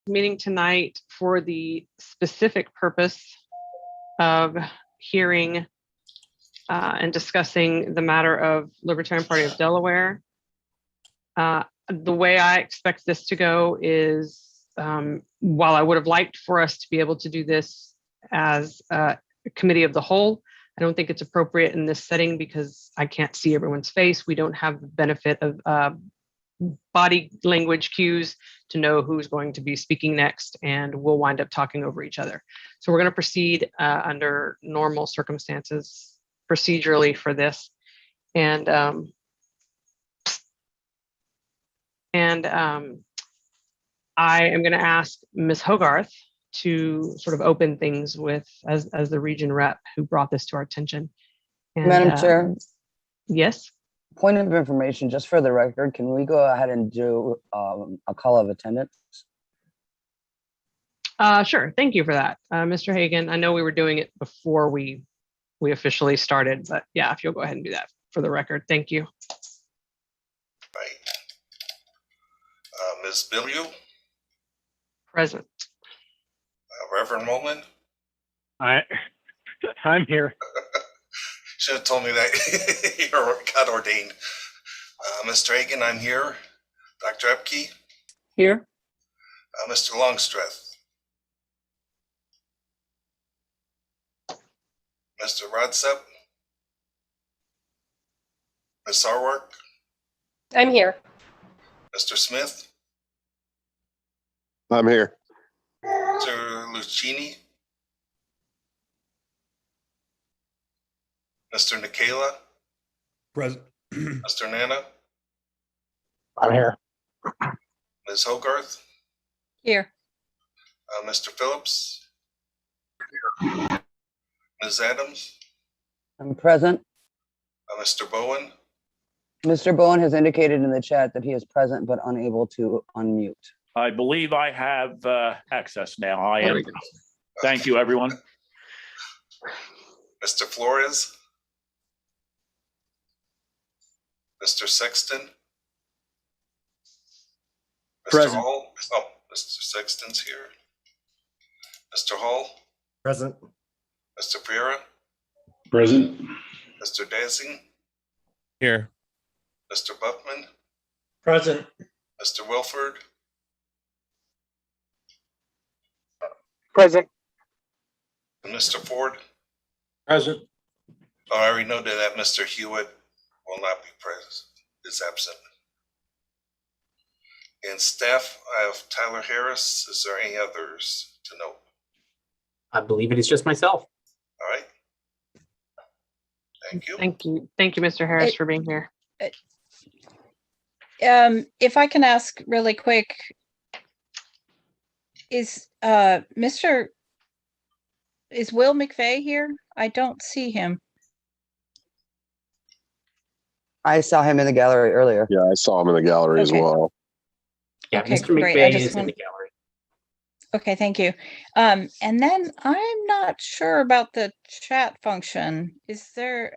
meeting tonight for the specific purpose of hearing and discussing the matter of Libertarian Party of Delaware. The way I expect this to go is, while I would have liked for us to be able to do this as a committee of the whole, I don't think it's appropriate in this setting because I can't see everyone's face. We don't have the benefit of body language cues to know who's going to be speaking next, and we'll wind up talking over each other. So we're going to proceed under normal circumstances procedurally for this. And I am going to ask Ms. Hogarth to sort of open things with, as the region rep who brought this to our attention. And, Madam Chair. Yes. Point of information, just for the record, can we go ahead and do a call of attendance? Sure. Thank you for that, Mr. Hagan. I know we were doing it before we officially started, but yeah, if you'll go ahead and do that for the record. Thank you. Right. Ms. Billiou? Present. Reverend Roland? I'm here. Should have told me that you got ordained. Mr. Hagan, I'm here. Dr. Epke? Here. Mr. Longstreth? Mr. Rodsep? Ms. Sarwark? I'm here. Mr. Smith? I'm here. Mr. Lucchini? Mr. Nikela? Present. Mr. Nana? I'm here. Ms. Hogarth? Here. Mr. Phillips? Ms. Adams? I'm present. Mr. Bowen? Mr. Bowen has indicated in the chat that he is present but unable to unmute. I believe I have access now. I am. Thank you, everyone. Mr. Flores? Mr. Sexton? Mr. Present. Hall? Oh, Mr. Sexton's here. Mr. Hall? Present. Mr. Pereira? Present. Mr. Dancing? Here. Mr. Buffman? Present. Mr. Wilford? Present. And Mr. Ford? Present. Oh, I already noted that Mr. Hewitt will not be present, is absent. And staff, I have Tyler Harris. Is there any others to note? I believe it is just myself. All right. Thank you. Thank you. Thank you, Mr. Harris, for being here. If I can ask really quick, is Will McVeigh here? I don't see him. I saw him in the gallery earlier. Yeah, I saw him in the gallery as Okay. well. Yeah, Okay, Mr. great. McVeigh is in the gallery. Okay, thank you. And then I'm not sure about the chat function. Is there,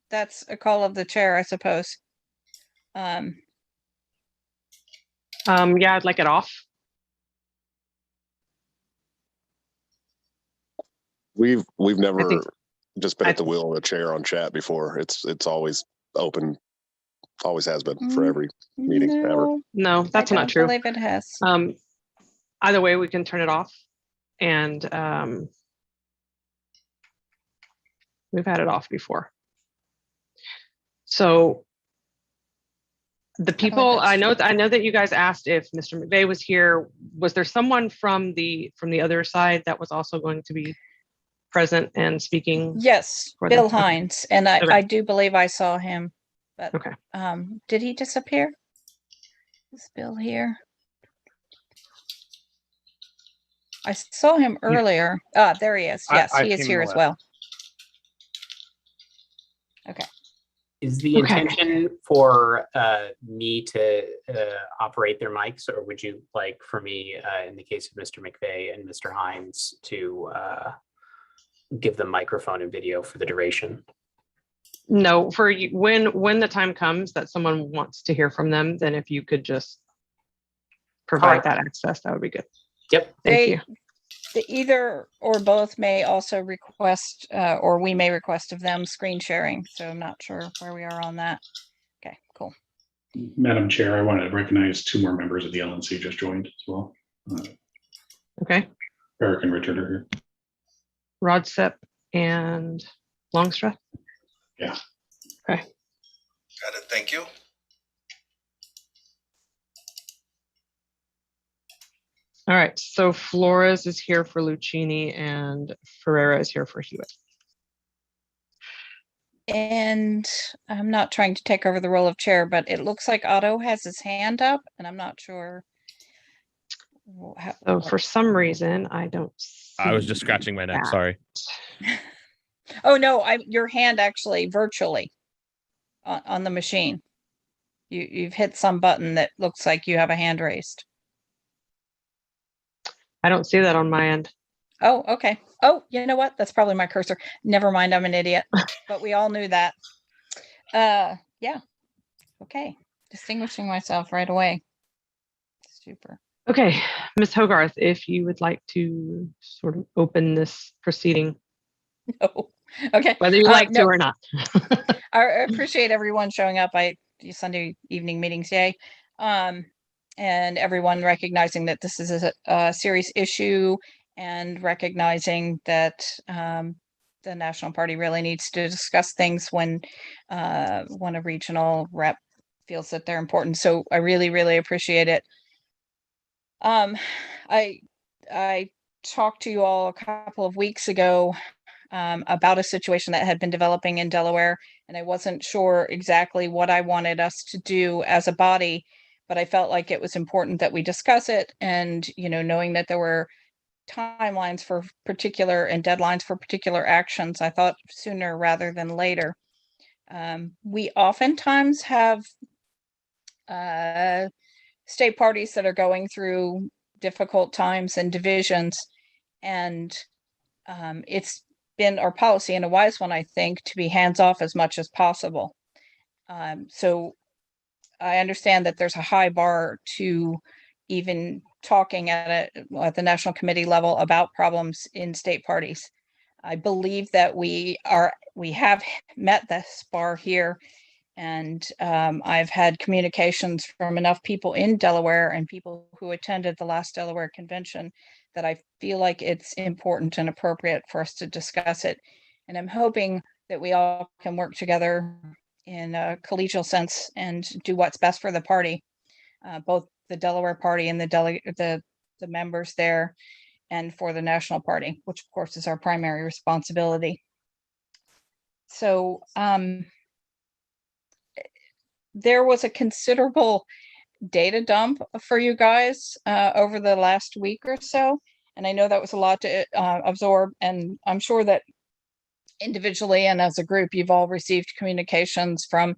that's a call of the chair, I suppose. Yeah, I'd like it off. We've never think- just been at the wheel of the chair on chat before. It's always open, always has been for every meeting ever. No, No, that's I not don't true. believe it has. Either way, we can turn it off, and we've had it off before. So the people, I know that you guys asked if Mr. McVeigh was here. Was there someone from the other side that was also going to be present and speaking? Yes, for Bill them? Okay. Hines, and Okay. I do believe I saw him. But Okay. did he disappear? Is Bill here? I saw him earlier. There he is. Yes, he is here as well. Okay. Is the intention for me to operate their mics, or would you like for me, in the case of Mr. McVeigh and Mr. Hines, to give them microphone and video for the duration? No, for you, when the time comes that someone wants to hear from them, then if you could just provide that access, that would be good. Yep. Thank you. The either or both may also request, or we may request of them screen sharing. So I'm not sure where we are on that. Okay, cool. Madam Chair, I want to recognize 2 more members of the LNC just joined as well. Okay, Eric and Richard are here. Rodsep and Longstreth. Yeah. Okay. Got it. Thank you. All right, so Flores is here for Lucchini and Ferreira is here for Hewitt. And I'm not trying to take over the role of chair, but it looks like Otto has his hand up, and I'm not sure. So for some reason, I don't I was just see scratching my neck. that. Sorry. Oh no, your hand actually virtually on the machine. You've hit some button that looks like you have a hand raised. I don't see that on my end. Oh, okay. Oh, you know what? That's probably my cursor. Never mind, I'm an idiot. But we all knew that. Yeah. Okay. Distinguishing myself right away. Super. Okay, Ms. Hogarth, if you would like to sort of open this proceeding, No. Okay. whether you like to no. or not. I appreciate everyone showing up. Sunday evening meetings, yay. And everyone recognizing that this is a serious issue and recognizing that the National Party really needs to discuss things when a regional rep feels that they're important. So I really, really appreciate it. I talked to you all a couple of weeks ago about a situation that had been developing in Delaware, and I wasn't sure exactly what I wanted us to do as a body, but I felt like it was important that we discuss it. And, knowing that there were timelines for particular and deadlines for particular actions, I thought sooner rather than later. We oftentimes have state parties that are going through difficult times and divisions, and it's been our policy, and a wise one, I think, to be hands off as much as possible. So I understand that there's a high bar to even talking at the national committee level about problems in state parties. I believe that we have met this bar here, and I've had communications from enough people in Delaware and people who attended the last Delaware convention that I feel like it's important and appropriate for us to discuss it. And I'm hoping that we all can work together in a collegial sense and do what's best for the party, both the Delaware party and the members there, and for the national party, which of course is our primary responsibility. So there was a considerable data dump for you guys over the last week or so. And I know that was a lot to absorb. And I'm sure that individually and as a group, you've all received communications from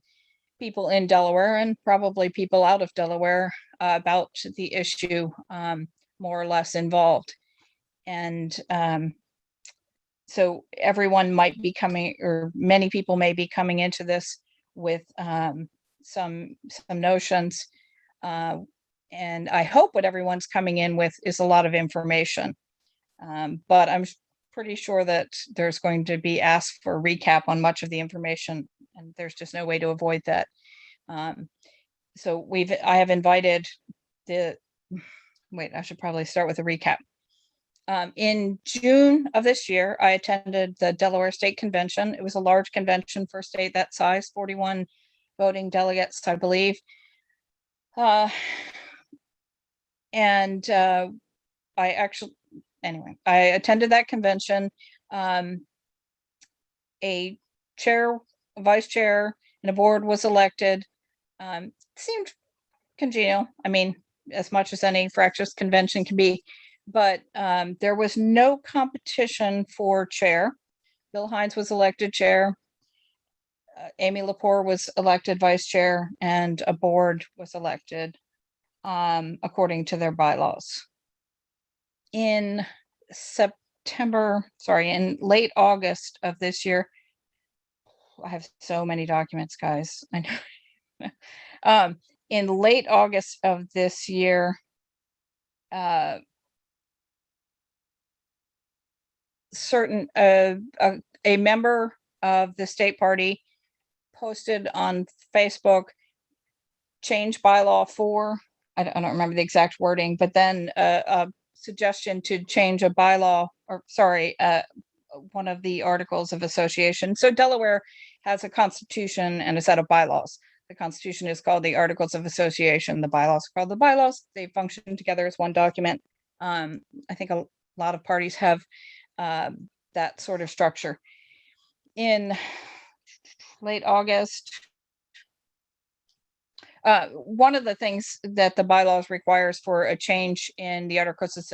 people in Delaware and probably people out of Delaware about the issue more or less involved. And so everyone might be coming, or many people may be coming into this with some notions. And I hope what everyone's coming in with is a lot of information. But I'm pretty sure that there's going to be asked for a recap on much of the information, and there's just no way to avoid that. So I have invited I should probably start with a recap. In June of this year, I attended the Delaware State Convention. It was a large convention for a state that size, 41 voting delegates, I believe. I attended that convention. A chair, a vice chair, and a board was elected. Seemed congenial. I mean, as much as any fractious convention can be, but there was no competition for chair. Bill Hines was elected chair. Amy Lepore was elected vice chair, and a board was elected according to their bylaws. In late August of this year, I have so many documents, guys. I know. In late August of this year, certain a member of the state party posted on Facebook, change bylaw 4. I don't remember the exact wording, but then a suggestion to change a bylaw, or sorry, one of the articles of association. So Delaware has a constitution and a set of bylaws. The constitution is called the Articles of Association. The bylaws are called the bylaws. They function together as one document. I think a lot of parties have that sort of structure. In late August, one of the things that the bylaws requires for a change in the Articles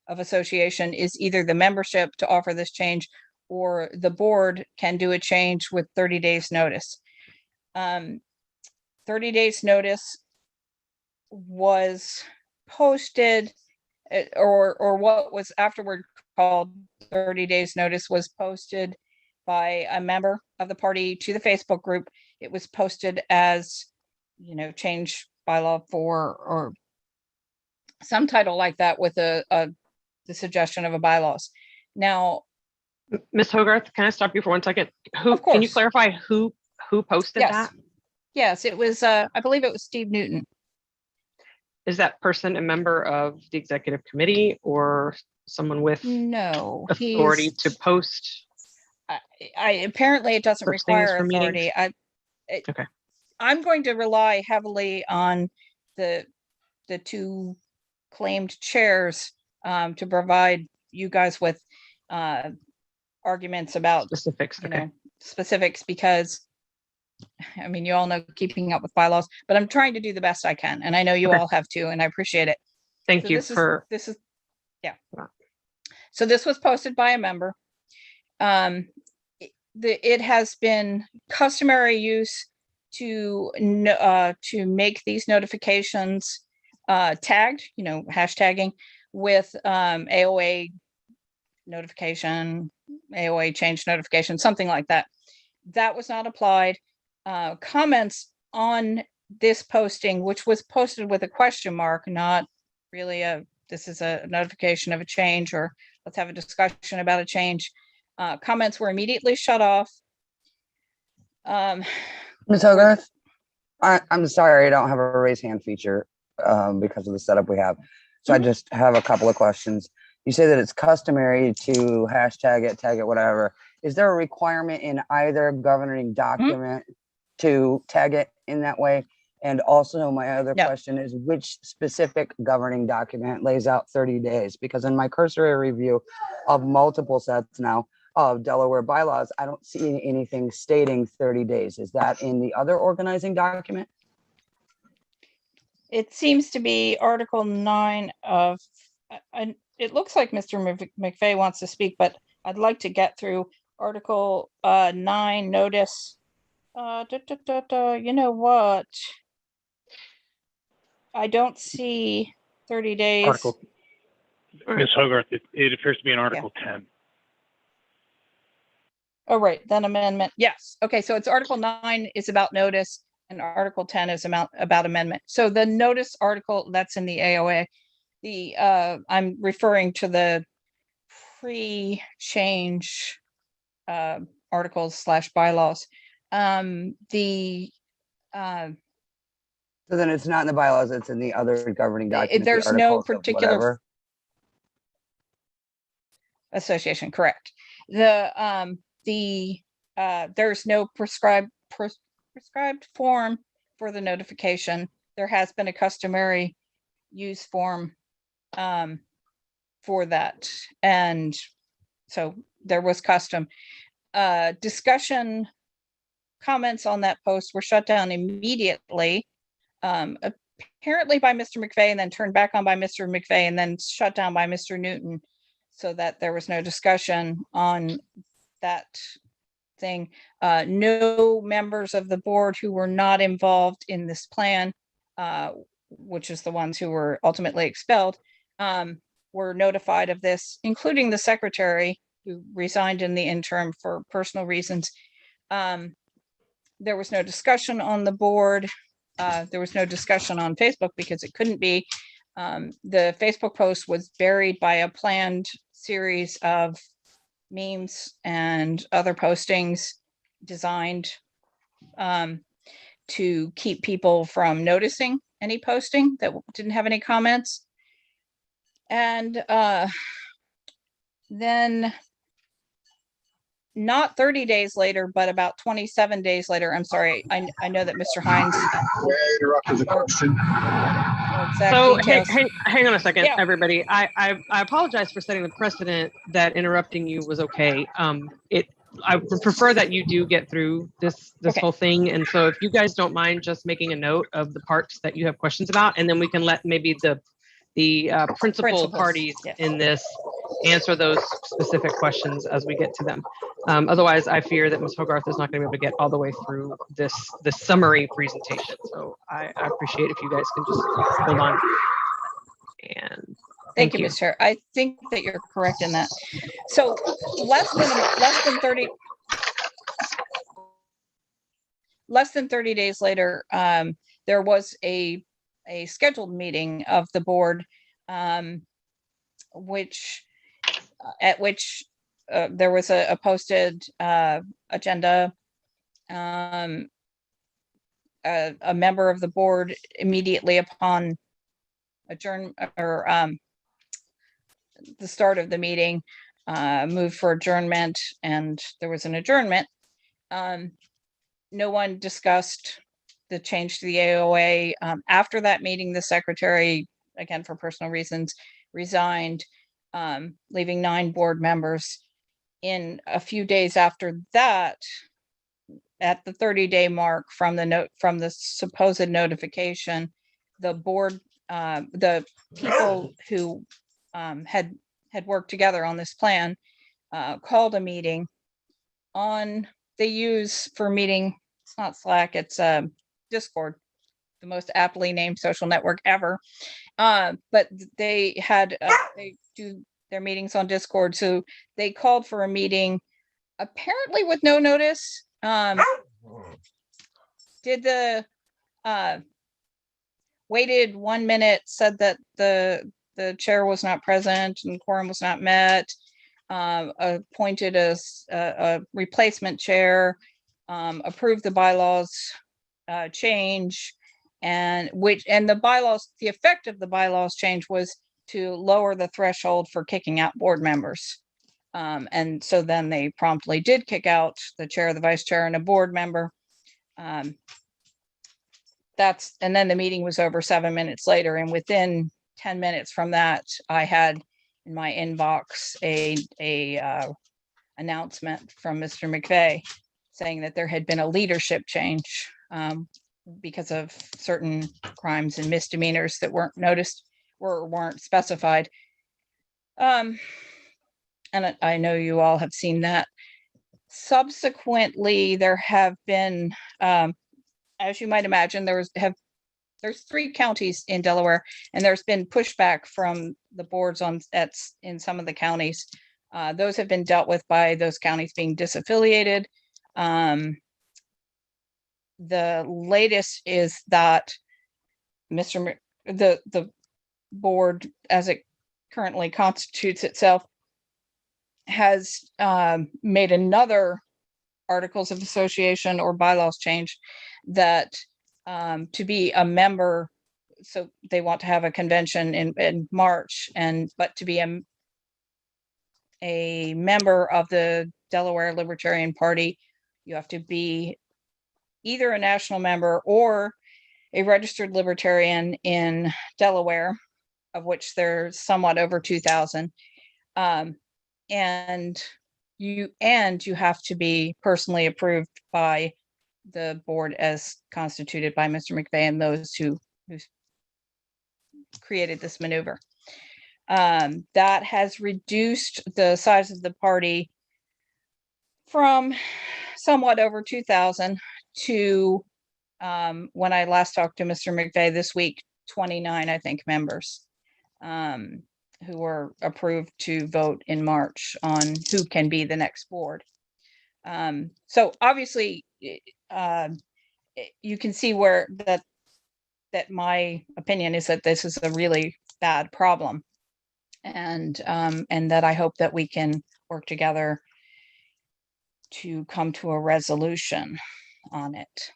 of Association is either the membership to offer this change, or the board can do a change with 30 days notice. 30 days notice was posted, or what was afterward called 30 days notice was posted by a member of the party to the Facebook group. It was posted as, change bylaw 4 or some title like that with the suggestion of a bylaws. Now, Ms. Hogarth, can I stop you for 1 second? Of Can you course. clarify who posted Yes. that? Yes, it was, I believe it was Steve Newton. Is that person a member of the executive committee or someone with No, authority he's, to post? I apparently it doesn't Such things require for meetings? authority. Okay. I'm going to rely heavily on the 2 claimed chairs to provide you guys with arguments about, Specifics, okay. specifics, because I mean, you all know keeping up with bylaws, but I'm trying to do the best I can, and I know you Okay. all have too, and I appreciate it. Thank So you this for, is yeah. So this was posted by a member. It has been customary use to make these notifications tagged, hashtagging with AOA notification, AOA change notification, something like that. That was not applied. Comments on this posting, which was posted with a question mark, not really this is a notification of a change, or let's have a discussion about a change. Comments were immediately shut off. Ms. Hogarth, I'm sorry, I don't have a raise hand feature because of the setup we have. So I just have a couple of questions. You say that it's customary to hashtag it, tag it, whatever. Is there a requirement in either governing document to tag it in that way? And also my other No. question is, which specific governing document lays out 30 days? Because in my cursory review of multiple sets now of Delaware bylaws, I don't see anything stating 30 days. Is that in the other organizing document? It seems to be Article 9 of, it looks like Mr. McVeigh wants to speak, but I'd like to get through Article 9 notice. You know what? I don't see 30 days. Article, Ms. Hogarth, it appears to be in Article 10. Oh, right, then amendment. Yes. Okay, so it's Article 9 is about notice, and Article 10 is about amendment. So the notice article, that's in the AOA. I'm referring to the pre-change articles / bylaws. So then it's not in the bylaws, it's in the other governing document. There's the no articles of particular whatever. association, correct. There's no prescribed form for the notification. There has been a customary use form for that, and so there was custom. Discussion comments on that post were shut down immediately, apparently by Mr. McVeigh, and then turned back on by Mr. McVeigh, and then shut down by Mr. Newton, so that there was no discussion on that thing. No members of the board who were not involved in this plan, which is the ones who were ultimately expelled, were notified of this, including the secretary, who resigned in the interim for personal reasons. There was no discussion on the board. There was no discussion on Facebook because it couldn't be. The Facebook post was buried by a planned series of memes and other postings designed to keep people from noticing any posting that didn't have any comments. And then not 30 days later, but about 27 days later, I'm sorry, I know that Mr. Hines. May I interrupt with a question? So hang on a second, Yeah. everybody. I apologize for setting the precedent that interrupting you was okay. I would prefer that you do get through this Okay. whole thing. And so if you guys don't mind just making a note of the parts that you have questions about, and then we can let maybe the principal Principals, parties yes. in this answer those specific questions as we get to them. Otherwise, I fear that Ms. Hogarth is not going to be able to get all the way through this summary presentation. So I appreciate if you guys can just hold on. And Thank you, Ms. Chair. I think that you're correct in that. So less than 30 days later, there was a scheduled meeting of the board, which there was a posted agenda. A member of the board immediately upon the start of the meeting moved for adjournment, and there was an adjournment. No one discussed the change to the AOA. After that meeting, the secretary, again for personal reasons, resigned, leaving 9 board members. In a few days after that, at the 30-day mark from the supposed notification, the board, the people who had worked together on this plan called a meeting on, they use for meeting, it's not Slack, it's Discord, the most aptly named social network ever. But they had, they do their meetings on Discord. So they called for a meeting apparently with no notice. Did the waited 1 minute, said that the chair was not present and quorum was not met, appointed a replacement chair, approved the bylaws change, and the bylaws, the effect of the bylaws change was to lower the threshold for kicking out board members. And so then they promptly did kick out the chair, the vice chair, and a board member. And then the meeting was over 7 minutes later, and within 10 minutes from that, I had in my inbox a announcement from Mr. McVeigh saying that there had been a leadership change because of certain crimes and misdemeanors that weren't noticed or weren't specified. And I know you all have seen that. Subsequently, there have been, as you might imagine, there's 3 counties in Delaware, and there's been pushback from the boards in some of the counties. Those have been dealt with by those counties being disaffiliated. The latest is that the board, as it currently constitutes itself, has made another articles of association or bylaws change that to be a member, so they want to have a convention in March, but to be a member of the Delaware Libertarian Party, you have to be either a national member or a registered libertarian in Delaware, of which there's somewhat over 2,000. And you have to be personally approved by the board as constituted by Mr. McVeigh and those who created this maneuver. That has reduced the size of the party from somewhat over 2,000 to, when I last talked to Mr. McVeigh this week, 29, I think, members who were approved to vote in March on who can be the next board. So obviously, you can see where that my opinion is that this is a really bad problem. And that I hope that we can work together to come to a resolution on it.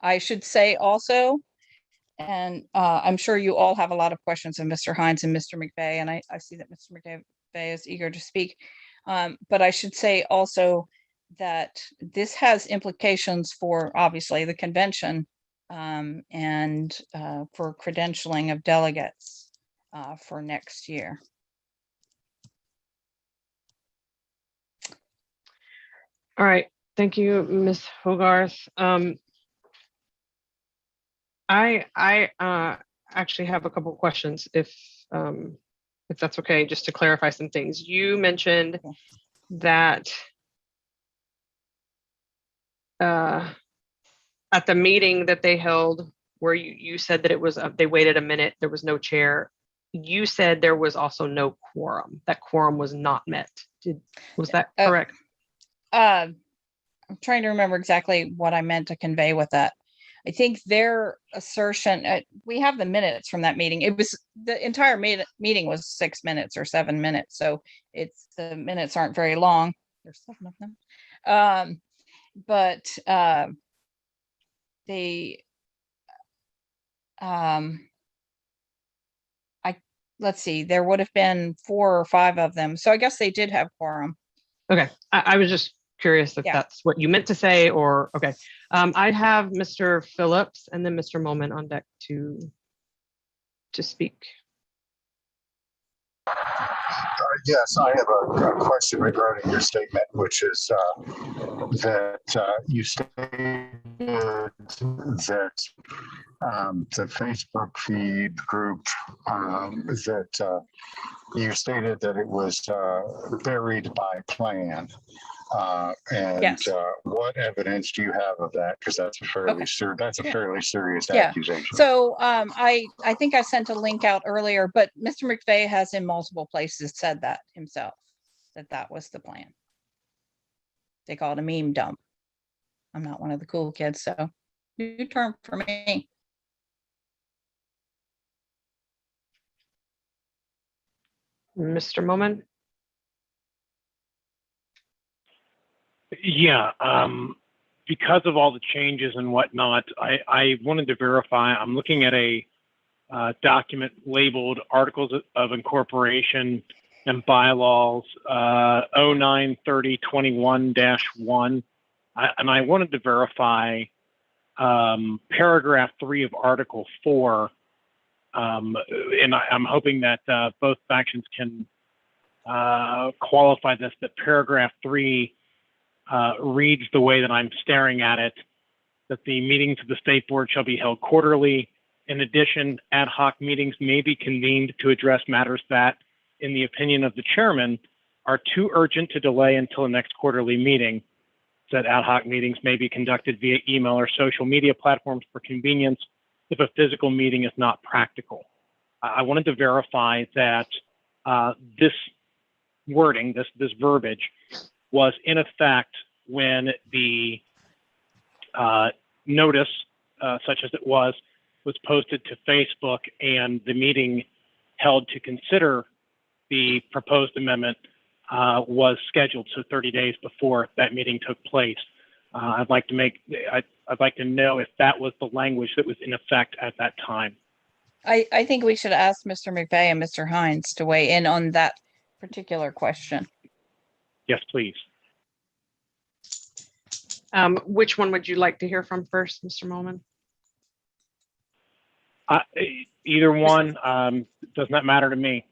I should say also, and I'm sure you all have a lot of questions of Mr. Hines and Mr. McVeigh, and I see that Mr. McVeigh is eager to speak. But I should say also that this has implications for obviously the convention and for credentialing of delegates for next year. All right, thank you, Ms. Hogarth. I actually have a couple of questions, if that's okay, just to clarify some things. You mentioned that at the meeting that they held, where you said that it was they waited a minute, there was no chair. You said there was also no quorum. That quorum was not met. Was that correct? I'm trying to remember exactly what I meant to convey with that. I think their assertion, we have the minutes from that meeting. It was the entire meeting was 6 minutes or 7 minutes. So the minutes aren't very long. There's 7 of them. Let's see, there would have been 4 or 5 of them. So I guess they did have quorum. Okay, I was just curious if that's what you meant to say, or okay. I have Mr. Phillips and then Mr. Moment on deck to speak. Yes, I have a question regarding your statement, which is that you stated that the Facebook feed group, that you stated that it was buried by plan. Yes. What evidence do you have of that? Because that's a fairly serious Yeah. accusation. So I think I sent a link out earlier, but Mr. McVeigh has in multiple places said that himself, that was the plan. They call it a meme dump. I'm not one of the cool kids, so new term for me. Mr. Moment. Yeah, because of all the changes and whatnot, I wanted to verify. I'm looking at a document labeled Articles of Incorporation and Bylaws 093021-1, and I wanted to verify paragraph 3 of Article 4, and I'm hoping that both factions can qualify this. That paragraph 3 reads the way that I'm staring at it, that the meetings of the state board shall be held quarterly. In addition, ad hoc meetings may be convened to address matters that, in the opinion of the chairman, are too urgent to delay until the next quarterly meeting. Said ad hoc meetings may be conducted via email or social media platforms for convenience if a physical meeting is not practical. I wanted to verify that this wording, this verbiage, was in effect when the notice, such as it was posted to Facebook and the meeting held to consider the proposed amendment was scheduled, so 30 days before that meeting took place. I'd like to know if that was the language that was in effect at that time. I think we should ask Mr. McVeigh and Mr. Hines to weigh in on that particular question. Yes, please. Which one would you like to hear from first, Mr. Moment? Either one, does not matter to me.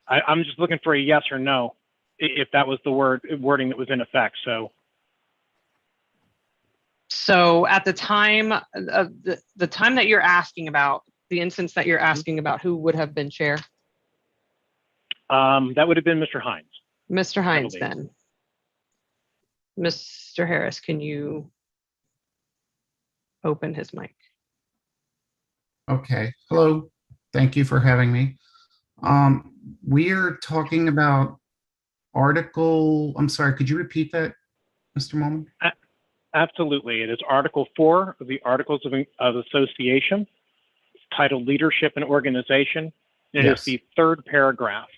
I'm just looking for a yes or no, if that was the wording that was in effect. So at the time of the time that you're asking about, the instance that you're asking about, who would have been chair? That would have been Mr. Hines. Mr. Hines, then. Mr. Harris, can you open his mic? Okay. Hello. Thank you for having me. We're talking about article. I'm sorry. Could you repeat that, Mr. Moment? Absolutely. It is Article 4 of the Articles of Association. titled Leadership and Organization. And it is Yes. the third paragraph.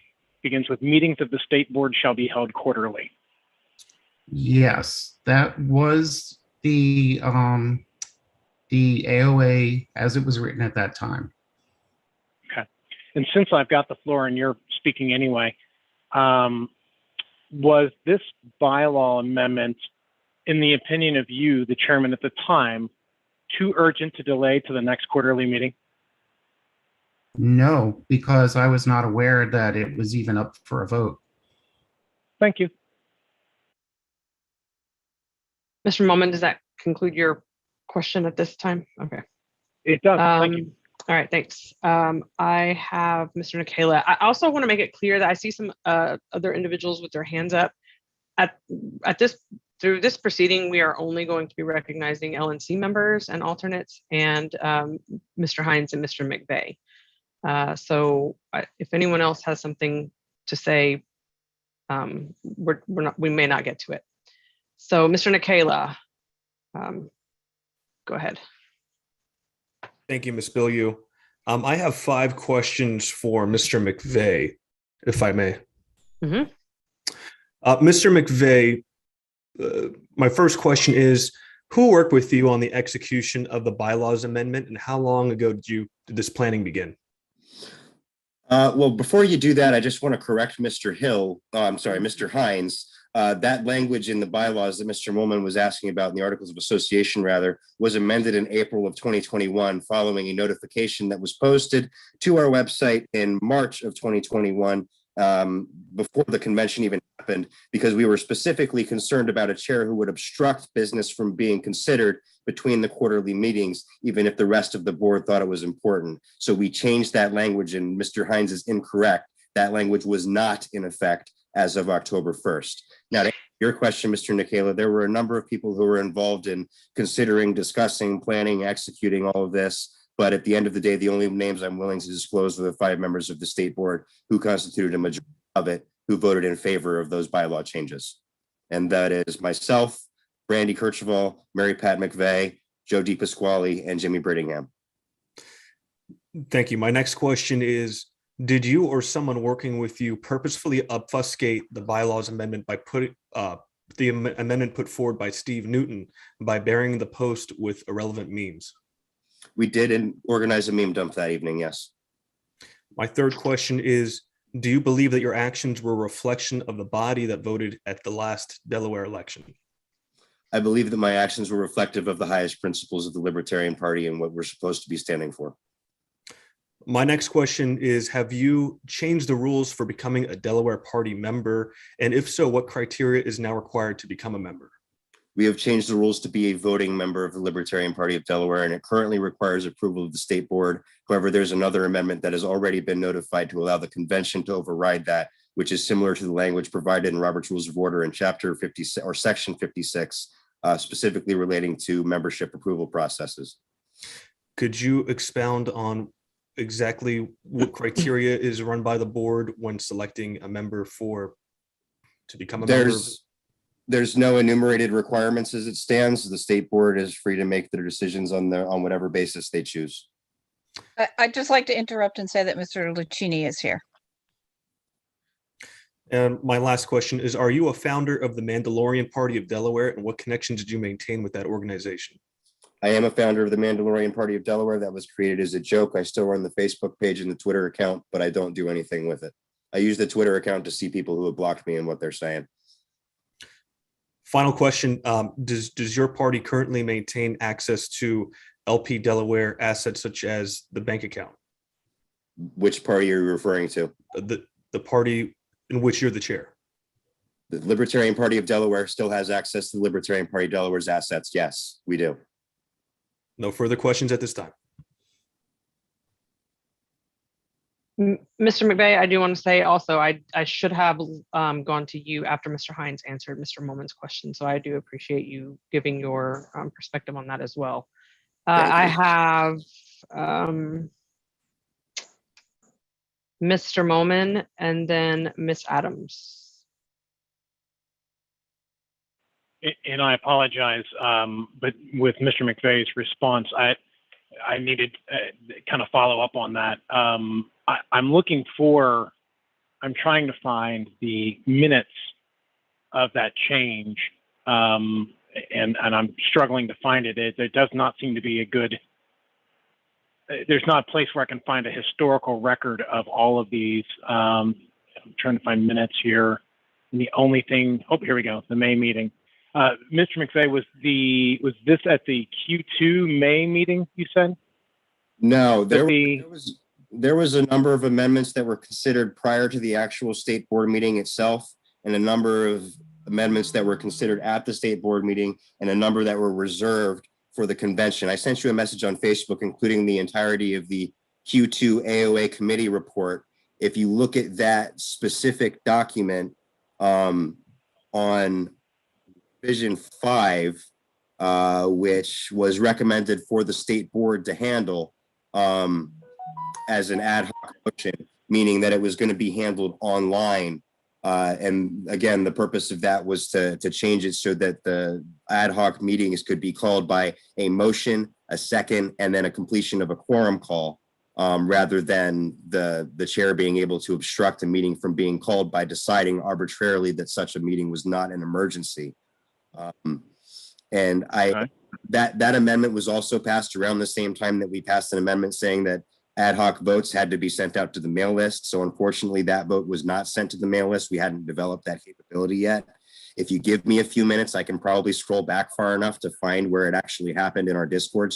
Begins with meetings of the state board shall be held quarterly. Yes, that was the AOA as it was written at that time. Okay. And since I've got the floor and you're speaking anyway, was this bylaw amendment, in the opinion of you, the chairman at the time, too urgent to delay to the next quarterly meeting? No, because I was not aware that it was even up for a vote. Thank you. Mr. Moment, does that conclude your question at this time? Okay. It does. Thank you. All right, thanks. I have Mr. Nikela. I also want to make it clear that I see some other individuals with their hands up. Through this proceeding, we are only going to be recognizing LNC members and alternates and Mr. Hines and Mr. McVeigh. So if anyone else has something to say, we may not get to it. So Mr. Nikela, go ahead. Thank you, Ms. Bilyeu. I have 5 questions for Mr. McVeigh, if I may. Mm-hmm. Mr. McVeigh, my first question is, who worked with you on the execution of the bylaws amendment, and how long ago did this planning begin? Well, before you do that, I just want to correct Mr. Mr. Hines. That language in the bylaws that Mr. Molman was asking about in the Articles of Association, rather, was amended in April of 2021 following a notification that was posted to our website in March of 2021 before the convention even happened, because we were specifically concerned about a chair who would obstruct business from being considered between the quarterly meetings, even if the rest of the board thought it was important. So we changed that language, and Mr. Hines is incorrect. That language was not in effect as of October 1st. Now, to answer your question, Mr. Nikela, there were a number of people who were involved in considering, discussing, planning, executing all of this. But at the end of the day, the only names I'm willing to disclose are the 5 members of the state board who constituted a majority of it, who voted in favor of those bylaw changes. And that is myself, Brandy Kirchhoff, Mary Pat McVeigh, Joe DePasquale, and Jimmy Brittingham. Thank you. My next question is, did you or someone working with you purposefully obfuscate the bylaws amendment by putting the amendment put forward by Steve Newton by burying the post with irrelevant memes? We did organize a meme dump that evening, yes. My third question is, do you believe that your actions were a reflection of the body that voted at the last Delaware election? I believe that my actions were reflective of the highest principles of the Libertarian Party and what we're supposed to be standing for. My next question is, have you changed the rules for becoming a Delaware Party member? And if so, what criteria is now required to become a member? We have changed the rules to be a voting member of the Libertarian Party of Delaware, and it currently requires approval of the state board. However, there's another amendment that has already been notified to allow the convention to override that, which is similar to the language provided in Robert's Rules of Order in Chapter 56 or Section 56, specifically relating to membership approval processes. Could you expound on exactly what criteria is run by the board when selecting a member to become a member? There's no enumerated requirements as it stands. The state board is free to make their decisions on whatever basis they choose. I'd just like to interrupt and say that Mr. Lucchini is here. And my last question is, are you a founder of the Mandalorian Party of Delaware, and what connections did you maintain with that organization? I am a founder of the Mandalorian Party of Delaware. That was created as a joke. I still run the Facebook page and the Twitter account, but I don't do anything with it. I use the Twitter account to see people who have blocked me and what they're saying. Final question, does your party currently maintain access to LP Delaware assets such as the bank account? Which party are you referring to? The party in which you're the chair. The Libertarian Party of Delaware still has access to the Libertarian Party of Delaware's assets. Yes, we do. No further questions at this time. Mr. McVeigh, I do want to say also, I should have gone to you after Mr. Hines answered Mr. Moment's question. So I do appreciate you giving your perspective on that as well. I have Mr. Moment and then Miss Adams. And I apologize, but with Mr. McVeigh's response, I needed kind of follow up on that. I'm trying to find the minutes of that change, and I'm struggling to find it. There does not seem to be there's not a place where I can find a historical record of all of these. I'm trying to find minutes here. And the only thing, here we go, the May meeting. Mr. McVeigh, was this at the Q2 May meeting, you said? No, there was a number of amendments that were considered prior to the actual state board meeting itself, and a number of amendments that were considered at the state board meeting, and a number that were reserved for the convention. I sent you a message on Facebook, including the entirety of the Q2 AOA committee report. If you look at that specific document on Vision 5, which was recommended for the state board to handle as an ad hoc motion, meaning that it was going to be handled online. And again, the purpose of that was to change it so that the ad hoc meetings could be called by a motion, a second, and then a completion of a quorum call, rather than the chair being able to obstruct a meeting from being called by deciding arbitrarily that such a meeting was not an emergency. That amendment was also passed around the same time that we passed an amendment saying that ad hoc votes had to be sent out to the mail list. So unfortunately, that vote was not sent to the mail list. We hadn't developed that capability yet. If you give me a few minutes, I can probably scroll back far enough to find where it actually happened in our Discord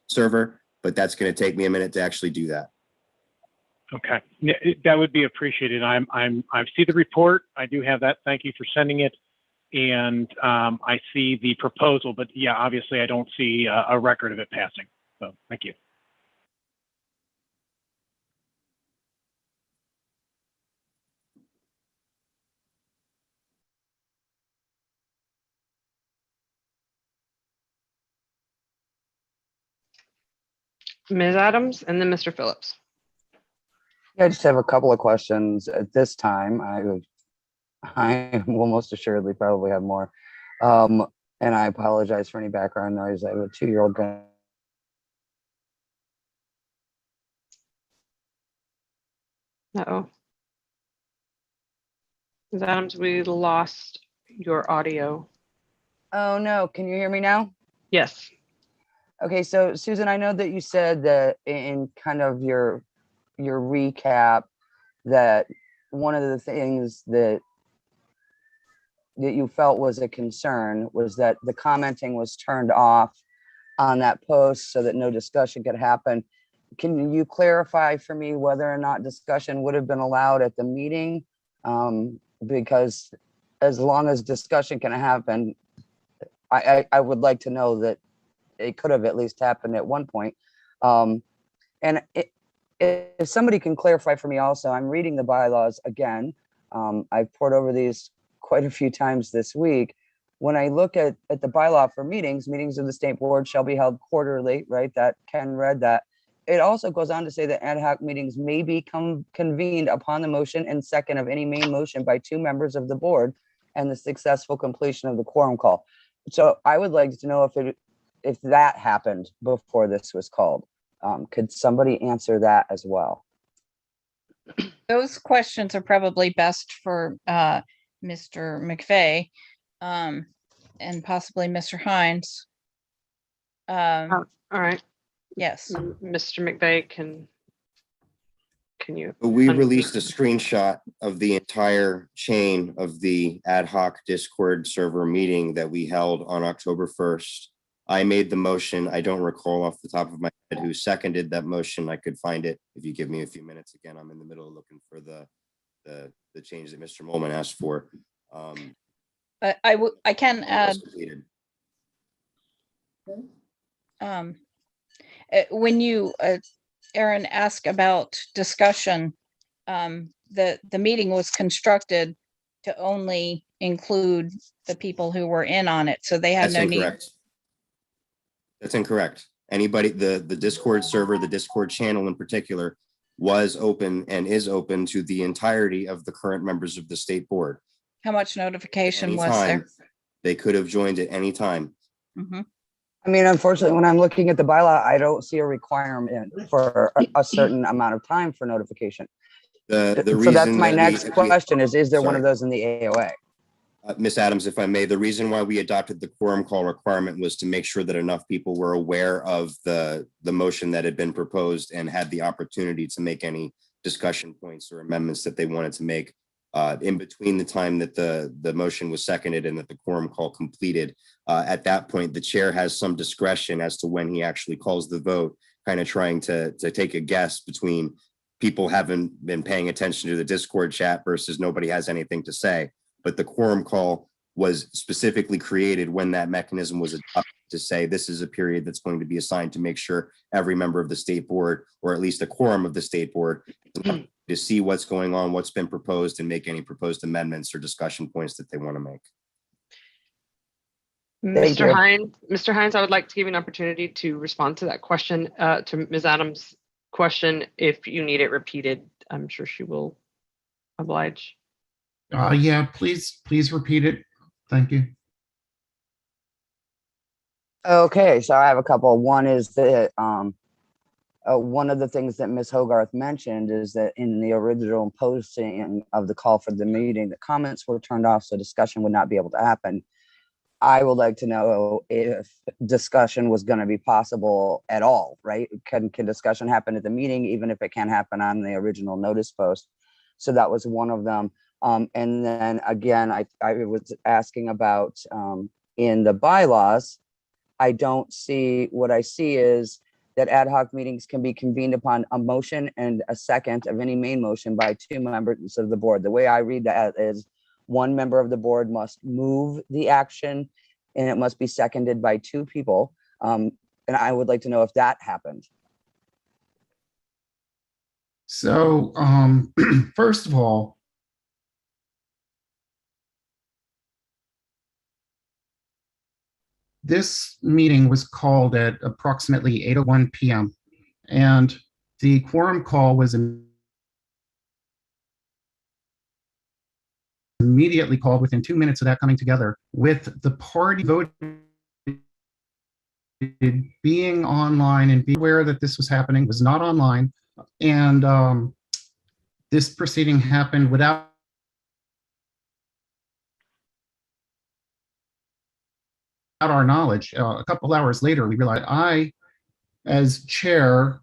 server, but that's going to take me a minute to actually do that. Okay, that would be appreciated. I see the report. I do have that. Thank you for sending it. And I see the proposal, but yeah, obviously I don't see a record of it passing. So thank you. Ms. Adams and then Mr. Phillips. Yeah, I just have a couple of questions at this time. I will most assuredly probably have more. And I apologize for any background noise. I have a 2-year-old going. Uh-oh. Ms. Adams, we lost your audio. Oh no, can you hear me now? Yes. Okay, so Susan, I know that you said that in kind of your recap that one of the things that you felt was a concern was that the commenting was turned off on that post so that no discussion could happen. Can you clarify for me whether or not discussion would have been allowed at the meeting? Because as long as discussion can happen, I would like to know that it could have at least happened at one point. And if somebody can clarify for me also, I'm reading the bylaws again. I've poured over these quite a few times this week. When I look at the bylaw for meetings of the state board shall be held quarterly, right? That Ken read that. It also goes on to say that ad hoc meetings may be convened upon the motion and second of any main motion by 2 members of the board and the successful completion of the quorum call. So I would like to know if that happened before this was called. Could somebody answer that as well? Those questions are probably best for Mr. McVeigh and possibly Mr. Hines. All right. Yes. Mr. McVeigh, can you? We released a screenshot of the entire chain of the ad hoc Discord server meeting that we held on October 1st. I made the motion. I don't recall off the top of my head who seconded that motion. I could find it if you give me a few minutes. Again, I'm in the middle of looking for the change that Mr. Molman asked for. I can add. When you, Aaron, ask about discussion, the meeting was constructed to only include the people who were in on it, so they had no need. That's incorrect. Anybody, the Discord server, the Discord channel in particular, was open and is open to the entirety of the current members of the state board. How much notification was Anytime. there? They could have joined at any time. Mm-hmm. I mean, unfortunately, when I'm looking at the bylaw, I don't see a requirement for a certain amount of time for notification. The So reason that's my that next question is there one sorry. of those in the AOA? Ms. Adams, if I may, the reason why we adopted the quorum call requirement was to make sure that enough people were aware of the motion that had been proposed and had the opportunity to make any discussion points or amendments that they wanted to make in between the time that the motion was seconded and that the quorum call completed. At that point, the chair has some discretion as to when he actually calls the vote, kind of trying to take a guess between people haven't been paying attention to the Discord chat versus nobody has anything to say. But the quorum call was specifically created when that mechanism was adopted to say this is a period that's going to be assigned to make sure every member of the state board, or at least a quorum of the state board, to see what's going on, what's been proposed, and make any proposed amendments or discussion points that they want to make. Mr. Hines, I would like to give you an opportunity to respond to that question, to Ms. Adams' question. If you need it repeated, I'm sure she will oblige. Yeah, please repeat it. Thank you. Okay, so I have a couple. One is that one of the things that Ms. Hogarth mentioned is that in the original posting of the call for the meeting, the comments were turned off, so discussion would not be able to happen. I would like to know if discussion was going to be possible at all, right? Can discussion happen at the meeting, even if it can't happen on the original notice post? So that was one of them. And then again, I was asking about in the bylaws, I don't see, what I see is that ad hoc meetings can be convened upon a motion and a second of any main motion by 2 members of the board. The way I read that is one member of the board must move the action and it must be seconded by 2 people. And I would like to know if that happened. So first of all, this meeting was called at approximately 8:01 p.m. and the quorum call was immediately called within 2 minutes of that coming together, with the party voting being online and being aware that this was happening, was not online. And this proceeding happened without our knowledge. A couple hours later, we realized I, as chair,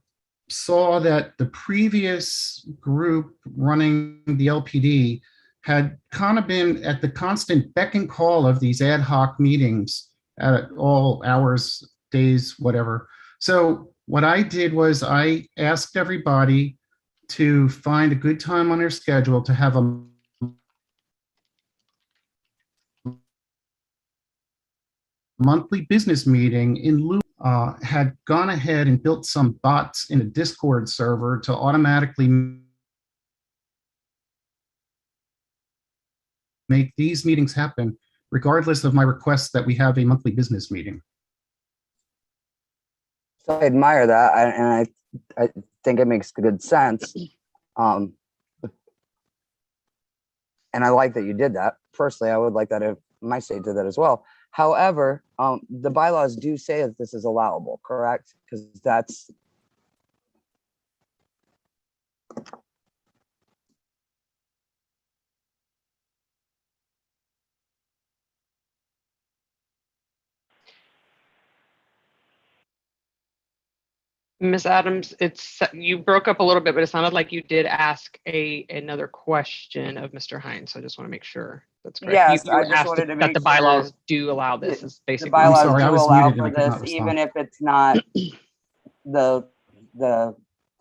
saw that the previous group running the LPD had kind of been at the constant beck and call of these ad hoc meetings at all hours, days, whatever. So what I did was I asked everybody to find a good time on their schedule to have a monthly business meeting in lieu. Had gone ahead and built some bots in a Discord server to automatically make these meetings happen, regardless of my request that we have a monthly business meeting. So I admire that, and I think it makes good sense. And I like that you did that. Personally, I would like that if my state did that as well. However, the bylaws do say that this is allowable, correct? Because that's Ms. Adams, you broke up a little bit, but it sounded like you did ask another question of Mr. Hines. So I just want to make sure that's correct. yes. You I just asked wanted to that make the sure bylaws do allow this. Is the basically bylaws sorry, I do was allow muted and for I could not this, respond. even if it's not the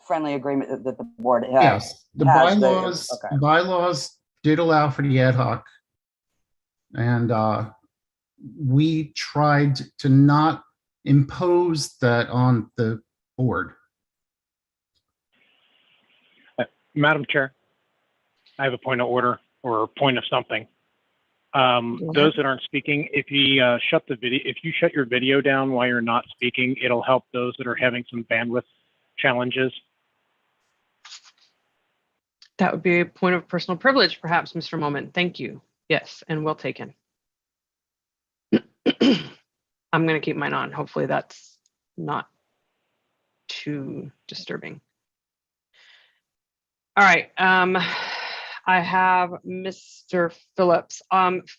friendly agreement that the board has. Yes, the bylaws did allow for the ad hoc, and we tried to not impose that on the board. Madam Chair, I have a point of order or a point of something. Those that aren't speaking, if you shut your video down while you're not speaking, it'll help those that are having some bandwidth challenges. that would be a point of personal privilege, perhaps, Mr. Moment. Thank you. Yes, and well taken. I'm going to keep mine on. Hopefully that's not too disturbing. All right. I have Mr. Phillips.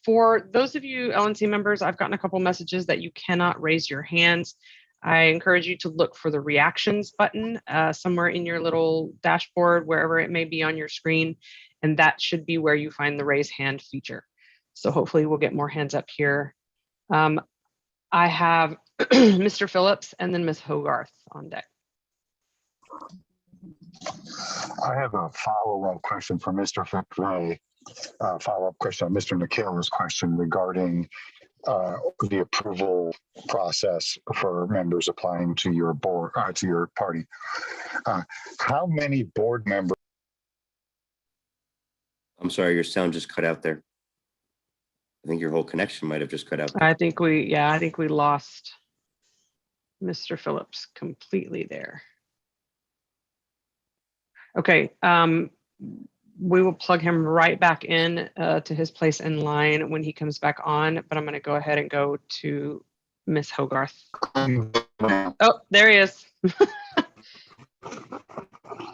For those of you LNC members, I've gotten a couple messages that you cannot raise your hands. I encourage you to look for the reactions button somewhere in your little dashboard, wherever it may be on your screen. And that should be where you find the raise hand feature. So hopefully we'll get more hands up here. I have Mr. Phillips and then Ms. Hogarth on deck. I have a follow-up question for Mr. McVeigh. Follow-up question on Mr. Nikhil's question regarding the approval process for members applying to your board, to your party. How many board members? I'm sorry, your sound just cut out there. I think your whole connection might have just cut out there. I think we lost Mr. Phillips completely there. Okay, we will plug him right back in to his place in line when he comes back on, but I'm going to go ahead and go to Miss Hogarth. Oh, there he is.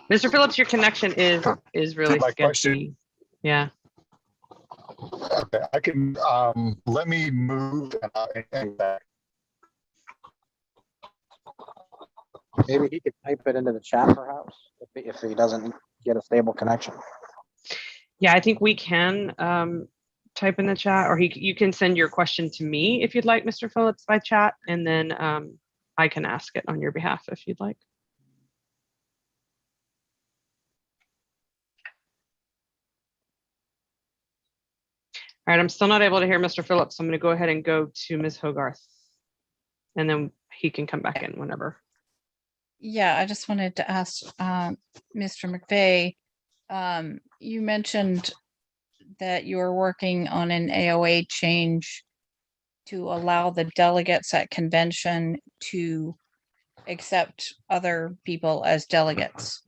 Mr. Phillips, your connection is really sketchy. Yeah. Okay, I can let me move and back. Maybe he could type it into the chat, perhaps, if he doesn't get a stable connection. Yeah, I think we can type in the chat, or you can send your question to me if you'd like, Mr. Phillips, by chat, and then I can ask it on your behalf if you'd like. All right, I'm still not able to hear Mr. Phillips, so I'm going to go ahead and go to Ms. Hogarth, and then he can come back in whenever. Yeah, I just wanted to ask Mr. McVeigh, you mentioned that you were working on an AOA change to allow the delegates at convention to accept other people as delegates.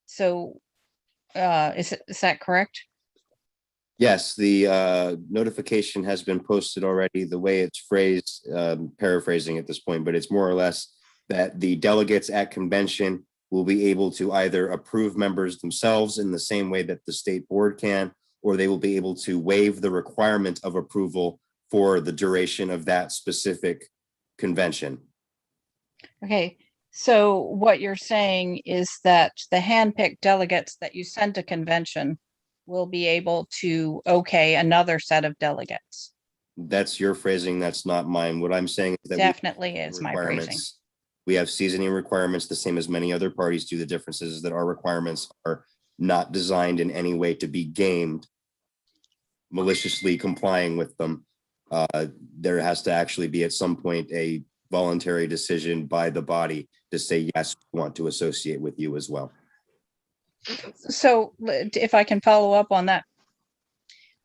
So is that correct? Yes, the notification has been posted already. The way it's phrased, paraphrasing at this point, but it's more or less that the delegates at convention will be able to either approve members themselves in the same way that the state board can, or they will be able to waive the requirement of approval for the duration of that specific convention. Okay, so what you're saying is that the handpicked delegates that you send to convention will be able to okay another set of delegates. That's your phrasing, that's not mine. What I'm saying is that Definitely is my phrasing. We have seasoning requirements, the same as many other parties do. The difference is that our requirements are not designed in any way to be gamed, maliciously complying with them. There has to actually be at some point a voluntary decision by the body to say, yes, we want to associate with you as well. So if I can follow up on that,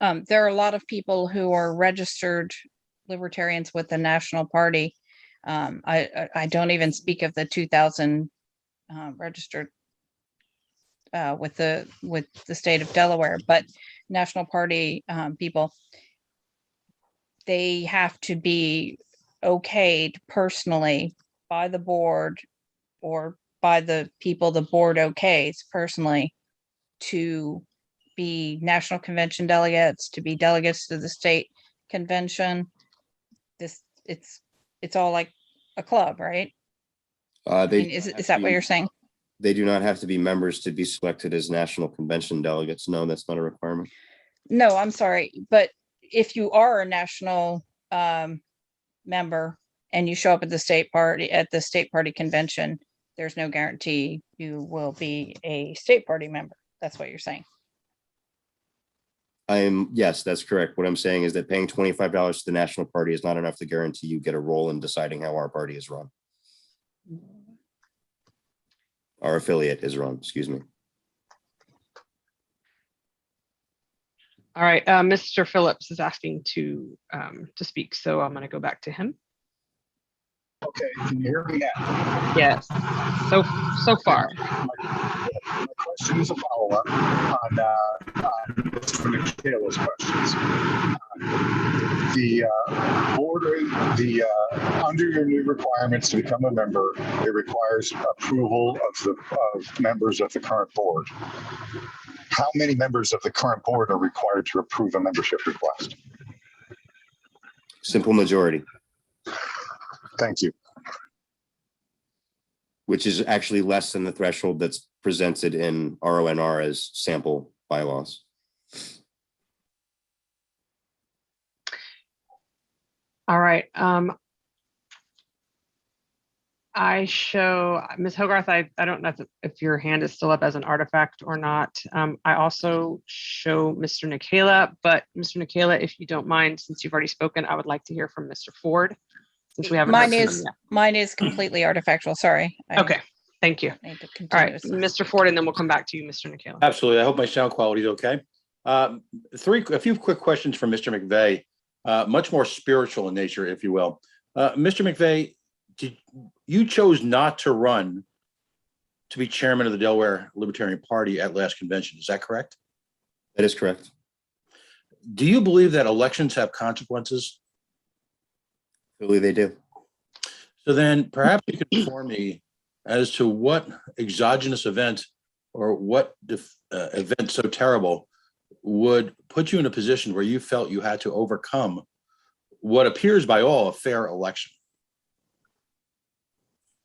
there are a lot of people who are registered libertarians with the National Party. I don't even speak of the 2,000 registered with the state of Delaware, but National Party people, they have to be okayed personally by the board or by the people the board okays personally to be national convention delegates, to be delegates to the state convention. It's all like a club, right? Is that what you're saying? They do not have to be members to be selected as national convention delegates. No, that's not a requirement. No, I'm sorry. But if you are a national member and you show up at the state party convention, there's no guarantee you will be a state party member. That's what you're saying. Yes, that's correct. What I'm saying is that paying $25 to the national party is not enough to guarantee you get a role in deciding how our party is run. Our affiliate is run, excuse me. All right, Mr. Phillips is asking to speak, so I'm going to go back to him. Okay, can you hear me now? Yes, so far. My question is a follow-up on Mr. Michaela's questions. the board, under your new requirements to become a member, it requires approval of members of the current board. How many members of the current board are required to approve a membership request? Simple majority. Thank you. Which is actually less than the threshold that's presented in RONR as sample bylaws. All right. I show Ms. Hogarth. I don't know if your hand is still up as an artifact or not. I also show Mr. Nikela, but Mr. Nikela, if you don't mind, since you've already spoken, I would like to hear from Mr. Ford, since we haven't. Mine is completely artifactual. Sorry. Okay. Thank you. Need to All right, continue. Mr. Ford, and then we'll come back to you, Mr. Nikela. Absolutely. I hope my sound quality is okay. A few quick questions from Mr. McVeigh, much more spiritual in nature, if you will. Mr. McVeigh, you chose not to run to be chairman of the Delaware Libertarian Party at last convention. Is that correct? That is correct. Do you believe that elections have consequences? I believe they do. So then perhaps you could inform me as to what exogenous event or what event so terrible would put you in a position where you felt you had to overcome what appears by all a fair election.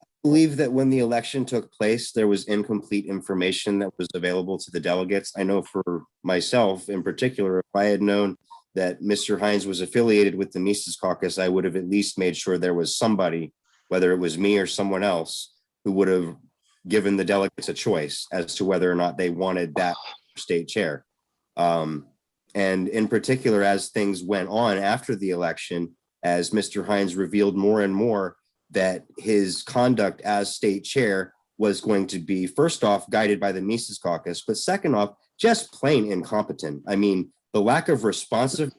I believe that when the election took place, there was incomplete information that was available to the delegates. I know for myself in particular, if I had known that Mr. Hines was affiliated with the Mises Caucus, I would have at least made sure there was somebody, whether it was me or someone else, who would have given the delegates a choice as to whether or not they wanted that state chair. And in particular, as things went on after the election, as Mr. Hines revealed more and more that his conduct as state chair was going to be, first off, guided by the Mises Caucus, but second off, just plain incompetent. I mean, the lack of responsiveness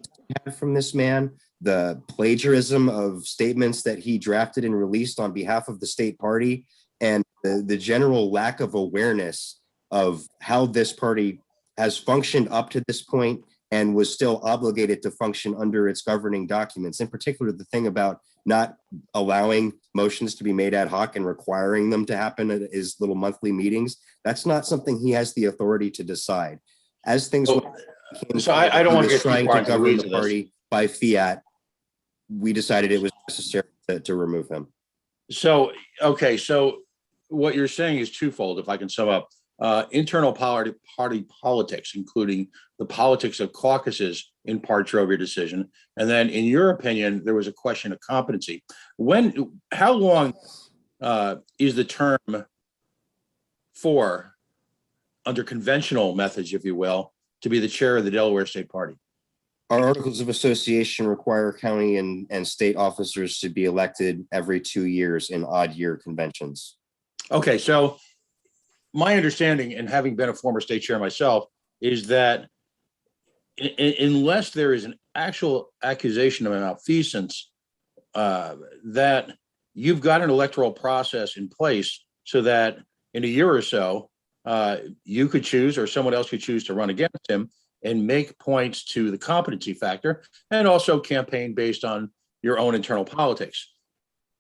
from this man, the plagiarism of statements that he drafted and released on behalf of the state party, and the general lack of awareness of how this party has functioned up to this point and was still obligated to function under its governing documents. In particular, the thing about not allowing motions to be made ad hoc and requiring them to happen at his little monthly meetings, that's not something he has the authority to decide. As things so I don't want to get trying too far to into the govern weeds the of this. party by fiat, we decided it was necessary to remove him. So, okay, so what you're saying is twofold, if I can sum up. Internal party politics, including the politics of caucuses, in part drove your decision. And then, in your opinion, there was a question of competency. How long is the term for, under conventional methods, if you will, to be the chair of the Delaware State Party? Our articles of association require county and state officers to be elected every 2 years in odd year conventions. Okay, so my understanding, and having been a former state chair myself, is that unless there is an actual accusation of malfeasance, that you've got an electoral process in place so that in a year or so, you could choose, or someone else could choose, to run against him and make points to the competency factor, and also campaign based on your own internal politics.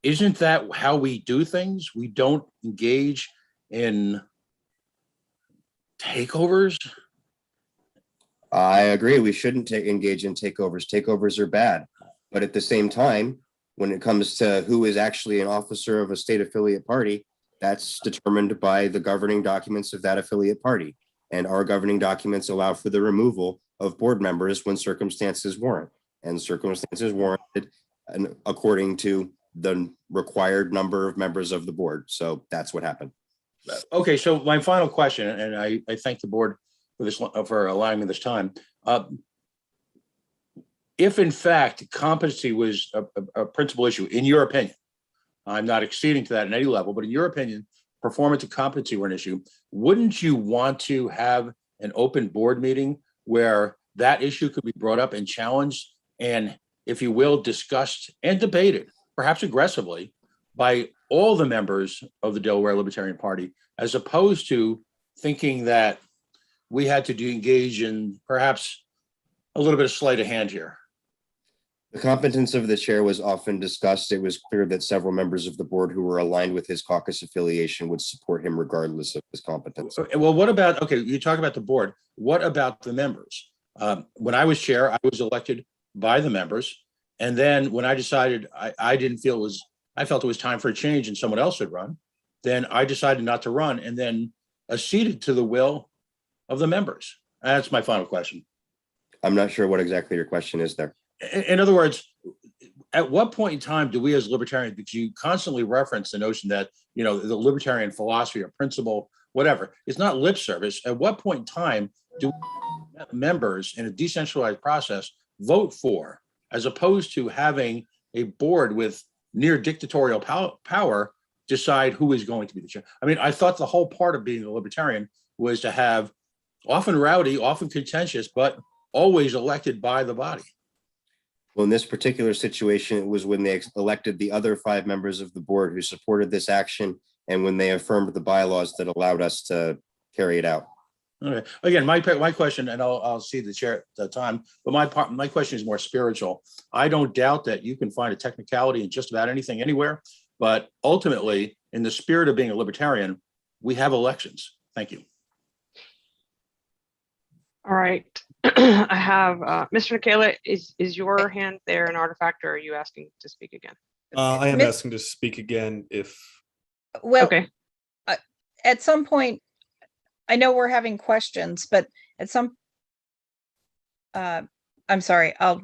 Isn't that how we do things? We don't engage in takeovers? I agree. We shouldn't engage in takeovers. Takeovers are bad. But at the same time, when it comes to who is actually an officer of a state affiliate party, that's determined by the governing documents of that affiliate party. And our governing documents allow for the removal of board members when circumstances warrant. And circumstances warranted according to the required number of members of the board. So that's what happened. Okay, so my final question, and I thank the board for allowing me this time. If in fact competency was a principal issue, in your opinion, I'm not acceding to that in any level, but in your opinion, performance and competency were an issue, wouldn't you want to have an open board meeting where that issue could be brought up and challenged and, if you will, discussed and debated, perhaps aggressively, by all the members of the Delaware Libertarian Party, as opposed to thinking that we had to engage in perhaps a little bit of sleight of hand here? The competence of the chair was often discussed. It was clear that several members of the board who were aligned with his caucus affiliation would support him regardless of his competence. Well, what about, okay, you talk about the board. What about the members? When I was chair, I was elected by the members. And then when I decided I didn't feel it was, I felt it was time for a change and someone else would run, then I decided not to run and then acceded to the will of the members. That's my final question. I'm not sure what exactly your question is there. In other words, at what point in time do we as libertarians, because you constantly reference the notion that, you know, the libertarian philosophy or principle, whatever, it's not lip service. At what point in time do members in a decentralized process vote for, as opposed to having a board with near dictatorial power decide who is going to be the chair? I mean, I thought the whole part of being a libertarian was to have often rowdy, often contentious, but always elected by the body. Well, in this particular situation, it was when they elected the other 5 members of the board who supported this action and when they affirmed the bylaws that allowed us to carry it out. Okay. Again, my question, and I'll see the chair at the time, but my question is more spiritual. I don't doubt that you can find a technicality in just about anything anywhere, but ultimately, in the spirit of being a libertarian, we have elections. Thank you. All right. I have Mr. Nikela, is your hand there an artifact, or are you asking to speak again? I am asking to speak again if. Well, okay. At some point, I know we're having questions, but at some, I'm sorry, I'll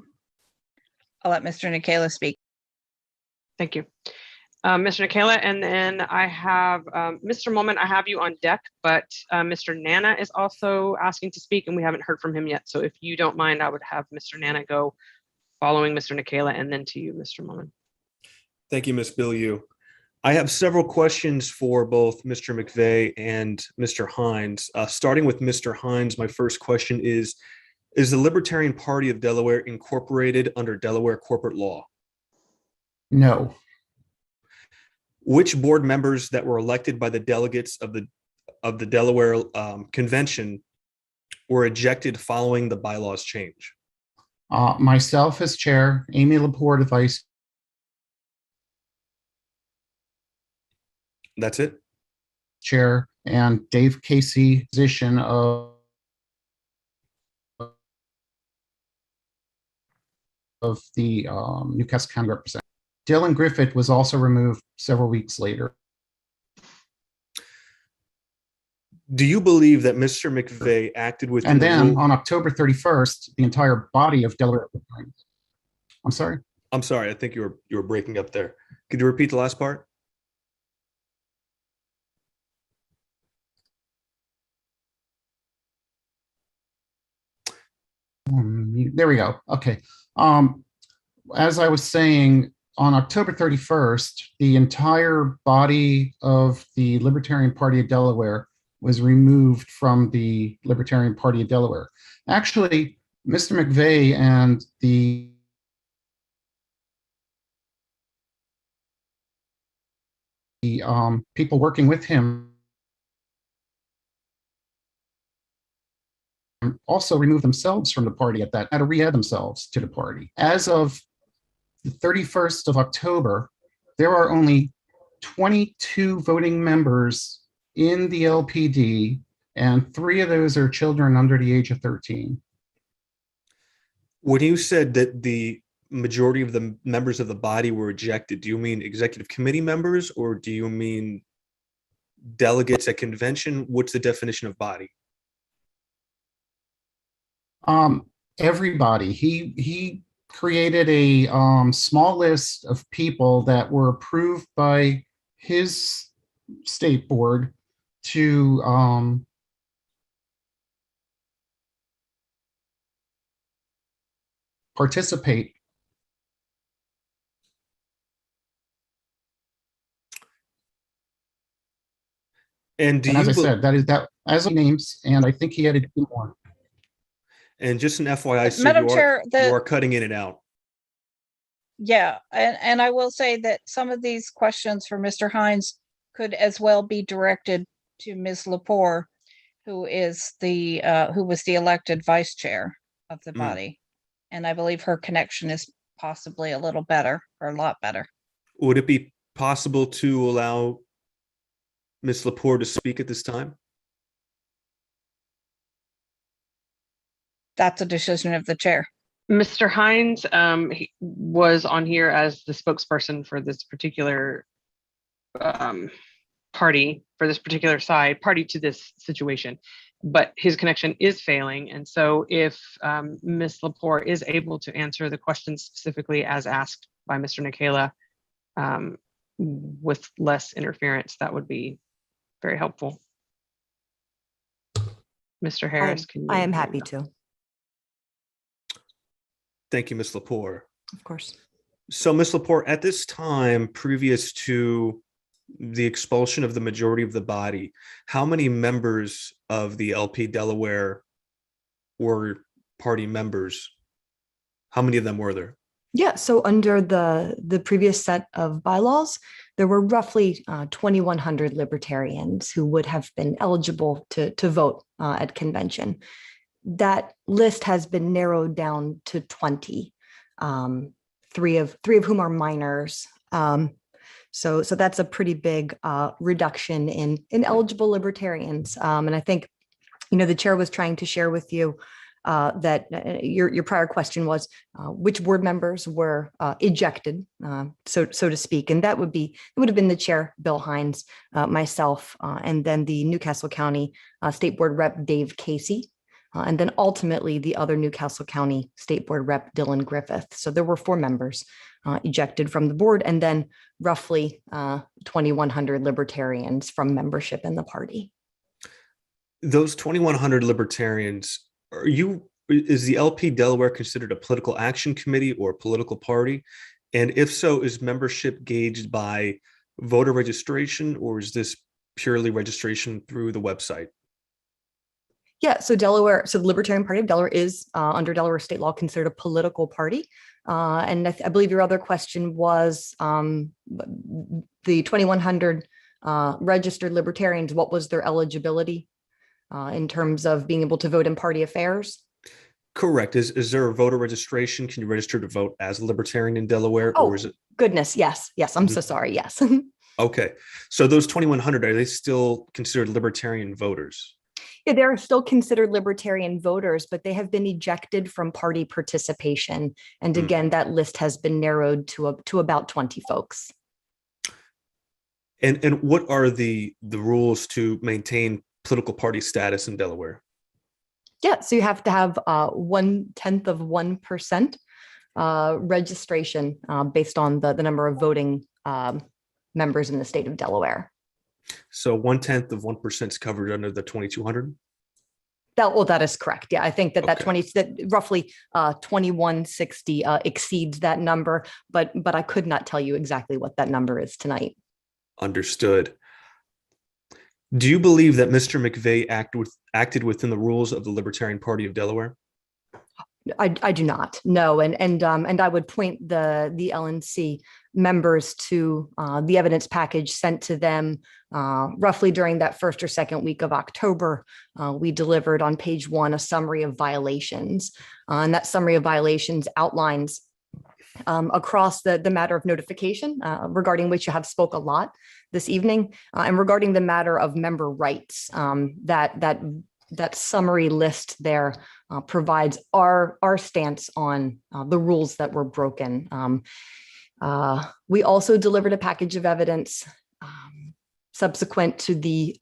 let Mr. Nikela speak. Thank you. Mr. Nikela, and then I have Mr. Moment, I have you on deck, but Mr. Nana is also asking to speak and we haven't heard from him yet. So if you don't mind, I would have Mr. Nana go following Mr. Nikela and then to you, Mr. Moment. Thank you, Ms. Bilyeu. I have several questions for both Mr. McVeigh and Mr. Hines. Starting with Mr. Hines, my first question is the Libertarian Party of Delaware incorporated under Delaware corporate law? No. Which board members that were elected by the delegates of the Delaware convention were ejected following the bylaws change? Myself as chair, Amy Laporte as vice. That's it? Chair, and Dave Casey, position of the Newcastle County representative. Dylan Griffith was also removed several weeks later. Do you believe that Mr. McVeigh acted within And then the on October 31st, the entire body of Delaware. I'm sorry? I'm sorry, I think you were breaking up there. Could you repeat the last part? There we go. Okay. As I was saying, on October 31st, the entire body of the Libertarian Party of Delaware was removed from the Libertarian Party of Delaware. Actually, Mr. McVeigh and the people working with him also removed themselves from the party at that, had to re-add themselves to the party. As of the 31st of October, there are only 22 voting members in the LPD, and 3 of those are children under the age of 13. When you said that the majority of the members of the body were ejected, do you mean executive committee members or do you mean delegates at convention? What's the definition of body? Everybody. He created a small list of people that were approved by his state board to participate. And as I said, that is that as names, and I think he added 2 more. And just an FYI, so Madam Chair, you are cutting in and out. Yeah, and I will say that some of these questions for Mr. Hines could as well be directed to Ms. Lepore, who is who was the elected vice chair of the body. And I believe her connection is possibly a little better or a lot better. Would it be possible to allow Ms. Lepore to speak at this time? That's a decision of the chair. Mr. Hines he was on here as the spokesperson for this particular party, for this particular side, party to this situation, but his connection is failing. And so if Ms. Lepore is able to answer the questions specifically as asked by Mr. Nikela with less interference, that would be very helpful. Mr. Harris, can you? I am happy to. Thank you, Ms. Lepore. Of course. So, Ms. Lepore, at this time, previous to the expulsion of the majority of the body, how many members of the LP Delaware were party members? How many of them were there? Yeah, so under the previous set of bylaws, there were roughly 2,100 libertarians who would have been eligible to vote at convention. That list has been narrowed down to 20, three of whom are minors. So that's a pretty big reduction in eligible libertarians. And I think, the chair was trying to share with you that your prior question was which board members were ejected, so to speak, and it would have been the chair, Bill Hines, myself, and then the Newcastle County State Board Rep Dave Casey. And then ultimately the other Newcastle County State Board Rep Dylan Griffith. So there were 4 members ejected from the board, and then roughly 2,100 libertarians from membership in the party. Those 2,100 libertarians, is the LP Delaware considered a political action committee or a political party? And if so, is membership gauged by voter registration, or is this purely registration through the website? Yeah, so the Libertarian Party of Delaware is under Delaware state law considered a political party. And I believe your other question was the 2,100 registered libertarians, what was their eligibility in terms of being able to vote in party affairs? Correct. Is there a voter registration? Can you register to vote as a libertarian in Delaware? Oh, or is it? Goodness, yes. I'm so sorry, yes. Okay, so those 2,100, are they still considered libertarian voters? Yeah, they're still considered libertarian voters, but they have been ejected from party participation. And again, that list has been narrowed to about 20 folks. And what are the rules to maintain political party status in Delaware? Yeah, so you have to have 1/10 of 1% registration based on the number of voting members in the state of Delaware. So 1/10 of 1% is covered under the 2,200? That is correct. Yeah, I think that roughly 2,160 exceeds that number, but I could not tell you exactly what that number is tonight. Understood. Do you believe that Mr. McVeigh acted within the rules of the Libertarian Party of Delaware? I do not. No, and I would point the LNC members to the evidence package sent to them roughly during that first or second week of October. We delivered on page 1 a summary of violations, and that summary of violations outlines across the matter of notification, regarding which you have spoke a lot this evening, and regarding the matter of member rights. That summary list there provides our stance on the rules that were broken. We also delivered a package of evidence subsequent to the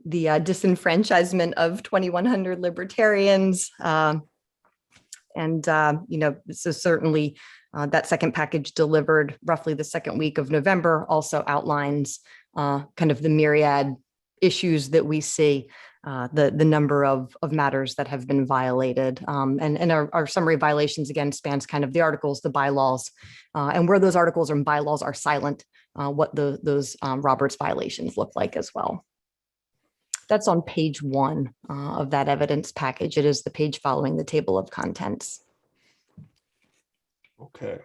disenfranchisement of 2,100 libertarians. So certainly that second package delivered roughly the second week of November also outlines kind of the myriad issues that we see, the number of matters that have been violated. And our summary of violations, again, spans kind of the articles, the bylaws, and where those articles and bylaws are silent, what those Roberts violations look like as well. That's on page 1 of that evidence package. It is the page following the table of contents. Okay.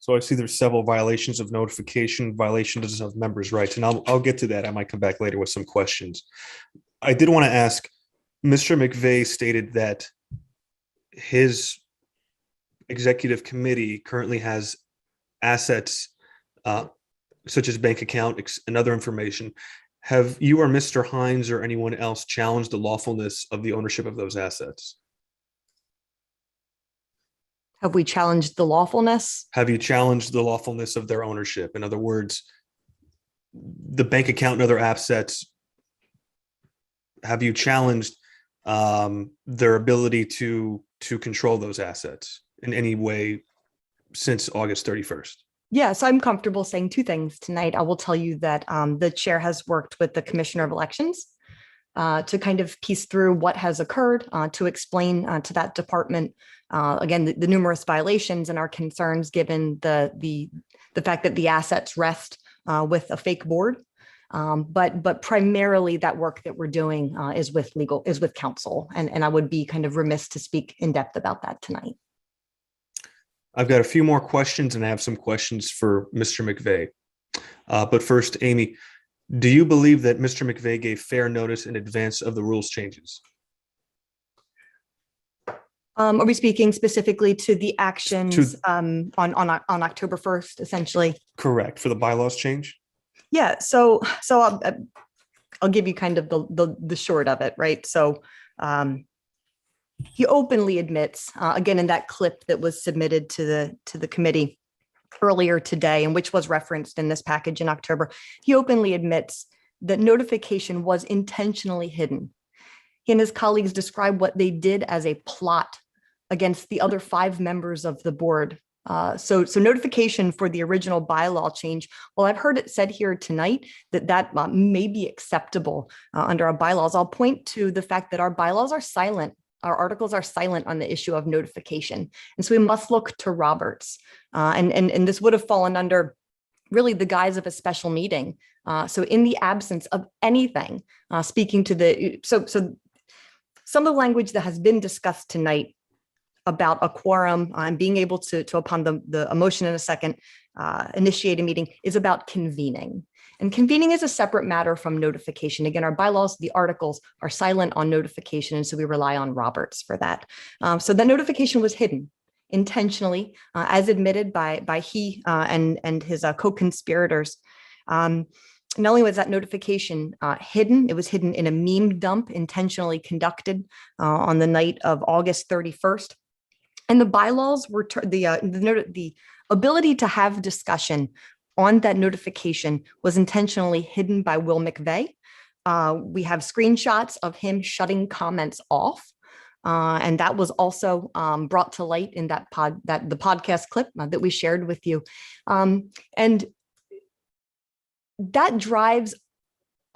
So I see there's several violations of notification, violations of members' rights, and I'll get to that. I might come back later with some questions. I did want to ask, Mr. McVeigh stated that his executive committee currently has assets such as bank account and other information, have you or Mr. Hines or anyone else challenged the lawfulness of the ownership of those assets? Have we challenged the lawfulness? Have you challenged the lawfulness of their ownership? In other words, the bank account and other assets, have you challenged their ability to control those assets in any way since August 31st? Yes, I'm comfortable saying two things tonight. I will tell you that the chair has worked with the Commissioner of Elections to kind of piece through what has occurred, to explain to that department, again, the numerous violations and our concerns given the fact that the assets rest with a fake board. But primarily that work that we're doing is with counsel. And I would be kind of remiss to speak in depth about that tonight. I've got a few more questions and I have some questions for Mr. McVeigh. But first, Amy, do you believe that Mr. McVeigh gave fair notice in advance of the rules changes? Are we speaking specifically to the actions on October 1st, essentially? Correct, for the bylaws change? Yeah, so I'll give you kind of the short of it, right? So he openly admits, again, in that clip that was submitted to the committee earlier today, and which was referenced in this package in October, he openly admits that notification was intentionally hidden. He and his colleagues describe what they did as a plot against the other 5 members of the board. So notification for the original bylaw change, well, I've heard it said here tonight that may be acceptable under our bylaws. I'll point to the fact that our bylaws are silent. Our articles are silent on the issue of notification. And so we must look to Roberts. And this would have fallen under really the guise of a special meeting. So in the absence of anything, speaking to the, so some of the language that has been discussed tonight about a quorum and being able to upon the motion in a second, initiate a meeting is about convening. And convening is a separate matter from notification. Again, our bylaws, the articles are silent on notification, and so we rely on Roberts for that. So that notification was hidden intentionally, as admitted by he and his co-conspirators. Not only was that notification hidden, it was hidden in a meme dump intentionally conducted on the night of August 31st. And the bylaws were the ability to have discussion on that notification was intentionally hidden by Will McVeigh. We have screenshots of him shutting comments off. And that was also brought to light in the podcast clip that we shared with you. And that drives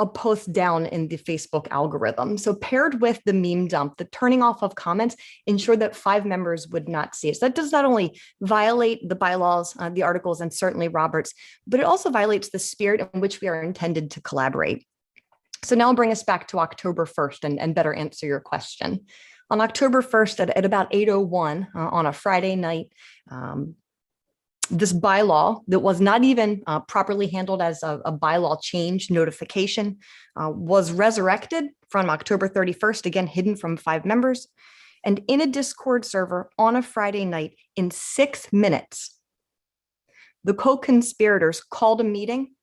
a post down in the Facebook algorithm. So paired with the meme dump, the turning off of comments ensured that 5 members would not see it. So that does not only violate the bylaws, the articles, and certainly Roberts, but it also violates the spirit in which we are intended to collaborate. So now I'll bring us back to October 1st and better answer your question. On October 1st at about 8:01 on a Friday night, this bylaw that was not even properly handled as a bylaw change notification was resurrected from October 31st, again, hidden from 5 members. And in a Discord server on a Friday night, in 6 minutes, the co-conspirators called a meeting,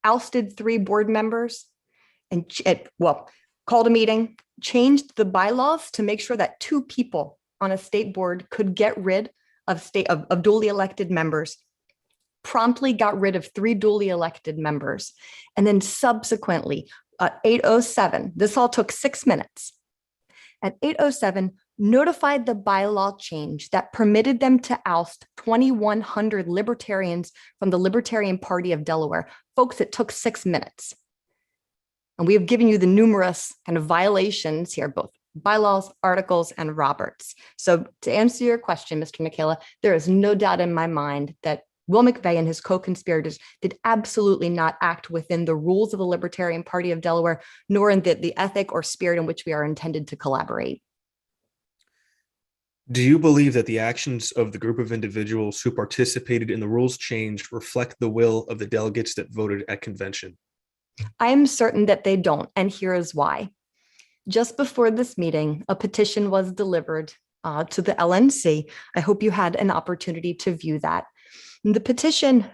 ousted 3 board members, and called a meeting, changed the bylaws to make sure that 2 people on a state board could get rid of duly elected members, promptly got rid of 3 duly elected members. And then subsequently, at 8:07, this all took 6 minutes. At 8:07, notified the bylaw change that permitted them to oust 2,100 libertarians from the Libertarian Party of Delaware. Folks, it took 6 minutes. And we have given you the numerous kind of violations here, both bylaws, articles, and Roberts. So to answer your question, Mr. Michaela, there is no doubt in my mind that Will McVeigh and his co-conspirators did absolutely not act within the rules of the Libertarian Party of Delaware, nor in the ethic or spirit in which we are intended to collaborate. Do you believe that the actions of the group of individuals who participated in the rules change reflect the will of the delegates that voted at convention? I am certain that they don't, and here is why. Just before this meeting, a petition was delivered to the LNC. I hope you had an opportunity to view that. The petition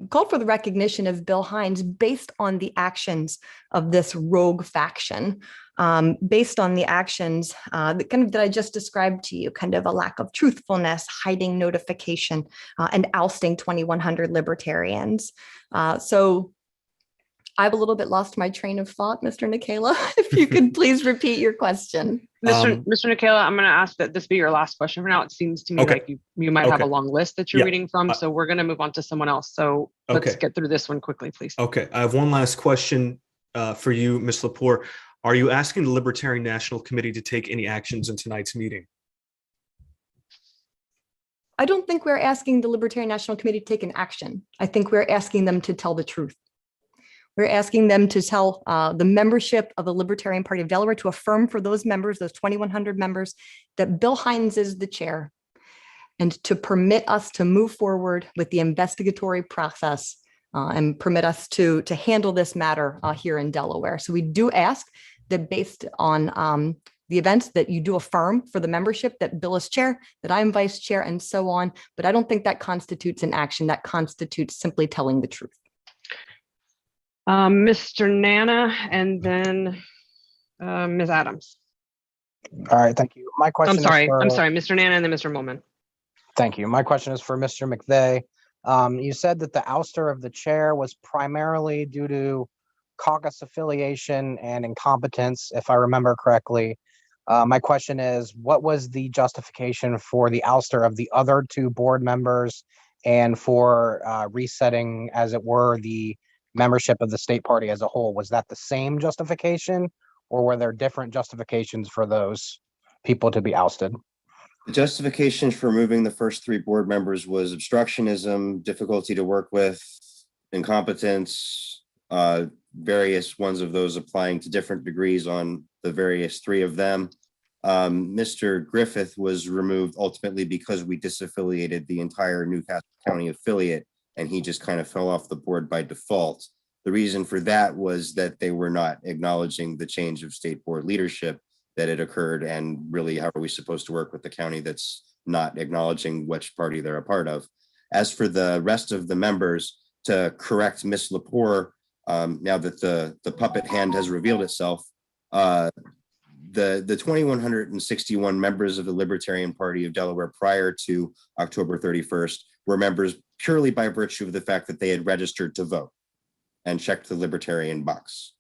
called for the recognition of Bill Hines based on the actions of this rogue faction, based on the actions that I just described to you, kind of a lack of truthfulness, hiding notification, and ousting 2,100 libertarians. So I've a little bit lost my train of thought, Mr. Nikela. If you could please repeat your question. Mr. Nikela, I'm going to ask that this be your last question for now. It seems to me Okay. like you might have a long list that you're Yeah. reading from, so we're going to move on to someone else. So let's Okay. get through this one quickly, please. Okay, I have one last question for you, Ms. Lepore. Are you asking the Libertarian National Committee to take any actions in tonight's meeting? I don't think we're asking the Libertarian National Committee to take an action. I think we're asking them to tell the truth. We're asking them to tell the membership of the Libertarian Party of Delaware to affirm for those members, those 2,100 members, that Bill Hines is the chair, and to permit us to move forward with the investigatory process and permit us to handle this matter here in Delaware. So we do ask that based on the events that you do affirm for the membership that Bill is chair, that I'm vice chair, and so on. But I don't think that constitutes an action. That constitutes simply telling the truth. Mr. Nana, and then Ms. Adams. All right, thank you. My question I'm sorry, is for, Mr. Nana and then Mr. Molman. Thank you. My question is for Mr. McVeigh. You said that the ouster of the chair was primarily due to caucus affiliation and incompetence, if I remember correctly. My question is, what was the justification for the ouster of the other two board members and for resetting, as it were, the membership of the state party as a whole? Was that the same justification, or were there different justifications for those people to be ousted? The justification for removing the first three board members was obstructionism, difficulty to work with, incompetence, various ones of those applying to different degrees on the various three of them. Mr. Griffith was removed ultimately because we disaffiliated the entire Newcastle County affiliate, and he just kind of fell off the board by default. The reason for that was that they were not acknowledging the change of state board leadership that had occurred, and really, how are we supposed to work with the county that's not acknowledging which party they're a part of? As for the rest of the members, to correct Ms. Lepore, now that the puppet hand has revealed itself, the 2,161 members of the Libertarian Party of Delaware prior to October 31st were members purely by virtue of the fact that they had registered to vote and checked the Libertarian box.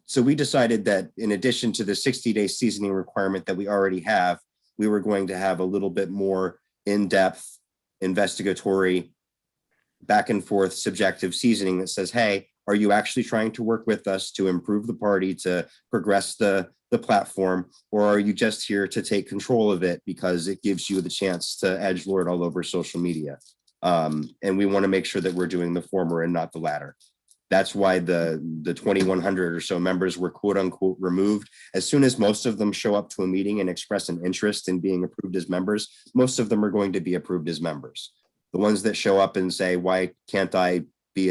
So we decided that in addition to the 60-day seasoning requirement that we already have, we were going to have a little bit more in-depth, investigatory, back and forth, subjective seasoning that says, hey, are you actually trying to work with us to improve the party, to progress the platform, or are you just here to take control of it because it gives you the chance to edgelord all over social media? And we want to make sure that we're doing the former and not the latter. That's why the 2,100 or so members were quote unquote removed. As soon as most of them show up to a meeting and express an interest in being approved as members, most of them are going to be approved as members. The ones that show up and say, why can't I be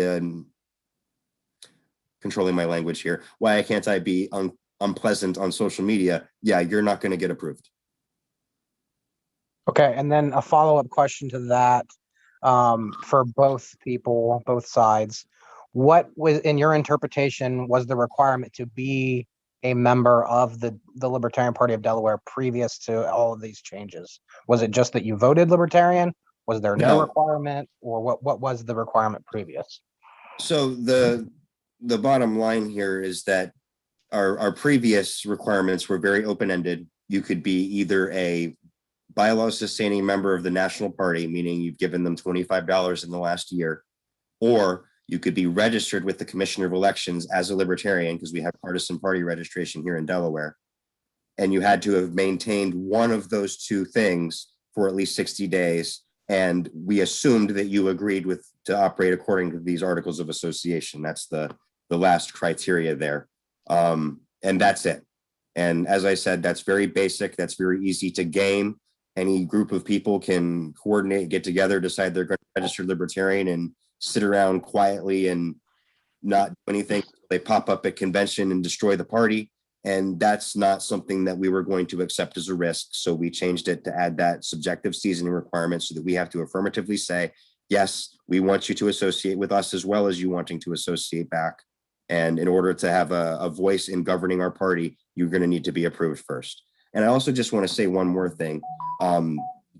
controlling my language here, why can't I be unpleasant on social media? Yeah, you're not going to get approved. Okay, and then a follow-up question to that, for both people, both sides. What was, in your interpretation, was the requirement to be a member of the Libertarian Party of Delaware previous to all of these changes? Was it just that you voted Libertarian? Was there no requirement, or what was the requirement previous? So the bottom line here is that our previous requirements were very open-ended. You could be either a bylaw sustaining member of the national party, meaning you've given them $25 in the last year, or you could be registered with the Commissioner of Elections as a Libertarian, because we have partisan party registration here in Delaware. And you had to have maintained one of those two things for at least 60 days. And we assumed that you agreed to operate according to these articles of association. That's the last criteria there. And that's it. And as I said, that's very basic. That's very easy to game. Any group of people can coordinate, get together, decide they're going to register Libertarian and sit around quietly and not do anything. They pop up at convention and destroy the party. And that's not something that we were going to accept as a risk. So we changed it to add that subjective seasoning requirement so that we have to affirmatively say, yes, we want you to associate with us as well as you wanting to associate back. And in order to have a voice in governing our party, you're going to need to be approved first. And I also just want to say one more thing.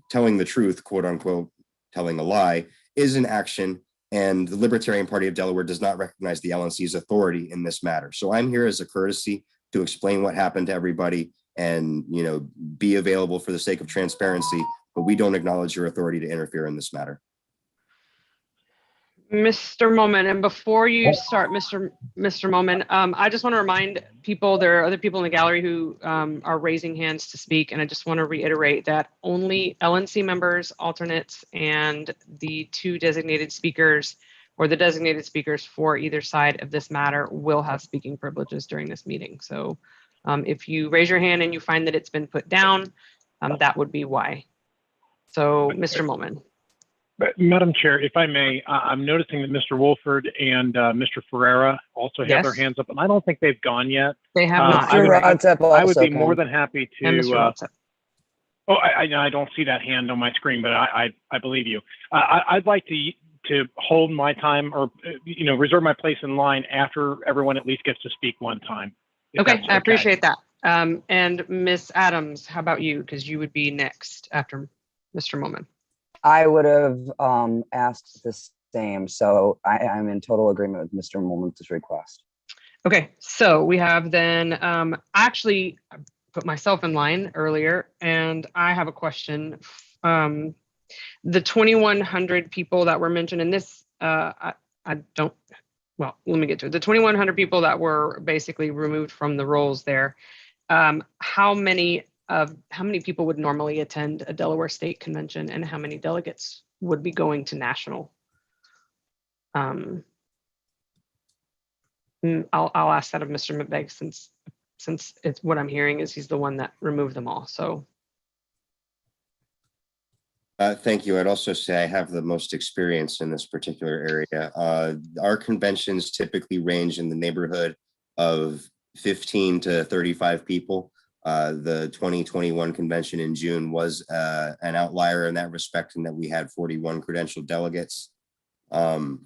Telling the truth, quote unquote, telling a lie is an action. And the Libertarian Party of Delaware does not recognize the LNC's authority in this matter. So I'm here as a courtesy to explain what happened to everybody and, you know, be available for the sake of transparency, but we don't acknowledge your authority to interfere in this matter. Mr. Moman, and before you start, Mr. Moman, I just want to remind people, there are other people in the gallery who are raising hands to speak, and I just want to reiterate that only LNC members, alternates, and the two designated speakers or the designated speakers for either side of this matter will have speaking privileges during this meeting. So if you raise your hand and you find that it's been put down, that would be why. So, Mr. Moman. Madam Chair, if I may, I'm noticing that Mr. Wolford and Mr. Ferreira also have their hands up, and I don't think they've gone yet. They have not. I would be more than happy And Mr. to. Rotzep. Oh, I don't see that hand on my screen, but I believe you. I'd like to hold my time, or reserve my place in line after everyone at least gets to speak one time. Okay, I appreciate that. And Miss Adams, how about you? Because you would be next after Mr. Moman. I would have asked the same. So I'm in total agreement with Mr. Momen's request. Okay, So we have then, actually I put myself in line earlier, and I have a question. The 2,100 people that were mentioned in this, I don't, well, let me get to it. The 2,100 people that were basically removed from the rolls there, how many people would normally attend a Delaware State Convention, and how many delegates would be going to national? I'll ask that of Mr. McVeigh, since it's what I'm hearing is he's the one that removed them all. So. Thank you. I'd also say I have the most experience in this particular area. Our conventions typically range in the neighborhood of 15 to 35 people. The 2021 convention in June was an outlier in that respect, in that we had 41 credentialed delegates. But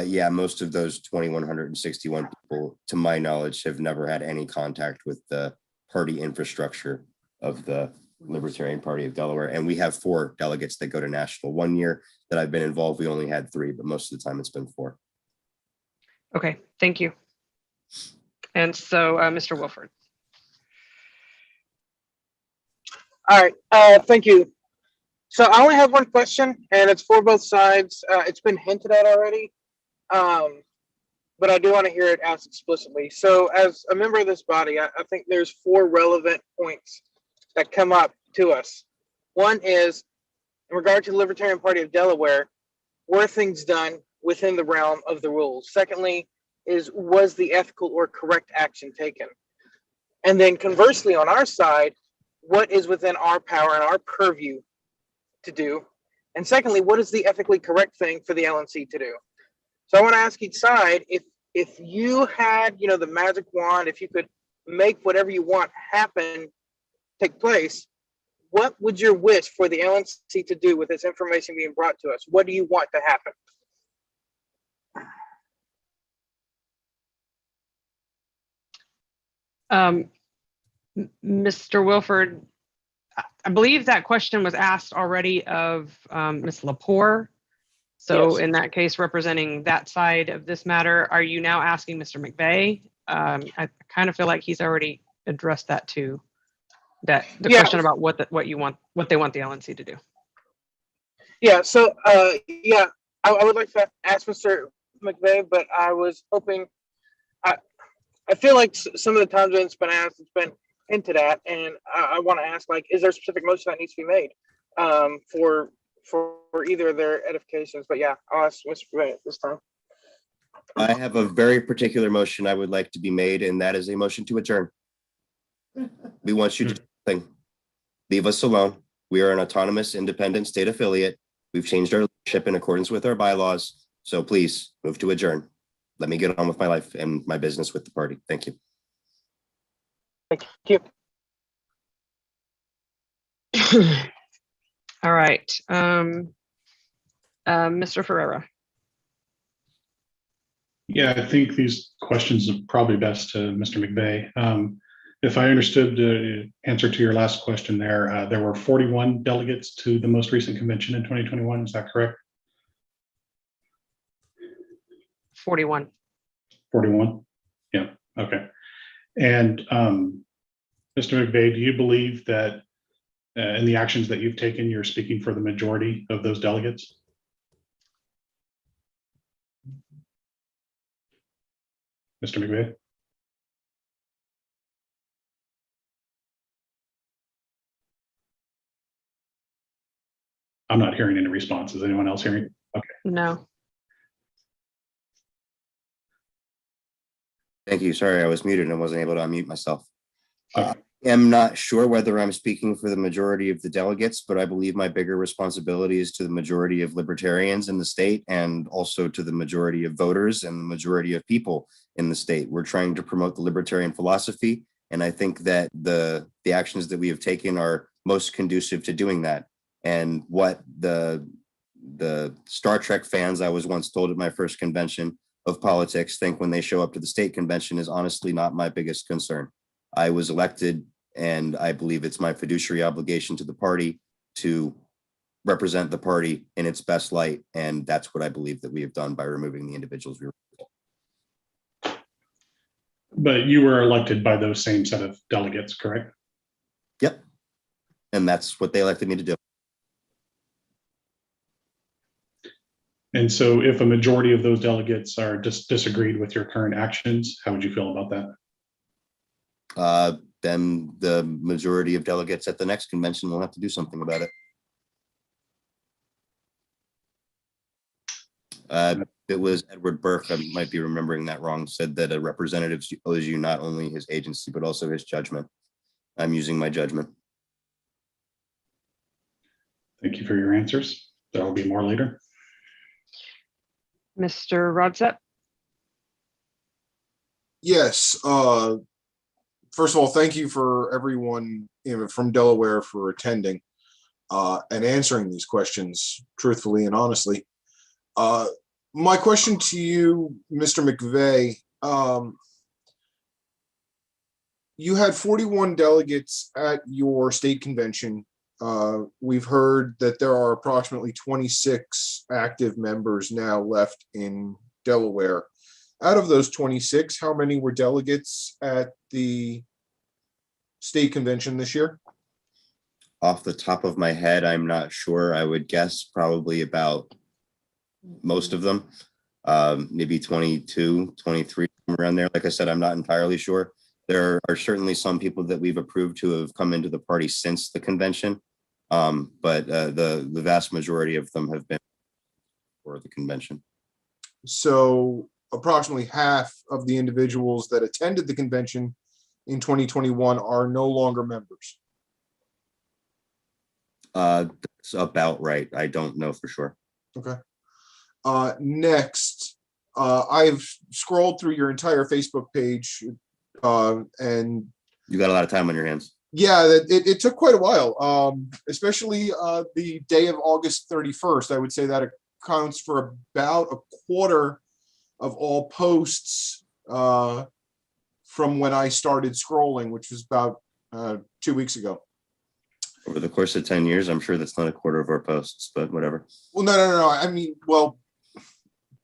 yeah, most of those 2,161 people, to my knowledge, have never had any contact with the party infrastructure of the Libertarian Party of Delaware. And we have 4 delegates that go to national. One year that I've been involved, we only had 3, but most of the time it's been 4. Okay, thank you. And so, Mr. Wilford. All right, thank you. So I only have one question, and it's for both sides. It's been hinted at already, but I do want to hear it asked explicitly. So as a member of this body, I think there's 4 relevant points that come up to us. One is, in regard to the Libertarian Party of Delaware, were things done within the realm of the rules? Secondly, was the ethical or correct action taken? And then conversely, on our side, what is within our power and our purview to do? And secondly, what is the ethically correct thing for the LNC to do? So I want to ask each side, if you had, the magic wand, if you could make whatever you want happen, take place, what would your wish for the LNC to do with this information being brought to us? What do you want to happen? Mr. Wilford, I believe that question was asked already of Ms. Lepore. So Yes. In that case, representing that side of this matter, are you now asking Mr. McVeigh? I kind of feel like he's already addressed that too. The question about what they want the LNC to do. Yeah, so I would like to ask Mr. McVeigh, but I was hoping, I feel like some of the times when it's been asked, it's been hinted at, and I want to ask, is there a specific motion that needs to be made for either of their edifications? But yeah, I'll ask Mr. McVeigh this time. I have a very particular motion I would like to be made, and that is a motion to adjourn. We want you to do nothing. Leave us alone. We are an autonomous, independent state affiliate. We've changed our leadership in accordance with our bylaws. So please move to adjourn. let me get on with my life and my business with the party. Thank you. Thank you. All right. Mr. Ferreira. Yeah, I think these questions are probably best to Mr. McVeigh. If I understood the answer to your last question there, there were 41 delegates to the most recent convention in 2021. Is that correct? 41. 41? Yeah, okay. And Mr. McVeigh, do you believe that in the actions that you've taken, you're speaking for the majority of those delegates? Mr. McVeigh? I'm not hearing any response. Is anyone else hearing? Okay. No. Thank you. Sorry, I was muted and wasn't able to unmute myself. Okay. I am not sure whether I'm speaking for the majority of the delegates, but I believe my bigger responsibility is to the majority of libertarians in the state and also to the majority of voters and the majority of people in the state. We're trying to promote the libertarian philosophy, and I think that the actions that we have taken are most conducive to doing that. And what the Star Trek fans I was once told at my first convention of politics think when they show up to the state convention is honestly not my biggest concern. I was elected, and I believe it's my fiduciary obligation to the party to represent the party in its best light, and that's what I believe that we have done by removing the individuals we were. But you were elected by those same set of delegates, correct? Yep. And that's what they elected me to do. And so if a majority of those delegates are disagreed with your current actions, how would you feel about that? Then the majority of delegates at the next convention will have to do something about it. It was Edward Burke, I might be remembering that wrong, said that a representative owes you not only his agency, but also his judgment. I'm using my judgment. Thank you for your answers. There will be more later. Mr. Rodsett. Yes. First of all, thank you for everyone from Delaware for attending and answering these questions truthfully and honestly. My question to you, Mr. McVeigh, you had 41 delegates at your state convention. We've heard that there are approximately 26 active members now left in Delaware. Out of those 26, how many were delegates at the state convention this year? Off the top of my head, I'm not sure. I would guess probably about most of them, maybe 22, 23, around there. Like I said, I'm not entirely sure. There are certainly some people that we've approved who have come into the party since the convention, but the vast majority of them have been for the convention. So approximately half of the individuals that attended the convention in 2021 are no longer members. That's about right. I don't know for sure. Okay. Next, I've scrolled through your entire Facebook page, and you got a lot of time on your hands. Yeah, it took quite a while, especially the day of August 31st. I would say that accounts for about a quarter of all posts from when I started scrolling, which was about 2 weeks ago. Over the course of 10 years, I'm sure that's not a quarter of our posts, but whatever. Well, no. I mean, well,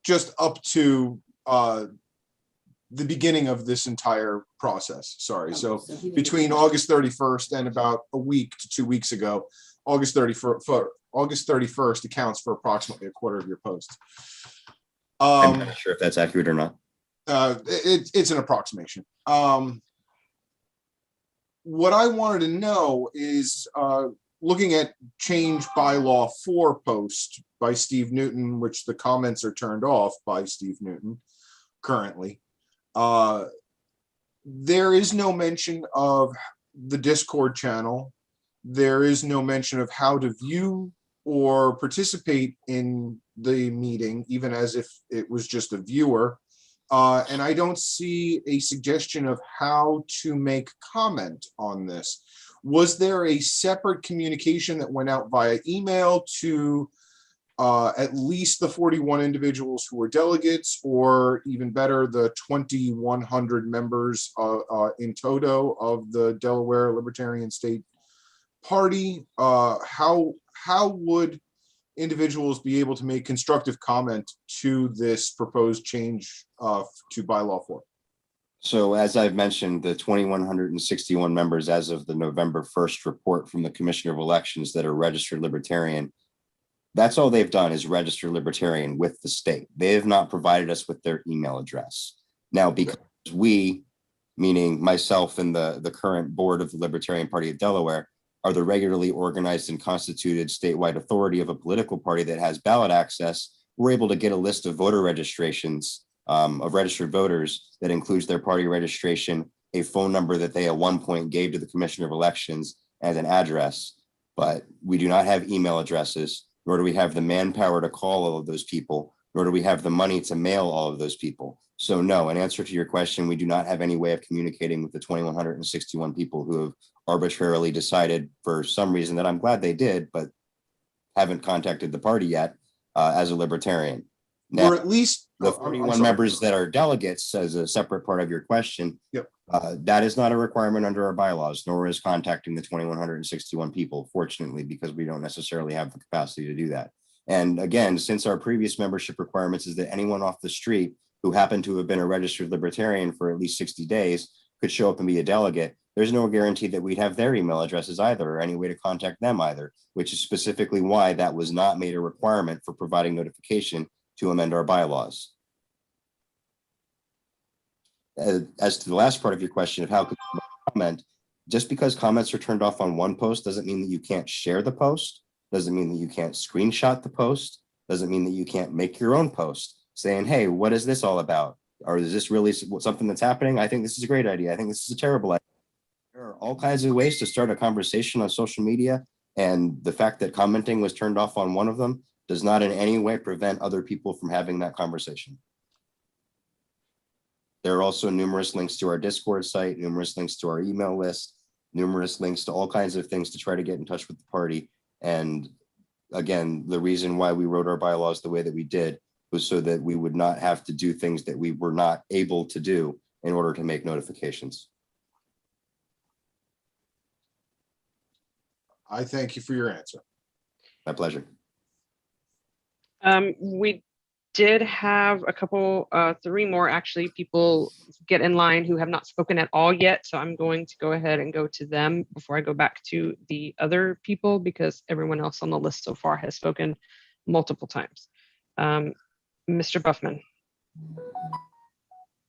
just up to the beginning of this entire process. Sorry. So between August 31st and about a week to 2 weeks ago, August 31st accounts for approximately a quarter of your posts. I'm not sure if that's accurate or not. It's an approximation. What I wanted to know is looking at change bylaw 4 post by Steve Newton, which the comments are turned off by Steve Newton currently. There is no mention of the Discord channel. There is no mention of how to view or participate in the meeting, even as if it was just a viewer. and I don't see a suggestion of how to make comment on this. Was there a separate communication that went out via email to at least the 41 individuals who were delegates, or even better, the 2,100 members in toto of the Delaware Libertarian State Party? How would individuals be able to make constructive comment to this proposed change to bylaw 4? So as I've mentioned, the 2,161 members as of the November 1st report from the Commissioner of Elections that are registered Libertarian, that's all they've done is register Libertarian with the state. They have not provided us with their email address. Now, because we, meaning myself and the current board of the Libertarian Party of Delaware, are the regularly organized and constituted statewide authority of a political party that has ballot access, we're able to get a list of voter registrations of registered voters that includes their party registration, a phone number that they at one point gave to the Commissioner of Elections, and an address. But we do not have email addresses, nor do we have the manpower to call all of those people, nor do we have the money to mail all of those people. So no, in answer to your question, we do not have any way of communicating with the 2,161 people who have arbitrarily decided for some reason that I'm glad they did, but haven't contacted the party yet as a Libertarian. Now, or at least the 41 members that are delegates, as a separate part of your question, yep. That is not a requirement under our bylaws, nor is contacting the 2,161 people, fortunately, because we don't necessarily have the capacity to do that. And again, since our previous membership requirements is that anyone off the street who happened to have been a registered Libertarian for at least 60 days could show up and be a delegate, there's no guarantee that we'd have their email addresses either, or any way to contact them either, which is specifically why that was not made a requirement for providing notification to amend our bylaws. As to the last part of your question of how could you comment, just because comments are turned off on one post doesn't mean that you can't share the post, doesn't mean that you can't screenshot the post, doesn't mean that you can't make your own post saying, hey, what is this all about? Or is this really something that's happening? I think this is a great idea. I think this is a terrible idea. There are all kinds of ways to start a conversation on social media, and the fact that commenting was turned off on one of them does not in any way prevent other people from having that conversation. There are also numerous links to our Discord site, numerous links to our email list, numerous links to all kinds of things to try to get in touch with the party. And again, the reason why we wrote our bylaws the way that we did was so that we would not have to do things that we were not able to do in order to make notifications. I thank you for your answer. My pleasure. We did have a couple, 3 more actually, people get in line who have not spoken at all yet. So I'm going to go ahead and go to them before I go back to the other people, because everyone else on the list so far has spoken multiple times. Mr. Buffman.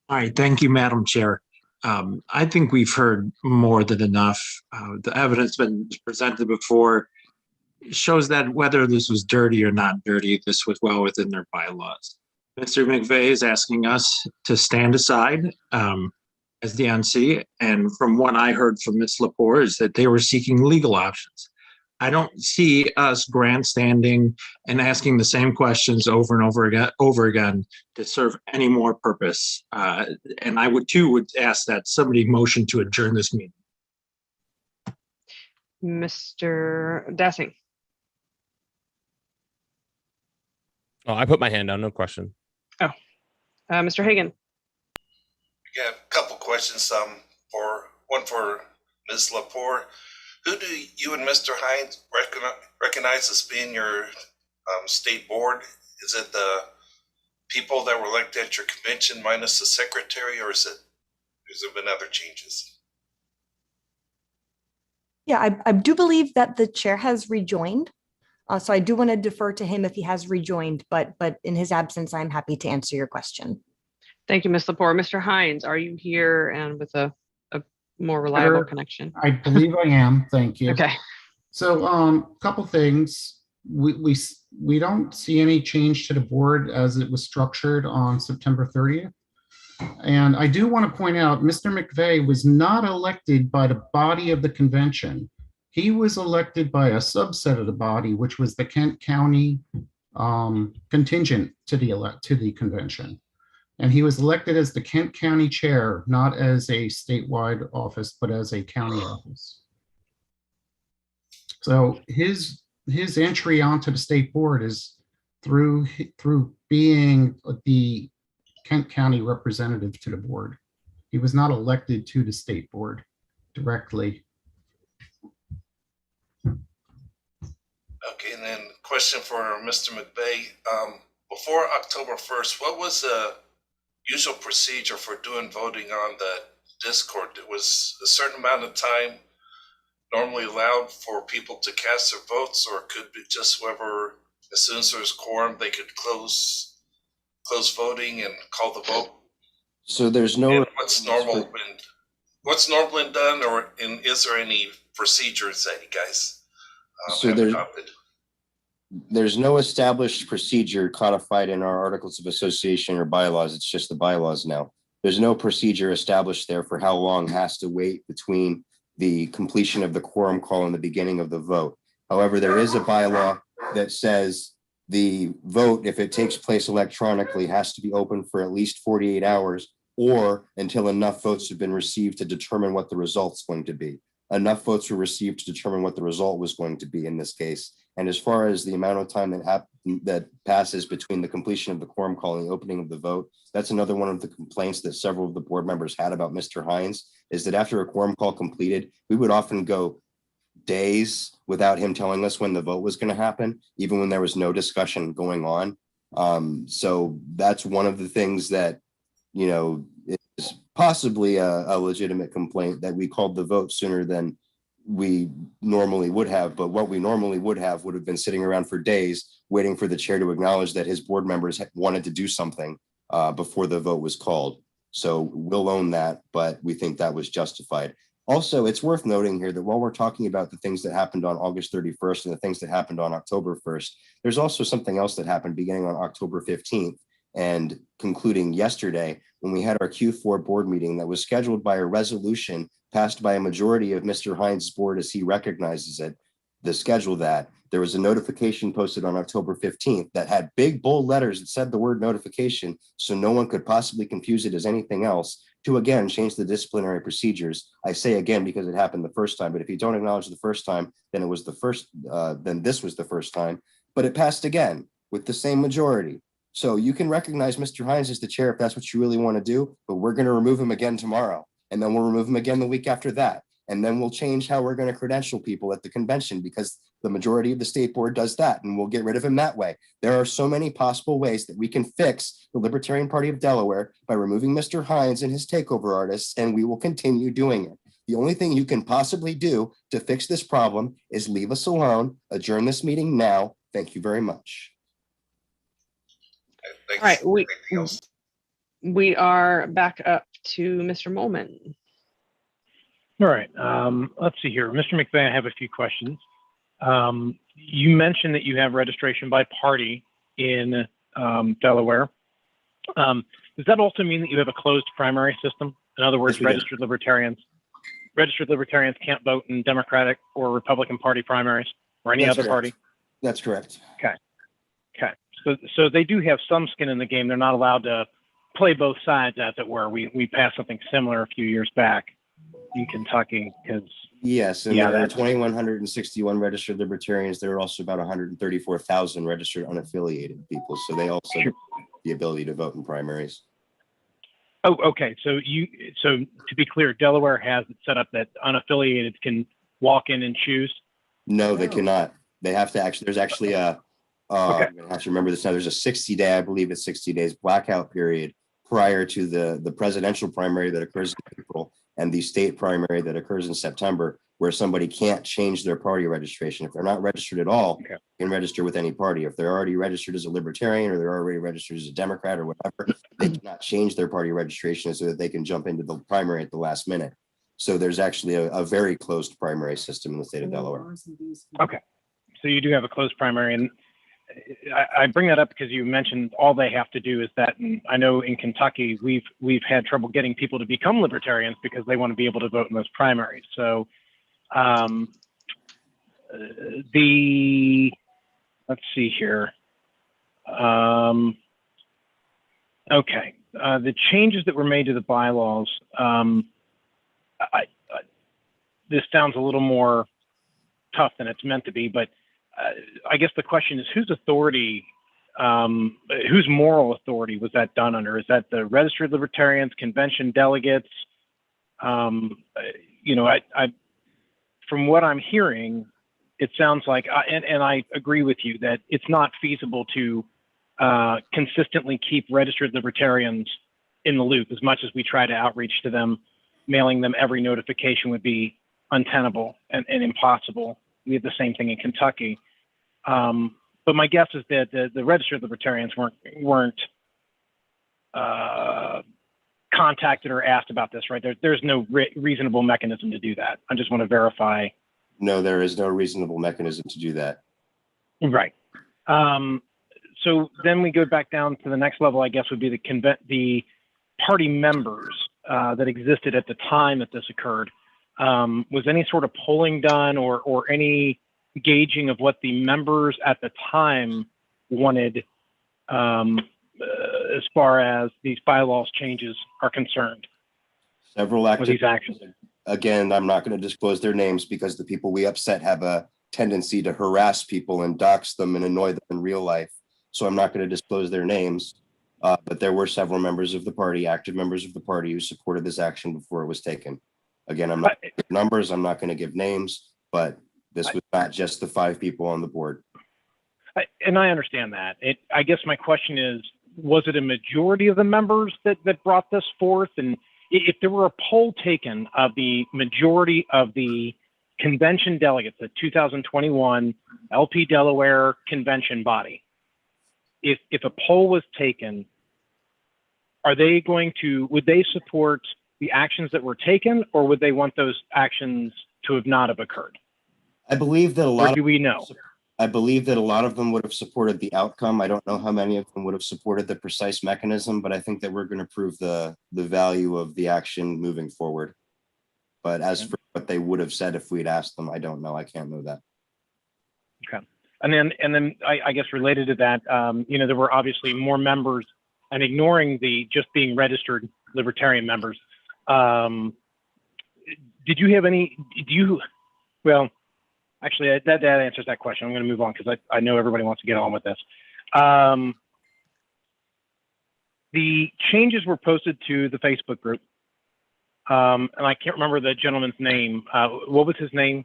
All right, thank you, Madam Chair. I think we've heard more than enough. The evidence been presented before shows that whether this was dirty or not dirty, this was well within their bylaws. Mr. McVeigh is asking us to stand aside as the NC, and from what I heard from Ms. Lepore is that they were seeking legal options. I don't see us grandstanding and asking the same questions over and over again to serve any more purpose. And I would ask that somebody motion to adjourn this meeting. Mr. Dassing. Oh, I put my hand down, no question. Oh, Mr. Hagan. Yeah, a couple questions. One for Ms. Lepore. Who do you and Mr. Hines recognize as being your state board? Is it the people that were elected at your convention minus the secretary, or has there been other changes? Yeah, I do believe that the chair has rejoined. So I do want to defer to him if he has rejoined, but in his absence, I'm happy to answer your question. Thank you, Ms. Lepore. Mr. Hines, are you here and with a more reliable connection? I believe I am. Thank you. Okay. So couple things. We don't see any change to the board as it was structured on September 30th. And I do want to point out, Mr. McVeigh was not elected by the body of the convention. He was elected by a subset of the body, which was the Kent County contingent to the convention. And he was elected as the Kent County Chair, not as a statewide office, but as a county office. So his entry onto the state board is through being the Kent County representative to the board. He was not elected to the state board directly. Okay, and then question for Mr. McVeigh. Before October 1st, what was the usual procedure for doing voting on the Discord? It was a certain amount of time normally allowed for people to cast their votes, or could be just whoever, as soon as there's quorum, they could close voting and call the vote? So there's no. And what's normally done, or is there any procedures that you guys So have there's, adopted? there's no established procedure codified in our articles of association or bylaws. It's just the bylaws now. There's no procedure established there for how long has to wait between the completion of the quorum call and the beginning of the vote. However, there is a bylaw that says the vote, if it takes place electronically, has to be open for at least 48 hours or until enough votes have been received to determine what the result's going to be. Enough votes were received to determine what the result was going to be in this case. And as far as the amount of time that passes between the completion of the quorum call and the opening of the vote, that's another one of the complaints that several of the board members had about Mr. Hines, is that after a quorum call completed, we would often go days without him telling us when the vote was going to happen, even when there was no discussion going on. So that's one of the things that, you know, is possibly a legitimate complaint, that we called the vote sooner than we normally would have. But what we normally would have been sitting around for days waiting for the chair to acknowledge that his board members wanted to do something before the vote was called. So we'll own that, but we think that was justified. Also, it's worth noting here that while we're talking about the things that happened on August 31st and the things that happened on October 1st, there's also something else that happened beginning on October 15th and concluding yesterday when we had our Q4 board meeting that was scheduled by a resolution passed by a majority of Mr. Hines' board as he recognizes it. The schedule that there was a notification posted on October 15th that had big bold letters that said the word notification, so no one could possibly confuse it as anything else, to again change the disciplinary procedures. I say again because it happened the first time, but if you don't acknowledge the first time, then it was the first, then this was the first time, but it passed again with the same majority. So you can recognize Mr. Hines as the chair if that's what you really want to do, but we're going to remove him again tomorrow, and then we'll remove him again the week after that. And then we'll change how we're going to credential people at the convention because the majority of the state board does that, and we'll get rid of him that way. There are so many possible ways that we can fix the Libertarian Party of Delaware by removing Mr. Hines and his takeover artists, and we will continue doing it. The only thing you can possibly do to fix this problem is leave us alone, adjourn this meeting now. Thank you very much. All right, we are back up to Mr. Molman. All right, let's see here. Mr. McVeigh, I have a few questions. You mentioned that you have registration by party in Delaware. Does that also mean that you have a closed primary system? In other words, registered libertarians can't vote in Democratic or Republican Party primaries or any other party? That's correct. Okay. Okay. So they do have some skin in the game. They're not allowed to play both sides, as it were. We passed something similar a few years back in Kentucky because yes, and there are 2,161 registered libertarians. There are also about 134,000 registered unaffiliated people. So they also have the ability to vote in primaries. Oh, okay. So to be clear, Delaware has it set up that unaffiliated can walk in and choose? No, they cannot. They have to actually, there's actually a, I'm gonna have to remember this now. There's a 60-day, I believe it's 60 days blackout period prior to the presidential primary that occurs in April and the state primary that occurs in September, where somebody can't change their party registration. If they're not registered at all, they can register with any party. If they're already registered as a libertarian or they're already registered as a Democrat or whatever, they cannot change their party registration so that they can jump into the primary at the last minute. So there's actually a very closed primary system in the state of Delaware. Okay. So you do have a closed primary, and I bring that up because you mentioned all they have to do is that. And I know in Kentucky we've had trouble getting people to become libertarians because they want to be able to vote in those primaries. So let's see here. Okay, the changes that were made to the bylaws, this sounds a little more tough than it's meant to be, but I guess the question is whose authority, whose moral authority was that done under? Is that the registered libertarians, convention delegates? You know, from what I'm hearing, it sounds like, and I agree with you that it's not feasible to consistently keep registered libertarians in the loop. As much as we try to outreach to them, mailing them every notification would be untenable and impossible. We have the same thing in Kentucky. But my guess is that the registered libertarians weren't contacted or asked about this, right? There's no reasonable mechanism to do that. I just want to verify. No, there is no reasonable mechanism to do that. Right. So then we go back down to the next level, I guess, would be the party members that existed at the time that this occurred. Was any sort of polling done or any gauging of what the members at the time wanted as far as these bylaws changes are concerned? Several these actions. Again, I'm not going to disclose their names because the people we upset have a tendency to harass people and dox them and annoy them in real life. So I'm not going to disclose their names. But there were several members of the party, active members of the party, who supported this action before it was taken. Again, I'm not going to give numbers, I'm not going to give names, but this was not just the 5 people on the board. And I understand that. I guess my question is, was it a majority of the members that brought this forth? And if there were a poll taken of the majority of the convention delegates, the 2021 LP Delaware convention body, if a poll was taken, would they support the actions that were taken, or would they want those actions to have not have occurred? I believe that I believe that a lot of them would have supported the outcome. I don't know how many of them would have supported the precise mechanism, but I think that we're going to prove the value of the action moving forward. But as for what they would have said if we'd asked them, I don't know. I can't know that. Okay. And then I guess related to that, there were obviously more members, and ignoring the just being registered libertarian members. Well, actually, that answers that question. I'm going to move on because I know everybody wants to get on with this. The changes were posted to the Facebook group, and I can't remember the gentleman's name. What was his name?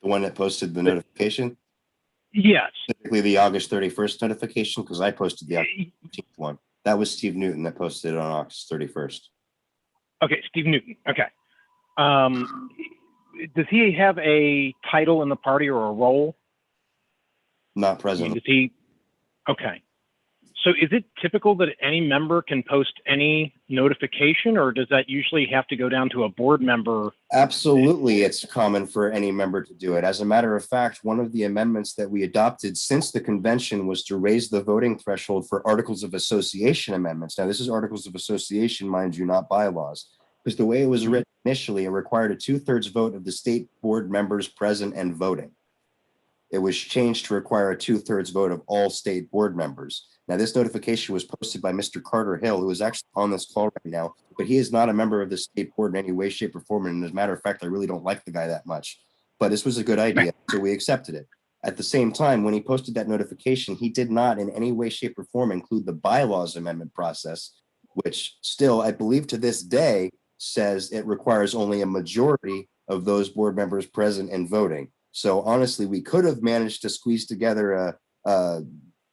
The one that posted the notification? Yes. Typically the August 31st notification, because I posted the August 15th one. That was Steve Newton that posted it on August 31st. Okay, Steve Newton. Okay. Does he have a title in the party or a role? Not present. Okay. So is it typical that any member can post any notification, or does that usually have to go down to a board member? Absolutely, it's common for any member to do it. As a matter of fact, one of the amendments that we adopted since the convention was to raise the voting threshold for Articles of Association amendments. Now, this is Articles of Association, mind you, not bylaws. Because the way it was written initially, it required a 2/3 vote of the state board members present and voting. It was changed to require a 2/3 vote of all state board members. Now, this notification was posted by Mr. Carter Hill, who is actually on this call right now, but he is not a member of the state board in any way, shape, or form. And as a matter of fact, I really don't like the guy that much, but this was a good idea, so we accepted it. At the same time, when he posted that notification, he did not in any way, shape, or form include the bylaws amendment process, which still, I believe to this day, says it requires only a majority of those board members present and voting. So honestly, we could have managed to squeeze together a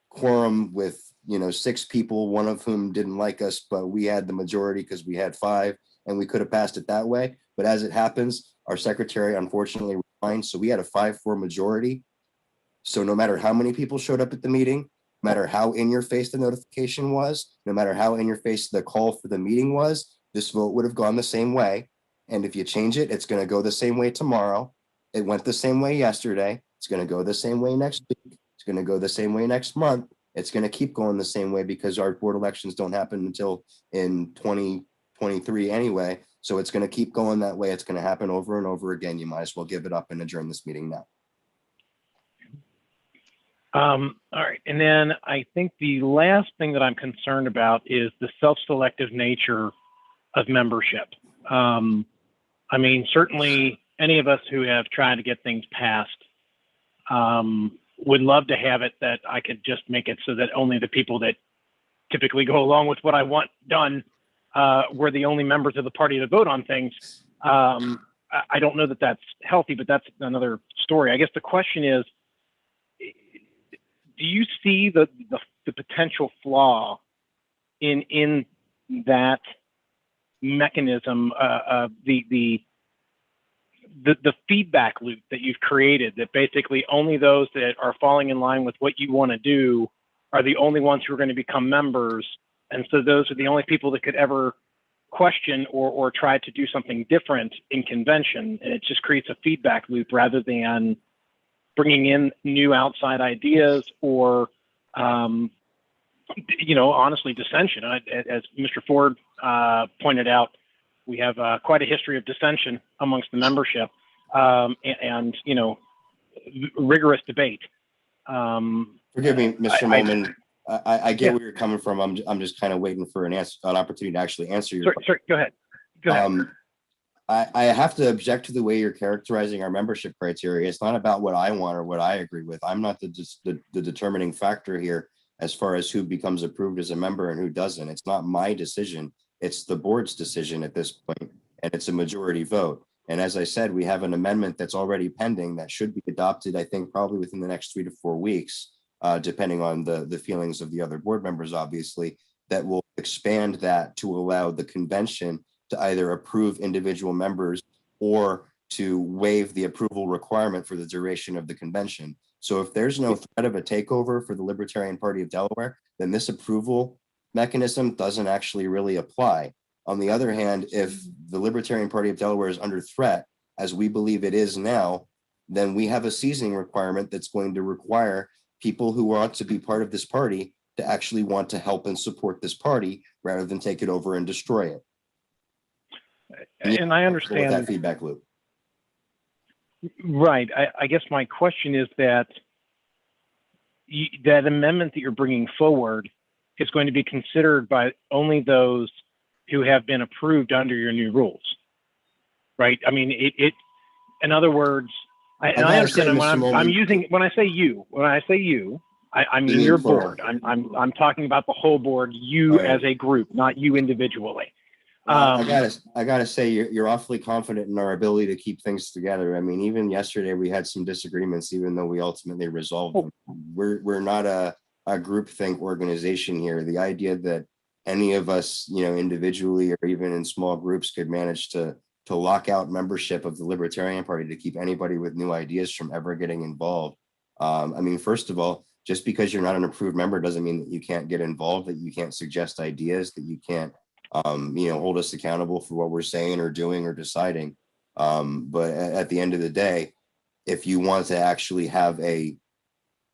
quorum with 6 people, one of whom didn't like us, but we had the majority because we had 5, and we could have passed it that way. But as it happens, our secretary unfortunately resigned, so we had a 5-4 majority. So no matter how many people showed up at the meeting, no matter how in your face the notification was, no matter how in your face the call for the meeting was, this vote would have gone the same way. And if you change it, it's going to go the same way tomorrow. It went the same way yesterday. It's going to go the same way next week. It's going to go the same way next month. It's going to keep going the same way because our board elections don't happen until in 2023 anyway. So it's going to keep going that way. It's going to happen over and over again. You might as well give it up and adjourn this meeting now. All right. And then I think the last thing that I'm concerned about is the self-selective nature of membership. I mean, certainly any of us who have tried to get things passed would love to have it that I could just make it so that only the people that typically go along with what I want done were the only members of the party to vote on things. I don't know that that's healthy, but that's another story. I guess the question is, do you see the potential flaw in that mechanism, the feedback loop that you've created, that basically only those that are falling in line with what you want to do are the only ones who are going to become members, and so those are the only people that could ever question or try to do something different in convention, and it just creates a feedback loop rather than bringing in new outside ideas or, honestly, dissension. As Mr. Ford pointed out, we have quite a history of dissension amongst the membership and rigorous debate. Forgive me, Mr. Molman. I get where you're coming from. I'm just kind of waiting for an opportunity to actually answer your question. Sorry, go ahead. Go ahead. I have to object to the way you're characterizing our membership criteria. It's not about what I want or what I agree with. I'm not the determining factor here as far as who becomes approved as a member and who doesn't. It's not my decision. It's the board's decision at this point, and it's a majority vote. And as I said, we have an amendment that's already pending that should be adopted, I think, probably within the next 3 to 4 weeks, depending on the feelings of the other board members, obviously, that will expand that to allow the convention to either approve individual members or to waive the approval requirement for the duration of the convention. So if there's no threat of a takeover for the Libertarian Party of Delaware, then this approval mechanism doesn't actually really apply. On the other hand, if the Libertarian Party of Delaware is under threat, as we believe it is now, then we have a seasoning requirement that's going to require people who want to be part of this party to actually want to help and support this party rather than take it over and destroy it. And I understand that feedback loop. Right. I guess my question is that that amendment that you're bringing forward is going to be considered by only those who have been approved under your new rules, right? I mean, in other words, I understand when I say you, I mean your board. I'm talking about the whole board, you as a group, not you individually. I gotta say you're awfully confident in our ability to keep things together. I mean, even yesterday we had some disagreements, even though we ultimately resolved them. We're not a groupthink organization here. The idea that any of us, individually or even in small groups, could manage to lock out membership of the Libertarian Party to keep anybody with new ideas from ever getting involved. I mean, first of all, just because you're not an approved member doesn't mean that you can't get involved, that you can't suggest ideas, that you can't hold us accountable for what we're saying or doing or deciding. But at the end of the day, if you want to actually have a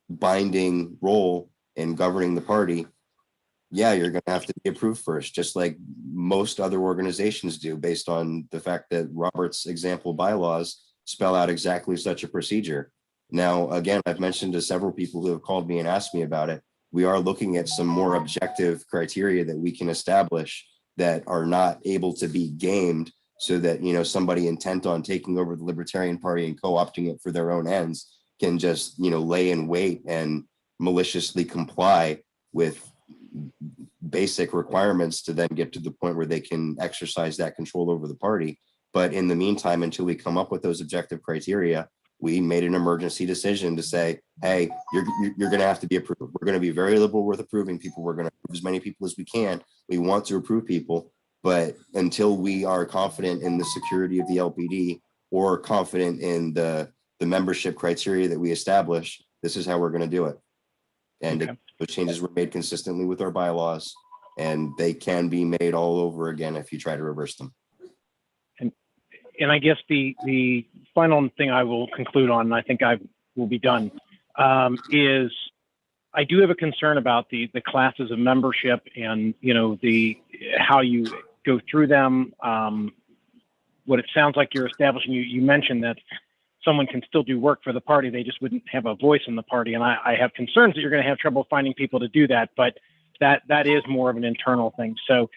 binding role in governing the party, yeah, you're going to have to be approved first, just like most other organizations do, based on the fact that Robert's example bylaws spell out exactly such a procedure. Now, again, I've mentioned to several people who have called me and asked me about it. We are looking at some more objective criteria that we can establish that are not able to be gamed, so that somebody intent on taking over the Libertarian Party and co-opting it for their own ends can just lay in wait and maliciously comply with basic requirements to then get to the point where they can exercise that control over the party. But in the meantime, until we come up with those objective criteria, we made an emergency decision to say, hey, you're going to have to be approved. We're going to be very liberal with approving people. We're going to approve as many people as we can. We want to approve people, but until we are confident in the security of the LPD or confident in the membership criteria that we establish, this is how we're going to do it. And those changes were made consistently with our bylaws, and they can be made all over again if you try to reverse them. And I guess the final thing I will conclude on, and I think I will be done, is I do have a concern about the classes of membership and how you go through them. What it sounds like you're establishing, you mentioned that someone can still do work for the party. They just wouldn't have a voice in the party. And I have concerns that you're going to have trouble finding people to do that, but that is more of an internal thing. So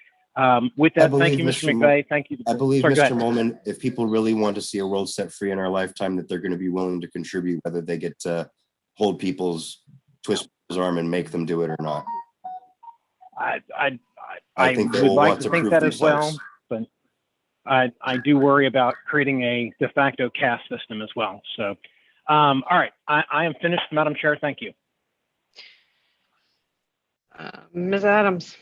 with that, thank you, Mr. McVeigh. Thank you. I believe, Sorry, go Mr. ahead. Molman, if people really want to see a world set free in our lifetime, that they're going to be willing to contribute, whether they get to hold twist people's arm and make them do it or not. I think they would will like want to to think prove that as well, themselves. but I do worry about creating a de facto caste system as well. So, all right, I am finished, Madam Chair. Thank you. Ms. Adams.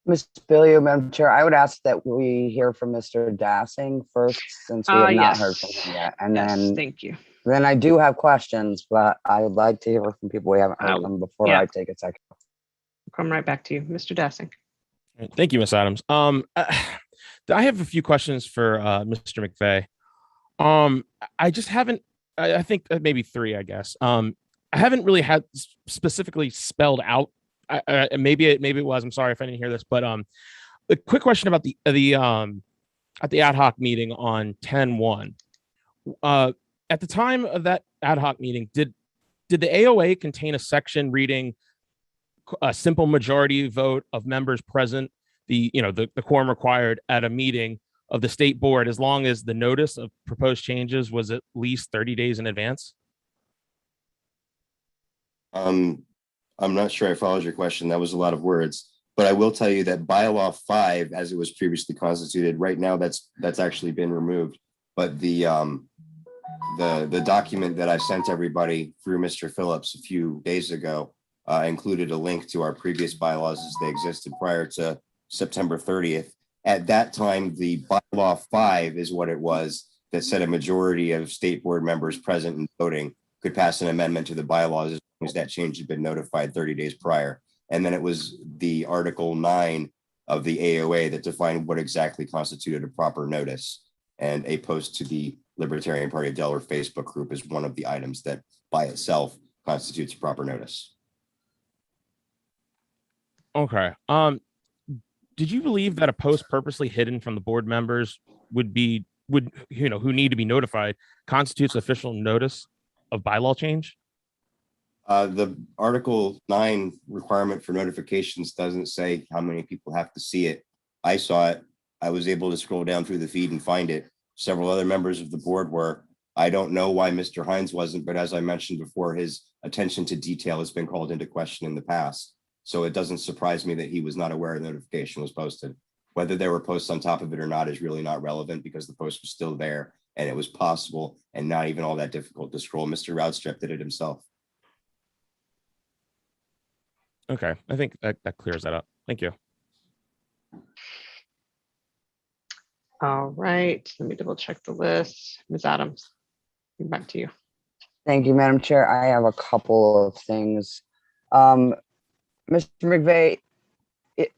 Ms. Billiou, Madam Chair, I would ask that we hear from Mr. Dassing first, since we have not heard from him yet. And then, thank you. Then I do have questions, but I would like to hear from people we haven't heard from before I take a second. Come right back to you, Mr. Dassing. Thank you, Ms. Adams. I have a few questions for Mr. McVeigh. I just haven't, I think maybe three, I guess. I haven't really had specifically spelled out. Maybe it was. I'm sorry if I didn't hear this, but a quick question about the at the ad hoc meeting on 10/1. At the time of that ad hoc meeting, did the AOA contain a section reading a simple majority vote of members present, the quorum required at a meeting of the state board, as long as the notice of proposed changes was at least 30 days in advance? I'm not sure I followed your question. That was a lot of words, but I will tell you that bylaw 5, as it was previously constituted, right now that's actually been removed. But the document that I sent everybody through Mr. Phillips a few days ago included a link to our previous bylaws as they existed prior to September 30th. At that time, the bylaw 5 is what it was that said a majority of state board members present and voting could pass an amendment to the bylaws as long as that change had been notified 30 days prior. And then it was the Article 9 of the AOA that defined what exactly constituted a proper notice. And a post to the Libertarian Party of Delaware Facebook group is one of the items that by itself constitutes a proper notice. Okay. Did you believe that a post purposely hidden from the board members who need to be notified constitutes official notice of bylaw change? The Article 9 requirement for notifications doesn't say how many people have to see it. I saw it. I was able to scroll down through the feed and find it. Several other members of the board were. I don't know why Mr. Hines wasn't, but as I mentioned before, his attention to detail has been called into question in the past. So it doesn't surprise me that he was not aware the notification was posted. Whether there were posts on top of it or not is really not relevant because the post was still there and it was possible and not even all that difficult to scroll. Mr. Roudstrep did it himself. Okay, I think that clears that up. Thank you. All right, let me double check the list. Ms. Adams, back to you. Thank you, Madam Chair. I have a couple of things. Mr. McVeigh,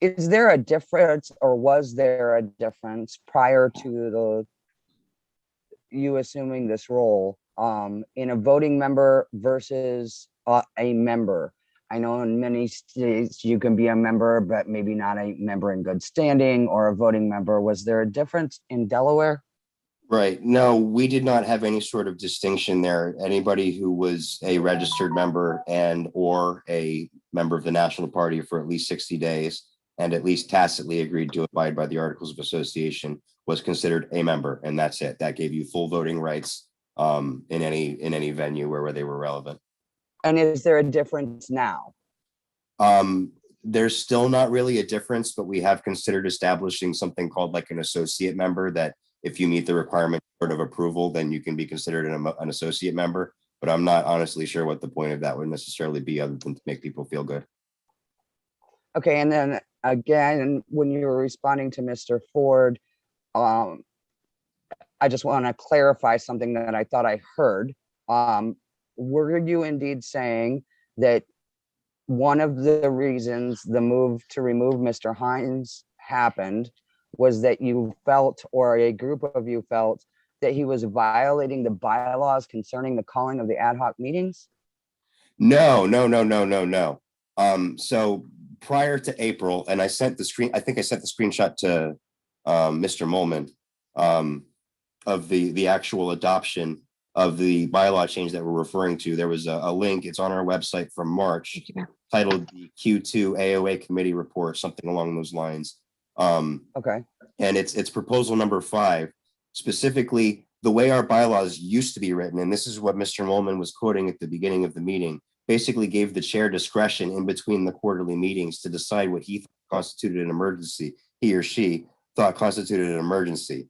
is there a difference, or was there a difference prior to you assuming this role in a voting member versus a member? I know in many states you can be a member, but maybe not a member in good standing or a voting member. Was there a difference in Delaware? Right. No, we did not have any sort of distinction there. Anybody who was a registered member and or a member of the National Party for at least 60 days and at least tacitly agreed to abide by the Articles of Association was considered a member, and that's it. That gave you full voting rights in any venue where they were relevant. And is there a difference now? There's still not really a difference, but we have considered establishing something called like an associate member that if you meet the requirement of approval, then you can be considered an associate member. But I'm not honestly sure what the point of that would necessarily be other than to make people feel good. Okay, and then again, when you were responding to Mr. Ford, I just want to clarify something that I thought I heard. Were you indeed saying that one of the reasons the move to remove Mr. Hines happened was that you felt, or a group of you felt, that he was violating the bylaws concerning the calling of the ad hoc meetings? No. So prior to April, and I sent the screenshot to Mr. Molman. of the actual adoption of the bylaw change that we're referring to. There was a link, it's on our website from March, titled the Q2 AOA committee report, something along those lines. Okay. And it's proposal number 5, specifically the way our bylaws used to be written. And this is what Mr. Molman was quoting at the beginning of the meeting, basically gave the chair discretion in between the quarterly meetings to decide what he thought constituted an emergency, he or she thought constituted an emergency.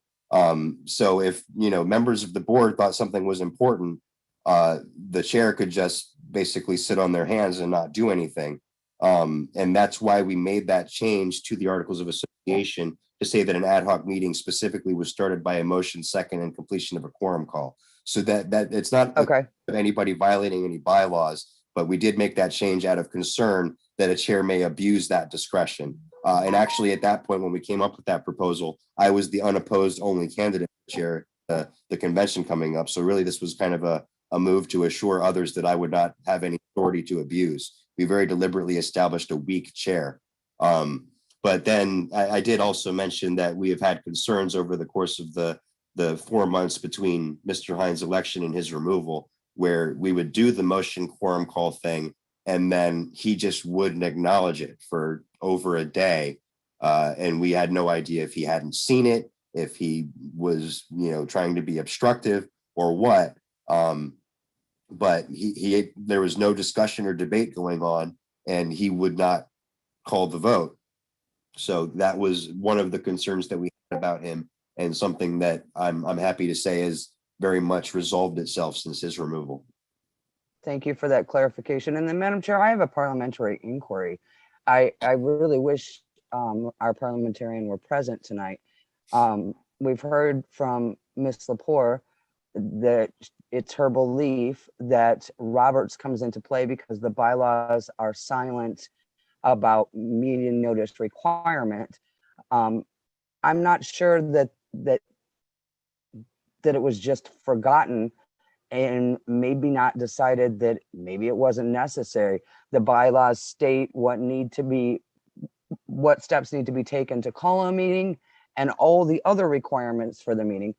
So if, members of the board thought something was important, the chair could just basically sit on their hands and not do anything. And that's why we made that change to the Articles of Association to say that an ad hoc meeting specifically was started by a motion, second, and completion of a quorum call. So that it's not okay. Anybody violating any bylaws, but we did make that change out of concern that a chair may abuse that discretion. And actually, at that point, when we came up with that proposal, I was the unopposed only candidate chair, the convention coming up. So really, this was kind of a move to assure others that I would not have any authority to abuse. We very deliberately established a weak chair. But then I did also mention that we have had concerns over the course of the 4 months between Mr. Hines' election and his removal, where we would do the motion quorum call thing, and then he just wouldn't acknowledge it for over a day. And we had no idea if he hadn't seen it, if he was, trying to be obstructive or what. But there was no discussion or debate going on, and he would not call the vote. So that was one of the concerns that we had about him, and something that I'm happy to say has very much resolved itself since his removal. Thank you for that clarification. And then, Madam Chair, I have a parliamentary inquiry. I really wish our parliamentarian were present tonight. We've heard from Ms. Lepore that it's her belief that Roberts comes into play because the bylaws are silent about meeting notice requirement. I'm not sure that it was just forgotten and maybe not decided that maybe it wasn't necessary. The bylaws state what steps need to be taken to call a meeting and all the other requirements for the meeting.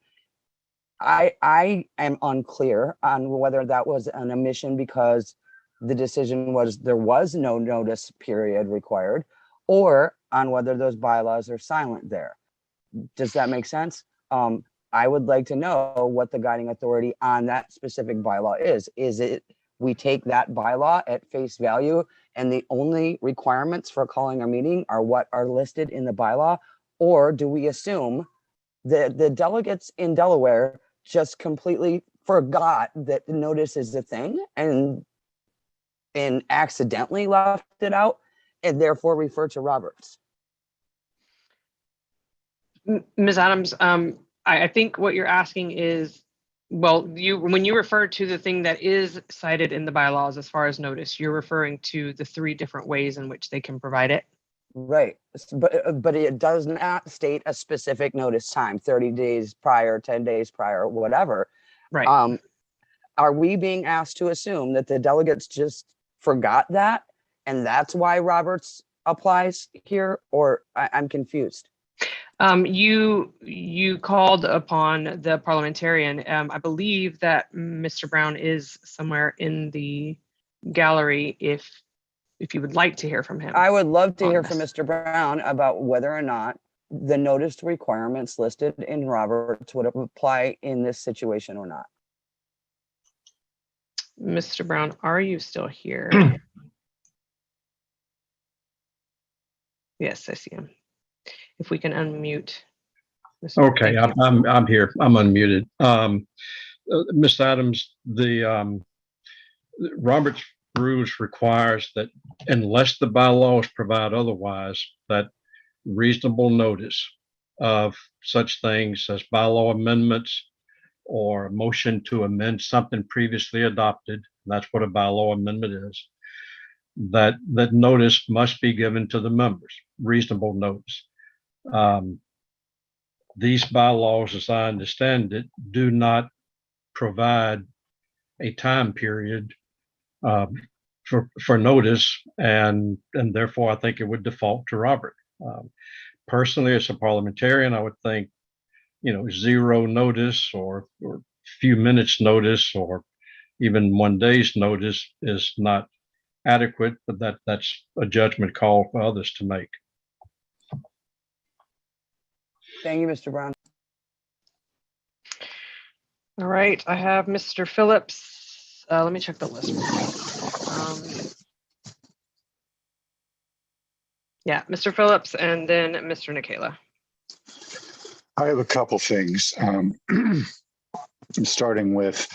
I am unclear on whether that was an omission because the decision was there was no notice period required, or on whether those bylaws are silent there. Does that make sense? I would like to know what the guiding authority on that specific bylaw is. Is it we take that bylaw at face value and the only requirements for calling a meeting are what are listed in the bylaw? Or do we assume that the delegates in Delaware just completely forgot that the notice is a thing and accidentally left it out and therefore refer to Roberts? Ms. Adams, I think what you're asking is, well, when you refer to the thing that is cited in the bylaws as far as notice, you're referring to the 3 different ways in which they can provide it. Right, but it does not state a specific notice time, 30 days prior, 10 days prior, whatever. Right. Are we being asked to assume that the delegates just forgot that and that's why Roberts applies here? Or I'm confused. You called upon the parliamentarian. I believe that Mr. Brown is somewhere in the gallery if you would like to hear from him. I would love to hear from Mr. Brown about whether or not the notice requirements listed in Roberts would apply in this situation or not. Mr. Brown, are you still here? Yes, I see him. If we can unmute. Okay, I'm here. I'm unmuted. Ms. Adams, the Robert's rules requires that unless the bylaws provide otherwise, that reasonable notice of such things as bylaw amendments or a motion to amend something previously adopted, that's what a bylaw amendment is, that notice must be given to the members, reasonable notice. These bylaws, as I understand it, do not provide a time period for notice, and therefore I think it would default to Robert. Personally, as a parliamentarian, I would think zero notice or few minutes notice or even 1 day's notice is not adequate, but that's a judgment call for others to make. Thank you, Mr. Brown. All right, I have Mr. Phillips. Let me check the list. Yeah, Mr. Phillips and then Mr. Nikela. I have a couple things. Starting with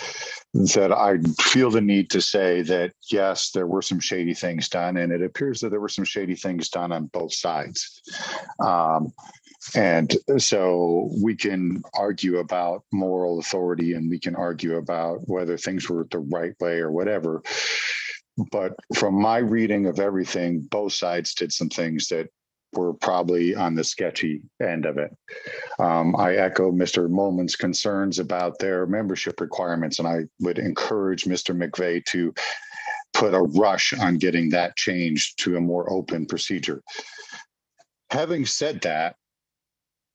that, I feel the need to say that, yes, there were some shady things done, and it appears that there were some shady things done on both sides. And so we can argue about moral authority and we can argue about whether things were the right way or whatever. But from my reading of everything, both sides did some things that were probably on the sketchy end of it. I echo Mr. Molman's concerns about their membership requirements, and I would encourage Mr. McVeigh to put a rush on getting that changed to a more open procedure. Having said that,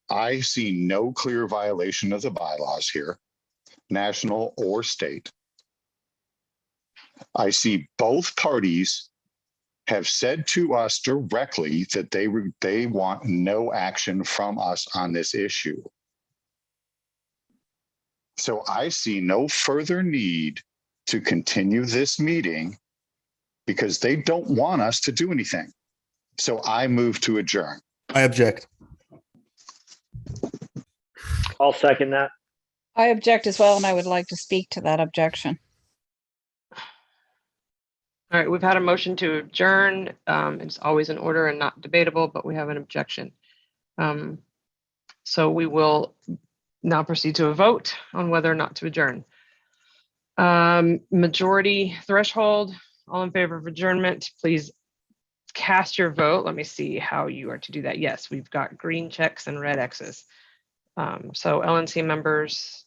I see no clear violation of the bylaws here, national or state. I see both parties have said to us directly that they want no action from us on this issue. So I see no further need to continue this meeting because they don't want us to do anything. So I move to adjourn. I object. I'll second that. I object as well, and I would like to speak to that objection. All right, we've had a motion to adjourn. It's always in order and not debatable, but we have an objection. So we will now proceed to a vote on whether or not to adjourn. Majority threshold, all in favor of adjournment, please cast your vote. Let me see how you are to do that. Yes, we've got green checks and red X's. So LNC members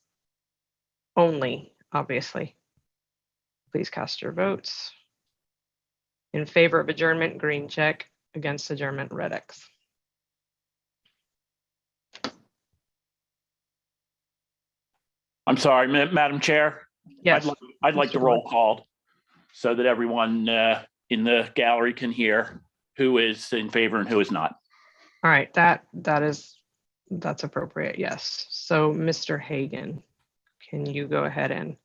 only, obviously. Please cast your votes. In favor of adjournment, green check. Against adjournment, red X. I'm sorry, Madam Chair. Yes. I'd like the roll called so that everyone in the gallery can hear who is in favor and who is not. All right, that's appropriate. Yes. So Mr. Hagan, can you go ahead and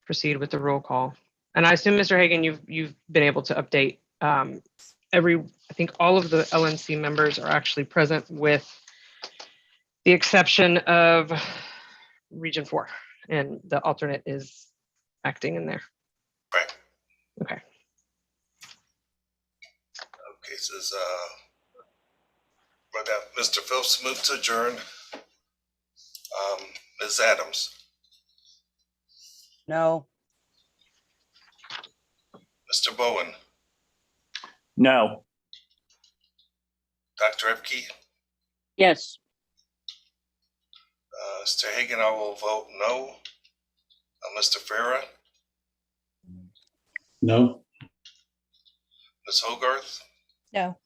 proceed with the roll call? And I assume, Mr. Hagan, you've been able to update I think all of the LNC members are actually present with the exception of Region 4, and the alternate is acting in there. Right. Okay. Okay, says but Mr. Phillips moved to adjourn. Ms. Adams. No. Mr. Bowen. No. Dr. Epke. Yes. Mr. Hagan, I will vote no. Mr. Farah. No. Ms. Hogarth. No.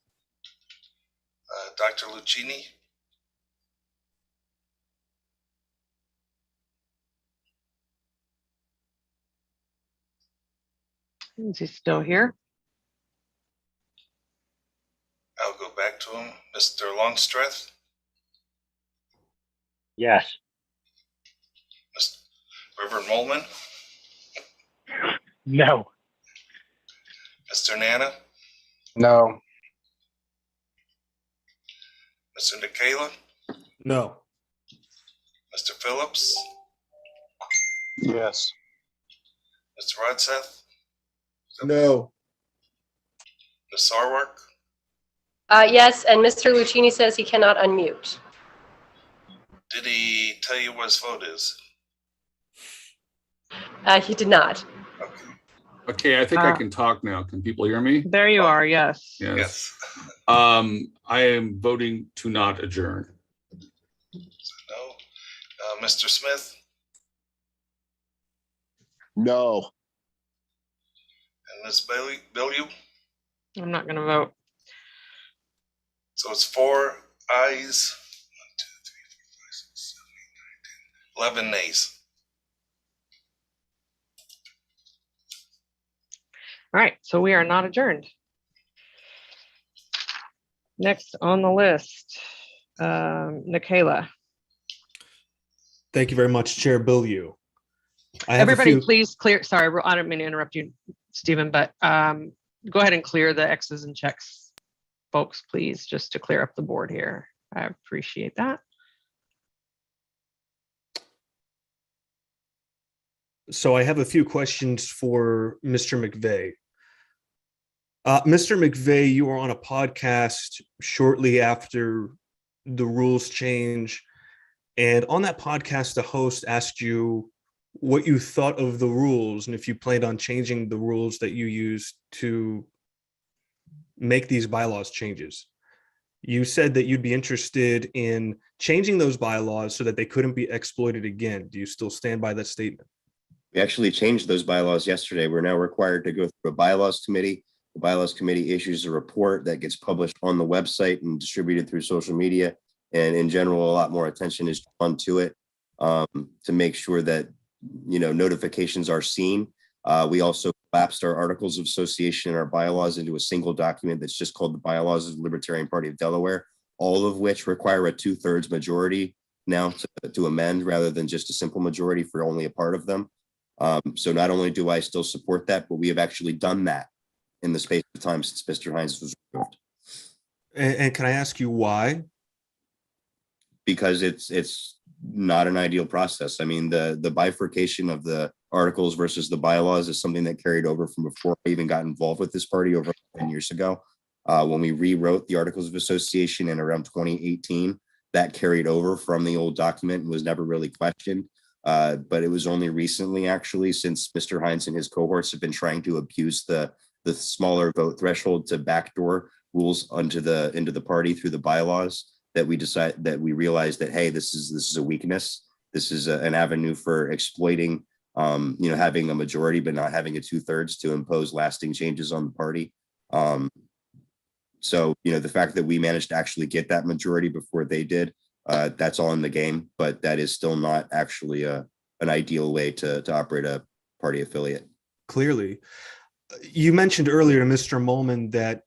Dr. Lucchini. Is he still here? I'll go back to him. Mr. Longstreth. Yes. Mr. Reverend Molman. No. Mr. Nana. No. Mr. Nikela. No. Mr. Phillips. Yes. Mr. Rodseth. No. Ms. Sarwark. Yes, and Mr. Lucchini says he cannot unmute. Did he tell you what his vote is? He did not. Okay, I think I can talk now. Can people hear me? There you are, yes. Yes. I am voting to not adjourn. No. Mr. Smith. No. And Ms. Bellew. I'm not going to vote. So it's 4 ayes. 1, 2, 3, 4, 5, 6, 7, 8, 11 nays. All right, so we are not adjourned. Next on the list, Nikayla. Thank you very much, Chair Bill Yu. I have Everybody, a few, please clear. Sorry, I don't mean to interrupt you, Stephen, but go ahead and clear the X's and checks, folks, please, just to clear up the board here. I appreciate that. So I have a few questions for Mr. McVeigh. Mr. McVeigh, you were on a podcast shortly after the rules change. And on that podcast, the host asked you what you thought of the rules and if you planned on changing the rules that you used to make these bylaws changes. You said that you'd be interested in changing those bylaws so that they couldn't be exploited again. Do you still stand by that statement? We actually changed those bylaws yesterday. We're now required to go through a bylaws committee. The bylaws committee issues a report that gets published on the website and distributed through social media. And in general, a lot more attention is drawn to it to make sure that, you know, notifications are seen. We also collapsed our articles of association and our bylaws into a single document that's just called the Bylaws of the Libertarian Party of Delaware, all of which require a 2/3 majority now to amend rather than just a simple majority for only a part of them. So not only do I still support that, but we have actually done that in the space of time since Mr. Hines was removed. And can I ask you why? Because it's not an ideal process. I mean, the bifurcation of the articles versus the bylaws is something that carried over from before I even got involved with this party over 10 years ago. When we rewrote the Articles of Association in around 2018, that carried over from the old document and was never really questioned. But it was only recently, actually, since Mr. Hines and his cohorts have been trying to abuse the smaller vote threshold to backdoor rules into the party through the bylaws, that we realized that, hey, this is a weakness. This is an avenue for exploiting, having a majority but not having a 2/3 to impose lasting changes on the party. So, the fact that we managed to actually get that majority before they did, that's all in the game, but that is still not actually an ideal way to operate a party affiliate. Clearly. You mentioned earlier to Mr. Molman that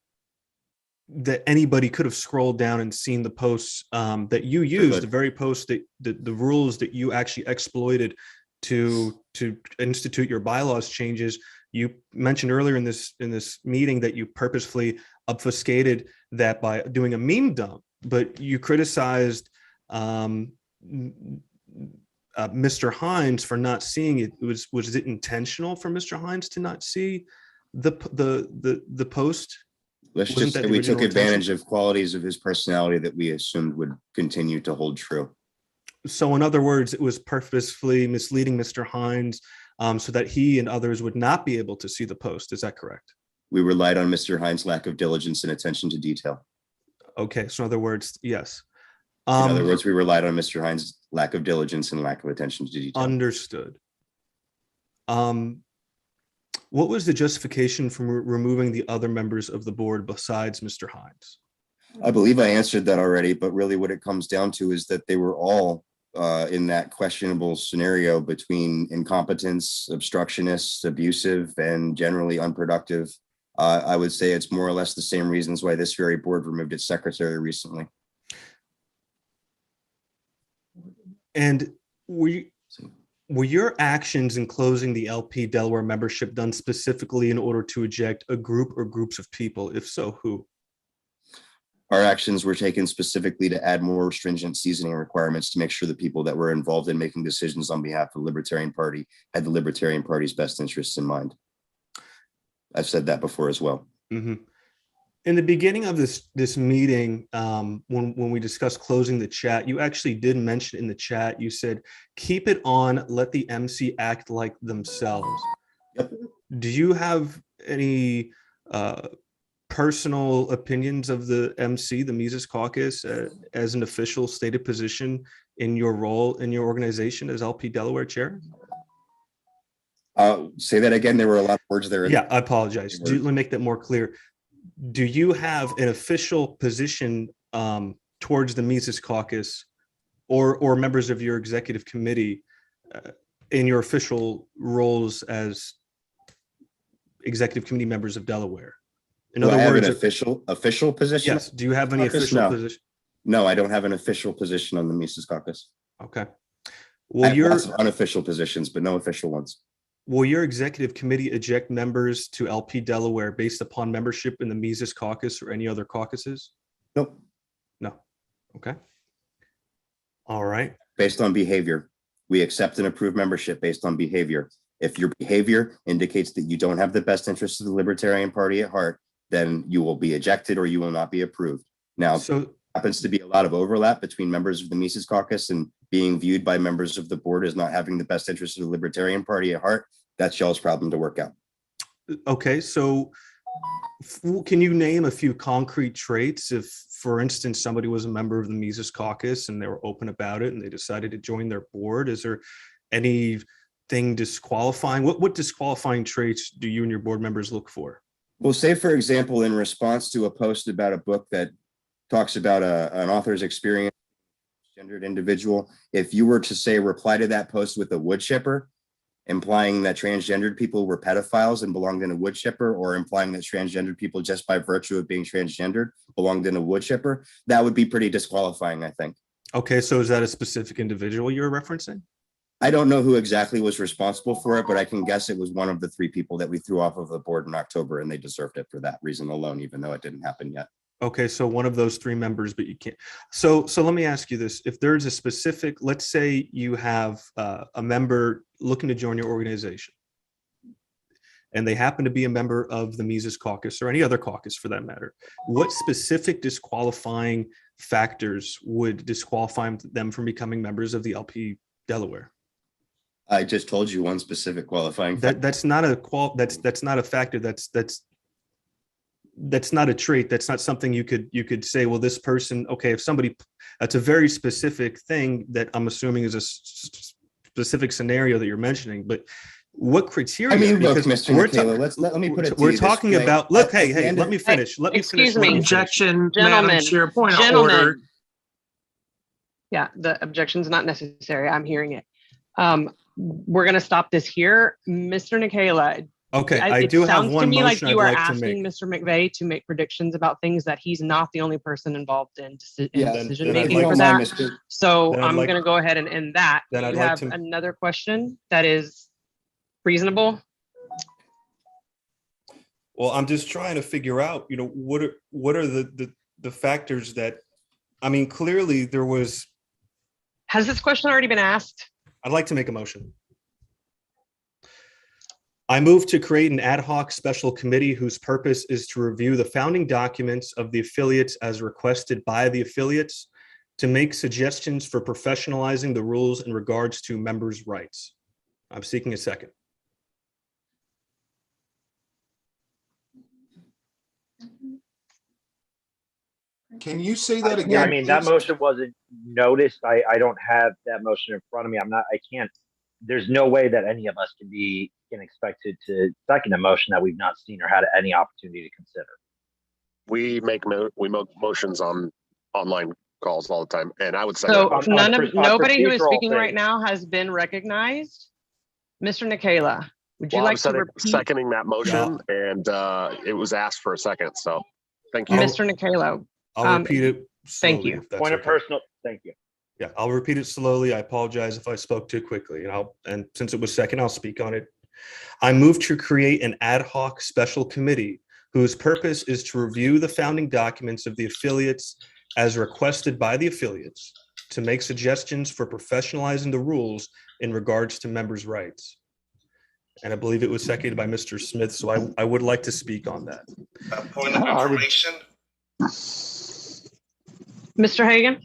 anybody could have scrolled down and seen the posts that you used, the very post that the rules that you actually exploited to institute your bylaws changes. You mentioned earlier in this meeting that you purposefully obfuscated that by doing a meme dump, but you criticized Mr. Hines for not seeing it. Was it intentional for Mr. Hines to not see the post? Let's just say we took advantage of qualities of his personality that we assumed would continue to hold true. So in other words, it was purposefully misleading Mr. Hines so that he and others would not be able to see the post. Is that correct? We relied on Mr. Hines' lack of diligence and attention to detail. Okay, so in other words, yes. In other words, we relied on Mr. Hines' lack of diligence and lack of attention to detail. Understood. What was the justification for removing the other members of the board besides Mr. Hines? I believe I answered that already, but really what it comes down to is that they were all in that questionable scenario between incompetence, obstructionist, abusive, and generally unproductive. I would say it's more or less the same reasons why this very board removed its secretary recently. And were your actions in closing the LP Delaware membership done specifically in order to eject a group or groups of people? If so, who? Our actions were taken specifically to add more stringent seasoning requirements to make sure the people that were involved in making decisions on behalf of the Libertarian Party had the Libertarian Party's best interests in mind. I've said that before as well. Mm-hmm. In the beginning of this meeting, when we discussed closing the chat, you actually did mention in the chat, you said, keep it on, let the MC act like themselves. Yep. Do you have any personal opinions of the MC, the Mises Caucus, as an official stated position in your role in your organization as LP Delaware chair? Say that again. There were a lot of words there. Yeah, I apologize. Let me make that more clear. Do you have an official position towards the Mises Caucus or members of your executive committee in your official roles as executive committee members of Delaware? In Do I other have words, an official position? yes. Do you have any Caucus? official No. position? No, I don't have an official position on the Mises Caucus. Okay. I Will have your lots of unofficial positions, but no official ones. will your executive committee eject members to LP Delaware based upon membership in the Mises Caucus or any other caucuses? Nope. No. Okay. All right. Based on behavior. We accept and approve membership based on behavior. If your behavior indicates that you don't have the best interests of the Libertarian Party at heart, then you will be ejected or you will not be approved. Now, so happens to be a lot of overlap between members of the Mises Caucus and being viewed by members of the board as not having the best interests of the Libertarian Party at heart. That's y'all's problem to work out. Okay, so can you name a few concrete traits if, for instance, somebody was a member of the Mises Caucus and they were open about it and they decided to join their board? Is there anything disqualifying? What disqualifying traits do you and your board members look for? Well, say, for example, in response to a post about a book that talks about an author's experience, gendered individual, if you were to say reply to that post with a wood chipper, implying that transgendered people were pedophiles and belonged in a wood chipper, or implying that transgendered people, just by virtue of being transgendered, belonged in a wood chipper, that would be pretty disqualifying, I think. Okay, so is that a specific individual you're referencing? I don't know who exactly was responsible for it, but I can guess it was one of the 3 people that we threw off of the board in October, and they deserved it for that reason alone, even though it didn't happen yet. Okay, so one of those 3 members, but you can't. So let me ask you this. If there's a specific, let's say you have a member looking to join your organization, and they happen to be a member of the Mises Caucus or any other caucus for that matter, what specific disqualifying factors would disqualify them from becoming members of the LP Delaware? I just told you one specific qualifying factor. That's not a factor. That's not a trait. That's not something you could say, well, this person, okay, if somebody, that's a very specific thing that I'm assuming is a specific scenario that you're mentioning, but what criteria? I mean, look, Because Mr. Michaela, let me put it to you we're this talking way. about, look, At the hey, end let of- me finish. Let me finish. Excuse me. Objection, Gentlemen, Madam Chair, point of order. Yeah, the objection's not necessary. I'm hearing it. We're going to stop this here. Mr. Nicola. Okay, I do have sounds to one me like motion you I'd are like to asking make. Mr. McVeigh to make predictions about things that he's not the only person involved in Yeah, decision then I'd making like for to- that. Mr. So Then I'd I'm like- going to go ahead and end that. Then You I'd like have to- another question that is reasonable. Well, I'm just trying to figure out, what are the factors that, I mean, clearly there was. Has this question already been asked? I'd like to make a motion. I move to create an ad hoc special committee whose purpose is to review the founding documents of the affiliates as requested by the affiliates, to make suggestions for professionalizing the rules in regards to members' rights. I'm seeking a second. Can you say that again? Yeah, I mean, that please? motion wasn't noticed. I don't have that motion in front of me. I can't, there's no way that any of us can expect to second a motion that we've not seen or had any opportunity to consider. We make motions on online calls all the time, and I would say So on nobody who is procedural speaking right things. now has been recognized. Mr. Nicola, would you Well, like to repeat? seconding that motion, and it was asked for a second. So, thank you, Mr. Nicola, I'll repeat it. thank slowly, you. if that's Point of okay. personal, thank you. Yeah, I'll repeat it slowly. I apologize if I spoke too quickly, and since it was second, I'll speak on it. I move to create an ad hoc special committee whose purpose is to review the founding documents of the affiliates as requested by the affiliates, to make suggestions for professionalizing the rules in regards to members' rights. And I believe it was seconded by Mr. Smith, so I would like to speak on that. Point of information, Mr. Hagan?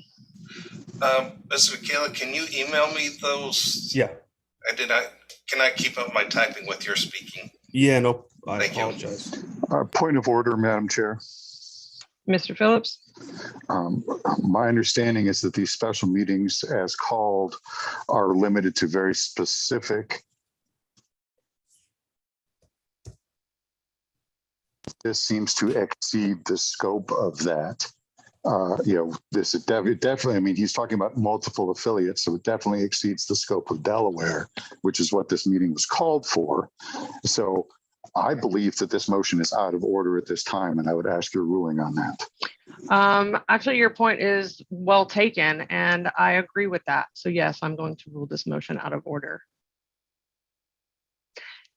Mr. Michaela, can you email me those? Yeah. Can I keep up my typing with your speaking? Yeah, no, I Thank you. apologize. Point of order, Madam Chair. Mr. Phillips? My understanding is that these special meetings as called are limited to very specific. This seems to exceed the scope of that. This is definitely, I mean, he's talking about multiple affiliates, so it definitely exceeds the scope of Delaware, which is what this meeting was called for. So I believe that this motion is out of order at this time, and I would ask your ruling on that. Actually, your point is well taken, and I agree with that. So yes, I'm going to rule this motion out of order.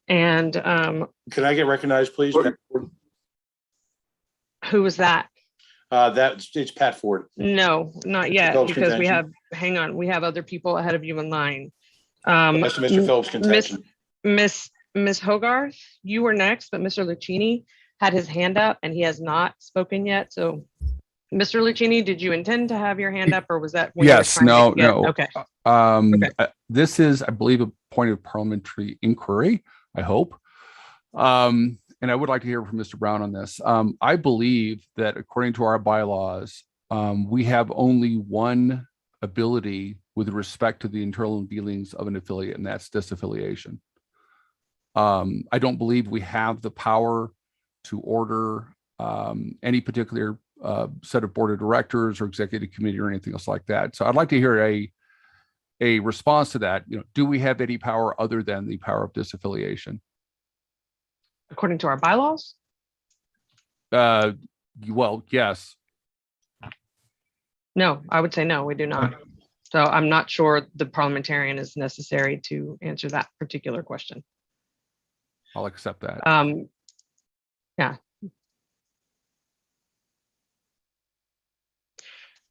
And Can I get recognized, please? who was that? It's Pat Ford. No, not yet, Phillips because we contention. hang on, we have other people ahead of you in line. That's Mr. Phillips' contention. Miss Hogarth, you were next, but Mr. Lucchini had his hand up and he has not spoken yet. So Mr. Lucchini, did you intend to have your hand up, or was that? When Yes, you were trying no. to get- Okay. Okay. This is, I believe, a point of parliamentary inquiry, I hope. And I would like to hear from Mr. Brown on this. I believe that according to our bylaws, we have only one ability with respect to the internal dealings of an affiliate, and that's disaffiliation. I don't believe we have the power to order any particular set of board of directors or executive committee or anything else like that. So I'd like to hear a response to that. Do we have any power other than the power of disaffiliation? According to our bylaws? Well, yes. No, I would say no, we do not. So I'm not sure the parliamentarian is necessary to answer that particular question. I'll accept that. Yeah.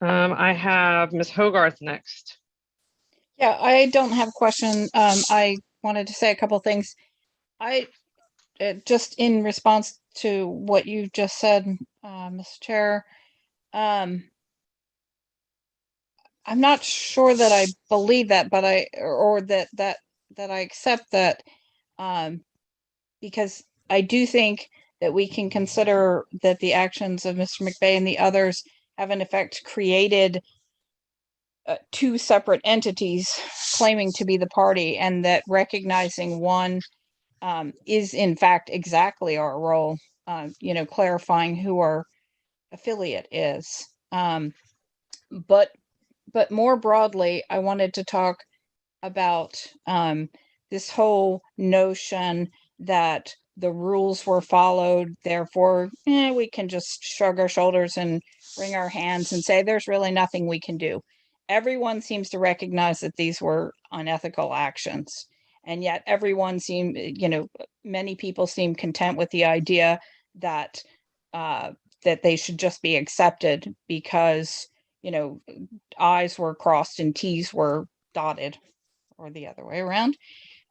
I have Ms. Hogarth next. Yeah, I don't have a question. I wanted to say a couple of things. Just in response to what you just said, Mr. Chair, I'm not sure that I believe that, but I accept that, because I do think that we can consider that the actions of Mr. McVeigh and the others have in effect created two separate entities claiming to be the party, and that recognizing one is in fact exactly our role, clarifying who our affiliate is. But more broadly, I wanted to talk about this whole notion that the rules were followed, therefore we can just shrug our shoulders and wring our hands and say there's really nothing we can do. Everyone seems to recognize that these were unethical actions, and yet everyone seemed, many people seem content with the idea that that they should just be accepted because I's were crossed and T's were dotted, or the other way around.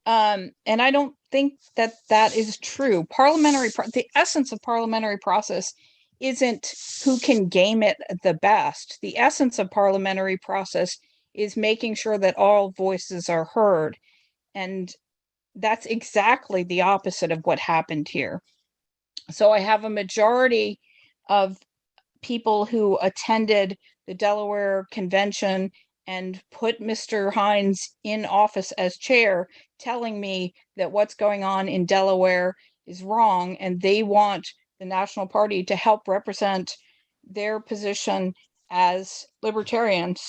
And I don't think that that is true. The essence of parliamentary process isn't who can game it the best. The essence of parliamentary process is making sure that all voices are heard. And that's exactly the opposite of what happened here. So I have a majority of people who attended the Delaware convention and put Mr. Hines in office as chair, telling me that what's going on in Delaware is wrong, and they want the National Party to help represent their position as libertarians,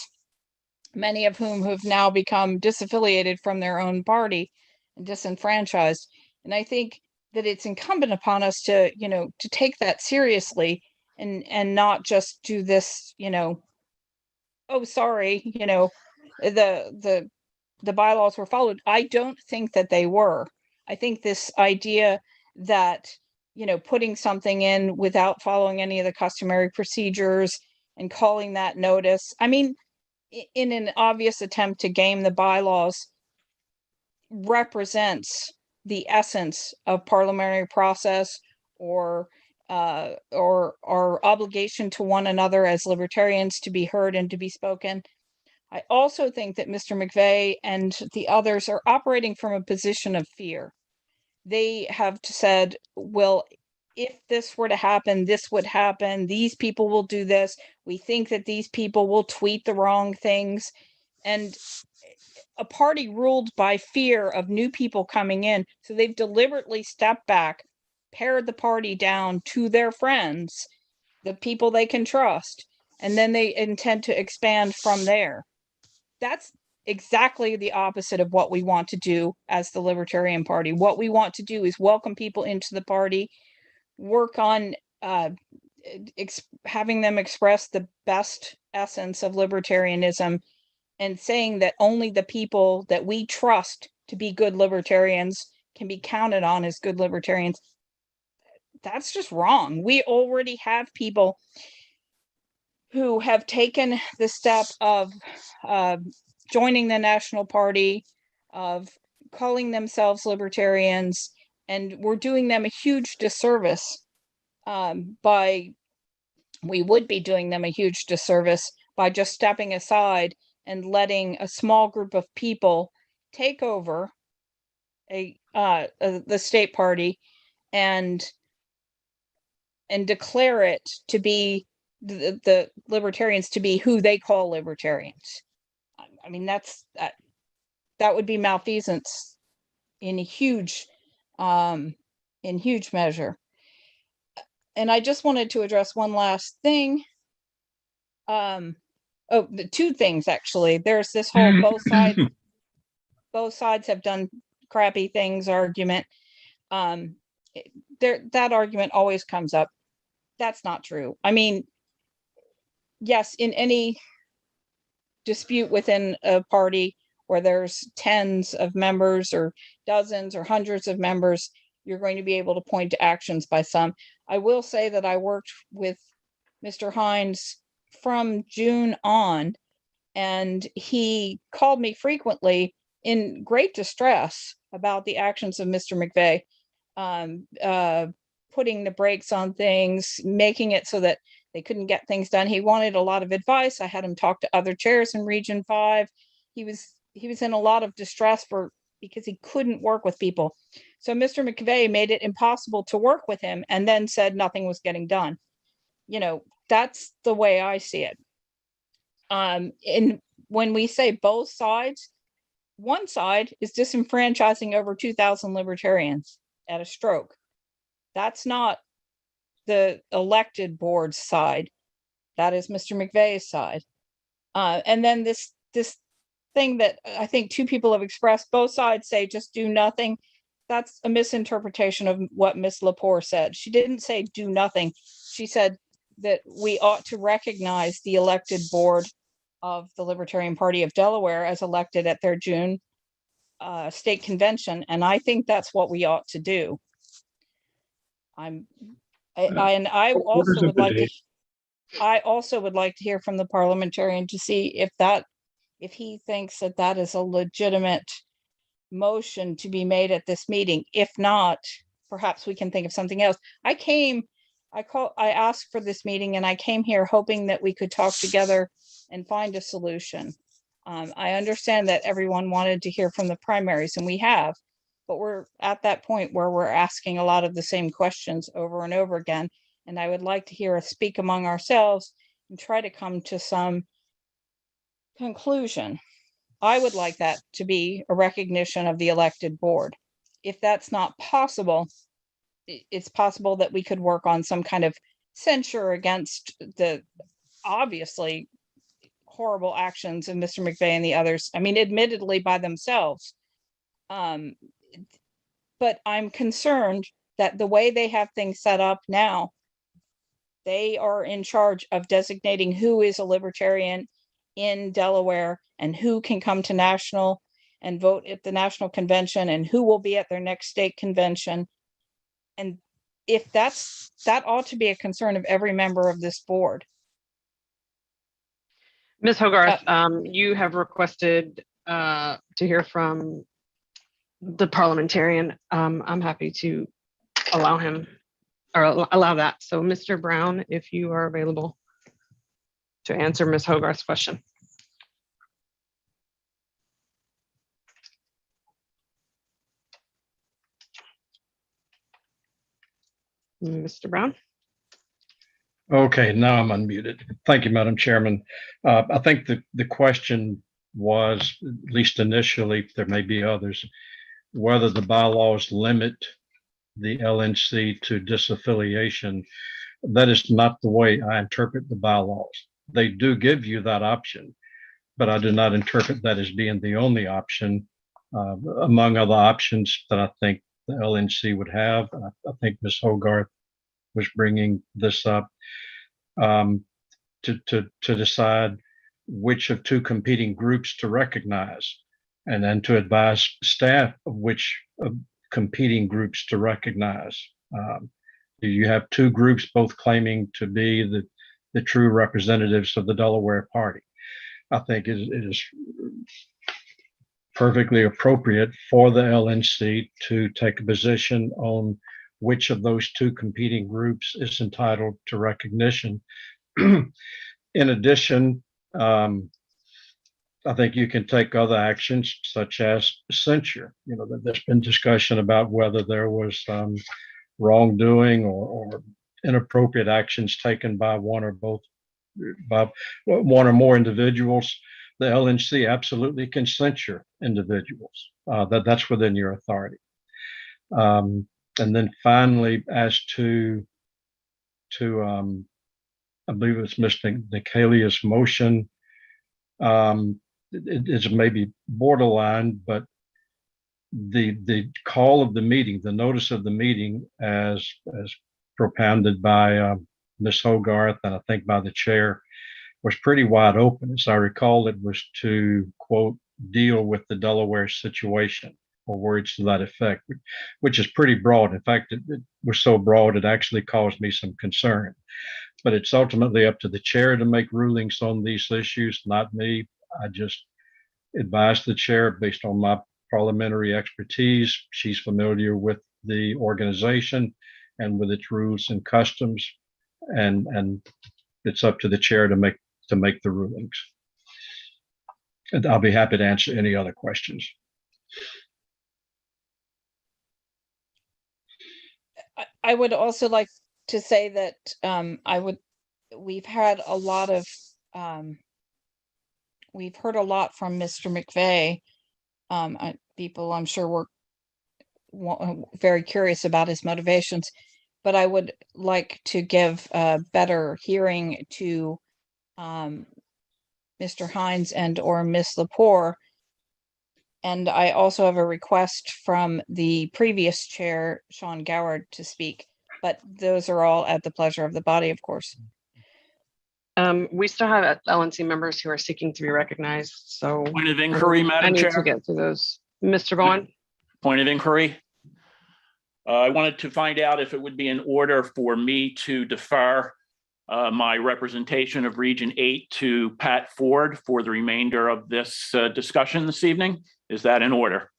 many of whom have now become disaffiliated from their own party and disenfranchised. And I think that it's incumbent upon us to, to take that seriously and not just do this, oh, sorry, the bylaws were followed. I don't think that they were. I think this idea that, putting something in without following any of the customary procedures and calling that notice, I mean, in an obvious attempt to game the bylaws, represents the essence of parliamentary process, or our obligation to one another as libertarians to be heard and to be spoken. I also think that Mr. McVeigh and the others are operating from a position of fear. They have said, well, if this were to happen, this would happen. These people will do this. We think that these people will tweet the wrong things. And a party ruled by fear of new people coming in. So they've deliberately stepped back, pared the party down to their friends, the people they can trust, and then they intend to expand from there. That's exactly the opposite of what we want to do as the Libertarian Party. What we want to do is welcome people into the party, work on having them express the best essence of libertarianism, and saying that only the people that we trust to be good libertarians can be counted on as good libertarians. That's just wrong. We already have people who have taken the step of joining the National Party, of calling themselves libertarians, and we're doing them a huge disservice we would be doing them a huge disservice by just stepping aside and letting a small group of people take over the state party and declare it to be the libertarians to be who they call libertarians. I mean, that would be malfeasance in huge measure. And I just wanted to address one last thing. The two things actually. There's this whole both sides have done crappy things argument. That argument always comes up. That's not true. I mean, yes, in any dispute within a party where there's tens of members or dozens or hundreds of members, you're going to be able to point to actions by some. I will say that I worked with Mr. Hines from June on, and he called me frequently in great distress about the actions of Mr. McVeigh, putting the brakes on things, making it so that they couldn't get things done. He wanted a lot of advice. I had him talk to other chairs in Region 5. He was in a lot of distress because he couldn't work with people. So Mr. McVeigh made it impossible to work with him and then said nothing was getting done. You know, that's the way I see it. And when we say both sides, one side is disenfranchising over 2,000 libertarians at a stroke. That's not the elected board's side. That is Mr. McVeigh's side. And then this thing that I think two people have expressed, both sides say just do nothing. That's a misinterpretation of what Ms. Lepore said. She didn't say do nothing. She said that we ought to recognize the elected board of the Libertarian Party of Delaware as elected at their June state convention. And I think that's what we ought to do. I also would like to hear from the parliamentarian to see if he thinks that is a legitimate motion to be made at this meeting. If not, perhaps we can think of something else. I asked for this meeting and I came here hoping that we could talk together and find a solution. I understand that everyone wanted to hear from the primaries, and we have, but we're at that point where we're asking a lot of the same questions over and over again. And I would like to hear us speak among ourselves and try to come to some conclusion. I would like that to be a recognition of the elected board. If that's not possible, it's possible that we could work on some kind of censure against the obviously horrible actions of Mr. McVeigh and the others. I mean, admittedly by themselves. But I'm concerned that the way they have things set up now, they are in charge of designating who is a libertarian in Delaware and who can come to national and vote at the national convention and who will be at their next state convention. And if that ought to be a concern of every member of this board. Ms. Hogarth, you have requested to hear from the parliamentarian. I'm happy to allow him or allow that. So Mr. Brown, if you are available to answer Ms. Hogarth's question. Mr. Brown. Okay, now I'm unmuted. Thank you, Madam Chairman. I think the question was, at least initially, there may be others, whether the bylaws limit the LNC to disaffiliation. That is not the way I interpret the bylaws. they do give you that option, but I do not interpret that as being the only option. Among other options that I think the LNC would have, I think Ms. Hogarth was bringing this up, to decide which of two competing groups to recognize, and then to advise staff of which competing groups to recognize. You have two groups both claiming to be the true representatives of the Delaware Party. I think it is perfectly appropriate for the LNC to take a position on which of those two competing groups is entitled to recognition. In addition, I think you can take other actions such as censure. You know, there's been discussion about whether there was wrongdoing or inappropriate actions taken by one or more individuals. The LNC absolutely can censure individuals. That's within your authority. And then finally, as to I believe it's Mr. Nicalia's motion, it is maybe borderline, but the call of the meeting, the notice of the meeting, as propounded by Ms. Hogarth and I think by the chair, was pretty wide open. As I recall, it was to, quote, deal with the Delaware situation, or words to that effect, which is pretty broad. In fact, it was so broad it actually caused me some concern. But it's ultimately up to the chair to make rulings on these issues, not me. I just advise the chair based on my parliamentary expertise. She's familiar with the organization and with its rules and customs, and it's up to the chair to make the rulings. And I'll be happy to answer any other questions. I would also like to say that we've had a lot of we've heard a lot from Mr. McVeigh. People, I'm sure, were very curious about his motivations, but I would like to give a better hearing to Mr. Hines and or Ms. Lepore. And I also have a request from the previous chair, Sean Goward, to speak, but those are all at the pleasure of the body, of course. We still have LNC members who are seeking to be recognized, so. Point of inquiry, Madam Chair. I need to get to those. Mr. Bowen? Point of inquiry. I wanted to find out if it would be in order for me to defer my representation of Region 8 to Pat Ford for the remainder of this discussion this evening. Is that in order?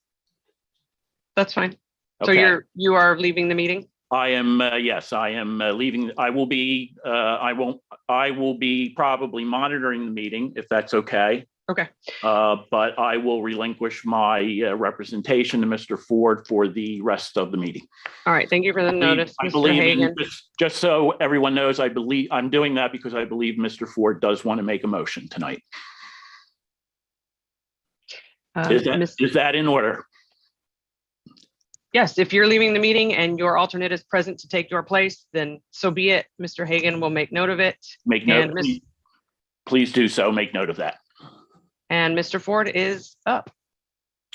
That's fine. Okay. So you are leaving the meeting? I am, yes, I am leaving. I will be probably monitoring the meeting if that's okay. Okay. But I will relinquish my representation to Mr. Ford for the rest of the meeting. All right. Thank you for the notice, I Mr. believe, Hagan. just so everyone knows, I believe I'm doing that because I believe Mr. Ford does want to make a motion tonight. Is that in order? Yes, if you're leaving the meeting and your alternate is present to take your place, then so be it. Mr. Hagan will make note of it. Make note. Please do so. Make note of that. And Mr. Ford is up.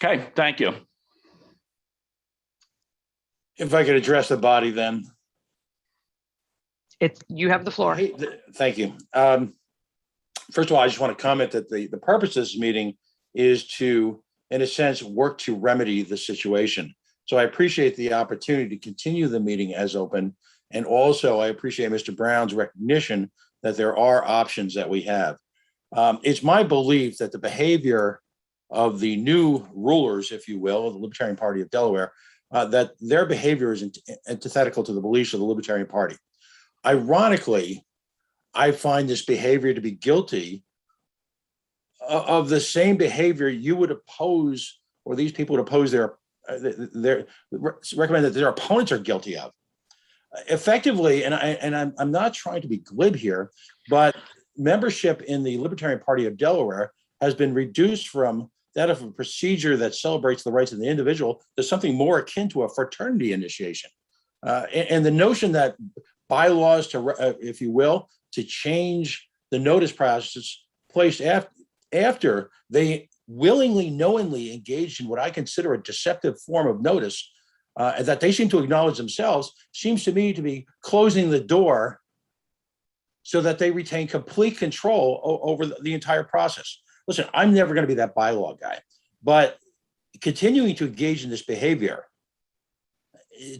Okay, thank you. If I could address the body then. You have the floor. Hey, thank you. First of all, I just want to comment that the purpose of this meeting is to, in a sense, work to remedy the situation. So I appreciate the opportunity to continue the meeting as open. And also I appreciate Mr. Brown's recognition that there are options that we have. It's my belief that the behavior of the new rulers, if you will, of the Libertarian Party of Delaware, that their behavior is antithetical to the beliefs of the Libertarian Party. Ironically, I find this behavior to be guilty of the same behavior you would oppose, or these people would oppose recommend that their opponents are guilty of. Effectively, and I'm not trying to be glib here, but membership in the Libertarian Party of Delaware has been reduced from that of a procedure that celebrates the rights of the individual to something more akin to a fraternity initiation. And the notion that bylaws to, if you will, to change the notice process placed after they willingly, knowingly engaged in what I consider a deceptive form of notice, and that they seem to acknowledge themselves, seems to me to be closing the door so that they retain complete control over the entire process. Listen, I'm never going to be that bylaw guy, but continuing to engage in this behavior,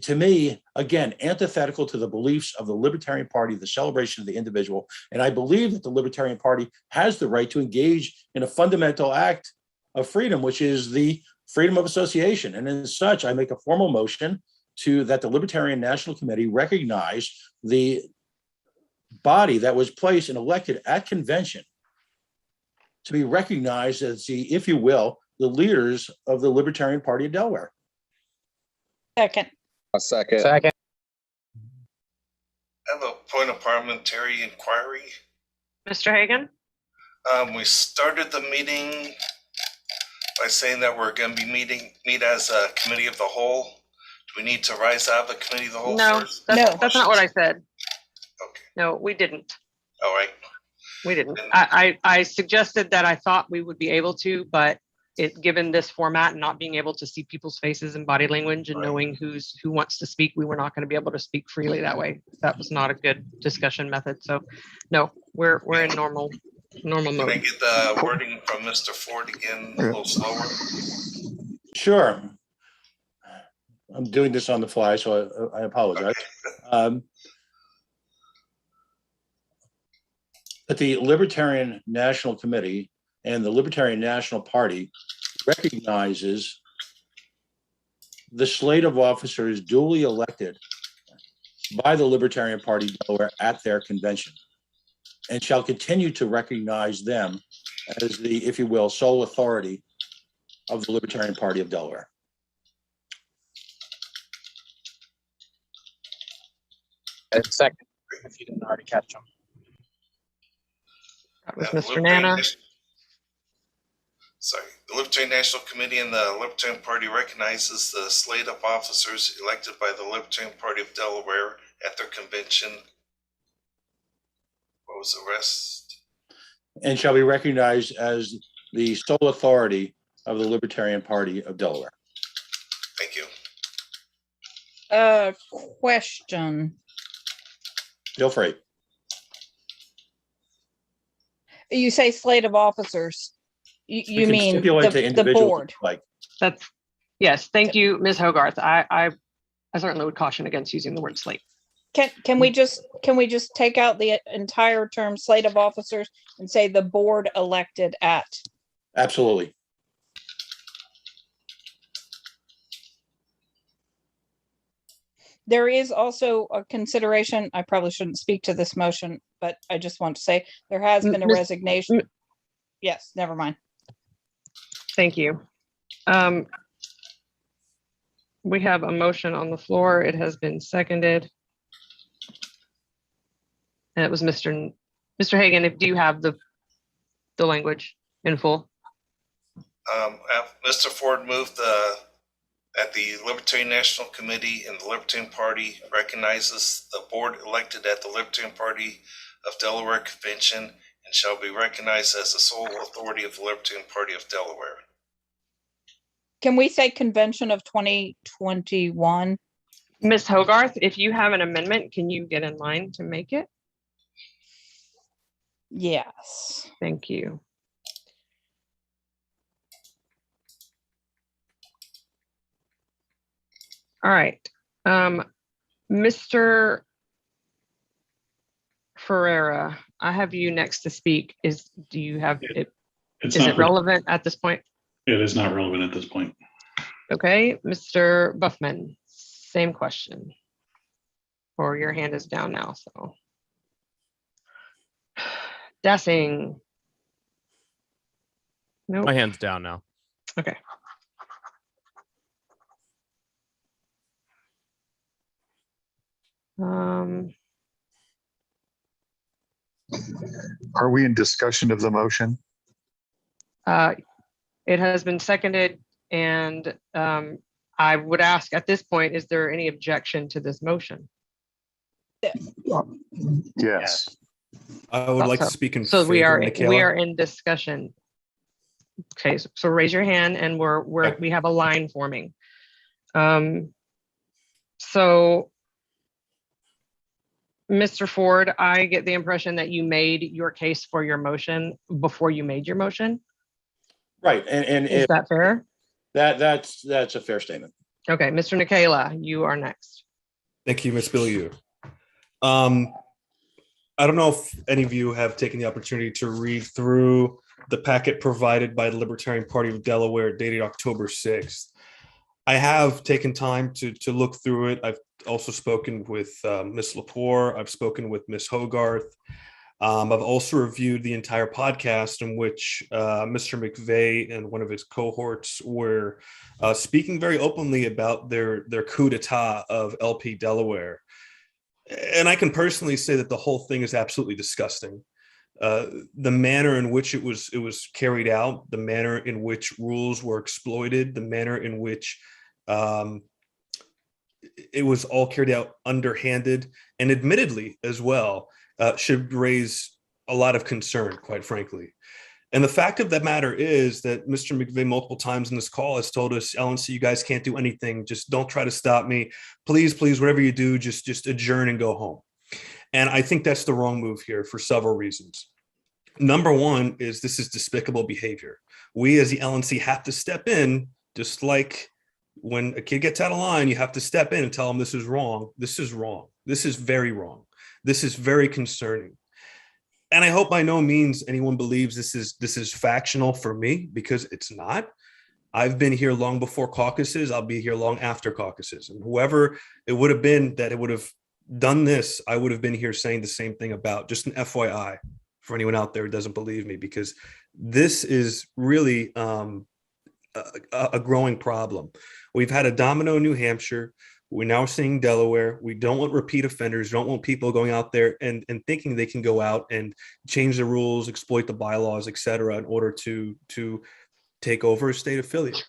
to me, again, antithetical to the beliefs of the Libertarian Party, the celebration of the individual. And I believe that the Libertarian Party has the right to engage in a fundamental act of freedom, which is the freedom of association. And as such, I make a formal motion that the Libertarian National Committee recognize the body that was placed and elected at convention to be recognized as the, if you will, the leaders of the Libertarian Party of Delaware. Second. A second. Second. I have a point of parliamentary inquiry. Mr. Hagan? We started the meeting by saying that we're going to be meet as a committee of the whole. Do we need to rise out of the committee of the whole No, first? that's not what I said. Okay. No, we didn't. All right. We didn't. I suggested that I thought we would be able to, but given this format and not being able to see people's faces and body language and knowing who wants to speak, we were not going to be able to speak freely that way. That was not a good discussion method. So no, we're in normal mode. Can I get the wording from Mr. Ford again a little slower? Sure. I'm doing this on the fly, so I apologize. But the Libertarian National Committee and the Libertarian National Party recognizes the slate of officers duly elected by the Libertarian Party of Delaware at their convention, and shall continue to recognize them as the, if you will, sole authority of the Libertarian Party of Delaware. Second, if you didn't already catch them. That was Mr. Nana. Sorry, the Libertarian National Committee and the Libertarian Party recognizes the slate of officers elected by the Libertarian Party of Delaware at their convention. What was the rest? And shall be recognized as the sole authority of the Libertarian Party of Delaware. Thank you. Question. Feel free. You say slate of officers. You can mean stipulate to the individuals board? like. Yes, thank you, Ms. Hogarth. I certainly would caution against using the word slate. Can we just take out the entire term slate of officers and say the board elected at? Absolutely. There is also a consideration, I probably shouldn't speak to this motion, but I just want to say there has been a resignation. Yes, never mind. Thank you. We have a motion on the floor. It has been seconded. And it was Mr. Hagan, do you have the language in full? Mr. Ford moved that the Libertarian National Committee and the Libertarian Party recognizes the board elected at the Libertarian Party of Delaware Convention and shall be recognized as the sole authority of the Libertarian Party of Delaware. Can we say convention of 2021? Ms. Hogarth, if you have an amendment, can you get in line to make it? Yes. Thank you. All right. Mr. Ferreira, I have you next to speak. Do you have it? Is it relevant at this point? It is not relevant at this point. Okay, Mr. Buffman, same question. Or your hand is down now, so. Dessing. Nope. My hand's down now. Okay. Are we in discussion of the motion? It has been seconded, and I would ask at this point, is there any objection to this motion? Yes. I would Thought like to so. speak in So we favor, are Michaela. in discussion. Okay, so raise your hand and we have a line forming. So Mr. Ford, I get the impression that you made your case for your motion before you made your motion. Right, and Is that fair? That's a fair statement. Okay, Mr. Nikela, you are next. Thank you, Ms. Billiou. I don't know if any of you have taken the opportunity to read through the packet provided by the Libertarian Party of Delaware dated October 6th. I have taken time to look through it. I've also spoken with Ms. Lepore. I've spoken with Ms. Hogarth. I've also reviewed the entire podcast in which Mr. McVeigh and one of his cohorts were speaking very openly about their coup d'etat of LP Delaware. And I can personally say that the whole thing is absolutely disgusting. The manner in which it was carried out, the manner in which rules were exploited, the manner in which it was all carried out underhanded, and admittedly as well, should raise a lot of concern, quite frankly. And the fact of the matter is that Mr. McVeigh multiple times in this call has told us, LNC, you guys can't do anything. Just don't try to stop me. Please, whatever you do, just adjourn and go home. And I think that's the wrong move here for several reasons. Number one is this is despicable behavior. We as the LNC have to step in, just like when a kid gets out of line, you have to step in and tell them this is wrong. This is wrong. This is very wrong. This is very concerning. And I hope by no means anyone believes this is factional for me, because it's not. I've been here long before caucuses. I'll be here long after caucuses. And whoever it would have been that it would have done this, I would have been here saying the same thing about. Just an FYI for anyone out there who doesn't believe me, because this is really a growing problem. We've had a domino in New Hampshire. We're now seeing Delaware. We don't want repeat offenders. Don't want people going out there and thinking they can go out and change the rules, exploit the bylaws, et cetera, in order to take over a state affiliate.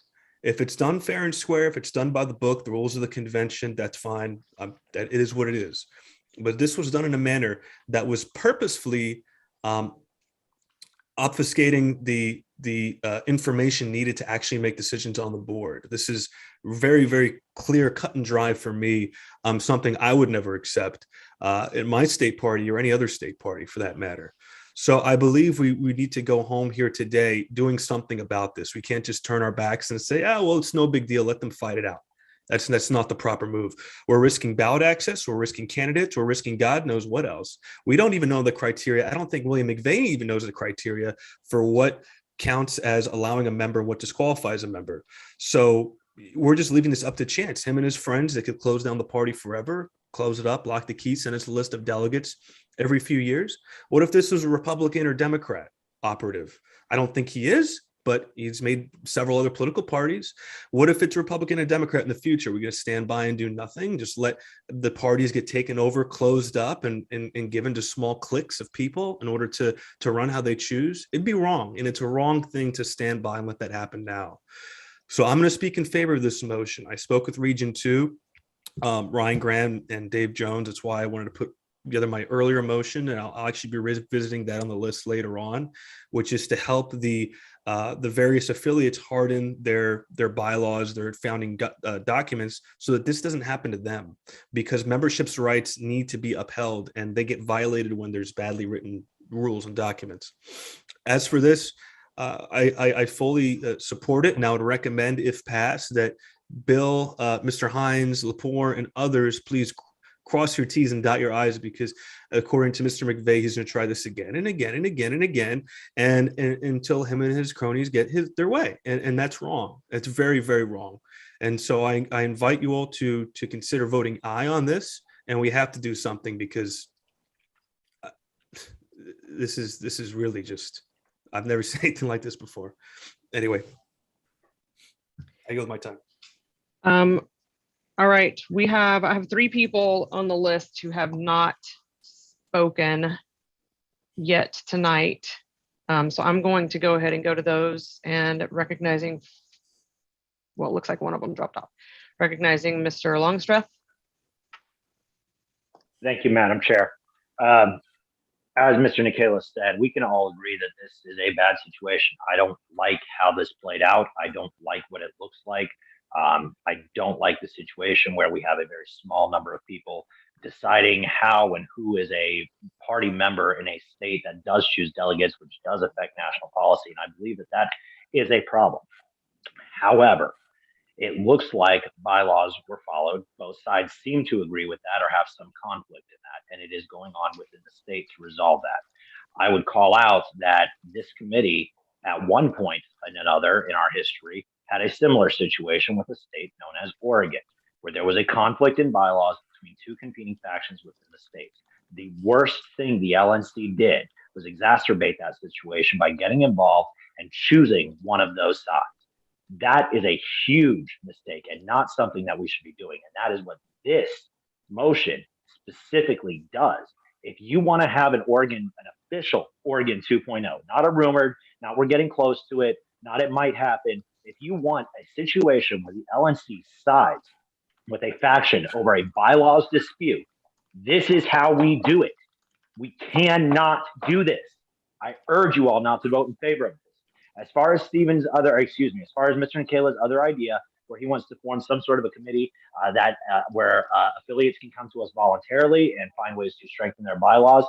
If it's done fair and square, if it's done by the book, the rules of the convention, that's fine. That it is what it is. But this was done in a manner that was purposefully obfuscating the information needed to actually make decisions on the board. This is very, very clear, cut and dry for me. Something I would never accept in my state party or any other state party for that matter. So I believe we need to go home here today doing something about this. We can't just turn our backs and say, oh, well, it's no big deal. Let them fight it out. That's not the proper move. We're risking ballot access. We're risking candidates. We're risking God knows what else. We don't even know the criteria. I don't think William McVeigh even knows the criteria for what counts as allowing a member, what disqualifies a member. So we're just leaving this up to chance. Him and his friends, they could close down the party forever, close it up, lock the key, send us a list of delegates every few years. What if this was a Republican or Democrat operative? I don't think he is, but he's made several other political parties. What if it's Republican and Democrat in the future? We're going to stand by and do nothing, just let the parties get taken over, closed up, and given to small cliques of people in order to run how they choose? It'd be wrong, and it's a wrong thing to stand by and let that happen now. So I'm going to speak in favor of this motion. I spoke with Region 2, Ryan Graham and Dave Jones. That's why I wanted to put together my earlier motion, and I'll actually be revisiting that on the list later on, which is to help the various affiliates harden their bylaws, their founding documents, so that this doesn't happen to them, because membership's rights need to be upheld, and they get violated when there's badly written rules and documents. As for this, I fully support it, and I would recommend, if passed, that Bill, Mr. Hines, Lepore, and others please cross your T's and dot your I's, because according to Mr. McVeigh, he's going to try this again and again and again and again, and until him and his cronies get their way. And that's wrong. It's very, very wrong. And so I invite you all to consider voting aye on this, and we have to do something, because this is really just, I've never seen anything like this before. Anyway, I yield my time. All right, I have 3 people on the list who have not spoken yet tonight. So I'm going to go ahead and go to those, and recognizing, well, it looks like one of them dropped off. Recognizing Mr. Longstreth. Thank you, Madam Chair. as Mr. Nicola said, we can all agree that this is a bad situation. I don't like how this played out. I don't like what it looks like. I don't like the situation where we have a very small number of people deciding how and who is a party member in a state that does choose delegates, which does affect national policy. And I believe that that is a problem. However, it looks like bylaws were followed. Both sides seem to agree with that or have some conflict in that, and it is going on within the state to resolve that. I would call out that this committee, at one point and another in our history, had a similar situation with a state known as Oregon, where there was a conflict in bylaws between two competing factions within the state. The worst thing the LNC did was exacerbate that situation by getting involved and choosing one of those sides. That is a huge mistake and not something that we should be doing. And that is what this motion specifically does. If you want to have an official Oregon 2.0, not a rumored, not we're getting close to it, not it might happen. If you want a situation where the LNC sides with a faction over a bylaws dispute, this is how we do it. We cannot do this. I urge you all not to vote in favor of this. As far as as far as Mr. Nicola's other idea, where he wants to form some sort of a committee where affiliates can come to us voluntarily and find ways to strengthen their bylaws.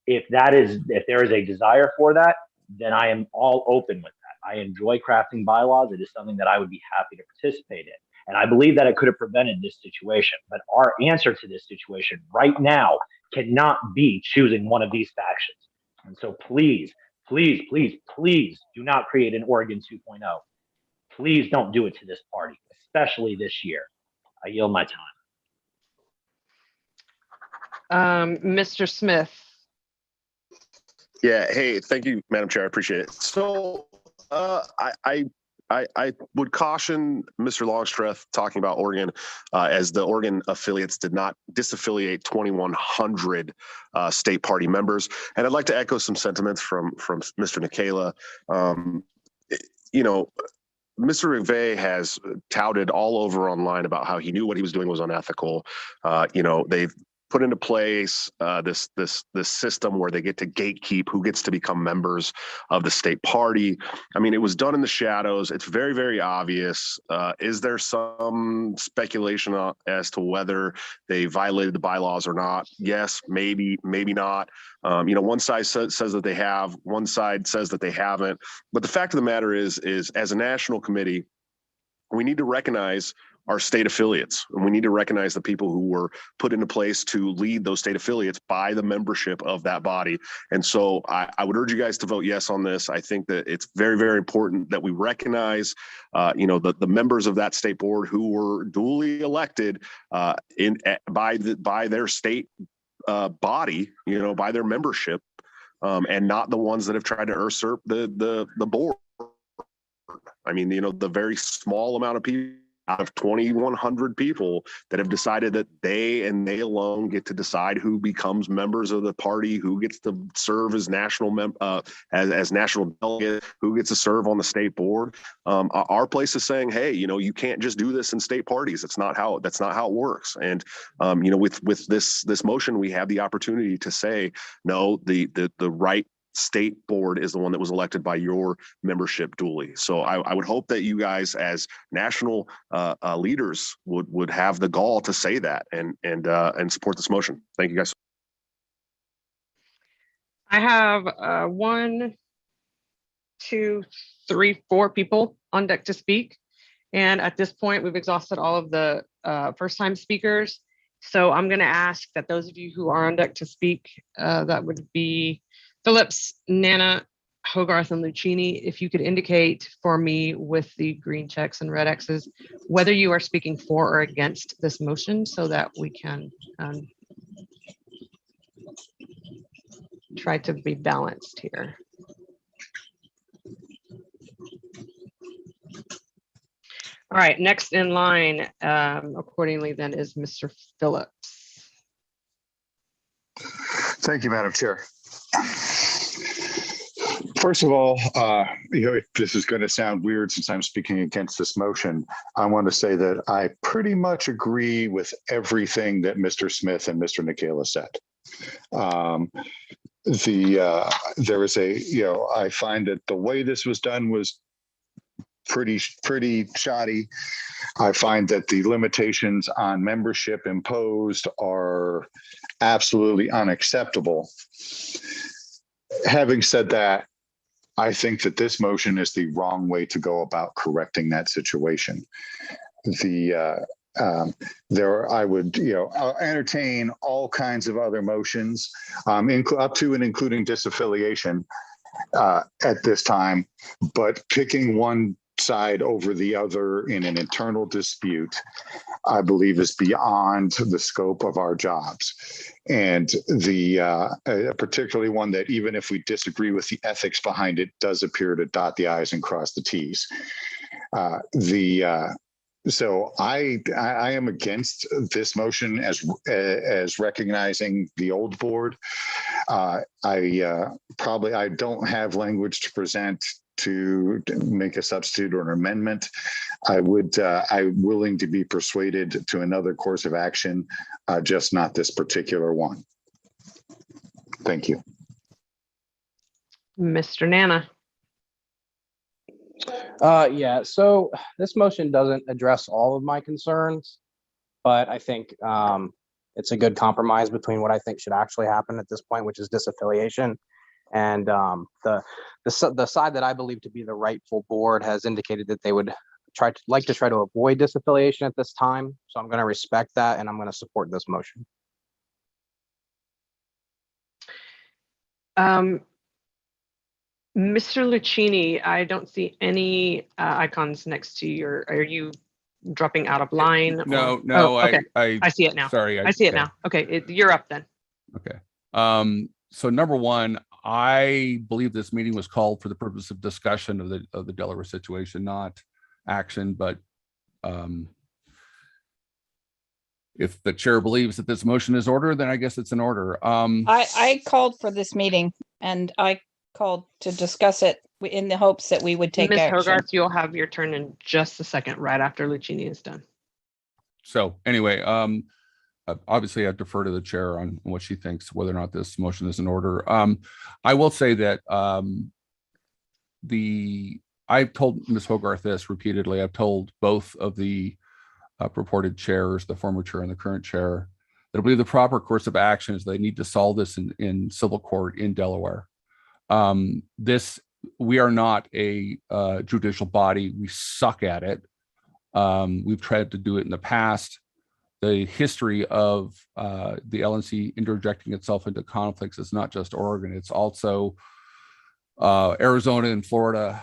If there is a desire for that, then I am all open with that. I enjoy crafting bylaws. It is something that I would be happy to participate in. And I believe that it could have prevented this situation. But our answer to this situation right now cannot be choosing one of these factions. And so please do not create an Oregon 2.0. Please don't do it to this party, especially this year. I yield my time. Mr. Smith. Yeah. Hey, thank you, Madam Chair. I appreciate it. So I would caution Mr. Longstreth talking about Oregon, as the Oregon affiliates did not disaffiliate 2,100 state party members. And I'd like to echo some sentiments from Mr. Nicola. Mr. McVeigh has touted all over online about how he knew what he was doing was unethical. They've put into place this system where they get to gatekeep who gets to become members of the state party. I mean, it was done in the shadows. It's very, very obvious. Is there some speculation as to whether they violated the bylaws or not? Yes, maybe, maybe not. One side says that they have, one side says that they haven't. But the fact of the matter is as a national committee, we need to recognize our state affiliates, and we need to recognize the people who were put into place to lead those state affiliates by the membership of that body. And so I would urge you guys to vote yes on this. I think that it's very, very important that we recognize, the members of that state board who were duly elected by their state body, by their membership, and not the ones that have tried to usurp the board. I mean, the very small amount of people out of 2,100 people that have decided that they and they alone get to decide who becomes members of the party, who gets to serve as national as national delegate, who gets to serve on the state board. Our place is saying, hey, you can't just do this in state parties. That's not how it works. And with this motion, we have the opportunity to say, no, the right state board is the one that was elected by your membership duly. So I would hope that you guys as national leaders would have the gall to say that and support this motion. Thank you guys. I have 1, 2, 3, 4 people on deck to speak. And at this point, we've exhausted all of the first-time speakers. So I'm going to ask that those of you who are on deck to speak, that would be Phillips, Nana, Hogarth, and Lucchini, if you could indicate for me with the green checks and red X's whether you are speaking for or against this motion so that we can try to be balanced here. All right, next in line accordingly then is Mr. Phillips. Thank you, Madam Chair. First of all, if this is going to sound weird since I'm speaking against this motion, I want to say that I pretty much agree with everything that Mr. Smith and Mr. Nicola said. there is a, I find that the way this was done was pretty shoddy. I find that the limitations on membership imposed are absolutely unacceptable. Having said that, I think that this motion is the wrong way to go about correcting that situation. I would, I'll entertain all kinds of other motions, up to and including disaffiliation at this time, but picking one side over the other in an internal dispute, I believe, is beyond the scope of our jobs. And particularly one that, even if we disagree with the ethics behind it, does appear to dot the I's and cross the T's. So I am against this motion as recognizing the old board. I don't have language to present to make a substitute or an amendment. I'm willing to be persuaded to another course of action, just not this particular one. Thank you. Mr. Nana. Yeah, so this motion doesn't address all of my concerns, but I think it's a good compromise between what I think should actually happen at this point, which is disaffiliation. And the side that I believe to be the rightful board has indicated that they would try to avoid disaffiliation at this time. So I'm going to respect that, and I'm going to support this motion. Mr. Lucchini, I don't see any icons next to your. Are you dropping out of line? No, or? no. Oh, okay. I see it now. Sorry, I see it now. Okay, you're up then. Okay. So number one, I believe this meeting was called for the purpose of discussion of the Delaware situation, not action. But if the chair believes that this motion is order, then I guess it's an order. I called for this meeting, and I called to discuss it in the hopes that we would take Ms. action. Hogarth, you'll have your turn in just a second, right after Lucchini is done. So anyway, obviously I defer to the chair on what she thinks, whether or not this motion is in order. I will say that I've told Ms. Hogarth this repeatedly. I've told both of the purported chairs, the former chair and the current chair, that I believe the proper course of action is they need to solve this in civil court in Delaware. We are not a judicial body. We suck at it. We've tried to do it in the past. The history of the LNC interjecting itself into conflicts is not just Oregon, it's also Arizona and Florida.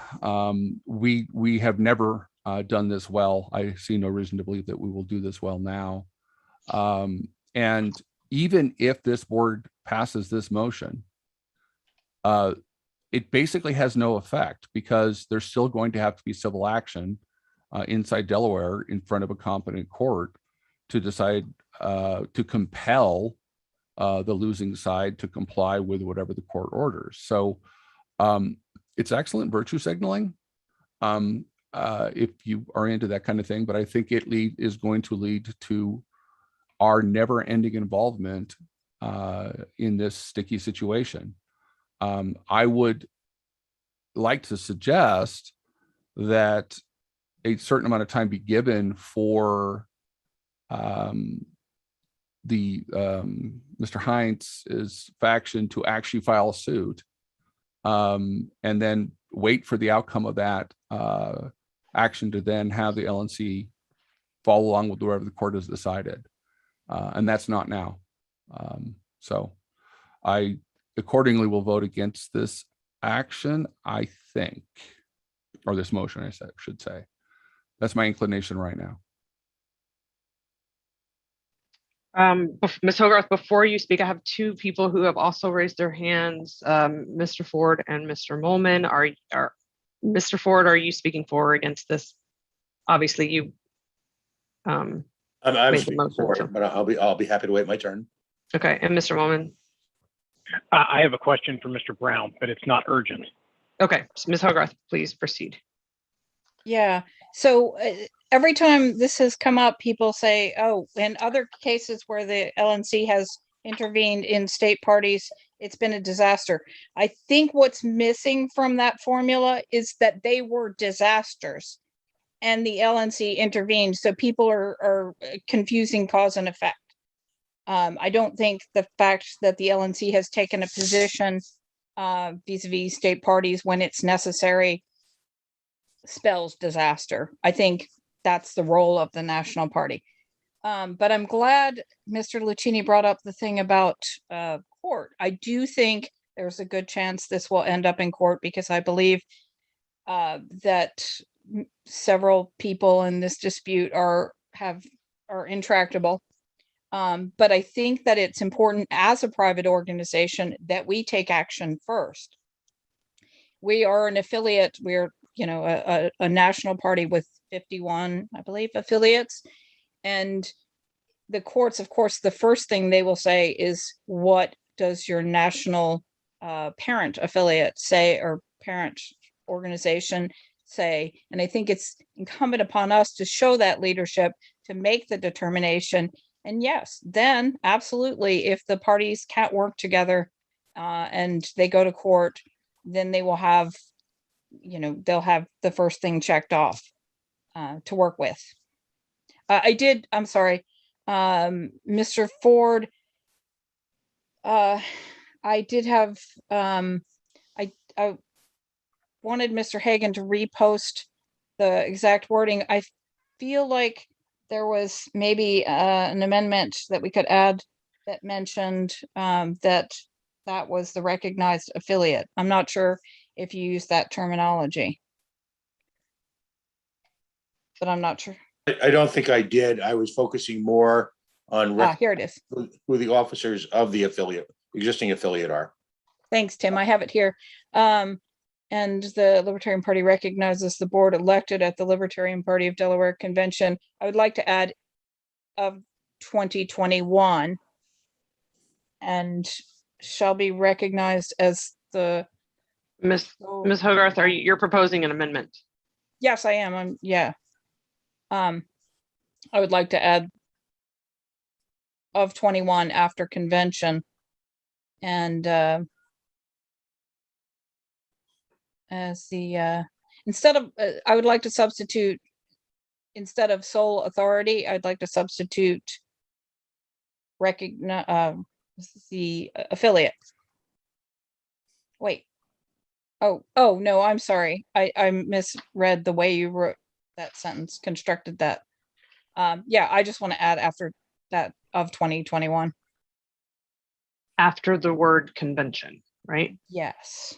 We have never done this well. I see no reason to believe that we will do this well now. And even if this board passes this motion, it basically has no effect, because there's still going to have to be civil action inside Delaware in front of a competent court to decide to compel the losing side to comply with whatever the court orders. So it's excellent virtue signaling if you are into that kind of thing, but I think it is going to lead to our never-ending involvement in this sticky situation. I would like to suggest that a certain amount of time be given for Mr. Heinz's faction to actually file a suit, and then wait for the outcome of that action to then have the LNC follow along with whatever the court has decided. And that's not now. So I accordingly will vote against this action, I think, or this motion, I should say. That's my inclination right now. Ms. Hogarth, before you speak, I have two people who have also raised their hands, Mr. Ford and Mr. Molman. Mr. Ford, are you speaking for or against this? Obviously, you I'm made the speaking motion, for so- it, but I'll be happy to wait my turn. Okay, and Mr. Molman? I have a question for Mr. Brown, but it's not urgent. Okay, so Ms. Hogarth, please proceed. Yeah. So every time this has come up, people say, oh, in other cases where the LNC has intervened in state parties, it's been a disaster. I think what's missing from that formula is that they were disasters and the LNC intervened. So people are confusing cause and effect. I don't think the fact that the LNC has taken a position vis-a-vis state parties when it's necessary spells disaster. I think that's the role of the National Party. But I'm glad Mr. Lucchini brought up the thing about court. I do think there's a good chance this will end up in court because I believe that several people in this dispute are intractable. But I think that it's important as a private organization that we take action first. We are an affiliate. We're, a national party with 51, I believe, affiliates. And the courts, of course, the first thing they will say is, what does your national parent affiliate say, or parent organization say? And I think it's incumbent upon us to show that leadership, to make the determination. And yes, then absolutely, if the parties can't work together and they go to court, then they will have, they'll have the first thing checked off to work with. I'm sorry, Mr. Ford, I did have, I wanted Mr. Hagan to repost the exact wording. I feel like there was maybe an amendment that we could add that mentioned that was the recognized affiliate. I'm not sure if you use that terminology, but I'm not sure. I don't think I did. I was focusing more on Here it is. who the officers of the existing affiliate are. Thanks, Tim. I have it here. And the Libertarian Party recognizes the board elected at the Libertarian Party of Delaware Convention. I would like to add of 2021 and shall be recognized as the Ms. Hogarth, you're proposing an amendment? Yes, I am. Yeah. I would like to add of 21 after convention, and as the instead of I would like to substitute, instead of sole authority, I'd like to substitute recognize the affiliate. Wait. Oh no, I'm sorry. I misread the way you wrote that sentence, constructed that. Yeah, I just want to add after that of 2021. After the word convention, right? Yes.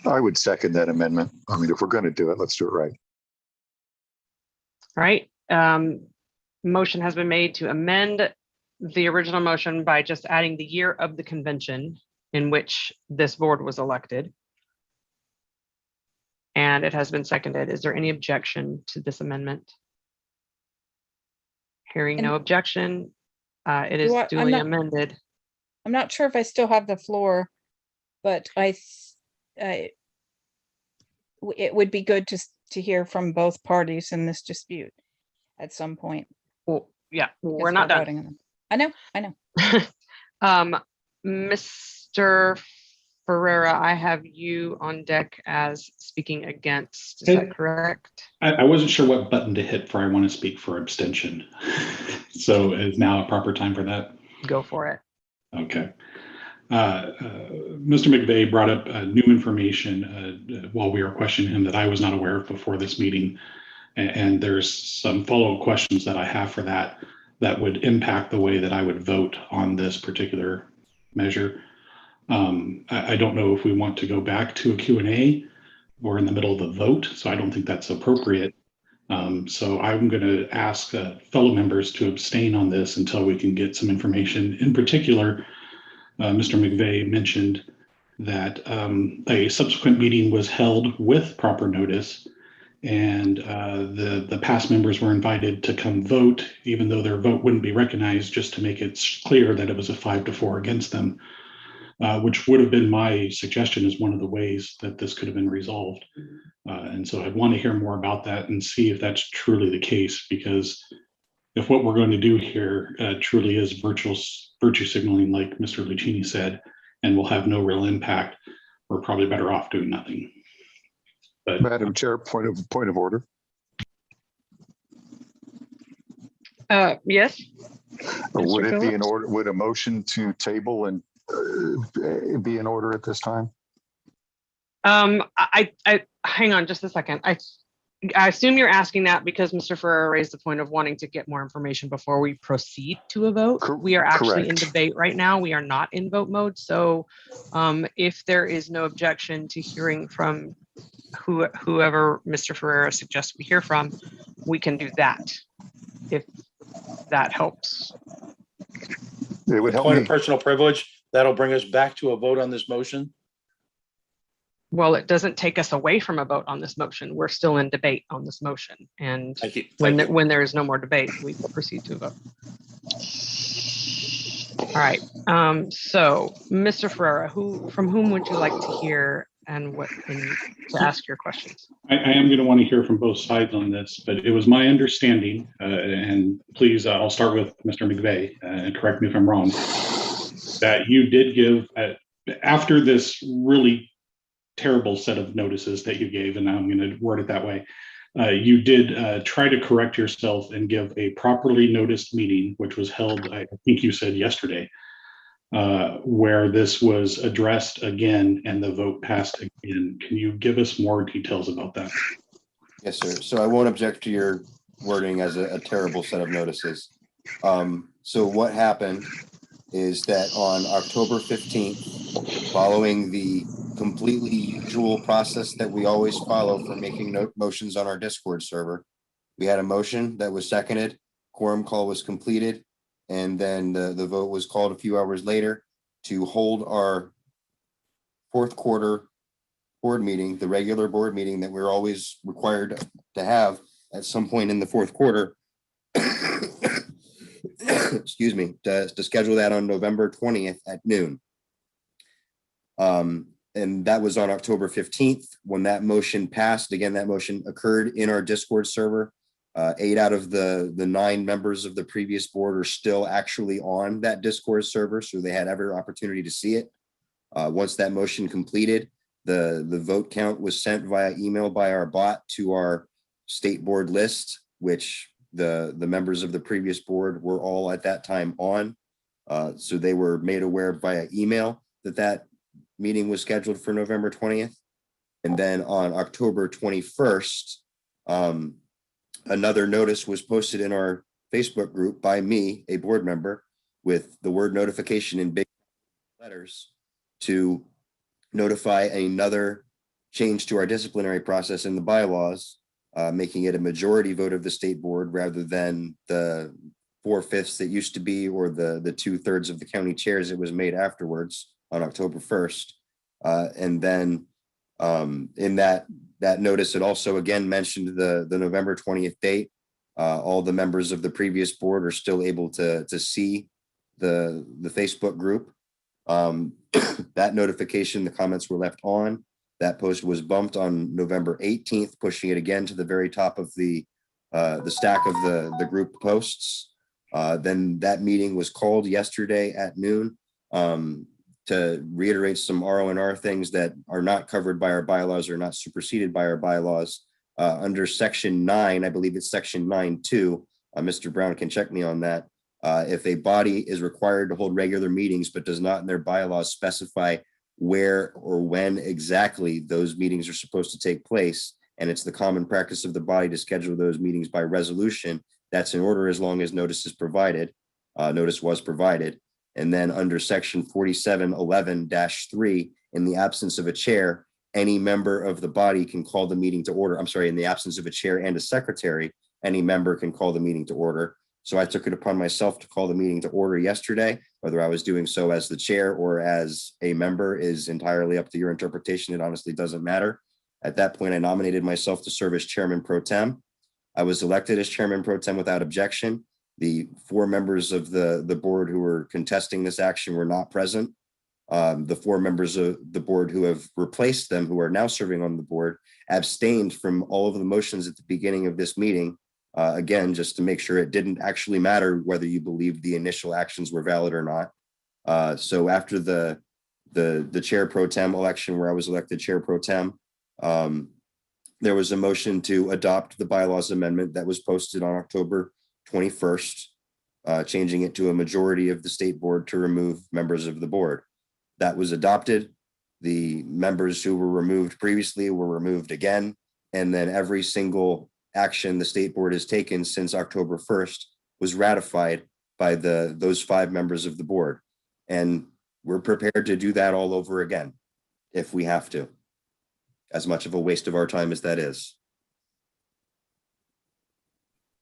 I would second that amendment. I mean, if we're going to do it, let's do it right. All right. Motion has been made to amend the original motion by just adding the year of the convention in which this board was elected. And it has been seconded. Is there any objection to this amendment? Hearing no objection, it is duly amended. I'm not sure if I still have the floor, but it would be good to hear from both parties in this dispute at some point. Well, yeah, we're not done. I know. Mr. Ferreira, I have you on deck as speaking against. Is that correct? I wasn't sure what button to hit for I want to speak for abstention. So is now a proper time for that? Go for it. Okay. Mr. McVeigh brought up new information while we were questioning him that I was not aware of before this meeting. And there's some follow-up questions that I have for that would impact the way that I would vote on this particular measure. I don't know if we want to go back to a Q&A. We're in the middle of the vote, so I don't think that's appropriate. So I'm going to ask fellow members to abstain on this until we can get some information. In particular, Mr. McVeigh mentioned that a subsequent meeting was held with proper notice, and the past members were invited to come vote, even though their vote wouldn't be recognized, just to make it clear that it was a 5-4 against them. Which would have been my suggestion as one of the ways that this could have been resolved. And so I'd want to hear more about that and see if that's truly the case, because if what we're going to do here truly is virtue signaling, like Mr. Lucchini said, and will have no real impact, we're probably better off doing nothing. But Madam Chair, point of order. Yes. Would it be in Phillips? order? Would a motion to table and be in order at this time? I hang on just a second. I assume you're asking that because Mr. Ferrera raised the point of wanting to get more information before we proceed to a vote. We are actually in Correct. debate right now. We are not in vote mode. So if there is no objection to hearing from whoever Mr. Ferrera suggests we hear from, we can do that, if that helps. It would help Point me. of personal privilege, that'll bring us back to a vote on this motion. Well, it doesn't take us away from a vote on this motion. We're still in debate on this motion. And Thank you. when there is no more debate, we proceed to a vote. All right. So, Mr. Ferrera, from whom would you like to hear and to ask your questions? I am going to want to hear from both sides on this, but it was my understanding, and please, I'll start with Mr. McVeigh, and correct me if I'm wrong, that you did give, after this really terrible set of notices that you gave, and I'm going to word it that way, you did try to correct yourself and give a properly noticed meeting, which was held, I think you said yesterday, where this was addressed again and the vote passed again. Can you give us more details about that? Yes, sir. So I won't object to your wording as a terrible set of notices. So what happened is that on October 15th, following the completely usual process that we always follow for making motions on our Discord server, we had a motion that was seconded, quorum call was completed, and then the vote was called a few hours later to hold our fourth quarter board meeting, the regular board meeting that we're always required to have at some point in the fourth quarter. Excuse me, to schedule that on November 20th at noon. And that was on October 15th when that motion passed. Again, that motion occurred in our Discord server. 8 out of the 9 members of the previous board are still actually on that Discord server, so they had every opportunity to see it. Once that motion completed, the vote count was sent via email by our bot to our state board list, which the members of the previous board were all at that time on. So they were made aware via email that meeting was scheduled for November 20th. And then on October 21st, another notice was posted in our Facebook group by me, a board member, with the word notification in big letters to notify another change to our disciplinary process in the bylaws, making it a majority vote of the state board rather than the 4/5 that used to be, or the 2/3 of the county chairs. It was made afterwards on October 1st. And then in that notice, it also again mentioned the November 20th date. All the members of the previous board are still able to see the Facebook group. That notification, the comments were left on. That post was bumped on November 18th, pushing it again to the very top of the stack of the group posts. Then that meeting was called yesterday at noon to reiterate some RO&R things that are not covered by our bylaws or not superseded by our bylaws. Under section 9, I believe it's section 9.2, Mr. Brown can check me on that. If a body is required to hold regular meetings but does not in their bylaws specify where or when exactly those meetings are supposed to take place, and it's the common practice of the body to schedule those meetings by resolution, that's in order as long as notice is provided. Notice was provided. And then under section 4711-3, in the absence of a chair, any member of the body can call the meeting to order. I'm sorry, in the absence of a chair and a secretary, any member can call the meeting to order. So I took it upon myself to call the meeting to order yesterday. Whether I was doing so as the chair or as a member is entirely up to your interpretation. It honestly doesn't matter. At that point, I nominated myself to serve as chairman pro tem. I was elected as chairman pro tem without objection. The 4 members of the board who were contesting this action were not present. The 4 members of the board who have replaced them, who are now serving on the board, abstained from all of the motions at the beginning of this meeting. Again, just to make sure it didn't actually matter whether you believed the initial actions were valid or not. So after the the chair pro tem election where I was elected chair pro tem. There was a motion to adopt the bylaws amendment that was posted on October 21st, changing it to a majority of the state board to remove members of the board. That was adopted. The members who were removed previously were removed again. And then every single action the state board has taken since October 1st was ratified by those 5 members of the board. And we're prepared to do that all over again if we have to, as much of a waste of our time as that is.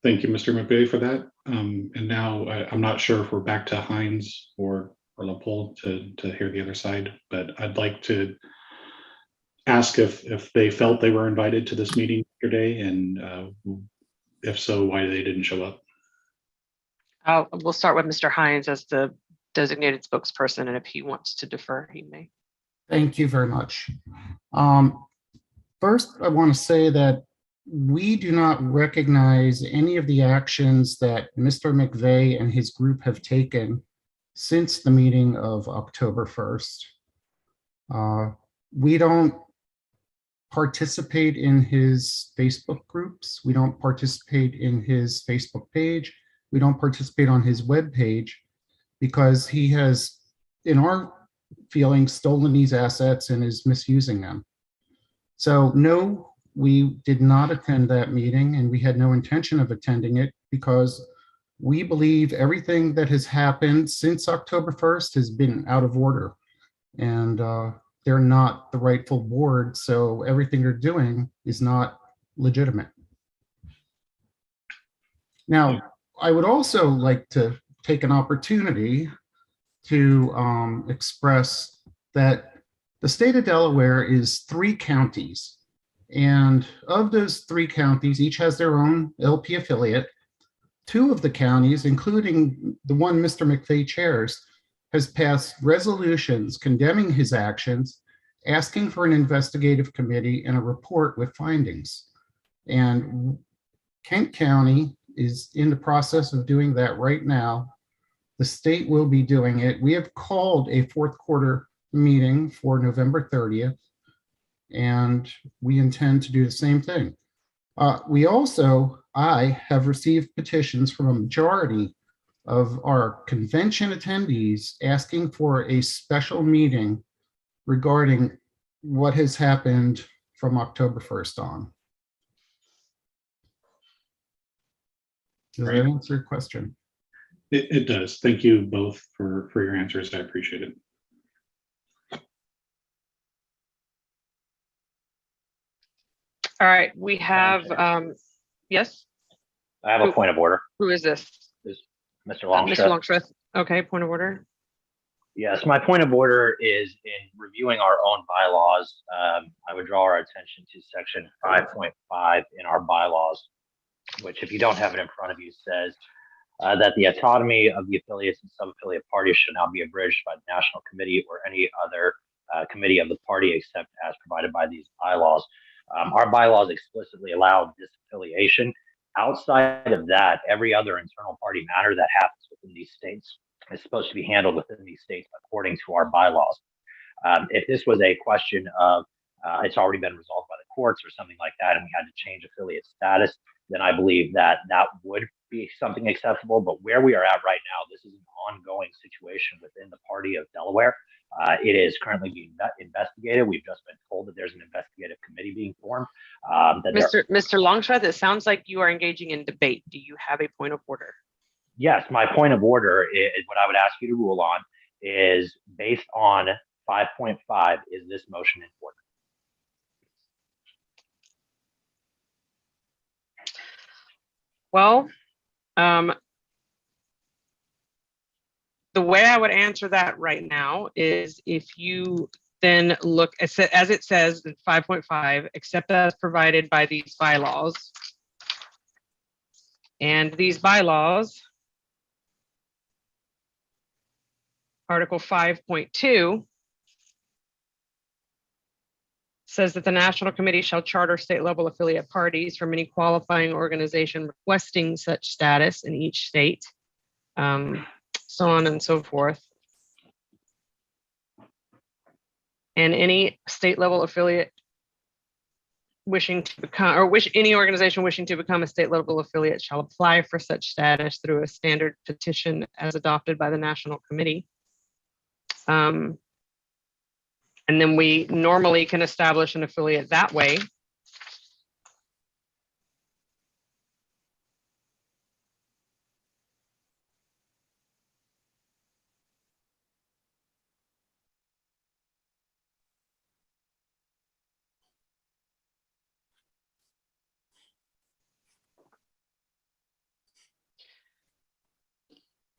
Thank you, Mr. McVeigh, for that. And now I'm not sure if we're back to Hines or LaPole to hear the other side, but I'd like to ask if they felt they were invited to this meeting yesterday, and if so, why they didn't show up. We'll start with Mr. Hines as the designated spokesperson, and if he wants to defer, he may. Thank you very much. First, I want to say that we do not recognize any of the actions that Mr. McVeigh and his group have taken since the meeting of October 1st. We don't participate in his Facebook groups. We don't participate in his Facebook page. We don't participate on his web page because he has, in our feeling, stolen these assets and is misusing them. So no, we did not attend that meeting, and we had no intention of attending it because we believe everything that has happened since October 1st has been out of order, and they're not the rightful board, so everything they're doing is not legitimate. Now, I would also like to take an opportunity to express that the state of Delaware is 3 counties. And of those 3 counties, each has their own LP affiliate. 2 of the counties, including the one Mr. McVeigh chairs, has passed resolutions condemning his actions, asking for an investigative committee and a report with findings. And Kent County is in the process of doing that right now. The state will be doing it. We have called a 4th quarter meeting for November 30th, and we intend to do the same thing. I have received petitions from a majority of our convention attendees asking for a special meeting regarding what has happened from October 1st on. Does that answer your question? It does. Thank you both for your answers. I appreciate it. All right, we have, yes? I have a point of order. Who is this? Is Mr. Longstreth. Mr. Longstreth. Okay, point of order. Yes, my point of order is in reviewing our own bylaws. I would draw our attention to section 5.5 in our bylaws, which, if you don't have it in front of you, says that the autonomy of the affiliates and sub-affiliate parties should now be abridged by the National Committee or any other committee of the party except as provided by these bylaws. Our bylaws explicitly allow disaffiliation. Outside of that, every other internal party matter that happens within these states is supposed to be handled within these states according to our bylaws. If this was a question of it's already been resolved by the courts or something like that, and we had to change affiliate status, then I believe that that would be something acceptable. But where we are at right now, this is an ongoing situation within the party of Delaware. It is currently being investigated. We've just been told that there's an investigative committee being formed. Mr. Longstreth, it sounds like you are engaging in debate. Do you have a point of order? Yes, my point of order is what I would ask you to rule on is based on 5.5, is this motion in order? Well, the way I would answer that right now is if you then look, as it says in 5.5, except as provided by these bylaws. And these bylaws, Article 5.2, says that the National Committee shall charter state level affiliate parties from any qualifying organization requesting such status in each state, so on and so forth. and any state level affiliate wishing to become, or any organization wishing to become a state level affiliate shall apply for such status through a standard petition as adopted by the National Committee. And then we normally can establish an affiliate that way.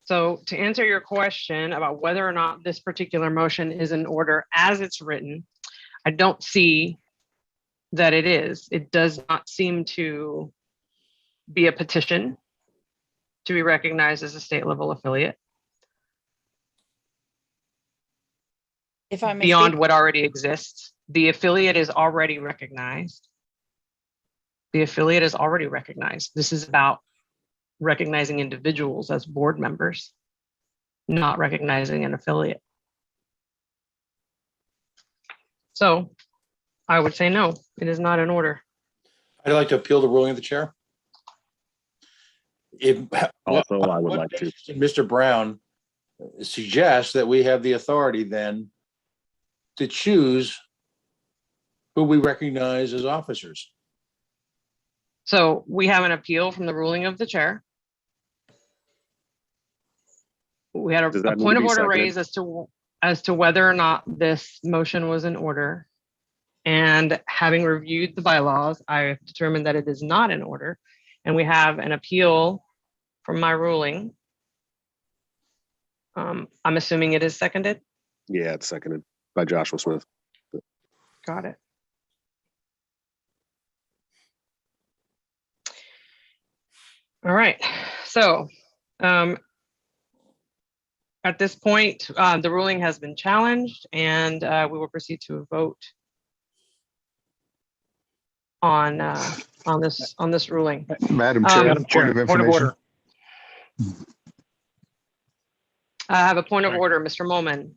So to answer your question about whether or not this particular motion is in order as it's written, I don't see that it is. It does not seem to be a petition to be recognized as a state level affiliate. If I may Beyond speak, what already exists, the affiliate is already recognized. The affiliate is already recognized. This is about recognizing individuals as board members, not recognizing an affiliate. So I would say no, it is not in order. I'd like to appeal the ruling of the chair. If Also, I would like to. Mr. Brown suggests that we have the authority then to choose who we recognize as officers. So we have an appeal from the ruling of the chair. We had Does a that need point to of be order seconded? raised as to whether or not this motion was in order. And having reviewed the bylaws, I have determined that it is not in order. And we have an appeal from my ruling. I'm assuming it is seconded. Yeah, it's seconded by Joshua Smith. Got it. All right. So at this point, the ruling has been challenged, and we will proceed to a vote on this ruling. Madam Chair, Madam Chair, point of point of information. order. I have a point of order, Mr. Molman.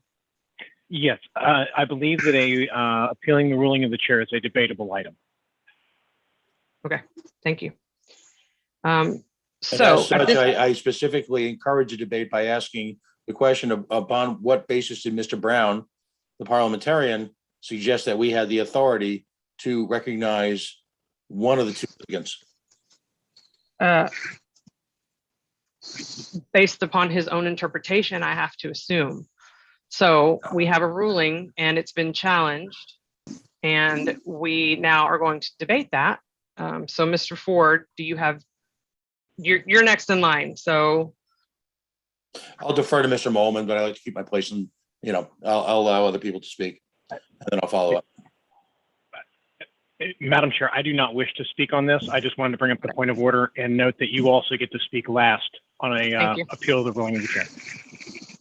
Yes, I believe that appealing the ruling of the chair is a debatable item. Okay, thank you. And So as such, I specifically encourage a debate by asking the question of upon what basis did Mr. Brown, the parliamentarian, suggest that we had the authority to recognize one of the two litigants? Based upon his own interpretation, I have to assume. So we have a ruling and it's been challenged, and we now are going to debate that. So Mr. Ford, do you have, you're next in line. So I'll defer to Mr. Molman, but I like to keep my place and, I'll allow other people to speak and then I'll follow up. Madam Chair, I do not wish to speak on this. I just wanted to bring up the point of order and note that you also get to speak last on a appeal of the ruling of the chair.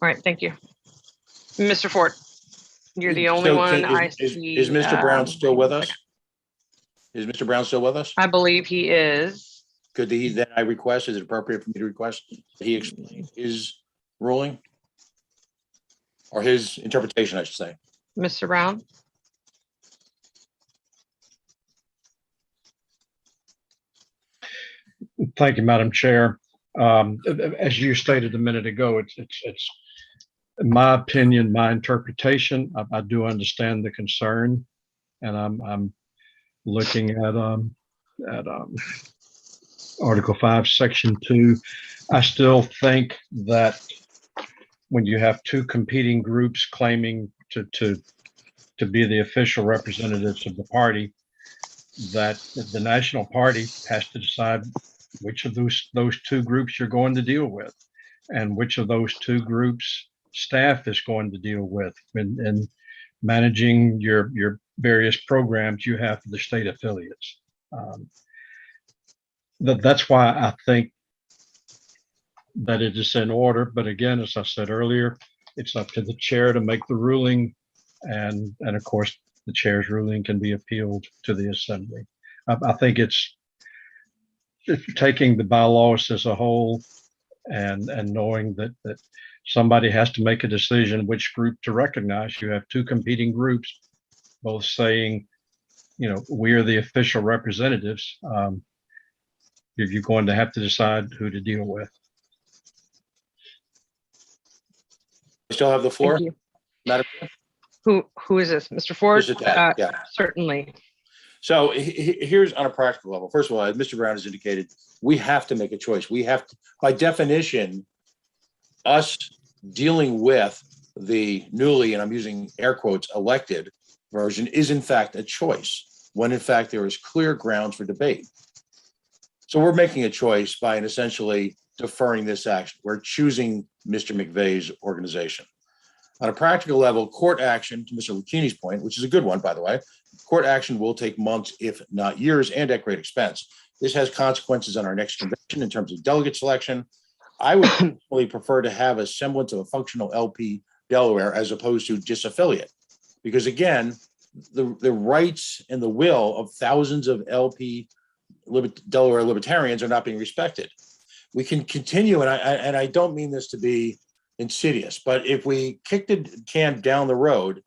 All right, thank you. Mr. Ford, you're the only one I see. Is Mr. Brown still with us? Is Mr. Brown still with us? I believe he is. Could he, then I request, is it appropriate for me to request that he explain his ruling? Or his interpretation, I should say. Mr. Brown? Thank you, Madam Chair. As you stated a minute ago, it's in my opinion, my interpretation. I do understand the concern, and I'm looking at Article 5, Section 2. I still think that when you have two competing groups claiming to be the official representatives of the party, that the national party has to decide which of those two groups you're going to deal with, and which of those two groups staff is going to deal with in managing your various programs you have for the state affiliates. That's why I think that it is in order. But again, as I said earlier, it's up to the chair to make the ruling, and of course the chair's ruling can be appealed to the assembly. I think it's taking the bylaws as a whole and knowing that somebody has to make a decision which group to recognize. You have two competing groups. both saying, we are the official representatives. You're going to have to decide who to deal with. We still have the floor, Thank you. Madam Chair? Who is this? Mr. Ford? This is that, yeah. Certainly. So here's on a practical level. First of all, as Mr. Brown has indicated, we have to make a choice. We have to, by definition, us dealing with the newly, and I'm using air quotes, elected version is in fact a choice, when in fact there is clear grounds for debate. So we're making a choice by essentially deferring this action. We're choosing Mr. McVeigh's organization. On a practical level, court action, to Mr. Lucchini's point, which is a good one, by the way, court action will take months, if not years, and at great expense. This has consequences on our next convention in terms of delegate selection. I would personally prefer to have a semblance of a functional LP Delaware as opposed to disaffiliate. Because again, the rights and the will of thousands of LP Delaware libertarians are not being respected. We can continue, and I don't mean this to be insidious, but if we kick the can down the road,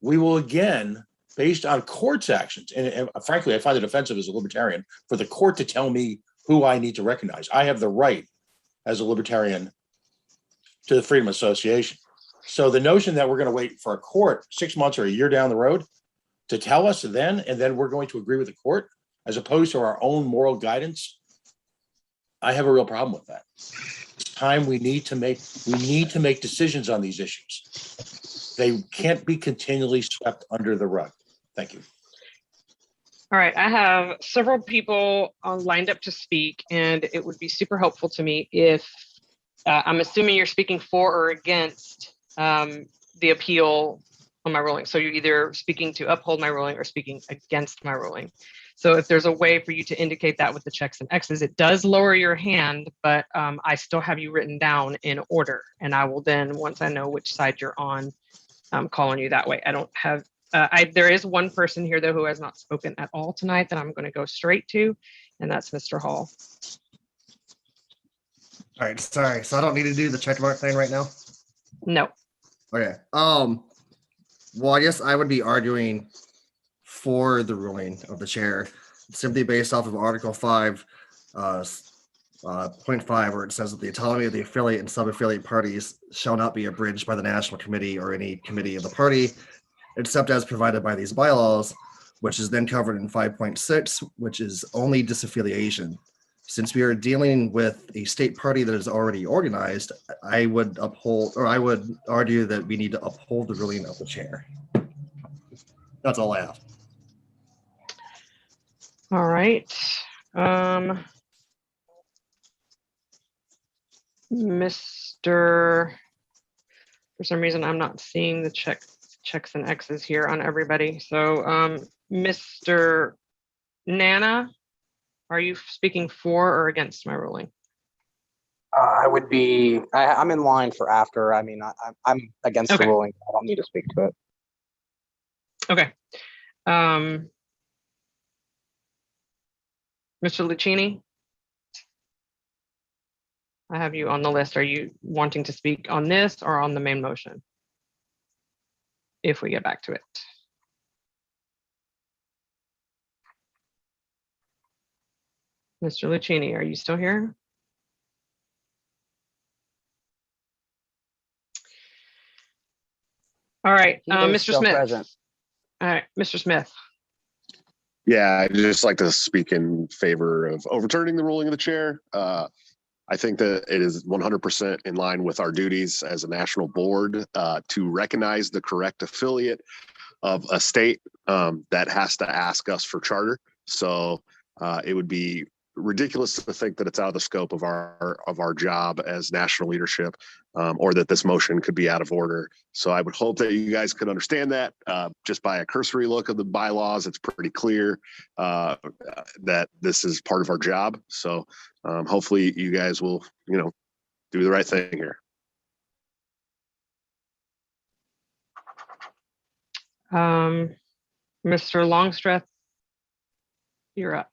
we will again, based on court's actions, and frankly, I find it offensive as a libertarian for the court to tell me who I need to recognize. I have the right as a libertarian to the Freedom Association. So the notion that we're going to wait for a court 6 months or a year down the road to tell us then, and then we're going to agree with the court as opposed to our own moral guidance, I have a real problem with that. It's time we need to make decisions on these issues. They can't be continually swept under the rug. Thank you. All right, I have several people lined up to speak, and it would be super helpful to me if I'm assuming you're speaking for or against the appeal on my ruling. So you're either speaking to uphold my ruling or speaking against my ruling. So if there's a way for you to indicate that with the checks and X's, it does lower your hand, but I still have you written down in order. And I will then, once I know which side you're on, call on you that way. I don't have, there is one person here though who has not spoken at all tonight that I'm going to go straight to, and that's Mr. Hall. All right, sorry. So I don't need to do the check mark thing right now? No. Okay. Well, I guess I would be arguing for the ruling of the chair, simply based off of Article 5, point 5, where it says that the autonomy of the affiliate and sub-affiliate parties shall not be abridged by the National Committee or any committee of the party, except as provided by these bylaws, which is then covered in 5.6, which is only disaffiliation. Since we are dealing with a state party that is already organized, I would argue that we need to uphold the ruling of the chair. That's all I have. All right. For some reason, I'm not seeing the checks and X's here on everybody. So Mr. Nana, are you speaking for or against my ruling? I would be, I'm in line for after. I mean, I'm against the ruling. I don't need to speak to it. Okay. Mr. Lucchini, I have you on the list. Are you wanting to speak on this or on the main motion? If we get back to it. Mr. Lucchini, are you still here? All right, Mr. Smith. Present. All right, Mr. Smith. Yeah, I'd just like to speak in favor of overturning the ruling of the chair. I think that it is 100% in line with our duties as a national board to recognize the correct affiliate of a state that has to ask us for charter. So it would be ridiculous to think that it's out of the scope of our job as national leadership, or that this motion could be out of order. So I would hope that you guys could understand that. Just by a cursory look of the bylaws, it's pretty clear that this is part of our job. So hopefully you guys will, do the right thing here. Mr. Longstreth, you're up.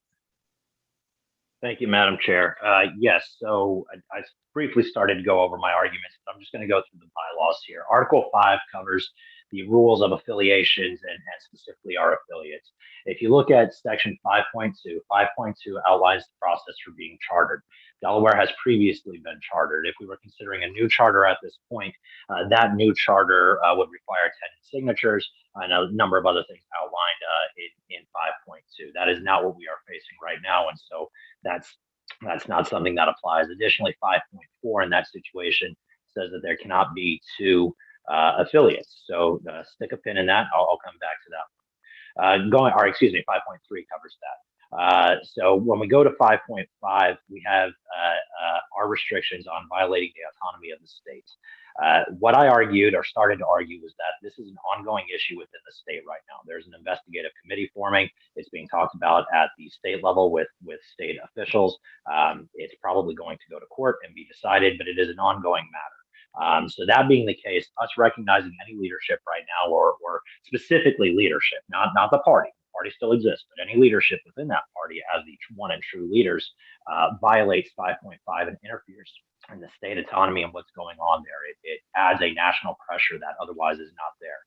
Thank you, Madam Chair. Yes, so I briefly started to go over my arguments. I'm just going to go through the bylaws here. Article 5 covers the rules of affiliations and specifically our affiliates. If you look at section 5.2, 5.2 outlines the process for being chartered. Delaware has previously been chartered. If we were considering a new charter at this point, that new charter would require 10 signatures and a number of other things outlined in 5.2. That is not what we are facing right now, and so that's not something that applies. Additionally, 5.4 in that situation says that there cannot be two affiliates. So stick a pin in that. I'll come back to that. 5.3 covers that. So when we go to 5.5, we have our restrictions on violating the autonomy of the state. What I argued or started to argue was that this is an ongoing issue within the state right now. There's an investigative committee forming. It's being talked about at the state level with state officials. It's probably going to go to court and be decided, but it is an ongoing matter. So that being the case, us recognizing any leadership right now, or specifically leadership, not the party. The party still exists, but any leadership within that party as the one and true leaders violates 5.5 and interferes in the state autonomy and what's going on there. It adds a national pressure that otherwise is not there.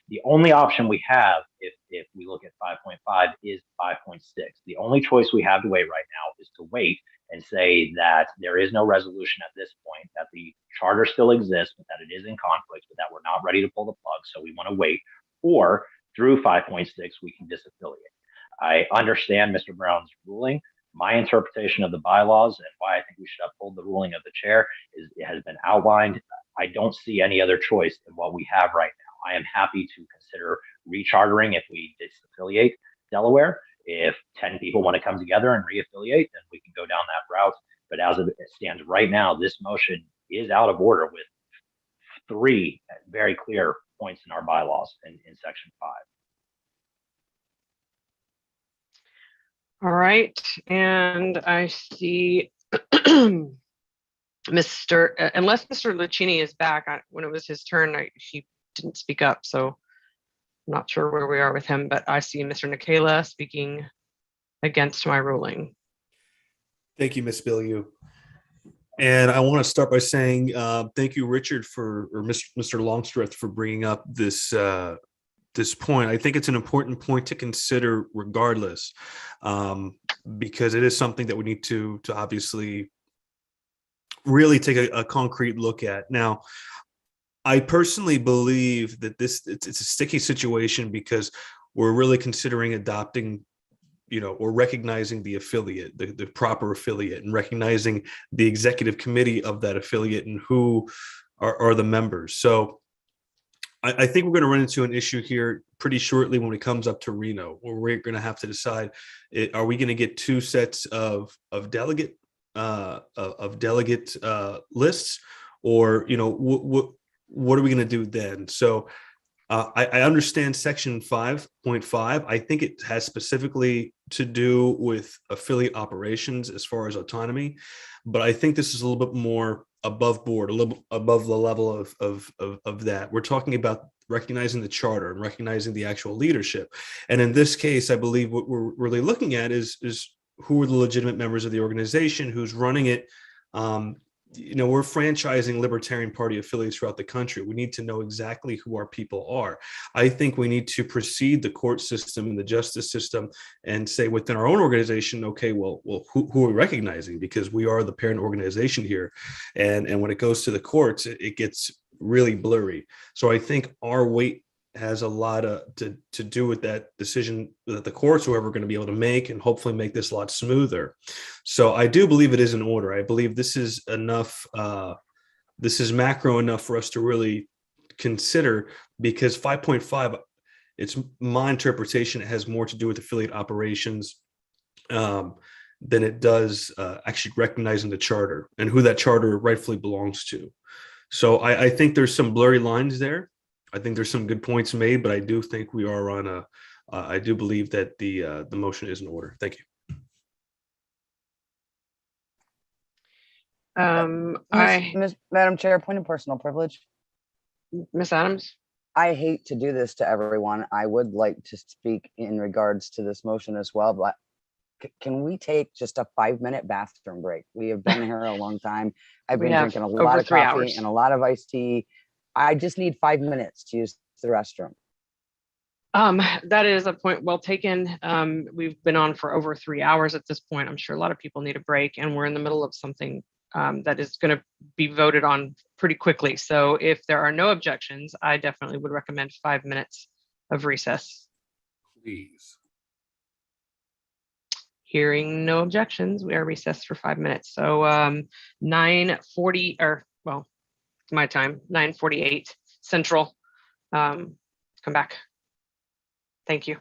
The only option we have, if we look at 5.5, is 5.6. The only choice we have to wait right now is to wait and say that there is no resolution at this point, that the charter still exists, but that it is in conflict, but that we're not ready to pull the plug, so we want to wait. Or through 5.6, we can disaffiliate. I understand Mr. Brown's ruling. My interpretation of the bylaws and why I think we should uphold the ruling of the chair it has been outlined. I don't see any other choice than what we have right now. I am happy to consider rechartering if we disaffiliate Delaware. If 10 people want to come together and reaffiliate, then we can go down that route. But as it stands right now, this motion is out of order with 3 very clear points in our bylaws in section 5. All right, and I see Mr. Unless Mr. Lucchini is back, when it was his turn, he didn't speak up, so I'm not sure where we are with him, but I see Mr. Nikela speaking against my ruling. Thank you, Ms. Bilyeu. And I want to start by saying thank you, Richard, or Mr. Longstreth, for bringing up this this point. I think it's an important point to consider regardless, because it is something that we need to obviously really take a concrete look at. Now, I personally believe that it's a sticky situation because we're really considering adopting, or recognizing the affiliate, the proper affiliate, and recognizing the executive committee of that affiliate and who are the members. So I think we're going to run into an issue here pretty shortly when it comes up to Reno, where we're going to have to decide: are we going to get 2 sets of delegate lists, or what are we going to do then? So I understand section 5.5. I think it has specifically to do with affiliate operations as far as autonomy, but I think this is a little bit more above board, a little above the level of that. We're talking about recognizing the charter and recognizing the actual leadership. And in this case, I believe what we're really looking at is who are the legitimate members of the organization, who's running it. We're franchising Libertarian Party affiliates throughout the country. We need to know exactly who our people are. I think we need to precede the court system and the justice system and say within our own organization, okay, well, who are we recognizing? Because we are the parent organization here. And when it goes to the courts, it gets really blurry. So I think our weight has a lot to do with that decision that the courts are ever going to be able to make, and hopefully make this a lot smoother. So I do believe it is in order. I believe this is enough. This is macro enough for us to really consider, because 5.5, it's my interpretation, it has more to do with affiliate operations than it does actually recognizing the charter and who that charter rightfully belongs to. So I think there's some blurry lines there. I think there's some good points made, but I do think we are on I do believe that the motion is in order. Thank you. Madam Chair, point of personal privilege. Ms. Adams? I hate to do this to everyone. I would like to speak in regards to this motion as well, but can we take just a 5-minute bathroom break? We have been here a long time. I've been drinking a lot of coffee and a lot of iced tea. I just need 5 minutes to use the restroom. That is a point well taken. We've been on for over 3 hours at this point. I'm sure a lot of people need a break, and we're in the middle of something that is going to be voted on pretty quickly. So if there are no objections, I definitely would recommend 5 minutes of recess. Please. Hearing no objections, we are recessed for 5 minutes. So 9:40, or well, it's my time, 9:48 Central. Come back. Thank you.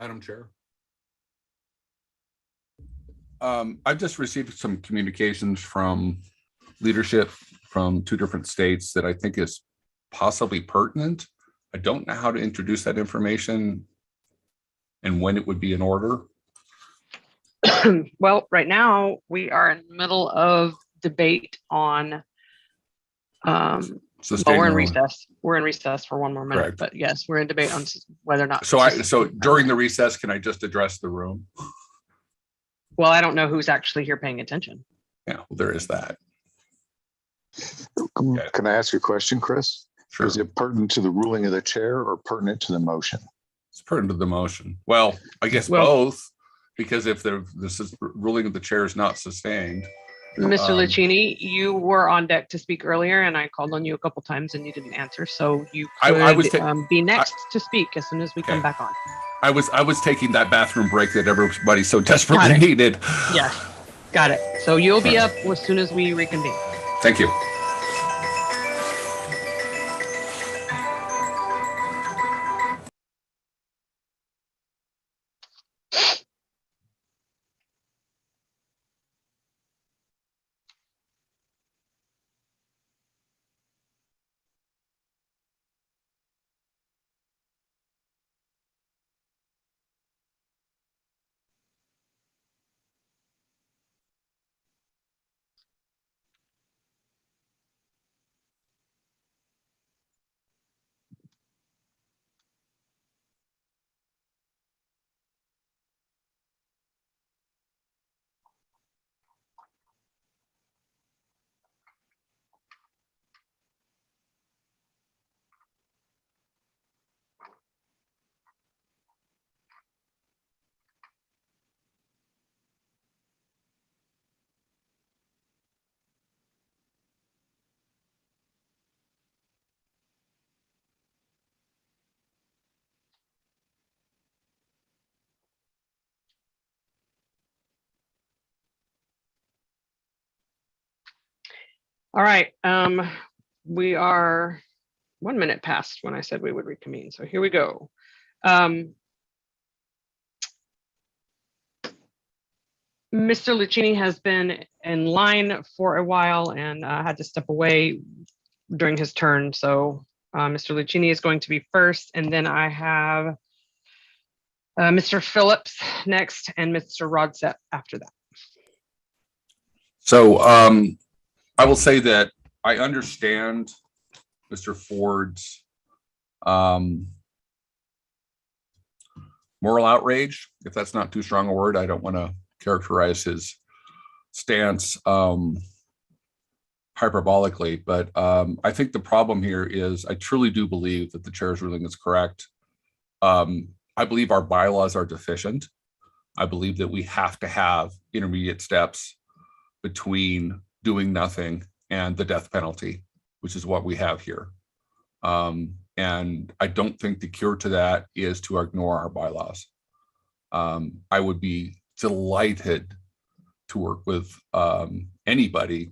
Madam Chair. I've just received some communications from leadership from 2 different states that I think is possibly pertinent. I don't know how to introduce that information and when it would be in order. Well, right now we are in the middle of debate on well, we're in recess. We're in recess for 1 more minute. Correct. But yes, we're in debate on whether or not. So during the recess, can I just address the room? Well, I don't know who's actually here paying attention. Yeah, well, there is that. Can I ask you a question, Chris? Sure. Is it pertinent to the ruling of the chair or pertinent to the motion? It's pertinent to the motion. Well, I guess both, because if this is ruling of the chair is not sustained. Mr. Lucchini, you were on deck to speak earlier, and I called on you a couple times and you didn't answer. So you could be next to speak as soon as we come back on. I was taking that bathroom break that everybody so desperately needed. Yes, got it. So you'll be up as soon as we reconvene. Thank you. All right. We are 1 minute past when I said we would reconvene. So here we go. Mr. Lucchini has been in line for a while and had to step away during his turn. So Mr. Lucchini is going to be first, and then I have Mr. Phillips next and Mr. Rodset after that. So I will say that I understand Mr. Ford's moral outrage, if that's not too strong a word. I don't want to characterize his stance hyperbolically, but I think the problem here is I truly do believe that the chair's ruling is correct. I believe our bylaws are deficient. I believe that we have to have intermediate steps between doing nothing and the death penalty, which is what we have here. And I don't think the cure to that is to ignore our bylaws. I would be delighted to work with anybody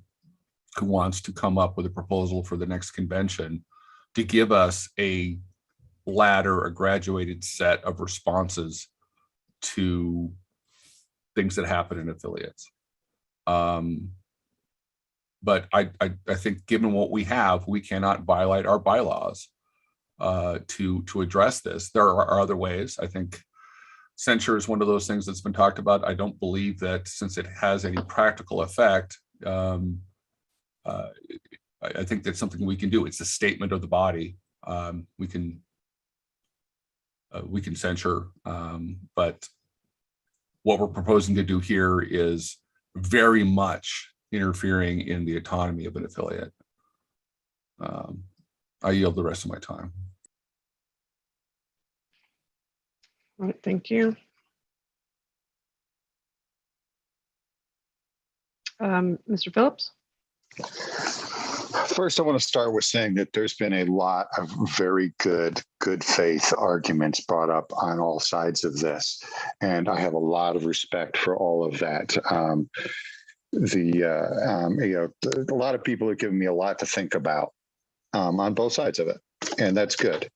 who wants to come up with a proposal for the next convention to give us a ladder, a graduated set of responses to things that happen in affiliates. But I think given what we have, we cannot violate our bylaws to address this. There are other ways. I think censure is one of those things that's been talked about. I don't believe that since it has any practical effect, I think that's something we can do. It's a statement of the body. We can censure, but what we're proposing to do here is very much interfering in the autonomy of an affiliate. I yield the rest of my time. All right, thank you. Mr. Phillips? First, I want to start with saying that there's been a lot of very good faith arguments brought up on all sides of this. And I have a lot of respect for all of that. A lot of people have given me a lot to think about on both sides of it. And that's good.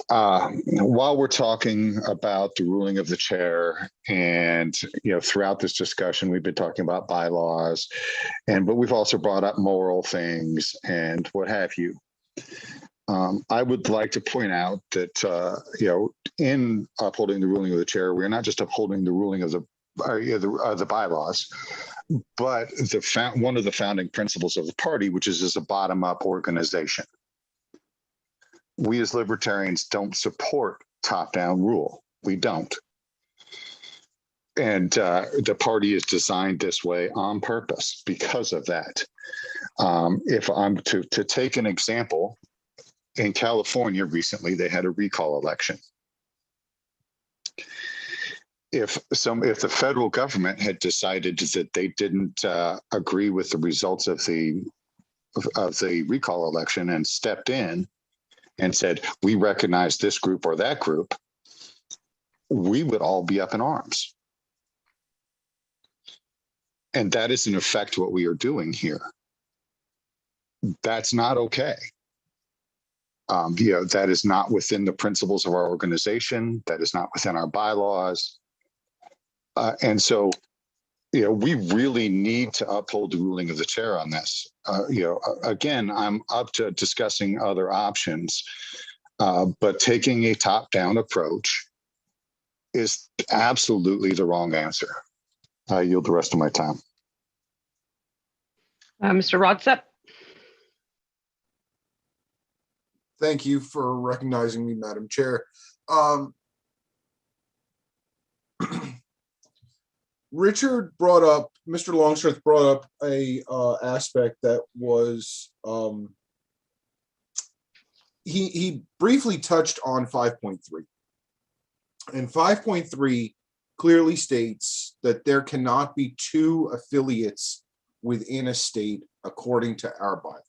While we're talking about the ruling of the chair, and throughout this discussion, we've been talking about bylaws, but we've also brought up moral things and what have you. I would like to point out that in upholding the ruling of the chair, we're not just upholding the ruling of the bylaws, but one of the founding principles of the party, which is as a bottom-up organization. We as libertarians don't support top-down rule. We don't. And the party is designed this way on purpose because of that. If I'm to take an example, in California recently, they had a recall election. If the federal government had decided that they didn't agree with the results of the recall election and stepped in and said, we recognize this group or that group, we would all be up in arms. And that is in effect what we are doing here. That's not okay. That is not within the principles of our organization. That is not within our bylaws. And so, we really need to uphold the ruling of the chair on this. Again, I'm up to discussing other options, but taking a top-down approach is absolutely the wrong answer. I yield the rest of my time. Mr. Rodset? Thank you for recognizing me, Madam Chair. Mr. Longstreth brought up a aspect that was, he briefly touched on 5.3. And 5.3 clearly states that there cannot be two affiliates within a state according to our bylaws.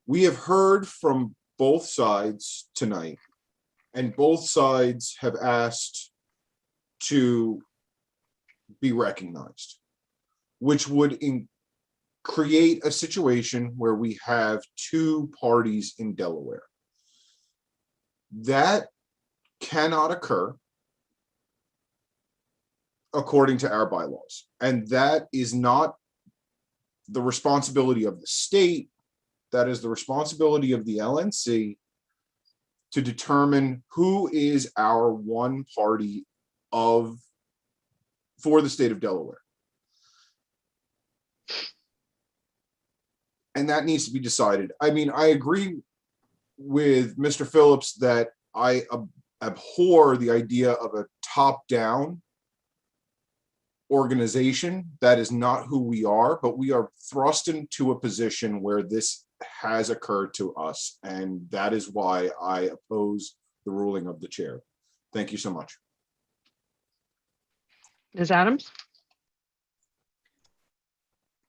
We have heard from both sides tonight, and both sides have asked to be recognized, which would create a situation where we have two parties in Delaware. That cannot occur according to our bylaws. And that is not the responsibility of the state. That is the responsibility of the LNC to determine who is our one party for the state of Delaware. And that needs to be decided. I mean, I agree with Mr. Phillips that I abhor the idea of a top-down organization. That is not who we are, but we are thrust into a position where this has occurred to us, and that is why I oppose the ruling of the chair. Thank you so much. Ms. Adams?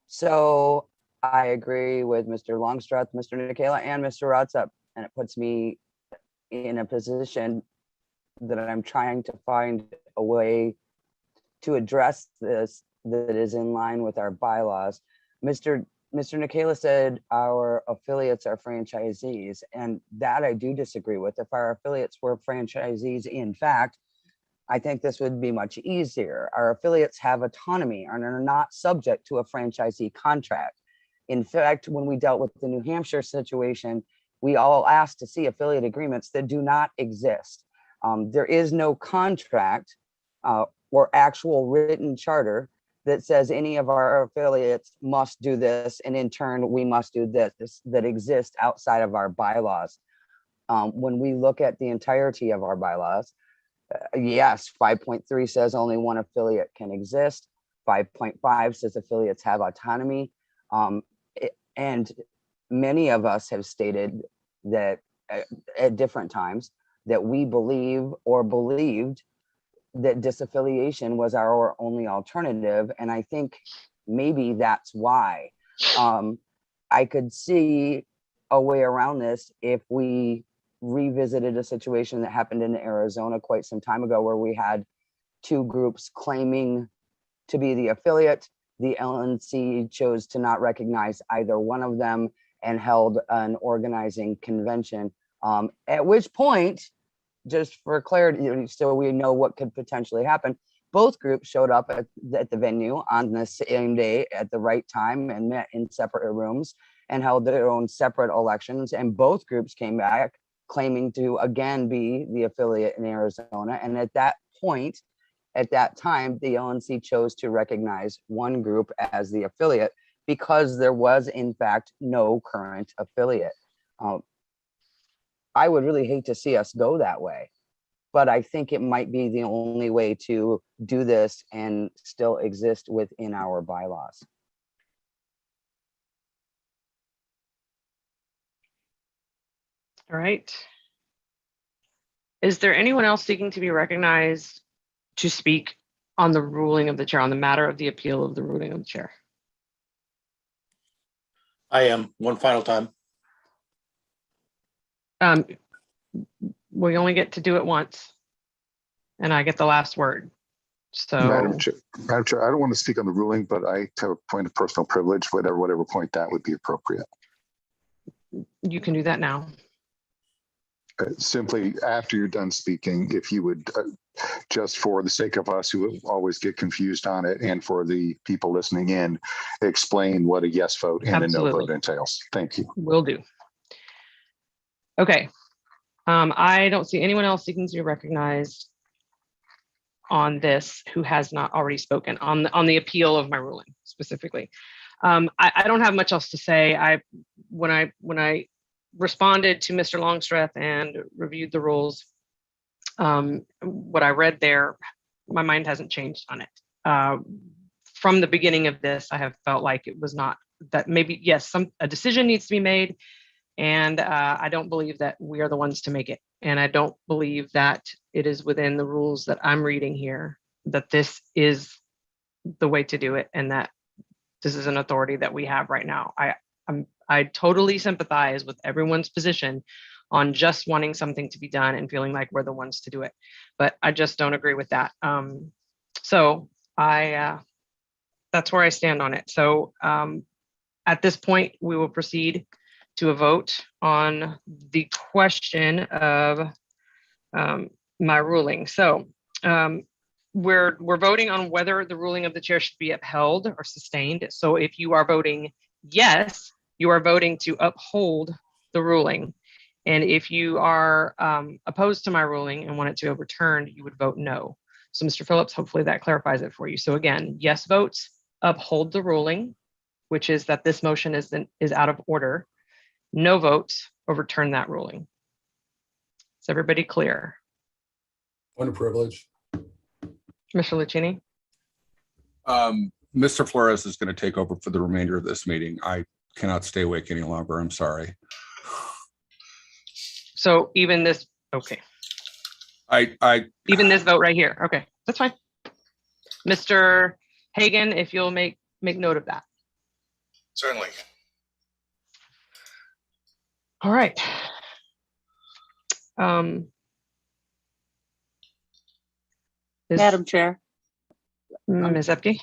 So I agree with Mr. Longstreth, Mr. Nicola, and Mr. Rotsap, and it puts me in a position that I'm trying to find a way to address this that is in line with our bylaws. Mr. Nicola said our affiliates are franchisees, and that I do disagree with. If our affiliates were franchisees, in fact, I think this would be much easier. Our affiliates have autonomy and are not subject to a franchisee contract. In fact, when we dealt with the New Hampshire situation, we all asked to see affiliate agreements that do not exist. There is no contract or actual written charter that says any of our affiliates must do this, and in turn, we must do this that exists outside of our bylaws. When we look at the entirety of our bylaws, yes, 5.3 says only one affiliate can exist. 5.5 says affiliates have autonomy. And many of us have stated that at different times that we believe or believed that disaffiliation was our only alternative. And I think maybe that's why. I could see a way around this if we revisited a situation that happened in Arizona quite some time ago, where we had two groups claiming to be the affiliate. The LNC chose to not recognize either one of them and held an organizing convention. At which point, just for clarity, so we know what could potentially happen, both groups showed up at the venue on the same day at the right time and met in separate rooms and held their own separate elections. And both groups came back claiming to again be the affiliate in Arizona. And at that point, at that time, the LNC chose to recognize one group as the affiliate because there was in fact no current affiliate. I would really hate to see us go that way, but I think it might be the only way to do this and still exist within our bylaws. All right. Is there anyone else seeking to be recognized to speak on the ruling of the chair, on the matter of the appeal of the ruling of the chair? I am, one final time. We only get to do it once, and I get the last word. So, Madam Chair, I don't want to speak on the ruling, but I have a point of personal privilege, whatever point that would be appropriate. you can do that now. Simply after you're done speaking, if you would, just for the sake of us who always get confused on it and for the people listening in, explain what a yes vote and Absolutely. a no vote entails. Thank you. Will do. Okay. I don't see anyone else seeking to be recognized on this who has not already spoken on the appeal of my ruling specifically. I don't have much else to say. When I responded to Mr. Longstreth and reviewed the rules, what I read there, my mind hasn't changed on it. From the beginning of this, I have felt like it was not that maybe, yes, a decision needs to be made. And I don't believe that we are the ones to make it. And I don't believe that it is within the rules that I'm reading here, that this is the way to do it. And that this is an authority that we have right now. I totally sympathize with everyone's position on just wanting something to be done and feeling like we're the ones to do it. But I just don't agree with that. So that's where I stand on it. So At this point, we will proceed to a vote on the question of my ruling. So we're voting on whether the ruling of the chair should be upheld or sustained. So if you are voting yes, you are voting to uphold the ruling. And if you are opposed to my ruling and want it to overturn, you would vote no. So Mr. Phillips, hopefully that clarifies it for you. So again, yes votes uphold the ruling, which is that this motion is out of order. No votes overturn that ruling. Is everybody clear? Point of privilege. Mr. Lucchini? Mr. Flores is going to take over for the remainder of this meeting. I cannot stay awake any longer. I'm sorry. So even this, okay. Even this vote right here. Okay, that's fine. Mr. Hagan, if you'll make note of that. Certainly. All right. Madam Chair. Ms. Epke?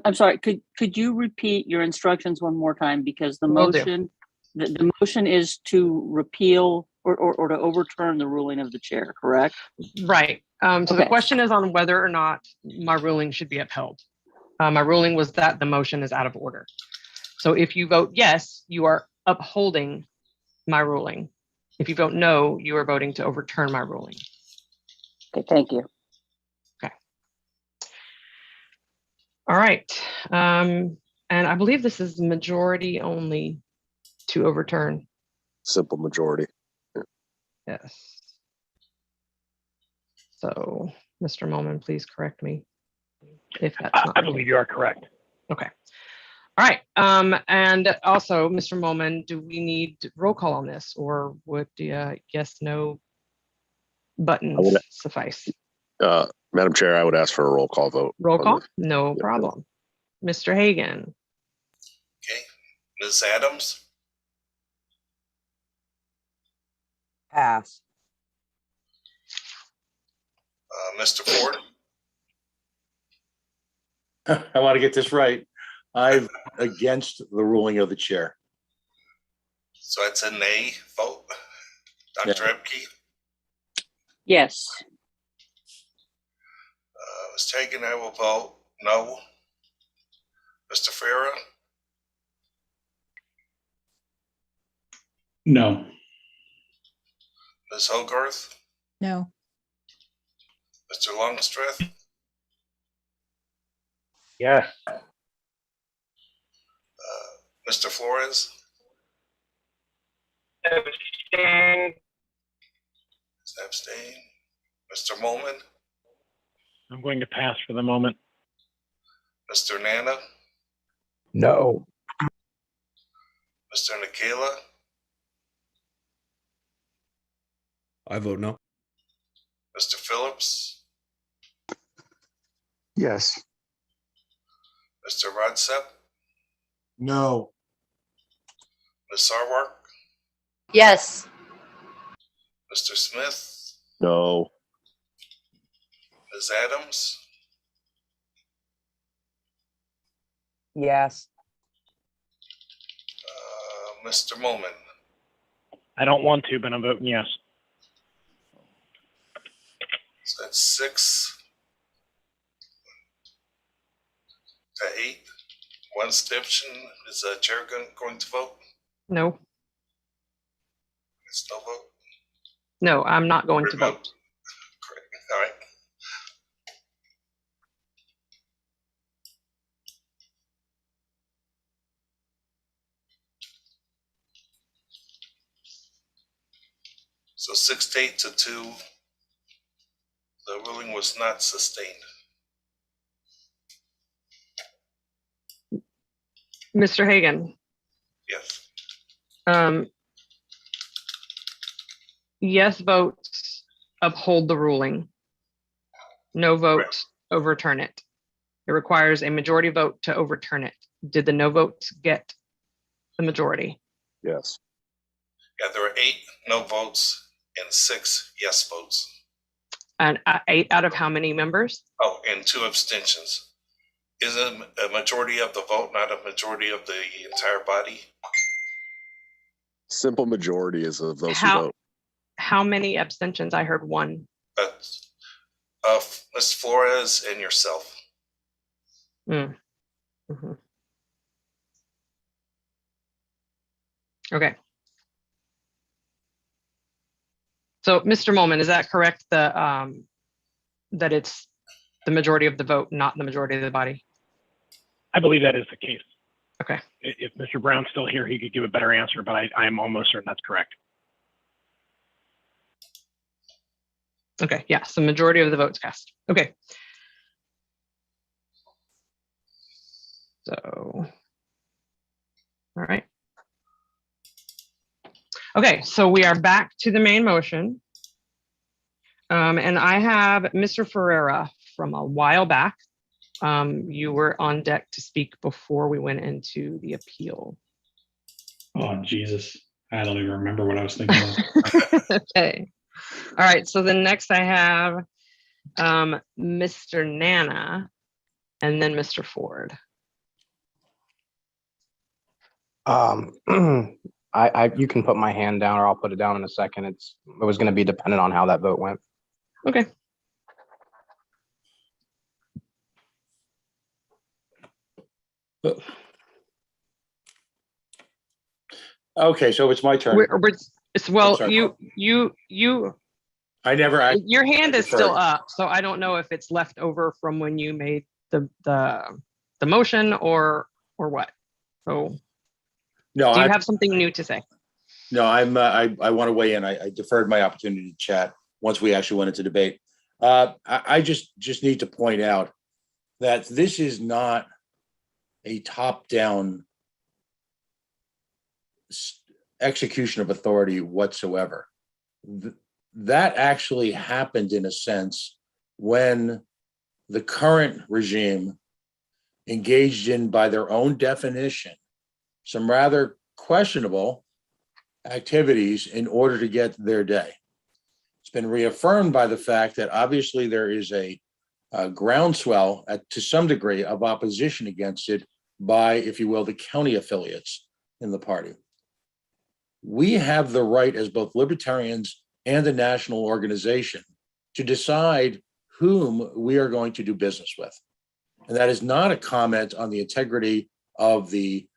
I'm sorry, could you repeat your instructions one more time? Because the Will do. motion, the motion is to repeal or to overturn the ruling of the chair, correct? Right. So the Okay. question is on whether or not my ruling should be upheld. My ruling was that the motion is out of order. So if you vote yes, you are upholding my ruling. If you vote no, you are voting to overturn my ruling. Okay, thank you. Okay. All right. And I believe this is majority only to overturn. Simple majority. Yes. So, Mr. Molman, please correct me if that's not. I believe you are correct. Okay. All right. And also, Mr. Molman, do we need roll call on this, or would yes, no buttons suffice? Madam Chair, I would ask for a roll call vote. Roll call? No problem. Mr. Hagan? Okay. Ms. Adams? Pass. Mr. Ford? I want to get this right. I'm against the ruling of the chair. So it's a nay vote. Dr. Epke? Yes. Mr. Hagan, I will vote no. Mr. Farah? No. Ms. Hogarth? No. Mr. Longstreth? Yes. Mr. Flores? Abstain. Abstain. Mr. Molman? I'm going to pass for the moment. Mr. Nana? No. Mr. Nikela? I vote no. Mr. Phillips? Yes. Mr. Rodsep? No. Ms. Sarwark? Yes. Mr. Smith? No. Ms. Adams? Yes. Mr. Molman? I don't want to, but I'm voting yes. So that's 6 to 8. One abstention. Is the chair going to vote? No. It's no vote. No, I'm not going to vote. Correct. All right. So 6 to 8 to 2. The ruling was not sustained. Mr. Hagan? Yes. Yes votes uphold the ruling. No votes overturn it. It requires a majority vote to overturn it. Did the no votes get the majority? Yes. Yeah, there were 8 no votes and 6 yes votes. And 8 out of how many members? Oh, and 2 abstentions. Is it a majority of the vote, not a majority of the entire body? Simple majority is of those who How vote. how many abstentions? I heard one. Of Ms. Flores and yourself. Mm. Mhm. Okay. So, Mr. Molman, is that correct? That it's the majority of the vote, not the majority of the body? I believe that is the case. Okay. If Mr. Brown's still here, he could give a better answer, but I am almost certain that's correct. Okay. Yeah. So, majority of the votes cast. Okay. So, all right. Okay. So we are back to the main motion. And I have Mr. Ferreira from a while back. You were on deck to speak before we went into the appeal. Oh, Jesus. I don't even remember what I was thinking of. Okay. All right. So then next I have Mr. Nana and then Mr. Ford. You can put my hand down or I'll put it down in a second. It was going to be dependent on how that vote went. Okay. Okay, so it's my turn. Well, sorry. you. Your hand is still up, so I don't know if it's left over from when you made the motion or what. So, No, do you have something new to say? No, I want to weigh in. I deferred my opportunity to chat once we actually went into debate. I just need to point out that this is not a top-down execution of authority whatsoever. That actually happened in a sense when the current regime engaged in, by their own definition, some rather questionable activities in order to get their day. It's been reaffirmed by the fact that obviously there is a groundswell to some degree of opposition against it by, if you will, the county affiliates in the party. We have the right as both libertarians and the national organization to decide whom we are going to do business with. And that is not a comment on the integrity of the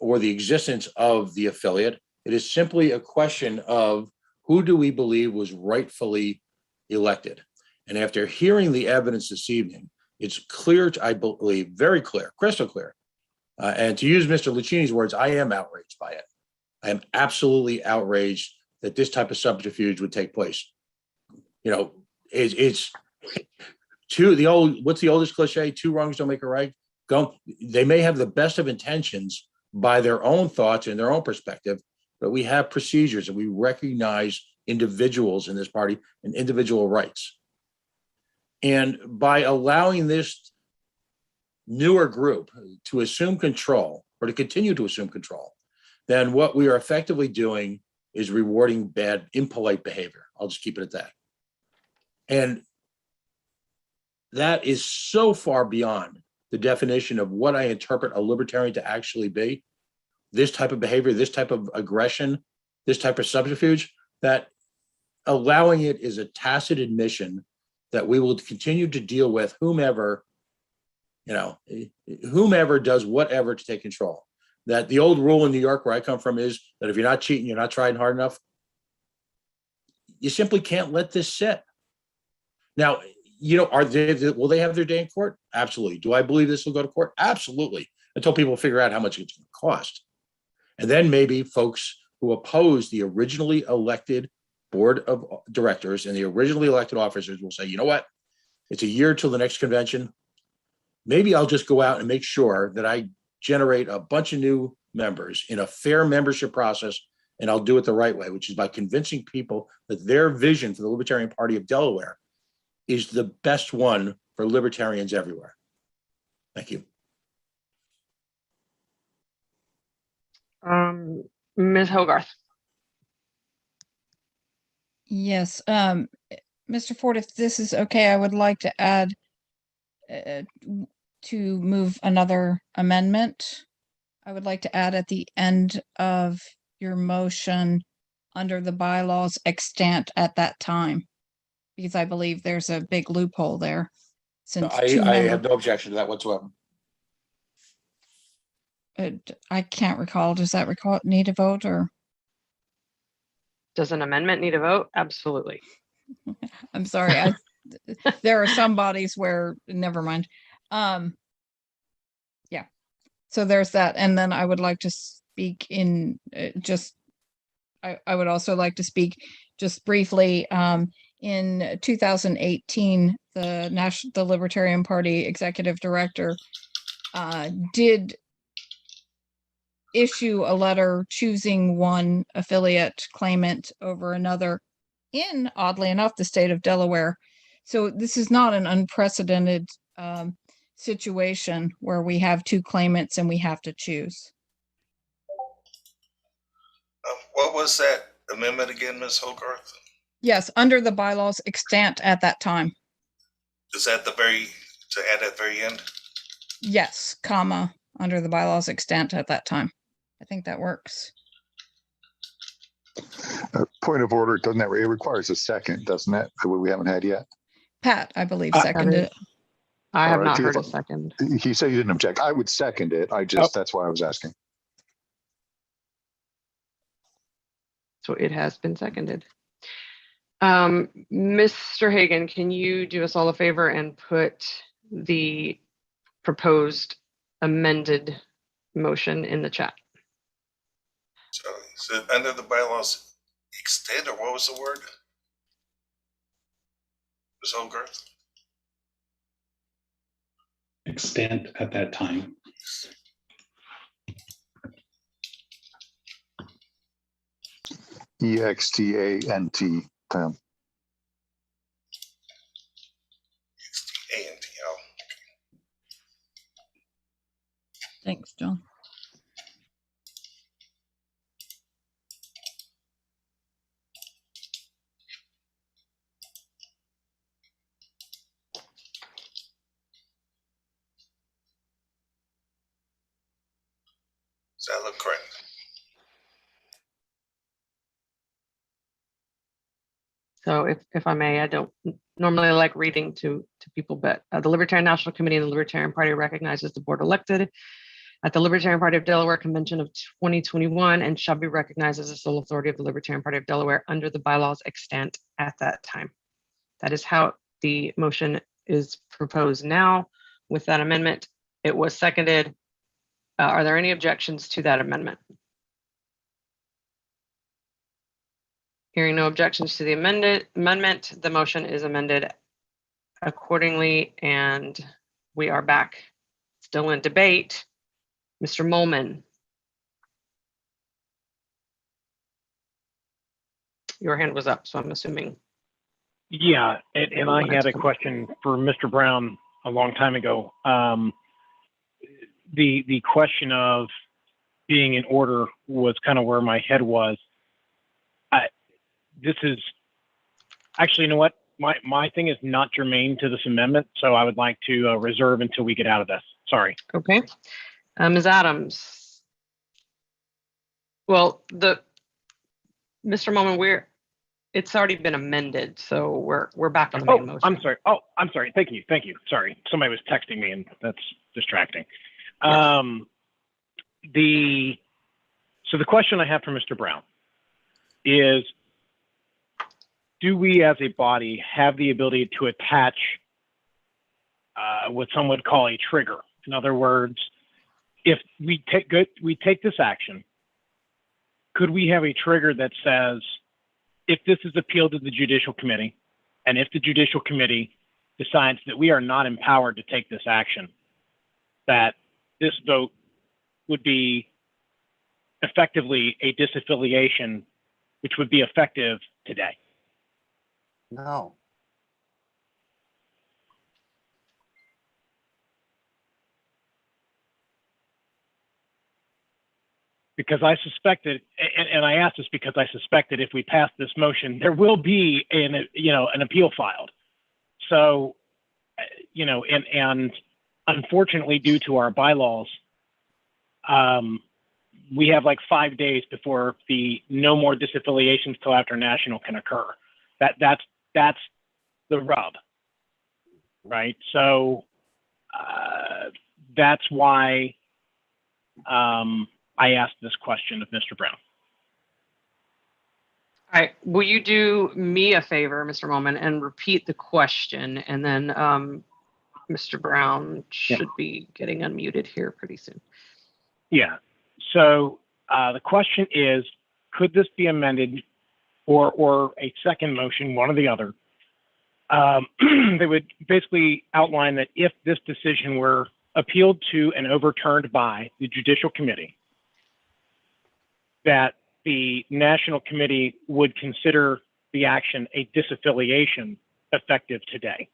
existence of the affiliate. It is simply a question of who do we believe was rightfully elected. And after hearing the evidence this evening, it's clear, I believe, very clear, crystal clear. And to use Mr. Lucchini's words, I am outraged by it. I am absolutely outraged that this type of subterfuge would take place. You know, it's what's the oldest cliche? Two wrongs don't make a right. They may have the best of intentions by their own thoughts and their own perspective, but we have procedures and we recognize individuals in this party and individual rights. And by allowing this newer group to assume control or to continue to assume control, then what we are effectively doing is rewarding bad, impolite behavior. I'll just keep it at that. And that is so far beyond the definition of what I interpret a libertarian to actually be. This type of behavior, this type of aggression, this type of subterfuge, that allowing it is a tacit admission that we will continue to deal with whomever does whatever to take control. That the old rule in New York where I come from is that if you're not cheating, you're not trying hard enough. You simply can't let this sit. Now, will they have their day in court? Absolutely. Do I believe this will go to court? Absolutely. Until people figure out how much it's going to cost. And then maybe folks who oppose the originally elected board of directors and the originally elected officers will say, you know what? It's a year till the next convention. Maybe I'll just go out and make sure that I generate a bunch of new members in a fair membership process, and I'll do it the right way, which is by convincing people that their vision for the Libertarian Party of Delaware is the best one for libertarians everywhere. Thank you. Ms. Hogarth. Yes, Mr. Ford, if this is okay, I would like to add to move another amendment. I would like to add at the end of your motion under the bylaws extant at that time, because I believe there's a big loophole there. Since I have no objection to that whatsoever. I can't recall. Does that need a vote or? Does an amendment need a vote? Absolutely. I'm sorry. There are some bodies where, never mind. Yeah. So there's that. And then I would like to speak in I would also like to speak just briefly. In 2018, the Libertarian Party executive director did issue a letter choosing one affiliate claimant over another in, oddly enough, the state of Delaware. So this is not an unprecedented situation where we have two claimants and we have to choose. What was that amendment again, Ms. Hogarth? Yes, under the bylaws extant at that time. Is that to add at the very end? Yes, comma, under the bylaws extant at that time. I think that works. Point of order, doesn't that, it requires a second, doesn't it? We haven't had yet. Pat, I believe, seconded it. I have All right, not heard a second. He said he didn't object. I would second it. That's why I was asking. So it has been seconded. Mr. Hagan, can you do us all a favor and put the proposed amended motion in the chat? So under the bylaws extend, or what was the word? Ms. Hogarth? Extent at that time. EXTANT. A-N-T-L. Thanks, John. Does that look correct? So if I may, I don't normally like reading to people, but the Libertarian National Committee and the Libertarian Party recognizes the board elected at the Libertarian Party of Delaware Convention of 2021 and shall be recognized as the sole authority of the Libertarian Party of Delaware under the bylaws extant at that time. That is how the motion is proposed now. With that amendment, it was seconded. Are there any objections to that amendment? Hearing no objections to the amendment, the motion is amended accordingly, and we are back still in debate. Mr. Molman. Your hand was up, so I'm assuming. Yeah, and I had a question for Mr. Brown a long time ago. The question of being in order was kind of where my head was. This is actually, you know what? My thing is not germane to this amendment, so I would like to reserve until we get out of this. Sorry. Okay. Ms. Adams. Well, Mr. Molman, it's already been amended, so we're back on the main motion. I'm sorry. Oh, I'm sorry. Thank you. Sorry. Somebody was texting me, and that's distracting. Yes. So the question I have for Mr. Brown is, do we as a body have the ability to attach what some would call a trigger? In other words, if we take this action, could we have a trigger that says, if this is appealed to the Judicial Committee, and if the Judicial Committee decides that we are not empowered to take this action, that this vote would be effectively a disaffiliation, which would be effective today? No. Because I suspected, and I asked this because I suspected if we pass this motion, there will be an appeal filed. So, and unfortunately, due to our bylaws, we have like 5 days before the no more disaffiliations till after national can occur. That's the rub, right? So that's why I asked this question of Mr. Brown. All right, will you do me a favor, Mr. Moman, and repeat the question, and then Mr. Brown should be getting unmuted here pretty soon. Yeah. So the question is, could this be amended or a second motion, one or the other? They would basically outline that if this decision were appealed to and overturned by the Judicial Committee, that the National Committee would consider the action a disaffiliation effective today.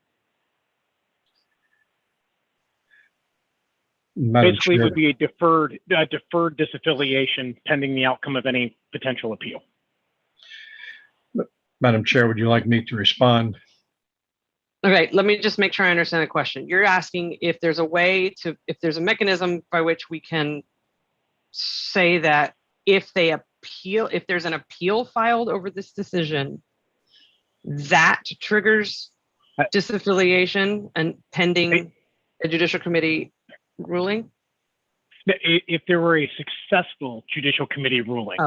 Basically, it would be a deferred disaffiliation pending the outcome of any potential appeal. Madam Chair, would you like me to respond? Okay, let me just make sure I understand the question. You're asking if there's a way to, if there's a mechanism by which we can say that if they appeal, if there's an appeal filed over this decision, that triggers disaffiliation and pending a Judicial Committee ruling? If there were a successful Judicial Committee ruling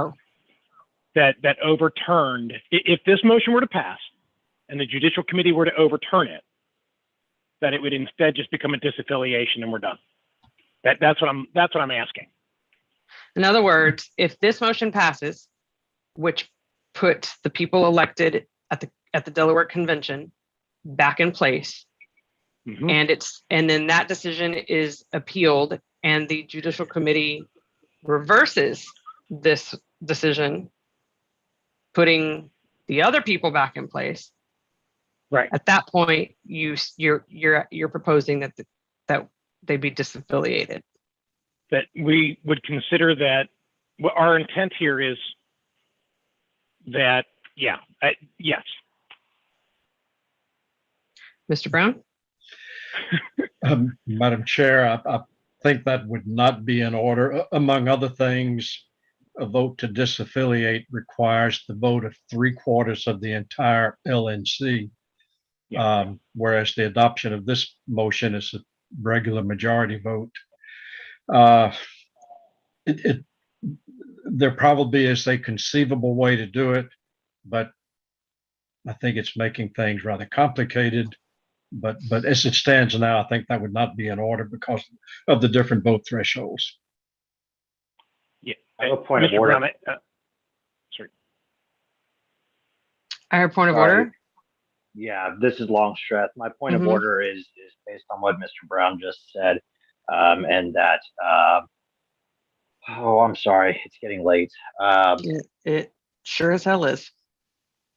that overturned, if this motion were to pass and the Judicial Committee were to overturn it, that it would instead just become a disaffiliation and we're done. That's what I'm asking. In other words, if this motion passes, which puts the people elected at the Delaware Convention back in place, and then that decision is appealed and the Judicial Committee reverses this decision, putting the other people back in place. Right. At that point, you're proposing that they be disaffiliated. That we would consider that our intent here is that, yes. Mr. Brown? Madam Chair, I think that would not be in order. Among other things, a vote to disaffiliate requires the vote of 3/4 of the entire LNC, whereas the adoption of this motion is a regular majority vote. There probably is a conceivable way to do it, but I think it's making things rather complicated. But as it stands now, I think that would not be in order because of the different vote thresholds. Yeah, I have a point of Mr. order. Brown, sorry. I have a point of order. Yeah, this is Longstreth. My point of order is based on what Mr. Brown just said, and that. Oh, I'm sorry, it's getting late. It sure as hell is.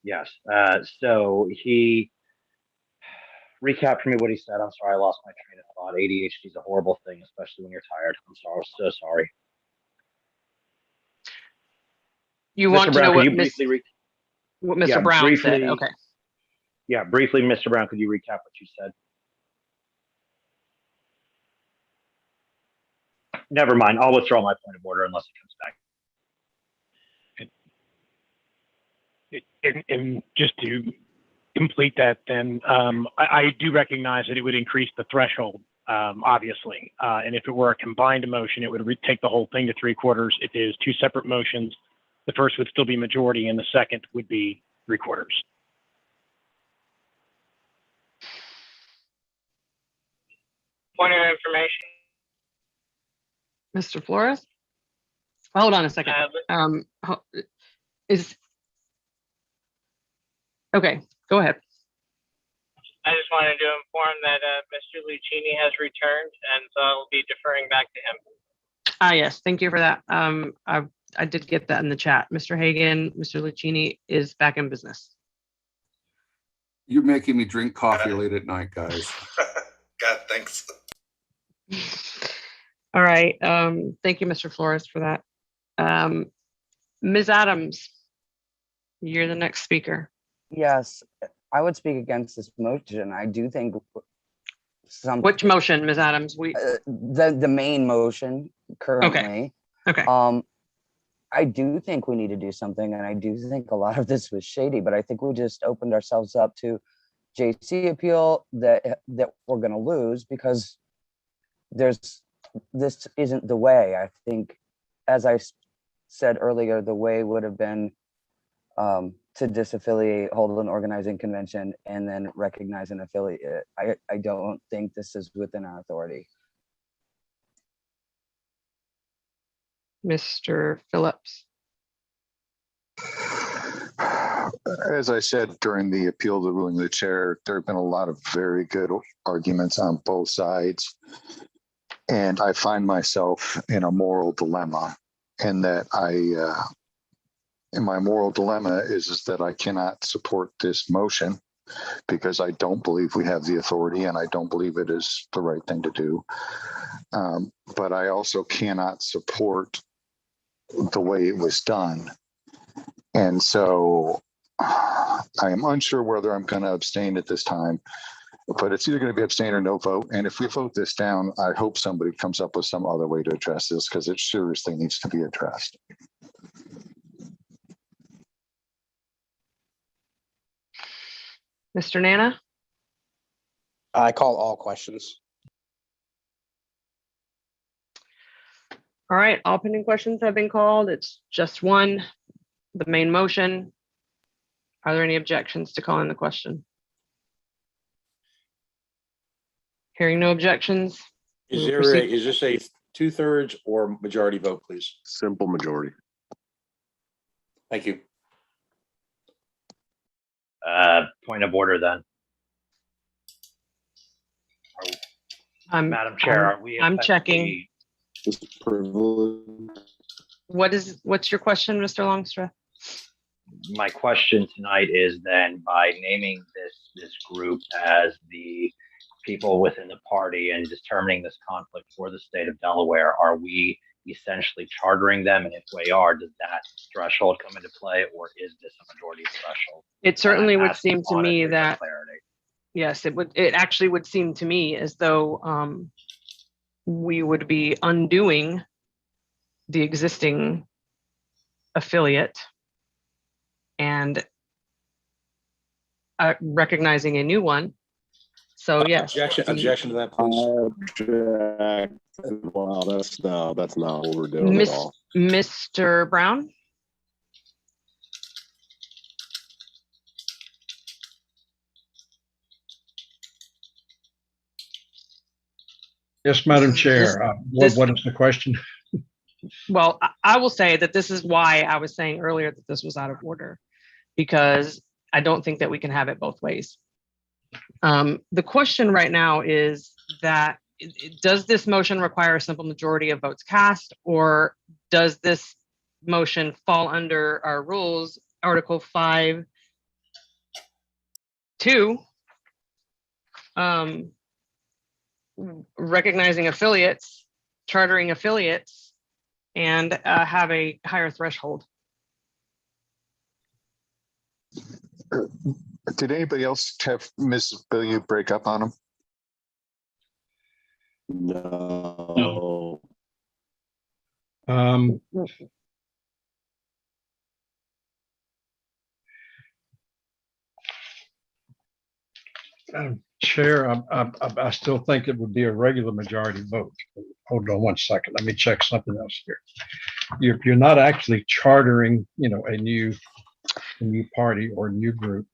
Yes. So he recap for me what he said. I'm sorry, I lost my train of thought. ADHD is a horrible thing, especially when you're tired. I'm sorry, so sorry. You Mr. want Brown, to know what Mr. Brown said? Okay. Yeah, briefly, Mr. Brown, could you recap what you said? Never mind. I'll withdraw my point of order unless it comes back. And just to complete that, then I do recognize that it would increase the threshold, obviously. And if it were a combined motion, it would take the whole thing to 3/4. If it is two separate motions, the first would still be majority and the second would be 3/4. Point of information. Mr. Flores? Hold on a second. Okay, go ahead. I just wanted to inform that Mr. Lucchini has returned, and so I'll be deferring back to him. Yes, thank you for that. I did get that in the chat. Mr. Hagan, Mr. Lucchini is back in business. You're making me drink coffee late at night, guys. God, thanks. All right. Thank you, Mr. Flores, for that. Ms. Adams, you're the next speaker. Yes, I would speak against this motion. I do think some. Which motion, Ms. Adams? The main motion currently. Okay. I do think we need to do something, and I do think a lot of this was shady, but I think we just opened ourselves up to JC appeal that we're going to lose because this isn't the way. I think, as I said earlier, the way would have been to disaffiliate, hold an organizing convention, and then recognize an affiliate. I don't think this is within our authority. Mr. Phillips. As I said during the appeal to the ruling of the chair, there have been a lot of very good arguments on both sides. And I find myself in a moral dilemma, and that and my moral dilemma is that I cannot support this motion because I don't believe we have the authority, and I don't believe it is the right thing to do. But I also cannot support the way it was done. And so I am unsure whether I'm going to abstain at this time, but it's either going to be abstain or no vote. And if we vote this down, I hope somebody comes up with some other way to address this, because it seriously needs to be addressed. Mr. Nana? I call all questions. All right, all pending questions have been called. It's just one, the main motion. Are there any objections to calling the question? Hearing no objections. Is we'll proceed. is this a 2/3 or majority vote, please? Simple majority. Thank you. Point of order then. Madam Chair, are we? I'm checking. Privilege. What's your question, Mr. Longstreth? My question tonight is then, by naming this group as the people within the party and determining this conflict for the state of Delaware, are we essentially chartering them? And if we are, does that threshold come into play, or is this a majority threshold? It certainly would seem to me Honestly, for that, clarity. yes, it actually would seem to me as though we would be undoing the existing affiliate and recognizing a new one. So yes. Objection to that, please. Well, that's not what we're doing at all. Mr. Brown? Yes, Madam Chair. What is the question? Well, I will say that this is why I was saying earlier that this was out of order, because I don't think that we can have it both ways. The question right now is that, does this motion require a simple majority of votes cast, or does this motion fall under our rules, Article 5(2), recognizing affiliates, chartering affiliates, and have a higher threshold? Did anybody else have Ms. Billieu break up on them? No. Chair, I still think it would be a regular majority vote. Hold on one second. Let me check something else here. You're not actually chartering, a new party or a new group.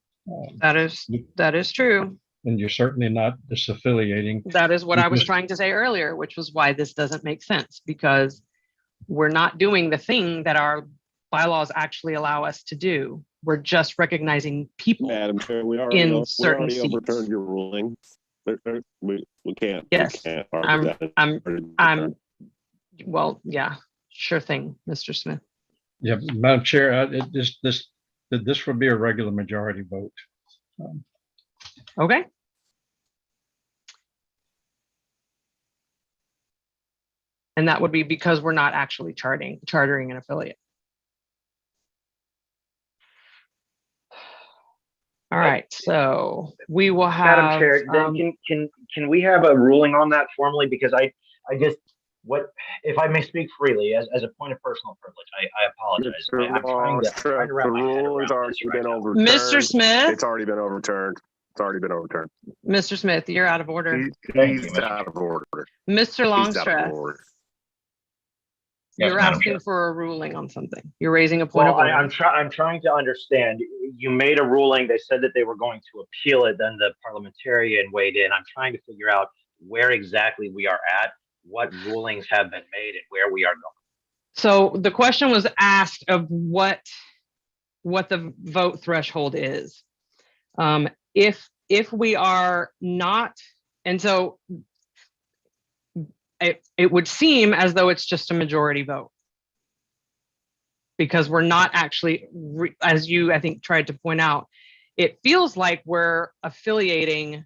That is true. And you're certainly not disaffiliating. That is what I was trying to say earlier, which was why this doesn't make sense, because we're not doing the thing that our bylaws actually allow us to do. We're just recognizing people. Madam Chair, we already overturned your ruling. We can't. Yes, we can't argue that. Well, yeah, sure thing, Mr. Smith. Yeah, Madam Chair, this would be a regular majority vote. Okay. And that would be because we're not actually chartering an affiliate. All right, so we will Madam have. Chair, then can we have a ruling on that formally? Because I just, what, if I may speak freely as a point of personal privilege, I apologize. I'm trying to wrap The my head ruling's around already this right been now. overturned. Mr. Smith? It's already been overturned. It's already been overturned. Mr. Smith, you're out of order. He's out of order. Mr. He's out of Longstreth, order. Yes, you're Madam asking Chair. for a ruling on something. You're raising a point Well, of order. I'm trying to understand. You made a ruling. They said that they were going to appeal it. Then the parliamentarian weighed in. I'm trying to figure out where exactly we are at, what rulings have been made, and where we are going. So the question was asked of what the vote threshold is. If we are not, and so it would seem as though it's just a majority vote, because we're not actually, as you, I think, tried to point out, it feels like we're affiliating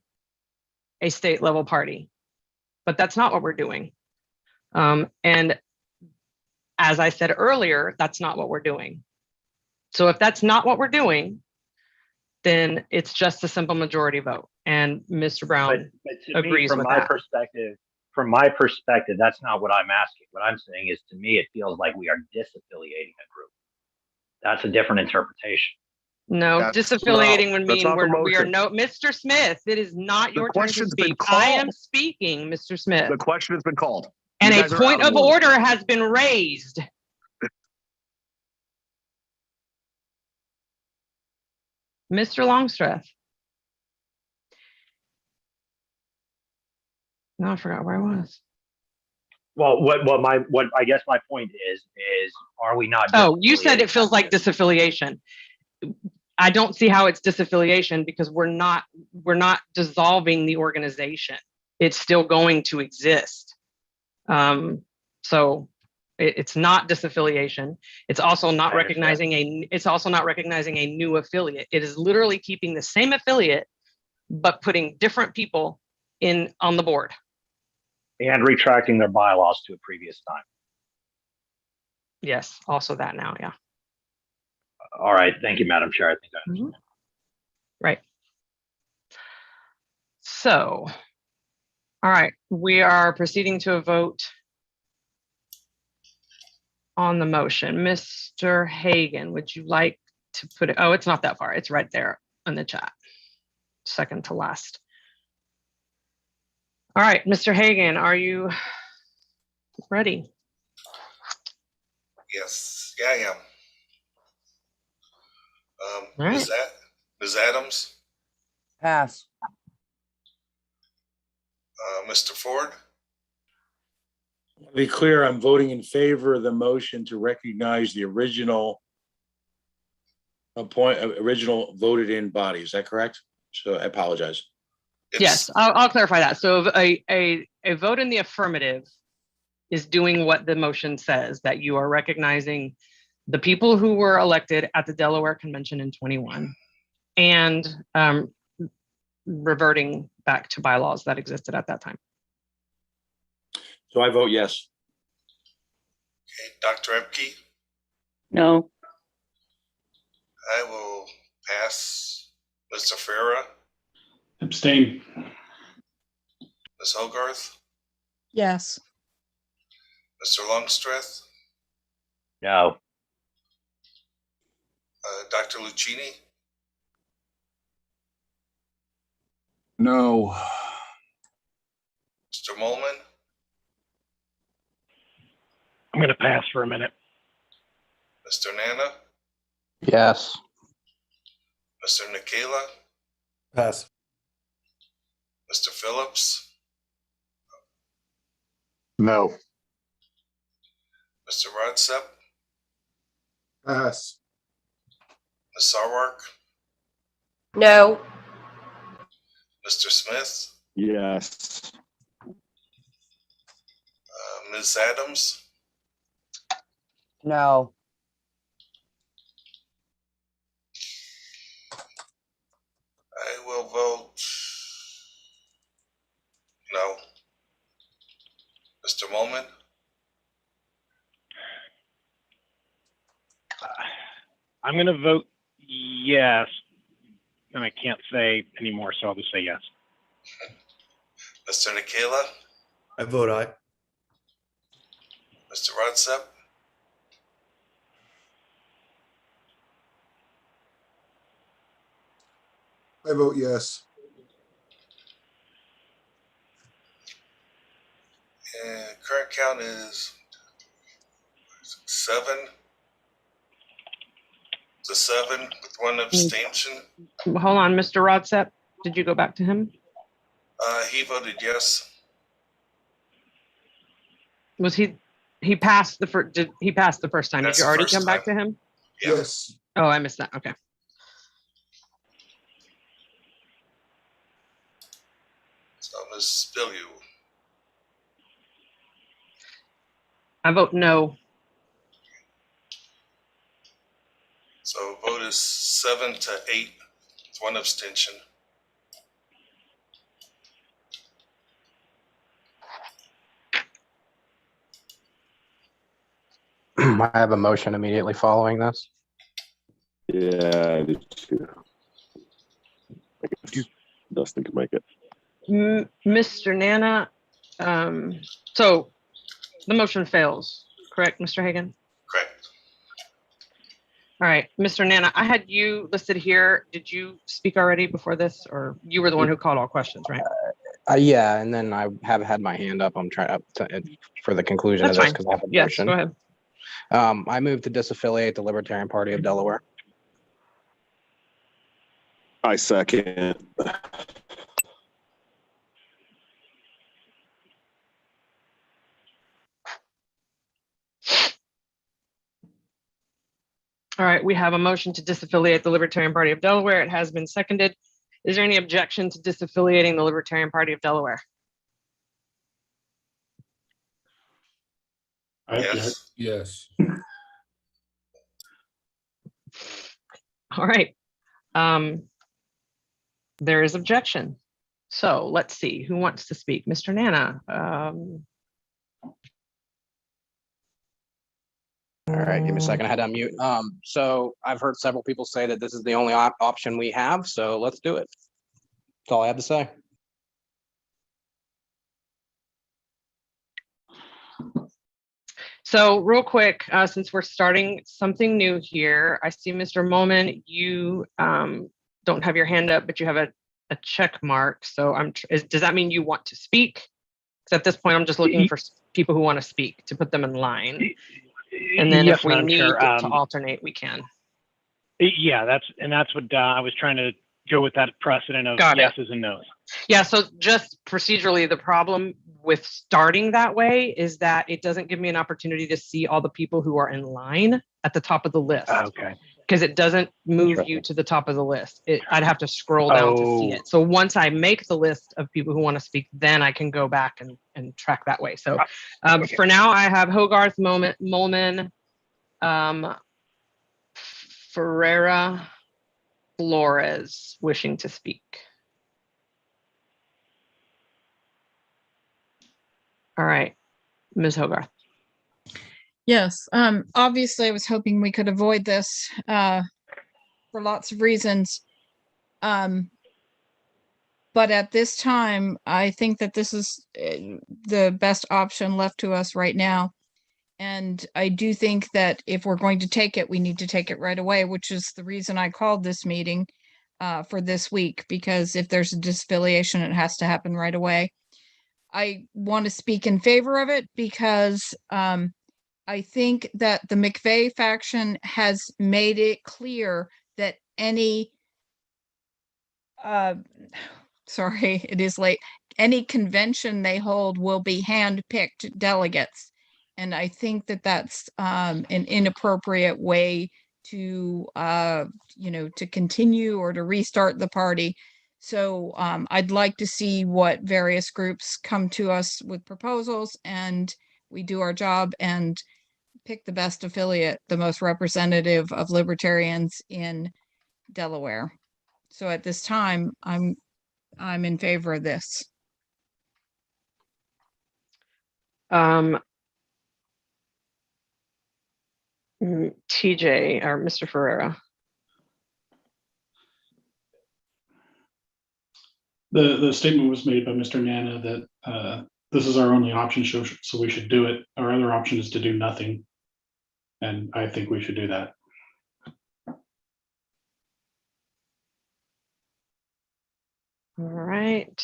a state level party, but that's not what we're doing. And as I said earlier, that's not what we're doing. So if that's not what we're doing, then it's just a simple majority vote. And Mr. Brown But to agrees me, with that. from my perspective, that's not what I'm asking. What I'm saying is, to me, it feels like we are disaffiliating a group. That's a different interpretation. No, disaffiliating would mean we are motion. no, Mr. Smith, it is not your turn to question's been speak. I am called. speaking, Mr. Smith. The question has been called. And You a guys are point out of order has been raised. Mr. Longstreth. No, I forgot where I was. Well, what I guess my point is are we not? Oh, you said it disaffiliating? feels like disaffiliation. I don't see how it's disaffiliation, because we're not dissolving the organization. It's still going to exist. So it's not disaffiliation. It's also not recognizing a new affiliate. It is literally keeping the same affiliate, but putting different people on the board. And retracting their bylaws to a previous time. Yes, also that now, yeah. All right, thank you, Madam Chair. I think I understand. Right. So, all right, we are proceeding to a vote on the motion. Mr. Hagan, would you like to put it? Oh, it's not that far. It's right there in the chat. Second to last. All right, Mr. Hagan, are you ready? Yes, yeah, I am. All right. Ms. Adams, Pass. Mr. Ford, To be clear, I'm voting in favor of the motion to recognize the original voted in body. Is that correct? So I apologize. Yes, I'll clarify that. So a vote in the affirmative is doing what the motion says, that you are recognizing the people who were elected at the Delaware Convention in 21 and reverting back to bylaws that existed at that time. So I vote yes. okay, Dr. Emke, No. I will pass. Mr. Farah, Abstain. Ms. Hogarth, Yes. Mr. Longstreth, No. Dr. Lucchini, No. Mr. Molman, I'm going to pass for a minute. Mr. Nana, Yes. Mr. Nikela, Pass. Mr. Phillips, No. Mr. Rodsep, Pass. Ms. Sarwark, No. Mr. Smith, Yes. Ms. Adams, No. I will vote no. Mr. Molman, I'm going to vote yes, and I can't say anymore, so I'll just say yes. Mr. Nikela, I vote aye. Mr. Rodsep, I vote yes. and current count is 7 to 7 with one abstention. Hold on, Mr. Rodsep, did you go back to him? He voted yes. Was he passed the first, he passed the first time? Did That's you the already first come back to time. him? Yep. Yes. Oh, I missed that. Okay. So Ms. Billiou, I vote no. so vote is 7 to 8 with one abstention. I have a motion immediately following this. Yeah, I do too. I guess Dustin can make it. Mr. Nana, so the motion fails, correct, Mr. Hagan? Correct. All right, Mr. Nana, I had you listed here. Did you speak already before this, or you were the one who called all questions, right? Yeah, and then I have had my hand up. I'm trying to for the conclusion That's of this fine. because I have a Yes, motion. go ahead. I move to disaffiliate the Libertarian Party of Delaware. I second. All right, we have a motion to disaffiliate the Libertarian Party of Delaware. It has been seconded. Is there any objection to disaffiliating the Libertarian Party of Delaware? Yes. Yes. All right. There is objection. So let's see who wants to speak. Mr. Nana. All right, give me a second. I had to unmute. So I've heard several people say that this is the only option we have. So let's do it. That's all I have to say. So real quick, since we're starting something new here, I see Mr. Molman, you don't have your hand up, but you have a check mark. So does that mean you want to speak? Because at this point, I'm just looking for people who want to speak to put them in line. And then Yes, if we Madam need Chair. to alternate, we can. Yeah, that's what I was trying to go with, that precedent of Got it. yeses and nos. Yeah, so just procedurally, the problem with starting that way is that it doesn't give me an opportunity to see all the people who are in line at the top of the list. Okay. Because it doesn't move you to the top of the list. I'd have to scroll down to see it. So once I make the list of people who want to speak, then I can go back and track that way. So for now, I have Hogarth, Molman, Ferreira, Flores wishing to speak. All right, Ms. Hogarth. Yes, obviously I was hoping we could avoid this for lots of reasons. But at this time, I think that this is the best option left to us right now. And I do think that if we're going to take it, we need to take it right away, which is the reason I called this meeting for this week, because if there's a disaffiliation, it has to happen right away. I want to speak in favor of it because I think that the McVeigh faction has made it clear that any sorry, it is late. Any convention they hold will be hand-picked delegates. And I think that that's an inappropriate way to, to continue or to restart the party. So I'd like to see what various groups come to us with proposals, and we do our job and pick the best affiliate, the most representative of libertarians in Delaware. So at this time, I'm in favor of this. TJ or Mr. Ferreira. The statement was made by Mr. Nana that this is our only option, so we should do it. Our other option is to do nothing. And I think we should do that. All right.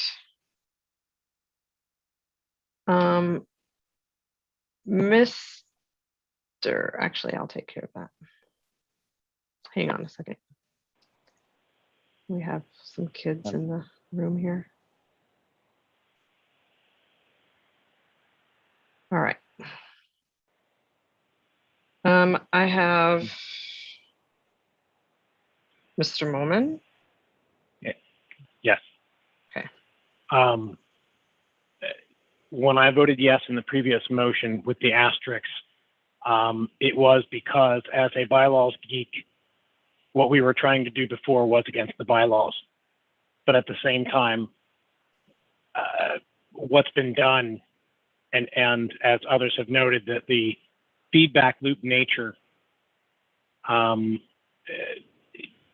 Actually, I'll take care of that. Hang on a second. We have some kids in the room here. All right. I have Mr. Moman. Yes. Okay. When I voted yes in the previous motion with the asterisks, it was because as a bylaws geek, what we were trying to do before was against the bylaws. But at the same time, what's been done, and as others have noted, that the feedback loop nature,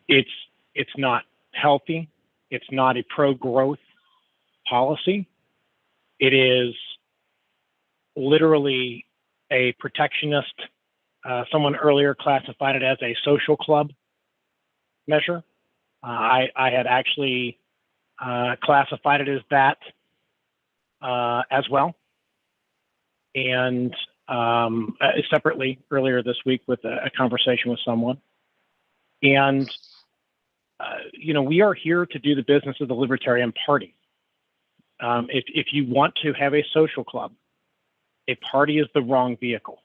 it's not healthy. It's not a pro-growth policy. It is literally a protectionist. Someone earlier classified it as a social club measure. I had actually classified it as that as well. And separately earlier this week with a conversation with someone. And, we are here to do the business of the Libertarian Party. If you want to have a social club, a party is the wrong vehicle.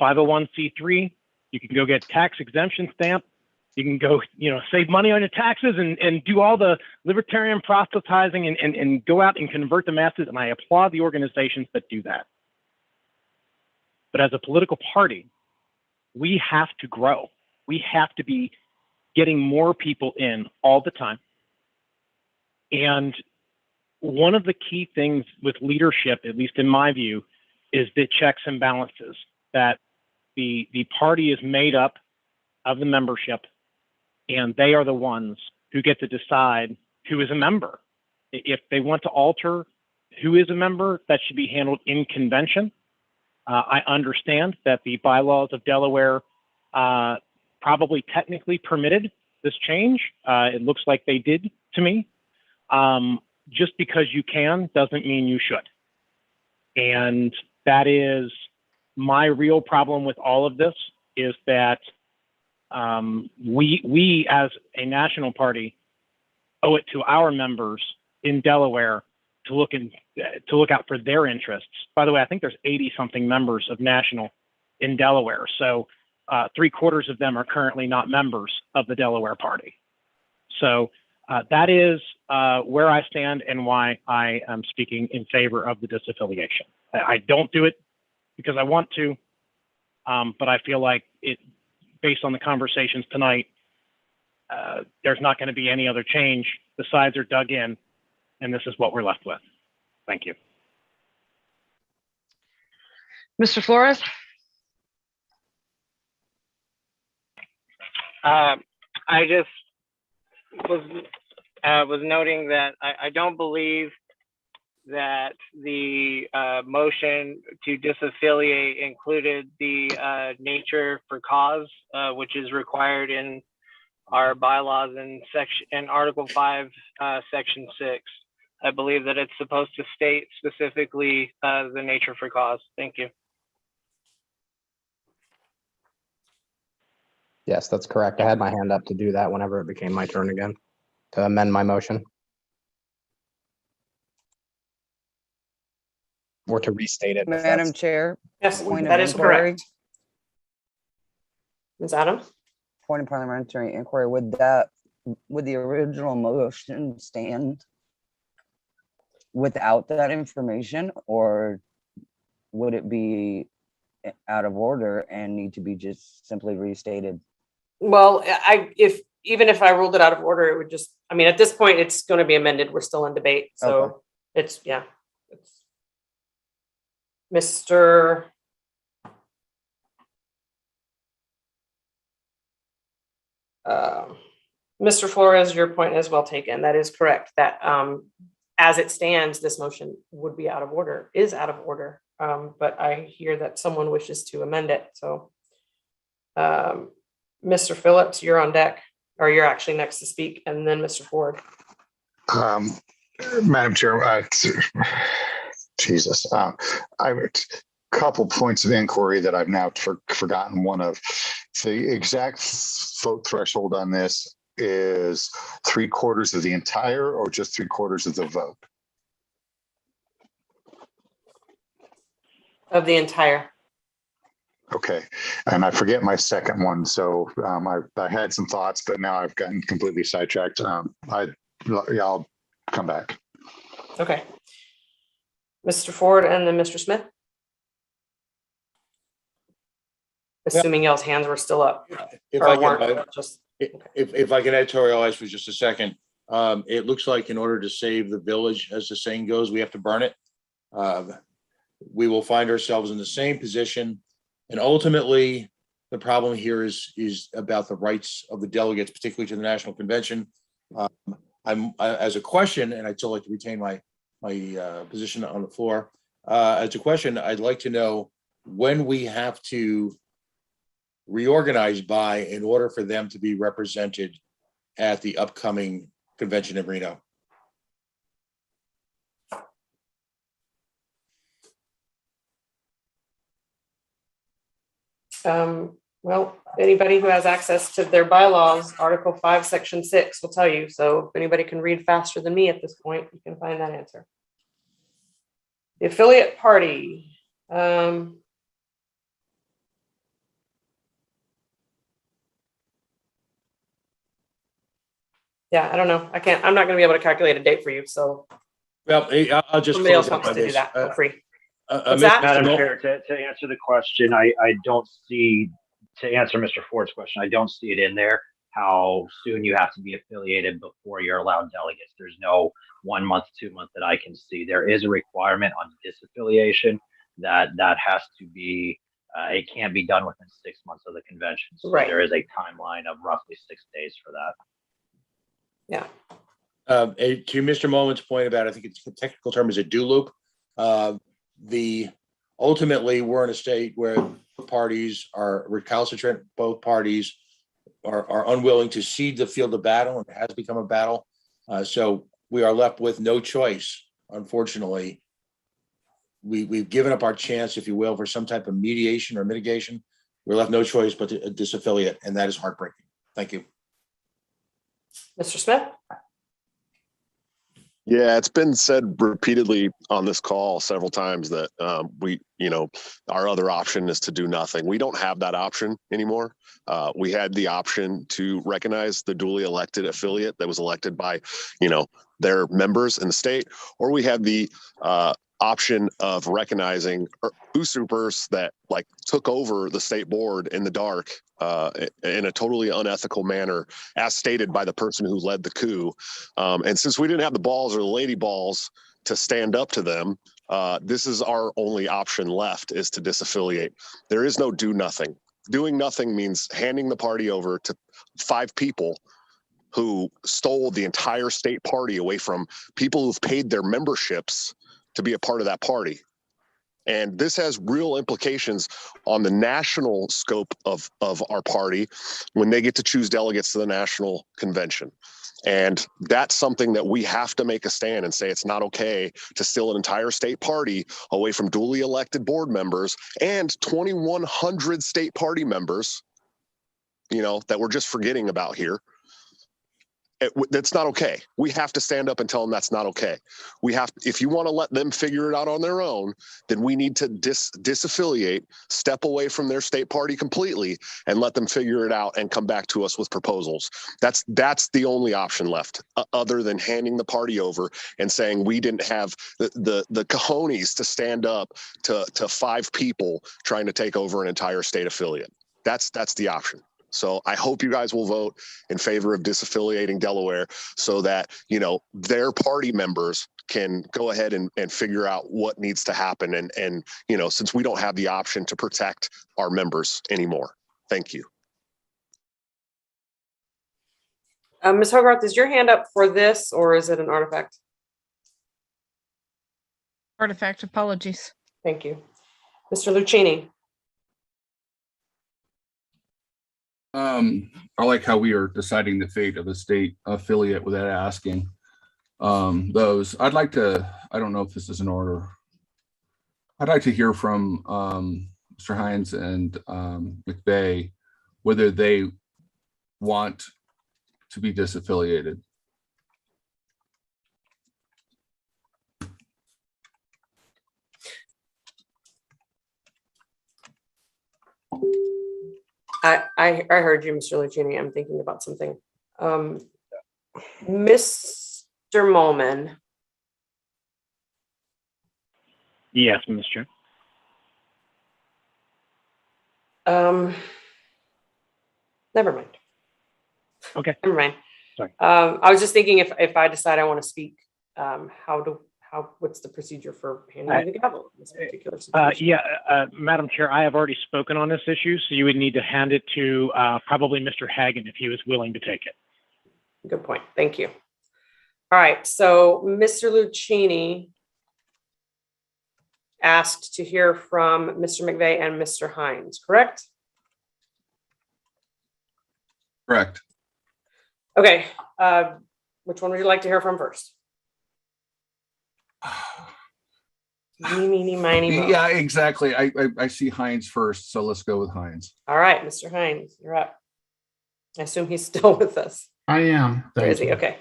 501c3, you can go get tax exemption stamp. You can go, save money on your taxes and do all the libertarian proselytizing and go out and convert the masses. And I applaud the organizations that do that. But as a political party, we have to grow. We have to be getting more people in all the time. And one of the key things with leadership, at least in my view, is the checks and balances, that the party is made up of the membership, and they are the ones who get to decide who is a member. If they want to alter who is a member, that should be handled in convention. I understand that the bylaws of Delaware probably technically permitted this change. It looks like they did to me. Just because you can doesn't mean you should. And that is my real problem with all of this, is that we as a national party owe it to our members in Delaware to look out for their interests. By the way, I think there's 80 something members of national in Delaware. So 3/4 of them are currently not members of the Delaware Party. So that is where I stand and why I am speaking in favor of the disaffiliation. I don't do it because I want to, but I feel like based on the conversations tonight, there's not going to be any other change. The sides are dug in, and this is what we're left with. Thank you. Mr. Flores? I just was noting that I don't believe that the motion to disaffiliate included the nature for cause, which is required in our bylaws in Article 5, Section 6. I believe that it's supposed to state specifically the nature for cause. Thank you. Yes, that's correct. I had my hand up to do that whenever it became my turn again, to amend my motion. Or to restate it. Madam Chair. Yes, point that of is inquiry. correct. Ms. Adams? Point of parliamentary inquiry, would the original motion stand without that information, or would it be out of order and need to be just simply restated? Well, even if I ruled it out of order, it would just, at this point, it's going to be amended. We're still in debate. So Okay. it's Mr. Mr. Flores, your point is well taken. That is correct. That as it stands, this motion would be out of order, is out of order. But I hear that someone wishes to amend it. So Mr. Phillips, you're on deck, or you're actually next to speak, and then Mr. Ford. Madam Chair, Jesus, I have a couple points of inquiry that I've now forgotten one of. The exact vote threshold on this is 3/4 of the entire, or just 3/4 of the vote? Of the entire. Okay, and I forget my second one, so I had some thoughts, but now I've gotten completely sidetracked. I'll come back. Okay. Mr. Ford and then Mr. Smith. Assuming y'all's hands were still up. If or I weren't, can, just if I can editorialize for just a second, it looks like in order to save the village, as the saying goes, we have to burn it. We will find ourselves in the same position, and ultimately, the problem here is about the rights of the delegates, particularly to the national convention. As a question, and I'd still like to retain my position on the floor. As a question, I'd like to know when we have to reorganize by in order for them to be represented at the upcoming convention in Reno. Well, anybody who has access to their bylaws, Article 5, Section 6 will tell you. So if anybody can read faster than me at this point, you can find that answer. The affiliate party. Yeah, I don't know. I'm not going to be able to calculate a date for you. So, well, I'll just somebody else wants to do that for free. What's that? Madam Chair, to answer the question, I don't see, to answer Mr. Ford's question, I don't see it in there how soon you have to be affiliated before you're allowed delegates. There's no 1 month, 2 month that I can see. There is a requirement on disaffiliation that has to be, it can't be done within 6 months of the convention. So right. There is a timeline of roughly 6 days for that. Yeah. To Mr. Moment's point about, I think it's the technical term is a do loop. Ultimately, we're in a state where parties are recalcitrant. Both parties are unwilling to cede the field of battle, and it has become a battle. So we are left with no choice. Unfortunately, we've given up our chance, if you will, for some type of mediation or mitigation. We're left no choice but to disaffiliate, and that is heartbreaking. Thank you. Mr. Smith? Yeah, it's been said repeatedly on this call several times that our other option is to do nothing. We don't have that option anymore. We had the option to recognize the duly elected affiliate that was elected by, their members in the state, or we had the option of recognizing usurpers that took over the state board in the dark in a totally unethical manner, as stated by the person who led the coup. And since we didn't have the balls or the lady balls to stand up to them, this is our only option left, is to disaffiliate. There is no do nothing. Doing nothing means handing the party over to 5 people who stole the entire state party away from people who've paid their memberships to be a part of that party. And this has real implications on the national scope of our party when they get to choose delegates to the national convention. And that's something that we have to make a stand and say it's not okay to steal an entire state party away from duly elected board members and 2,100 state party members, that we're just forgetting about here. That's not okay. We have to stand up and tell them that's not okay. If you want to let them figure it out on their own, then we need to disaffiliate, step away from their state party completely, and let them figure it out and come back to us with proposals. That's the only option left, other than handing the party over and saying we didn't have the cojones to stand up to 5 people trying to take over an entire state affiliate. That's the option. So I hope you guys will vote in favor of disaffiliating Delaware so that, their party members can go ahead and figure out what needs to happen. And since we don't have the option to protect our members anymore. Thank you. Ms. Hogarth, is your hand up for this or is it an artifact? Artifact, apologies. Thank you. Mr. Lucchini? I like how we are deciding the fate of a state affiliate without asking those. I'd like to, I don't know if this is in order. I'd like to hear from Mr. Hines and McVeigh whether they want to be disaffiliated. I heard you, Mr. Lucchini. I'm thinking about something. Mr. Molman. Yes, Mr. Chair. Never mind. Okay. Never mind. Sorry. I was just thinking if I decide I want to speak, what's the procedure for handling the gavel in this particular situation? Madam Chair, I have already spoken on this issue, so you would need to hand it to probably Mr. Hagan if he was willing to take it. Good point. Thank you. All right. So Mr. Lucchini asked to hear from Mr. McVeigh and Mr. Hines, correct? Correct. Okay. Which one would you like to hear from first? Meeny, miny, moe. Yeah, exactly. I see Hines first, so let's go with Hines. All right, Mr. Hines, you're up. I assume he's still with us. I am. Where is Thank he? you. Okay.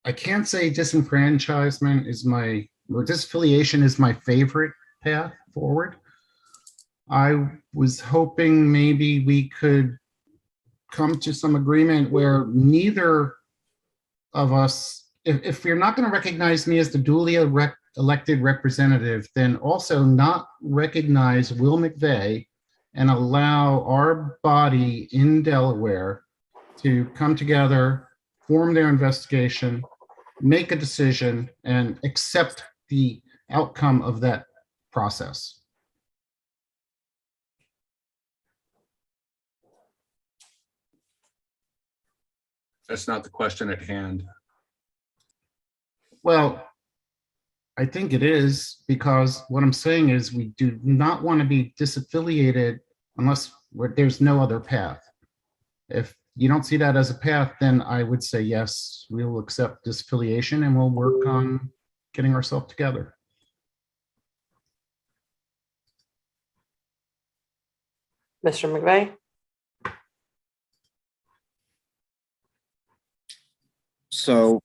I can't say disenfranchisement is or disaffiliation is my favorite path forward. I was hoping maybe we could come to some agreement where neither of us, if you're not going to recognize me as the duly elected representative, then also not recognize Will McVeigh and allow our body in Delaware to come together, form their investigation, make a decision, and accept the outcome of that process. That's not the question at hand. Well, I think it is, because what I'm saying is we do not want to be disaffiliated unless there's no other path. If you don't see that as a path, then I would say, yes, we'll accept disaffiliation and we'll work on getting ourselves together. Mr. McVeigh? So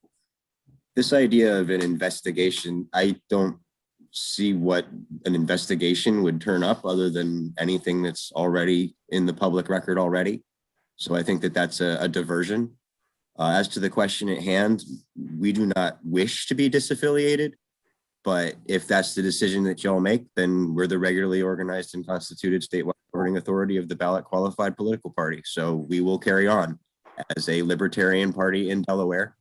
this idea of an investigation, I don't see what an investigation would turn up other than anything that's already in the public record already. So I think that that's a diversion. As to the question at hand, we do not wish to be disaffiliated, but if that's the decision that y'all make, then we're the regularly organized and constituted statewide governing authority of the ballot qualified political party. So we will carry on as a Libertarian party in Delaware,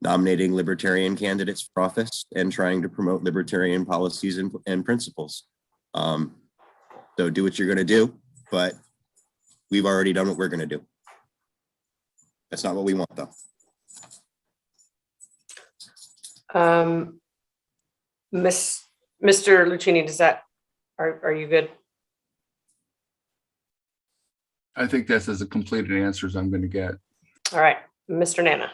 nominating Libertarian candidates for office and trying to promote Libertarian policies and principles. So do what you're going to do, but we've already done what we're going to do. That's not what we want, though. Mr. Lucchini, are you good? I think that's as completed an answer as I'm going to get. All right, Mr. Nana.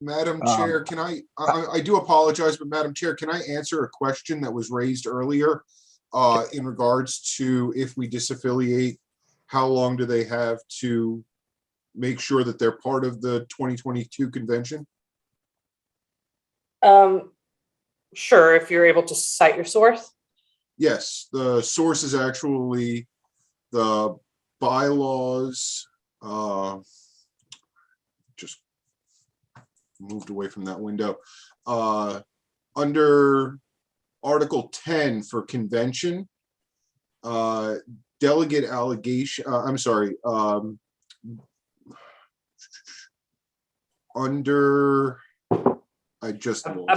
Madam Chair, can I do apologize, but Madam Chair, can I answer a question that was raised earlier in regards to if we disaffiliate, how long do they have to make sure that they're part of the 2022 convention? Sure, if you're able to cite your source. Yes, the source is actually the bylaws. Just moved away from that window. Under Article 10 for convention, delegate allegation, under, I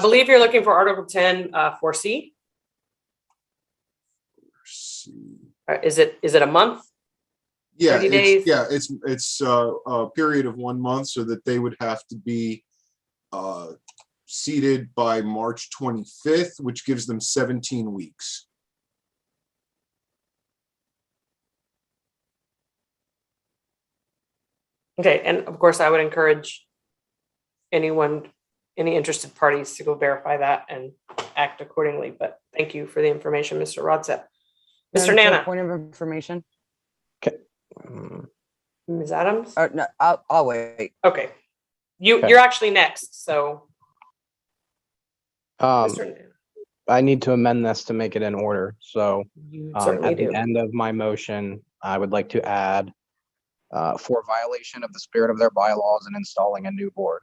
believe you're looking for Article 10 4C. Is it a month? Yeah, 30 days? it's a period of 1 month so that they would have to be seated by March 25th, which gives them 17 weeks. Okay, and of course, I would encourage anyone, any interested parties to go verify that and act accordingly. But thank you for the information, Mr. Rodsett. Mr. Madam Chair, Nana, point of information. Ms. Adams? No, I'll wait. Okay. Okay. You're actually next, so. Mr. Nana, I need to amend this to make it in order. So you certainly at the do. end of my motion, I would like to add for violation of the spirit of their bylaws and installing a new board.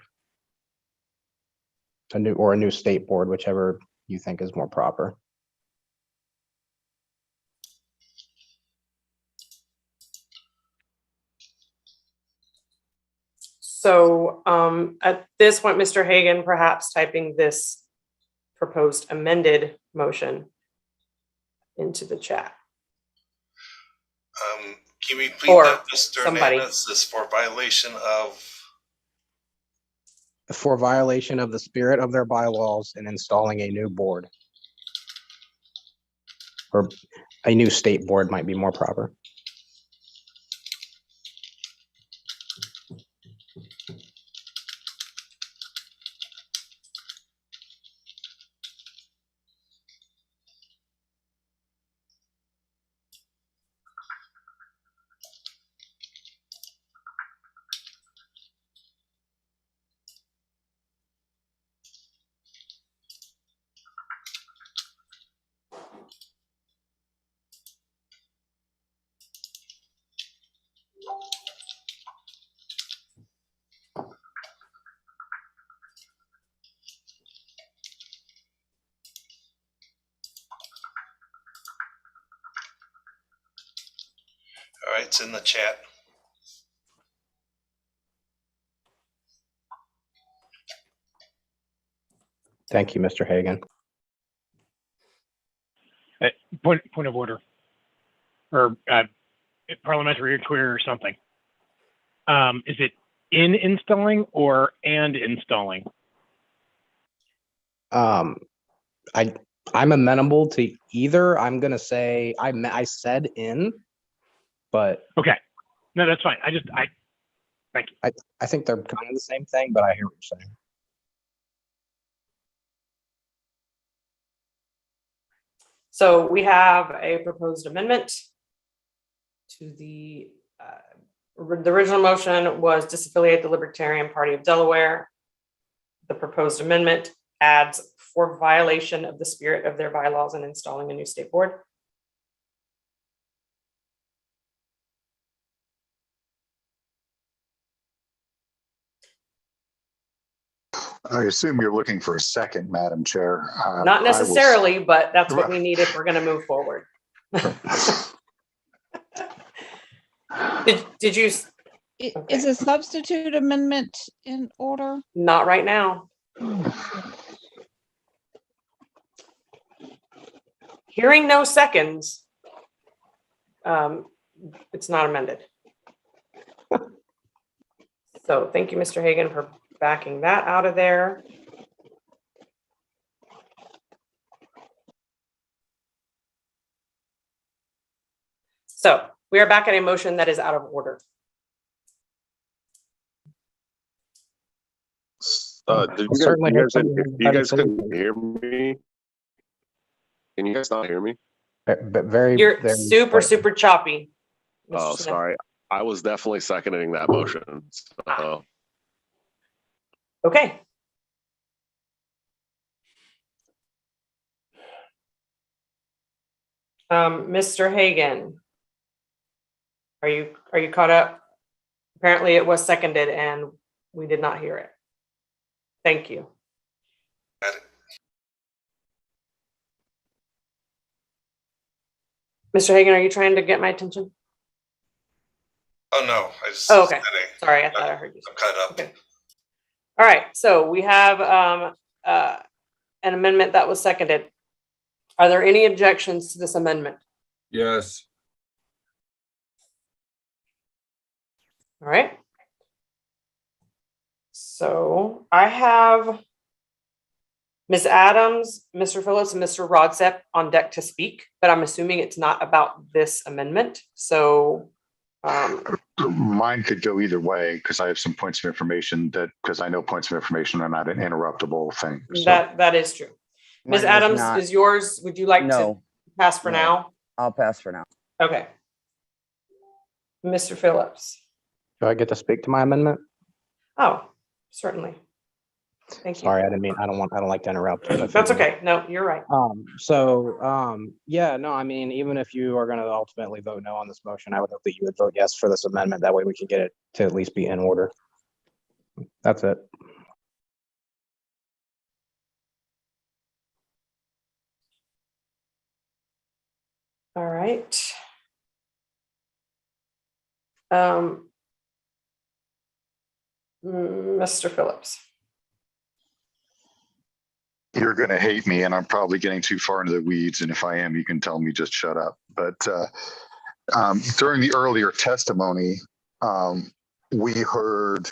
A new state board, whichever you think is more proper. So at this point, Mr. Hagan, perhaps typing this proposed amended motion into the chat. Can we repeat Or that, Mr. somebody. Nana? This is for violation of. For violation of the spirit of their bylaws and installing a new board. Or a new state board might be more proper. All right, it's in the chat. Thank you, Mr. Hagan. Point of order, or parliamentary inquiry or something. Is it in installing or and installing? I'm amenable to either. I'm gonna say I said in, but okay, no, that's fine. Thank you. I think they're kind of the same thing, but I hear what you're saying. So we have a proposed amendment to the original motion was disaffiliate the Libertarian Party of Delaware. The proposed amendment adds for violation of the spirit of their bylaws and installing a new state board. I assume you're looking for a second, Madam Chair. Not necessarily, but that's what we need if we're going to move forward. Did you? Is a substitute amendment in order? Not right now. Hearing no seconds, it's not amended. So thank you, Mr. Hagan, for backing that out of there. So we are back at a motion that is out of order. Did you guys couldn't hear me? Can you guys not hear me? But very, You're very super choppy. Oh, Smith. sorry. I was definitely seconding that motion. So. Okay. Mr. Hagan, are you caught up? Apparently it was seconded and we did not hear it. Thank you. Mr. Hagan, are you trying to get my attention? Oh, no. I just. Oh, okay. Sorry, I thought I heard you. I'm caught up. Okay. All right. So we have an amendment that was seconded. Are there any objections to this amendment? Yes. All right. So I have Ms. Adams, Mr. Phillips, and Mr. Rodsep on deck to speak, but I'm assuming it's not about this amendment. So Mine could go either way because I have some points of information because I know points of information are not an interruptible thing. So. that is true. Ms. Mine Adams, not. is yours? Would you like to No, pass for no. now? I'll pass for now. Okay. Mr. Phillips. Do I get to speak to my amendment? Oh, certainly. Thank you. Sorry, I didn't mean, I don't like to interrupt. That's okay. No, you're right. Yeah, no, I mean, even if you are going to ultimately vote no on this motion, I would hope that you would vote yes for this amendment. That way we can get it to at least be in order. That's it. All right. Mr. Phillips. You're going to hate me, and I'm probably getting too far into the weeds. And if I am, you can tell me just shut up. But during the earlier testimony, we heard,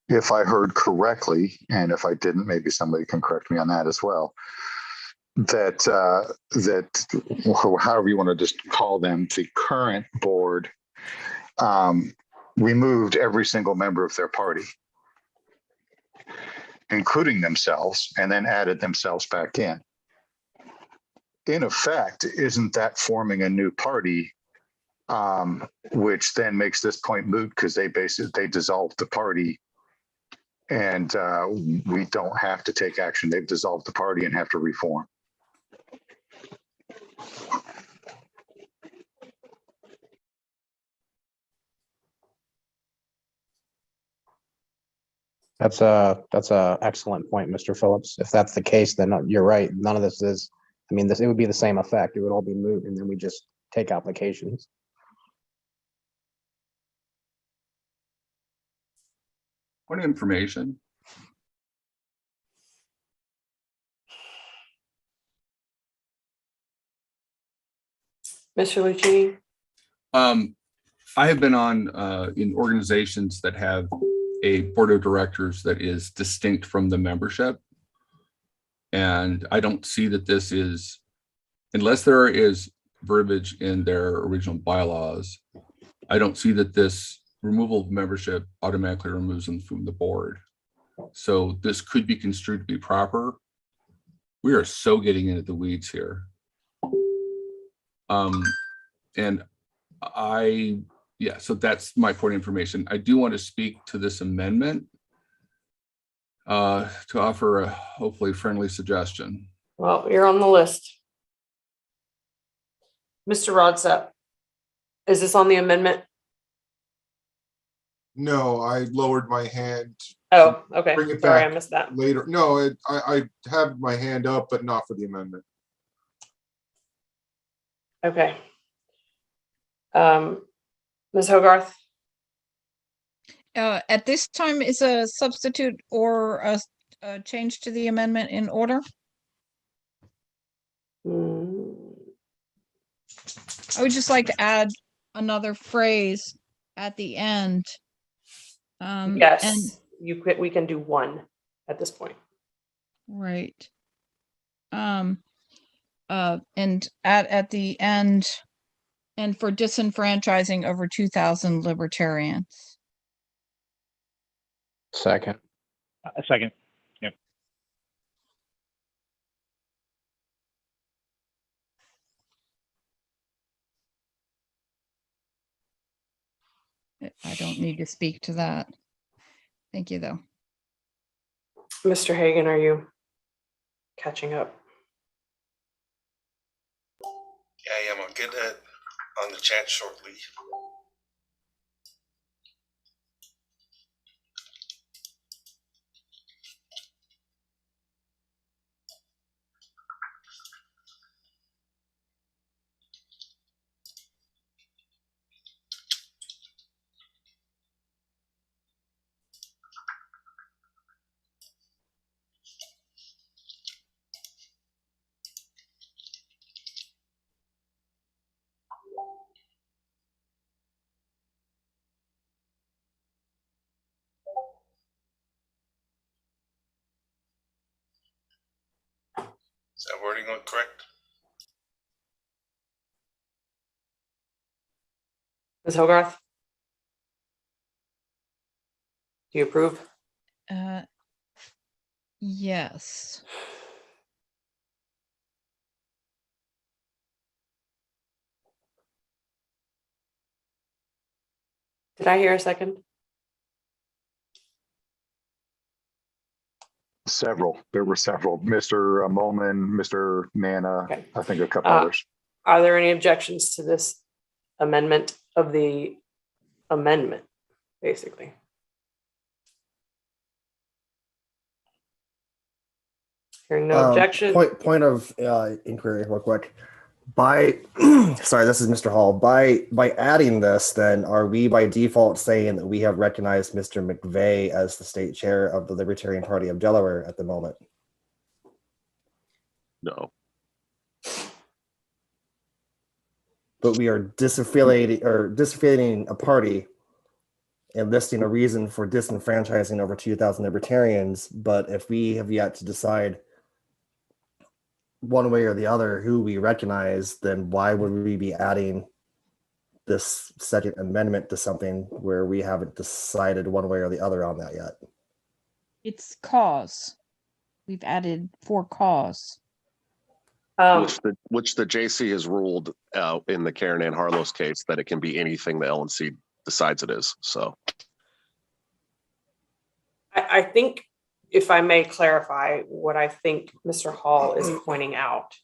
if I heard correctly, and if I didn't, maybe somebody can correct me on that as well, that however you want to just call them, the current board removed every single member of their party, including themselves, and then added themselves back in. In effect, isn't that forming a new party, which then makes this point moot because they dissolved the party, and we don't have to take action. They've dissolved the party and have to reform. That's a excellent point, Mr. Phillips. If that's the case, then you're right. None of this is, I mean, it would be the same effect. It would all be moot, and then we just take applications. Point of information. Mr. Lucci. I have been on in organizations that have a board of directors that is distinct from the membership. And I don't see that this is, unless there is verbiage in their original bylaws, I don't see that this removal of membership automatically removes them from the board. So this could be construed to be proper. We are so getting into the weeds here. Yeah, so that's my point of information. I do want to speak to this amendment to offer a hopefully friendly suggestion. Well, you're on the list. Mr. Rodsep, is this on the amendment? No, I lowered my hand. Oh, okay. Bring it Sorry, back I missed that. later. No, I have my hand up, but not for the amendment. Okay. Ms. Hogarth? At this time, is a substitute or a change to the amendment in order? I would just like to add another phrase at the end. Yes, we can do one at this point. Right. And at the end, and for disenfranchising over 2,000 libertarians. Second. A second. Yep. I don't need to speak to that. Thank you, though. Mr. Hagan, are you catching up? Yeah, I am. I'll get that on the chat shortly. Is that wording correct? Ms. Hogarth? Do you approve? Yes. Did I hear a second? Several. There were several. Mr. Moman, Mr. Nana, Okay. I think a couple Uh, others. Are there any objections to this amendment of the amendment, basically? Hearing no objection. Point of inquiry, real quick. By sorry, this is Mr. Hall. By adding this, then are we by default saying that we have recognized Mr. McVeigh as the state chair of the Libertarian Party of Delaware at the moment? No. But we are disaffiliating a party and listing a reason for disenfranchising over 2,000 libertarians. But if we have yet to decide one way or the other who we recognize, then why would we be adding this second amendment to something where we haven't decided one way or the other on that yet? It's cause. We've added for cause. Which the JC has ruled in the Karen Ann Harlow's case that it can be anything the LNC decides it is. So I think, if I may clarify, what I think Mr. Hall is pointing out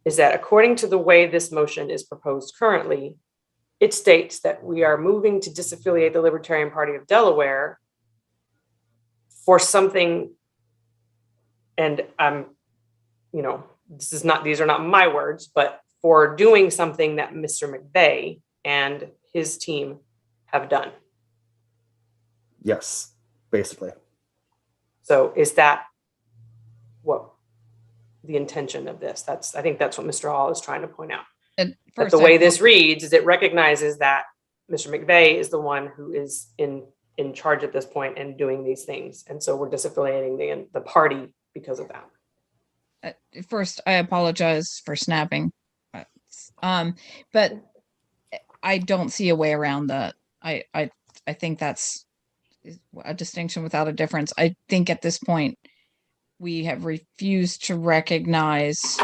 is that according to the way this motion is proposed currently, it states that we are moving to disaffiliate the Libertarian Party of Delaware for something, and these are not my words, but for doing something that Mr. McVeigh and his team have done. Yes, basically. So is that what the intention of this? I think that's what Mr. Hall is trying to point out. And That the way this reads is it recognizes that Mr. McVeigh is the one who is in charge at this point and doing these things. And so we're disaffiliating the party because of that. First, I apologize for snapping. But I don't see a way around that. I think that's a distinction without a difference. I think at this point we have refused to recognize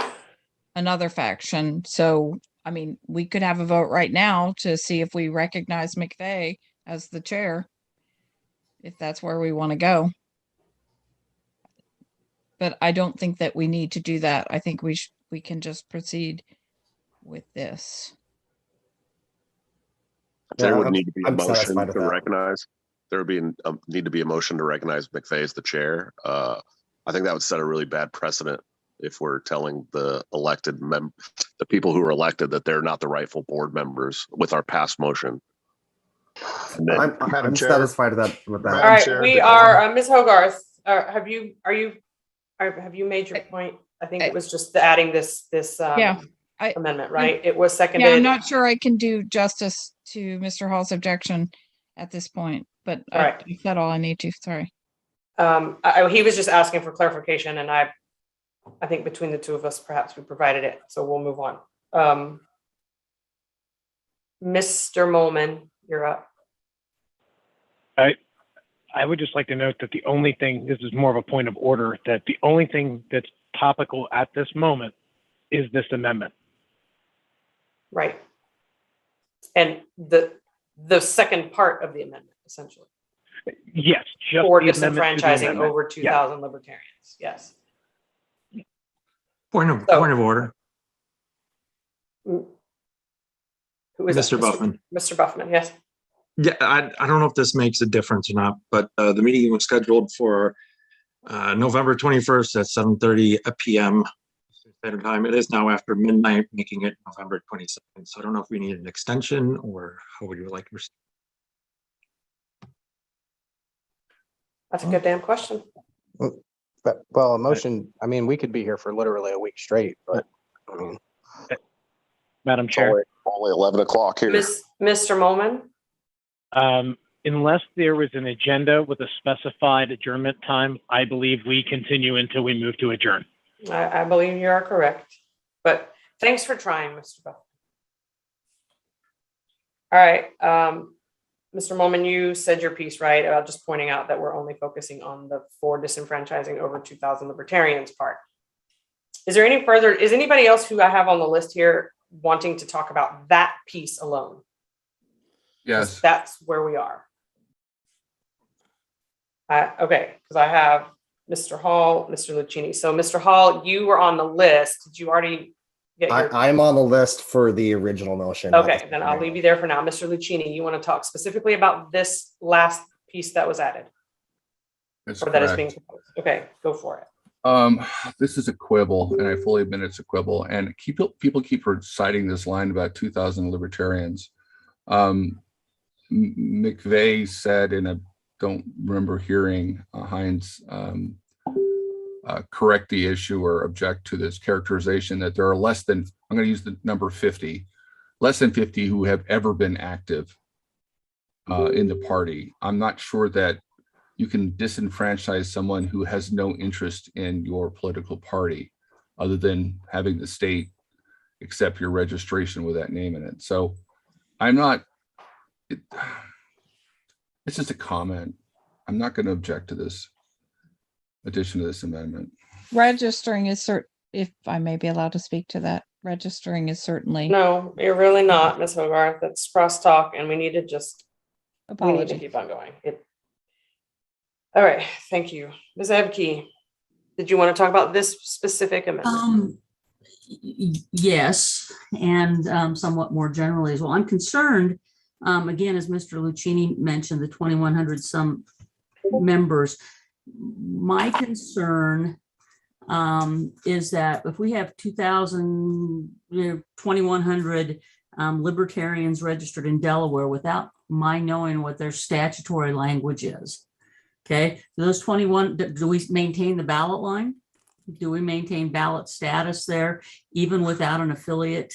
another faction. So, I mean, we could have a vote right now to see if we recognize McVeigh as the chair, if that's where we want to go. But I don't think that we need to do that. I think we can just proceed with this. There would need to be a motion to recognize. There would be need to be a motion to recognize McVeigh as the chair. I think that would set a really bad precedent if we're telling the the people who are elected that they're not the rightful board members with our past motion. I'm satisfied with that. All right, we are Ms. Hogarth. Have you made your point? I think it was just adding this amendment, right? It was seconded. Yeah, I'm not sure I can do justice to Mr. Hall's objection at this point, but I said all I need to. Sorry. He was just asking for clarification, and I think between the two of us, perhaps we provided it. So we'll move on. Mr. Molman, you're up. I would just like to note that the only thing, this is more of a point of order, that the only thing that's topical at this moment is this amendment. Right. And the second part of the amendment, essentially. Yes, just for the amendment to the disenfranchising amendment. over 2,000 libertarians. Yes. Point of order. Who is Mr. that? Buffman. Mr. Buffman, yes. Yeah, I don't know if this makes a difference or not, but the meeting was scheduled for November 21st at 7:30 p.m. Standard Time. It is now after midnight, making it November 22nd. So I don't know if we need an extension or how would you like to proceed? That's a good damn question. Well, a motion, I mean, we could be here for literally a week straight, but I mean, Madam Chair. Only 11 o'clock here. Mr. Molman? Unless there was an agenda with a specified adjournment time, I believe we continue until we move to adjourn. I believe you are correct, but thanks for trying, Mr. Buff. All right, Mr. Molman, you said your piece, right, about just pointing out that we're only focusing on the for disenfranchising over 2,000 libertarians part. Is there any further, is anybody else who I have on the list here wanting to talk about that piece alone? Yes. That's where we are. Okay, because I have Mr. Hall, Mr. Lucchini. So Mr. Hall, you were on the list. Did you already get your? I'm on the list for the original motion. not Okay, the then I'll leave you there for now. Mr. Lucchini, you want to talk specifically about this last piece that was added? That's Or that is correct. being proposed? Okay, go for it. This is a quibble, and I fully admit it's a quibble. And people keep citing this line about 2,000 libertarians. McVeigh said in a, don't remember hearing Hines correct the issue or object to this characterization that there are less than, I'm going to use the number 50, less than 50 who have ever been active in the party. I'm not sure that you can disenfranchise someone who has no interest in your political party other than having the state accept your registration with that name in it. So I'm not, it's just a comment. I'm not going to object to this addition to this amendment. Registering is if I may be allowed to speak to that, registering is certainly. No, you're really not, Ms. Hogarth. That's crosstalk, and we need to just, we need to Apology. keep on going. All right, thank you. Ms. Ebke, did you want to talk about this specific amendment? Yes, and somewhat more generally as well. I'm concerned, again, as Mr. Lucchini mentioned, the 2,100 some members. My concern is that if we have 2,000, 2,100 libertarians registered in Delaware without my knowing what their statutory language is, okay, those 21, do we maintain the ballot line? Do we maintain ballot status there, even without an affiliate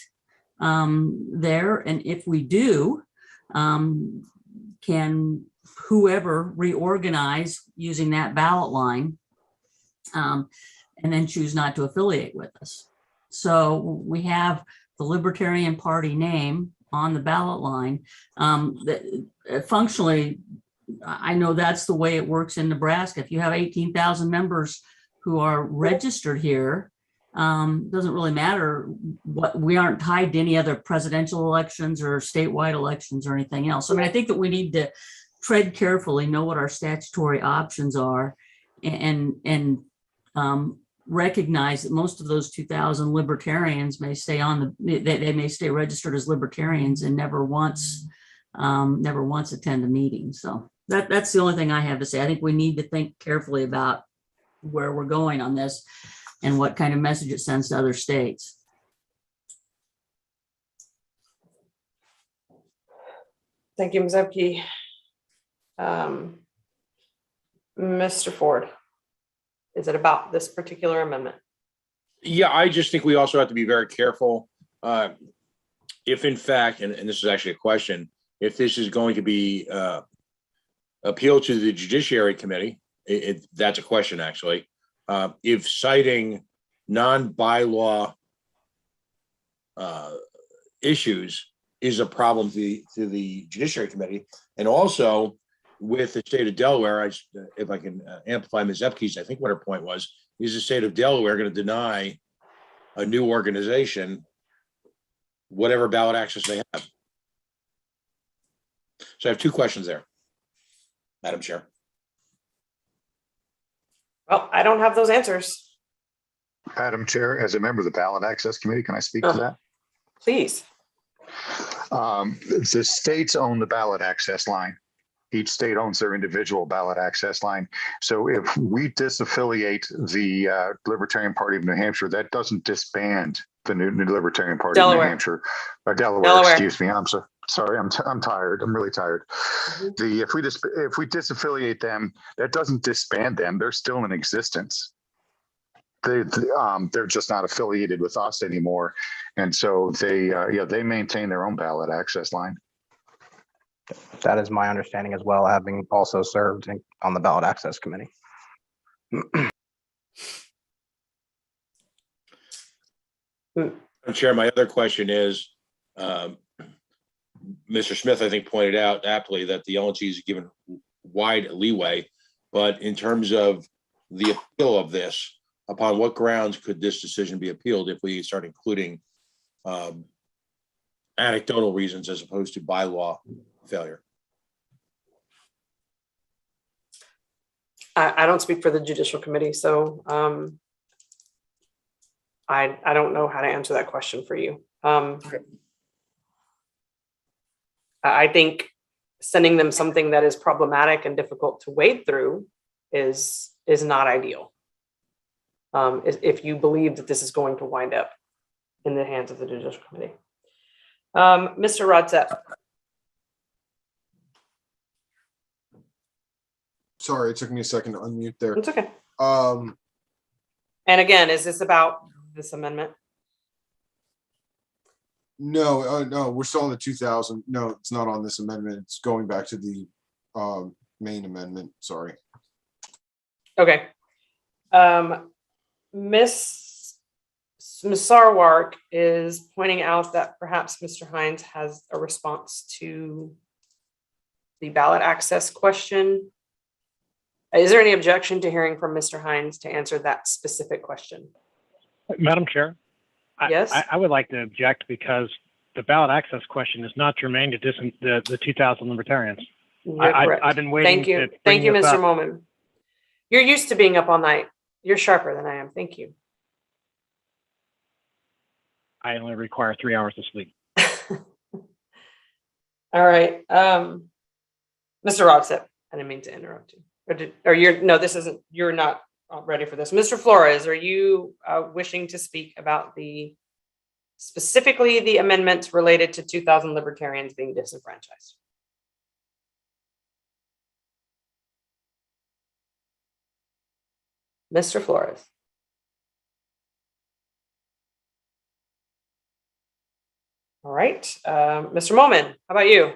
there? And if we do, can whoever reorganize using that ballot line and then choose not to affiliate with us? So we have the Libertarian Party name on the ballot line. Functionally, I know that's the way it works in Nebraska. If you have 18,000 members who are registered here, doesn't really matter what, we aren't tied to any other presidential elections or statewide elections or anything else. I mean, I think that we need to tread carefully, know what our statutory options are, and recognize that most of those 2,000 libertarians may stay on the, they may stay registered as libertarians and never once attend a meeting. So that's the only thing I have to say. I think we need to think carefully about where we're going on this and what kind of message it sends to other states. Thank you, Ms. Ebke. Mr. Ford, is it about this particular amendment? Yeah, I just think we also have to be very careful. If in fact, and this is actually a question, if this is going to be appealed to the Judiciary Committee, that's a question actually. If citing non-bylaw issues is a problem to the Judiciary Committee, and also with the state of Delaware, if I can amplify Ms. Epke's, I think what her point was, is the state of Delaware going to deny a new organization whatever ballot access they have? So I have two questions there, Madam Chair. Well, I don't have those answers. Madam Chair, as a member of the Ballot Access Committee, can I speak to that? Please. The states own the ballot access line. Each state owns their individual ballot access line. So if we disaffiliate the Libertarian Party of New Hampshire, that doesn't disband the new Libertarian Party of New Hampshire. Delaware, excuse me. I'm so sorry. I'm tired. I'm really tired. If we disaffiliate them, that doesn't disband them. They're still in existence. They're just not affiliated with us anymore, and so they maintain their own ballot access line. That is my understanding as well, having also served on the Ballot Access Committee. Chair, my other question is, Mr. Smith, I think, pointed out aptly that the LNC is given wide leeway, but in terms of the appeal of this, upon what grounds could this decision be appealed if we start including anecdotal reasons as opposed to bylaw failure? I don't speak for the judicial committee, so I don't know how to answer that question for you. I think sending them something that is problematic and difficult to wade through is not ideal. If you believe that this is going to wind up in the hands of the judicial committee. Mr. Rodsett. Sorry, it took me a second to unmute there. It's okay. And again, is this about this amendment? No, no, we're still on the 2000. No, it's not on this amendment. It's going back to the main amendment. Sorry. Okay. Ms. Sarwark is pointing out that perhaps Mr. Hines has a response to the ballot access question. Is there any objection to hearing from Mr. Hines to answer that specific question? Madam Chair? Yes. I would like to object because the ballot access question is not germane to the 2000 Libertarians. You're correct. I've been waiting. Thank you. To Thank you, bring this Mr. up. Moman. You're used to being up all night. You're sharper than I am. Thank you. I only require 3 hours of sleep. All right. Mr. Rodsett, I didn't mean to interrupt you. Or you're, no, this isn't, you're not ready for this. Mr. Flores, are you wishing to speak about specifically the amendments related to 2000 Libertarians being disenfranchised? Mr. Flores. All right. Mr. Moman, how about you?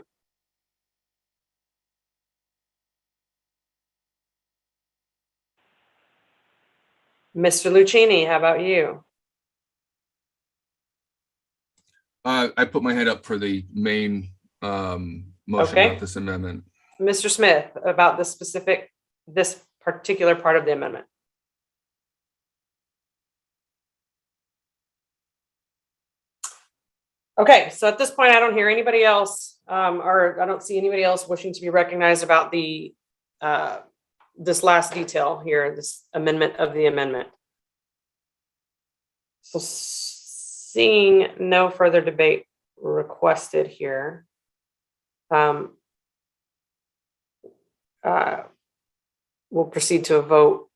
Mr. Lucchini, how about you? I put my hand up for the main motion, Okay. not this amendment. Mr. Smith, about this particular part of the amendment. Okay, so at this point, I don't hear anybody else, or I don't see anybody else wishing to be recognized about the this last detail here, this amendment of the amendment. So seeing no further debate requested here, we'll proceed to a vote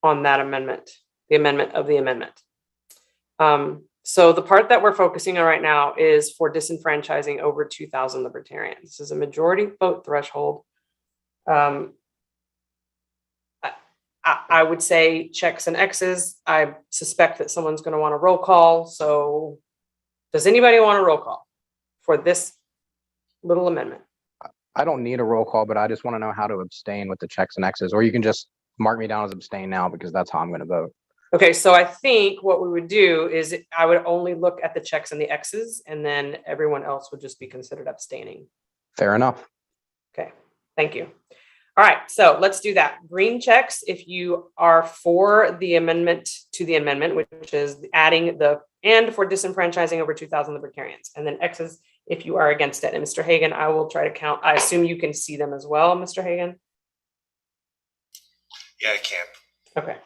on that amendment, the amendment of the amendment. So the part that we're focusing on right now is for disenfranchising over 2,000 Libertarians. This is a majority vote threshold. I would say checks and X's. I suspect that someone's going to want a roll call. So does anybody want a roll call for this little amendment? I don't need a roll call, but I just want to know how to abstain with the checks and X's, or you can just mark me down as abstain now because that's how I'm going to vote. Okay, so I think what we would do is I would only look at the checks and the X's, and then everyone else would just be considered abstaining. Fair enough. Okay, thank you. All right, so let's do that. Green checks if you are for the amendment to the amendment, which is adding the and for disenfranchising over 2,000 Libertarians, and then X's if you are against it. And Mr. Hagan, I will try to count. I assume you can see them as well, Mr. Hagan? Yeah, I can. Okay.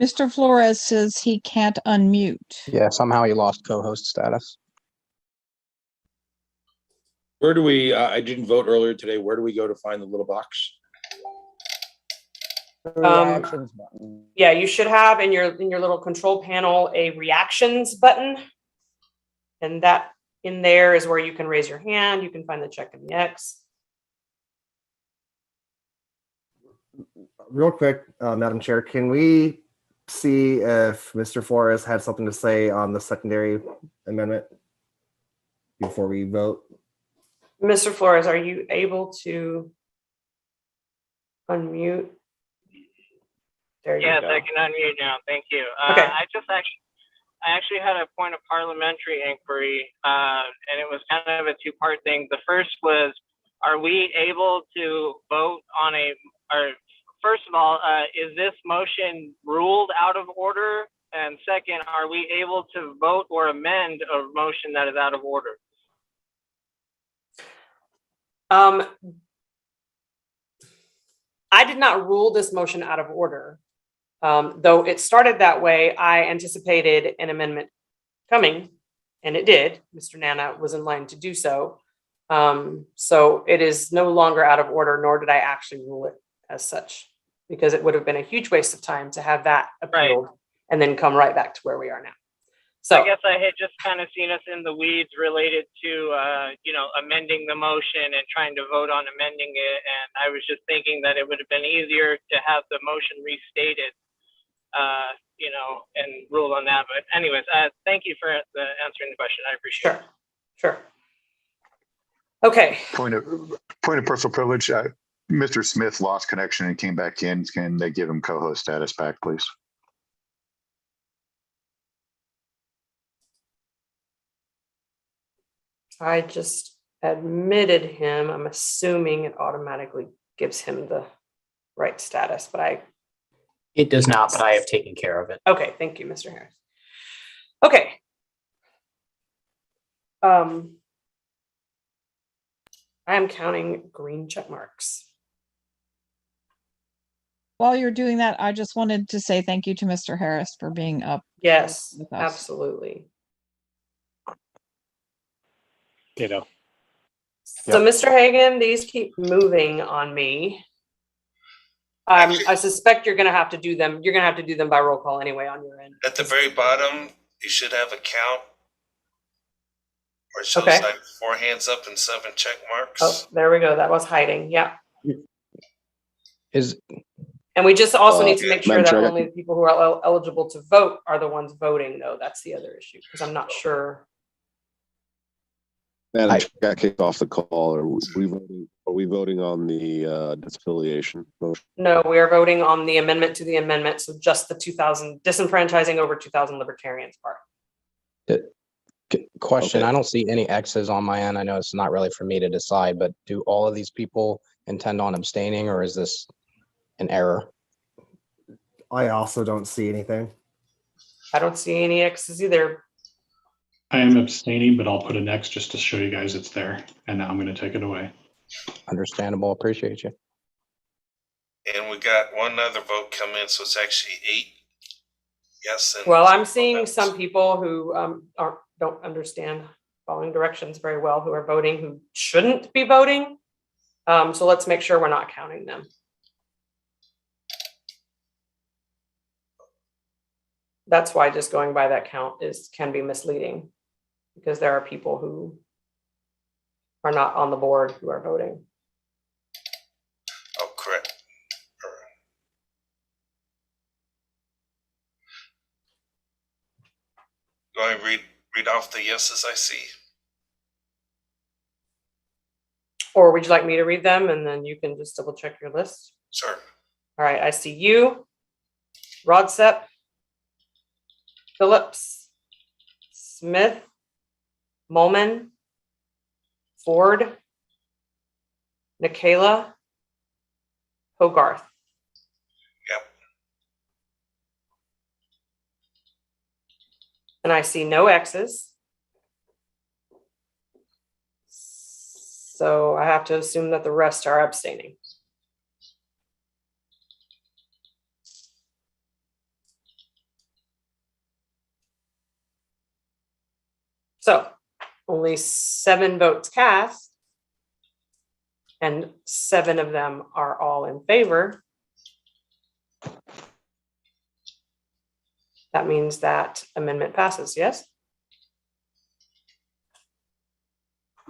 Mr. Flores says he can't unmute. Yeah, somehow he lost co-host status. Where do we, I didn't vote earlier today. Where do we go to find the little box? Reactions button. Yeah, you should have in your little control panel a reactions button. And that in there is where you can raise your hand. You can find the check and the X. Real quick, Madam Chair, can we see if Mr. Flores had something to say on the secondary amendment before we vote? Mr. Flores, are you able to unmute? There you Yes, go. I can unmute now. Thank you. Okay. I actually had a point of parliamentary inquiry, and it was kind of a two-part thing. The first was, are we able to vote on first of all, is this motion ruled out of order? And second, are we able to vote or amend a motion that is out of order? I did not rule this motion out of order. Though it started that way, I anticipated an amendment coming, and it did. Mr. Nana was in line to do so. So it is no longer out of order, nor did I actually rule it as such, because it would have been a huge waste of time to have that appealed and then come right back to where we are now. So I guess I had just kind of seen us in the weeds related to, amending the motion and trying to vote on amending it. And I was just thinking that it would have been easier to have the motion restated, and rule on that. But anyways, thank you for answering the question. I appreciate it. Sure. Okay. Point of personal privilege. Mr. Smith lost connection and came back in. Can they give him co-host status back, please? I just admitted him. I'm assuming it automatically gives him the right status, but It does not, but I have taken care of it. Okay, thank you, Mr. Harris. Okay. I am counting green check marks. While you're doing that, I just wanted to say thank you to Mr. Harris for being up. Yes, with us. absolutely. Ditto. So, Mr. Hagan, these keep moving on me. I suspect you're going to have to do them. You're going to have to do them by roll call anyway on your end. At the very bottom, you should have a count. Or it shows Okay. like 4 hands up and 7 check marks. Oh, there we go. That was hiding. Yeah. And we just also need to make sure Madam that Chair, only the people who are eligible to vote are the ones voting, though. That's the other issue, because I'm not sure. Madam Chair, got kicked off the call. Are we voting on the disaffiliation motion? No, we are voting on the amendment to the amendment. So just the 2,000 disenfranchising over 2,000 libertarians part. Question, Okay. I don't see any X's on my end. I know it's not really for me to decide, but do all of these people intend on abstaining, or is this an error? I also don't see anything. I don't see any X's either. I am abstaining, but I'll put an X just to show you guys it's there. And now I'm going to take it away. Understandable. Appreciate you. And we got one other vote come in, so it's actually 8 yes. And Well, I'm seeing some people who don't understand following directions very well, who are voting, who shouldn't be voting. So let's make sure we're not counting them. That's why just going by that count can be misleading, because there are people who are not on the board who are voting. Oh, correct. Go ahead and read off the yeses I see. Or would you like me to read them and then you can just double check your list? Sure. All right, I see you, Rodsep, Phillips, Smith, Molman, Ford, Nikayla, Hogarth. Yep. And I see no X's. So I have to assume that the rest are abstaining. So only 7 votes cast, and 7 of them are all in favor. That means that amendment passes, yes?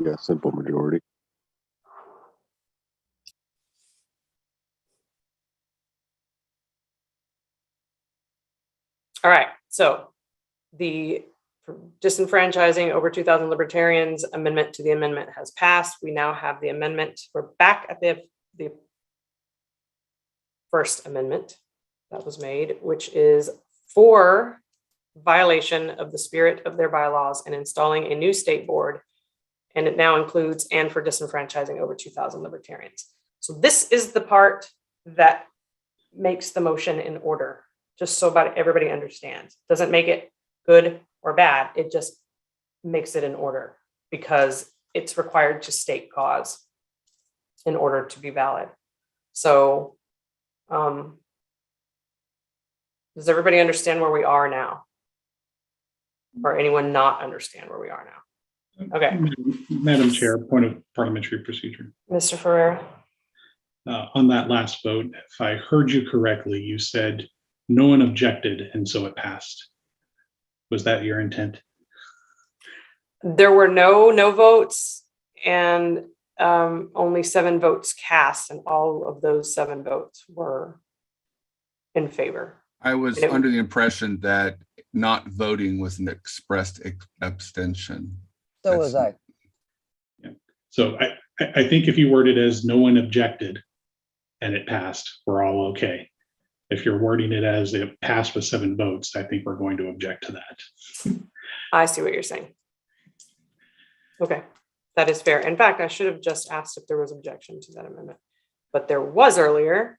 Yeah, simple majority. All right, so the disenfranchising over 2,000 libertarians amendment to the amendment has passed. We now have the amendment. We're back at the first amendment that was made, which is for violation of the spirit of their bylaws and installing a new state board. And it now includes and for disenfranchising over 2,000 libertarians. So this is the part that makes the motion in order, just so about everybody understands. Doesn't make it good or bad. It just makes it in order because it's required to state cause in order to be valid. So does everybody understand where we are now? Or anyone not understand where we are now? Okay. Madam Chair, point of parliamentary procedure. Mr. Ferreira. On that last vote, if I heard you correctly, you said no one objected and so it passed. Was that your intent? There were no votes and only 7 votes cast, and all of those 7 votes were in favor. I was under the impression that not voting was an expressed abstention. So was I. Yeah. So I think if you word it as no one objected and it passed, we're all okay. If you're wording it as it passed with 7 votes, I think we're going to object to that. I see what you're saying. Okay, that is fair. In fact, I should have just asked if there was objection to that amendment, but there was earlier,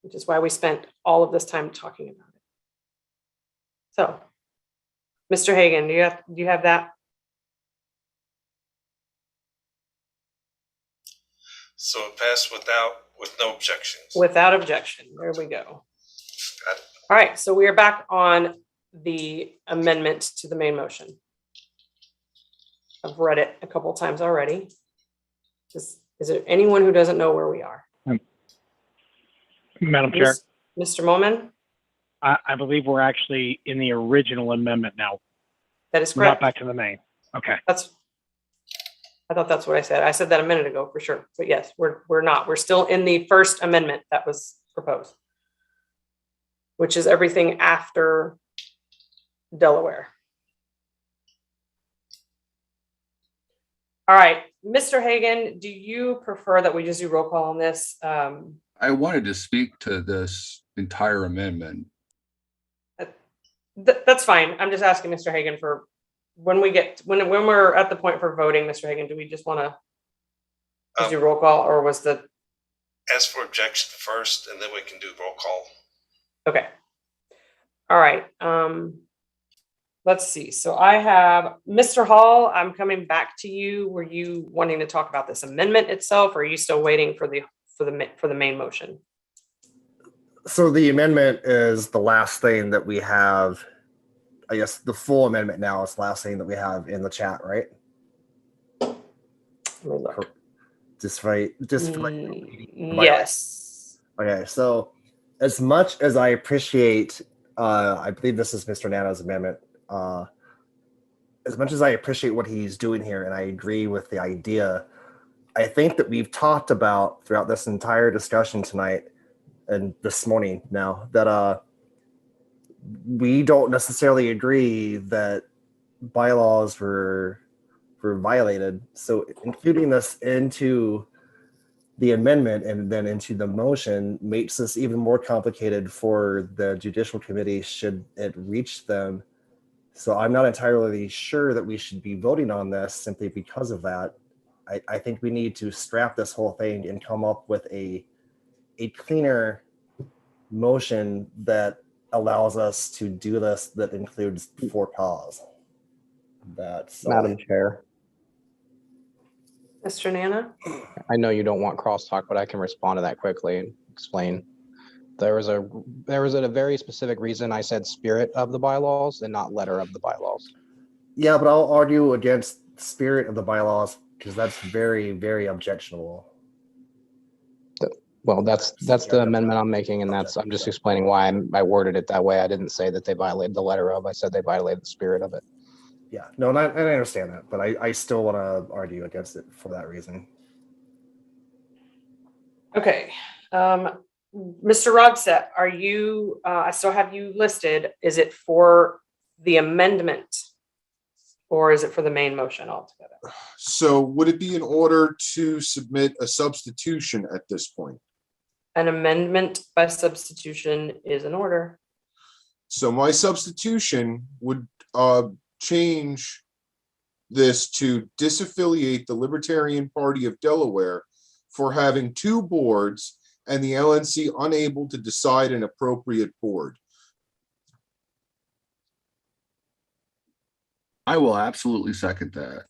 which is why we spent all of this time talking about it. So, Mr. Hagan, do you have that? So it passed with no objections. Without objection. There we go. Got it. All right, so we are back on the amendment to the main motion. I've read it a couple times already. Is there anyone who doesn't know where we are? Madam Chair, Mr. Moman? I believe we're actually in the original amendment now. That is We're not correct. back to the main. Okay. I thought that's what I said. I said that a minute ago for sure. But yes, we're not. We're still in the first amendment that was proposed, which is everything after Delaware. All right, Mr. Hagan, do you prefer that we just do roll call on this? I wanted to speak to this entire amendment. That's fine. I'm just asking Mr. Hagan for when we're at the point for voting, Mr. Hagan, do we just want to just do roll call, or was the Ask for objection first, and then we can do roll call. okay? All right. Let's see. So I have Mr. Hall. I'm coming back to you. Were you wanting to talk about this amendment itself, or are you still waiting for the main motion? So the amendment is the last thing that we have. I guess the full amendment now is the last thing that we have in the chat, right? Let me look. Yes. Okay, so as much as I appreciate, I believe this is Mr. Nano's amendment. As much as I appreciate what he's doing here, and I agree with the idea, I think that we've talked about throughout this entire discussion tonight and this morning now that we don't necessarily agree that bylaws were violated. So including this into the amendment and then into the motion makes this even more complicated for the Judicial Committee should it reach them. So I'm not entirely sure that we should be voting on this simply because of that. I think we need to scrap this whole thing and come up with a cleaner motion that allows us to do this that includes for cause. That's Madam Chair, Mr. Nana? I know you don't want crosstalk, but I can respond to that quickly and explain. There was a very specific reason I said spirit of the bylaws and not letter of the bylaws. Yeah, but I'll argue against spirit of the bylaws because that's very, very objectionable. Well, that's the amendment I'm making, and I'm just explaining why I worded it that way. I didn't say that they violated the letter of. I said they violated the spirit of it. Yeah, no, and I understand that, but I still want to argue against it for that reason. Okay. Mr. Rodset, are you, I still have you listed. Is it for the amendment or is it for the main motion altogether? So would it be in order to submit a substitution at this point? An amendment by substitution is in order. So my substitution would change this to disaffiliate the Libertarian Party of Delaware for having 2 boards and the LNC unable to decide an appropriate board. I will absolutely second that.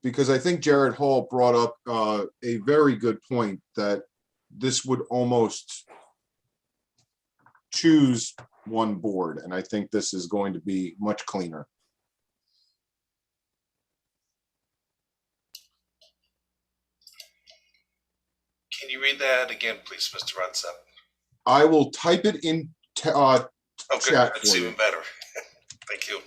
Because I think Jared Hall brought up a very good point that this would almost choose one board, and I think this is going to be much cleaner. Can you read that again, please, Mr. Radsep? I will type it in chat That's for you. even better. Thank you.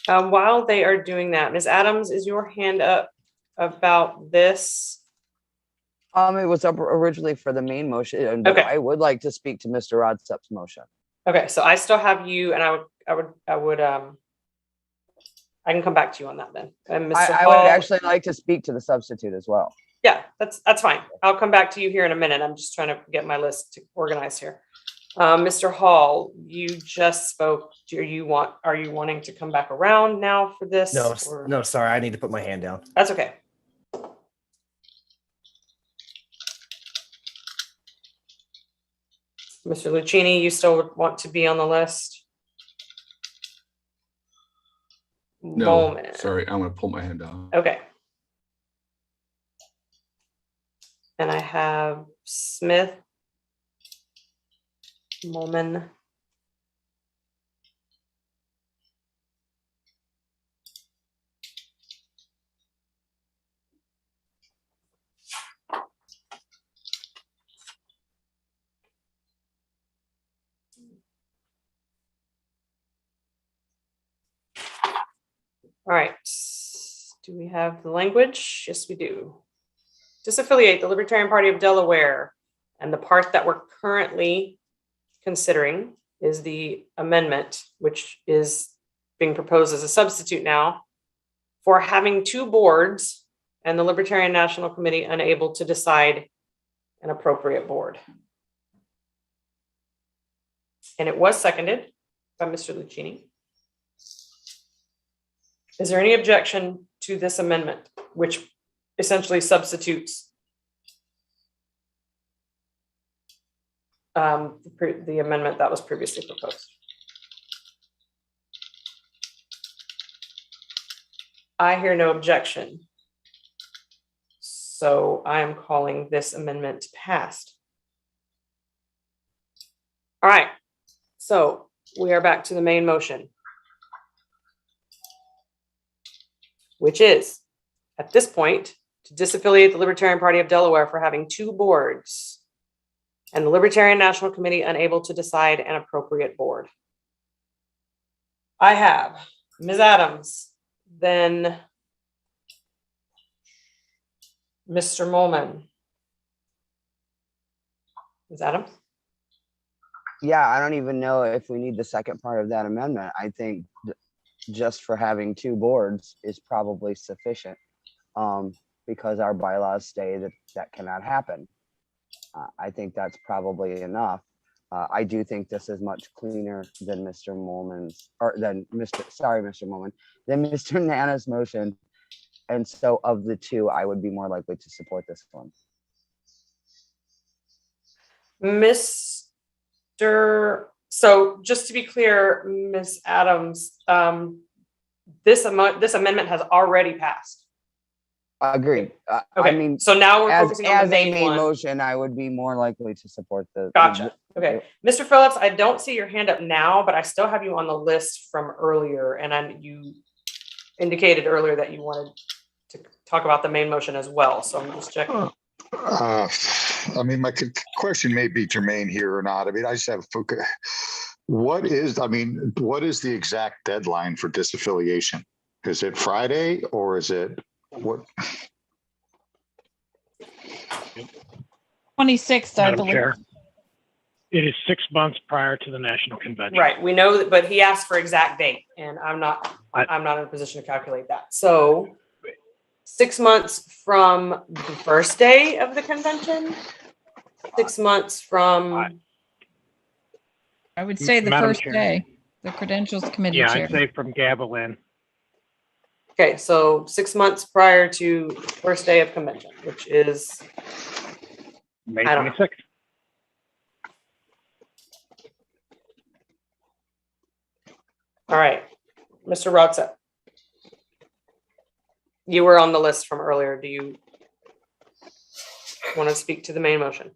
While they are doing that, Ms. Adams, is your hand up about this? It was up originally for the main motion, but Okay. I would like to speak to Mr. Rodsep's motion. Okay, so I still have you, and I can come back to you on that then. And Mr. I Hall, would actually like to speak to the substitute as well. yeah, that's fine. I'll come back to you here in a minute. I'm just trying to get my list organized here. Mr. Hall, you just spoke. Are you wanting to come back around now for this? No, or- no, sorry, I need to put my hand down. That's okay. Mr. Lucchini, you still would want to be on the list? No, Moment. sorry, I'm gonna pull my hand down. Okay. And I have Smith, Molman. All right. Do we have the language? Yes, we do. Disaffiliate the Libertarian Party of Delaware. And the part that we're currently considering is the amendment, which is being proposed as a substitute now for having 2 boards and the Libertarian National Committee unable to decide an appropriate board. And it was seconded by Mr. Lucchini. Is there any objection to this amendment, which essentially substitutes the amendment that was previously proposed? I hear no objection. So I am calling this amendment passed. All right. So we are back to the main motion, which is, at this point, to disaffiliate the Libertarian Party of Delaware for having 2 boards and the Libertarian National Committee unable to decide an appropriate board. I have Ms. Adams, then Mr. Molman. Ms. Adams? Yeah, I don't even know if we need the second part of that amendment. I think just for having 2 boards is probably sufficient, because our bylaws say that that cannot happen. I think that's probably enough. I do think this is much cleaner than Mr. Molman's, or than Mr. Molman, than Mr. Nana's motion. And so of the 2, I would be more likely to support this one. So just to be clear, Ms. Adams, this amendment has already passed. Agreed. Okay, I mean, so now we're as focusing on the a main main one. motion, I would be more likely to support the. Gotcha. Okay, Mr. Phillips, I don't see your hand up now, but I still have you on the list from earlier, and you indicated earlier that you wanted to talk about the main motion as well. So I'm just checking. I mean, my question may be germane here or not. I mean, I just have what is the exact deadline for disaffiliation? Is it Friday or is it what? 26th, I Madam believe. Chair, it is 6 months prior to the national convention. Right, we know that, but he asked for exact date, and I'm not in a position to calculate that. So 6 months from the first day of the convention, 6 months from. I would say the Madam first Chair. day, the credentials committee Yeah, chair. I'd say from gavel in. Okay, so 6 months prior to the first day of convention, which is May I don't know. 26th. All right, Mr. Rodset. You were on the list from earlier. Do you want to speak to the main motion?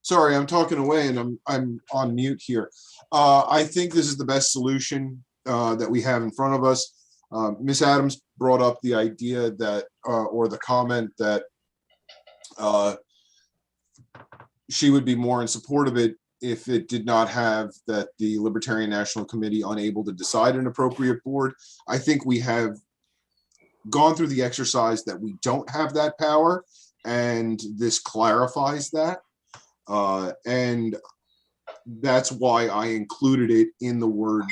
Sorry, I'm talking away and I'm on mute here. I think this is the best solution that we have in front of us. Ms. Adams brought up the idea that, or the comment that she would be more in support of it if it did not have that the Libertarian National Committee unable to decide an appropriate board. I think we have gone through the exercise that we don't have that power, and this clarifies that. And that's why I included it in the word,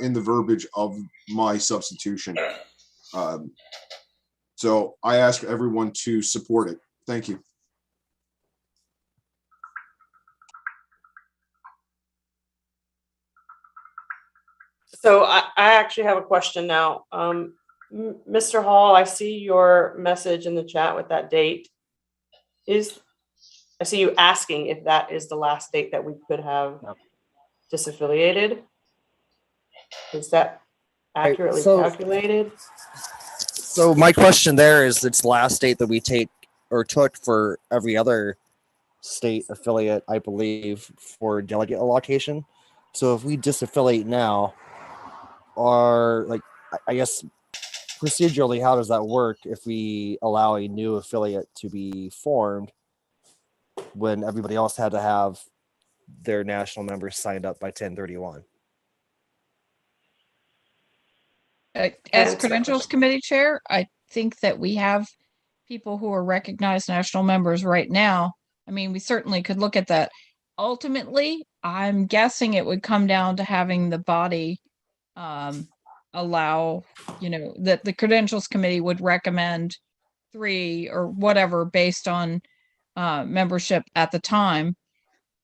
in the verbiage of my substitution. So I ask everyone to support it. Thank you. So I actually have a question now. Mr. Hall, I see your message in the chat with that date. I see you asking if that is the last date that we could have disaffiliated. Is that accurately calculated? So my question there is, it's last date that we took for every other state affiliate, I believe, for delegate allocation. So if we disaffiliate now, I guess procedurally, how does that work if we allow a new affiliate to be formed when everybody else had to have their national members signed up by 10/31? As credentials committee chair, I think that we have people who are recognized national members right now. I mean, we certainly could look at that. Ultimately, I'm guessing it would come down to having the body allow, that the credentials committee would recommend 3 or whatever based on membership at the time,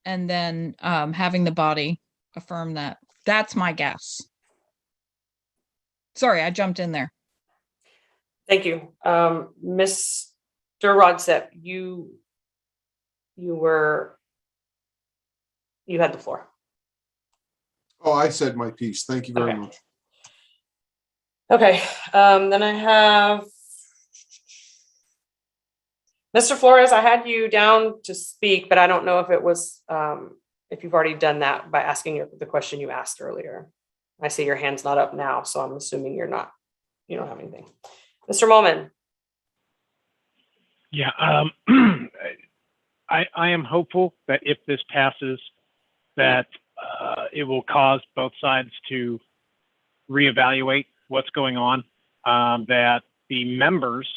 and then having the body affirm that. That's my guess. Sorry, I jumped in there. Thank you. Mr. Rodsep, you had the floor. Oh, I said my piece. Thank you very much. Okay, then I have Mr. Flores. I had you down to speak, but I don't know if it was if you've already done that by asking the question you asked earlier. I see your hand's not up now, so I'm assuming you don't have anything. Mr. Molman. Yeah, I am hopeful that if this passes, that it will cause both sides to reevaluate what's going on, that the members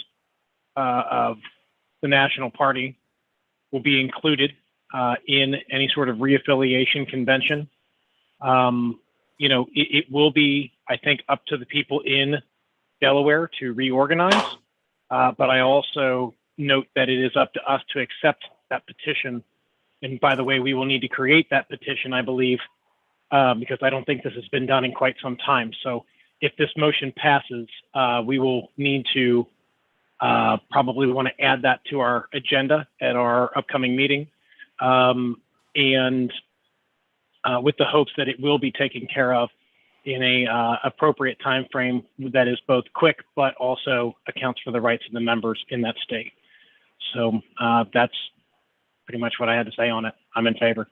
of the National Party will be included in any sort of reaffiliation convention. It will be, I think, up to the people in Delaware to reorganize, but I also note that it is up to us to accept that petition. And by the way, we will need to create that petition, I believe, because I don't think this has been done in quite some time. So if this motion passes, we will need to probably want to add that to our agenda at our upcoming meeting. And with the hopes that it will be taken care of in a appropriate time frame that is both quick, but also accounts for the rights of the members in that state. So that's pretty much what I had to say on it. I'm in favor.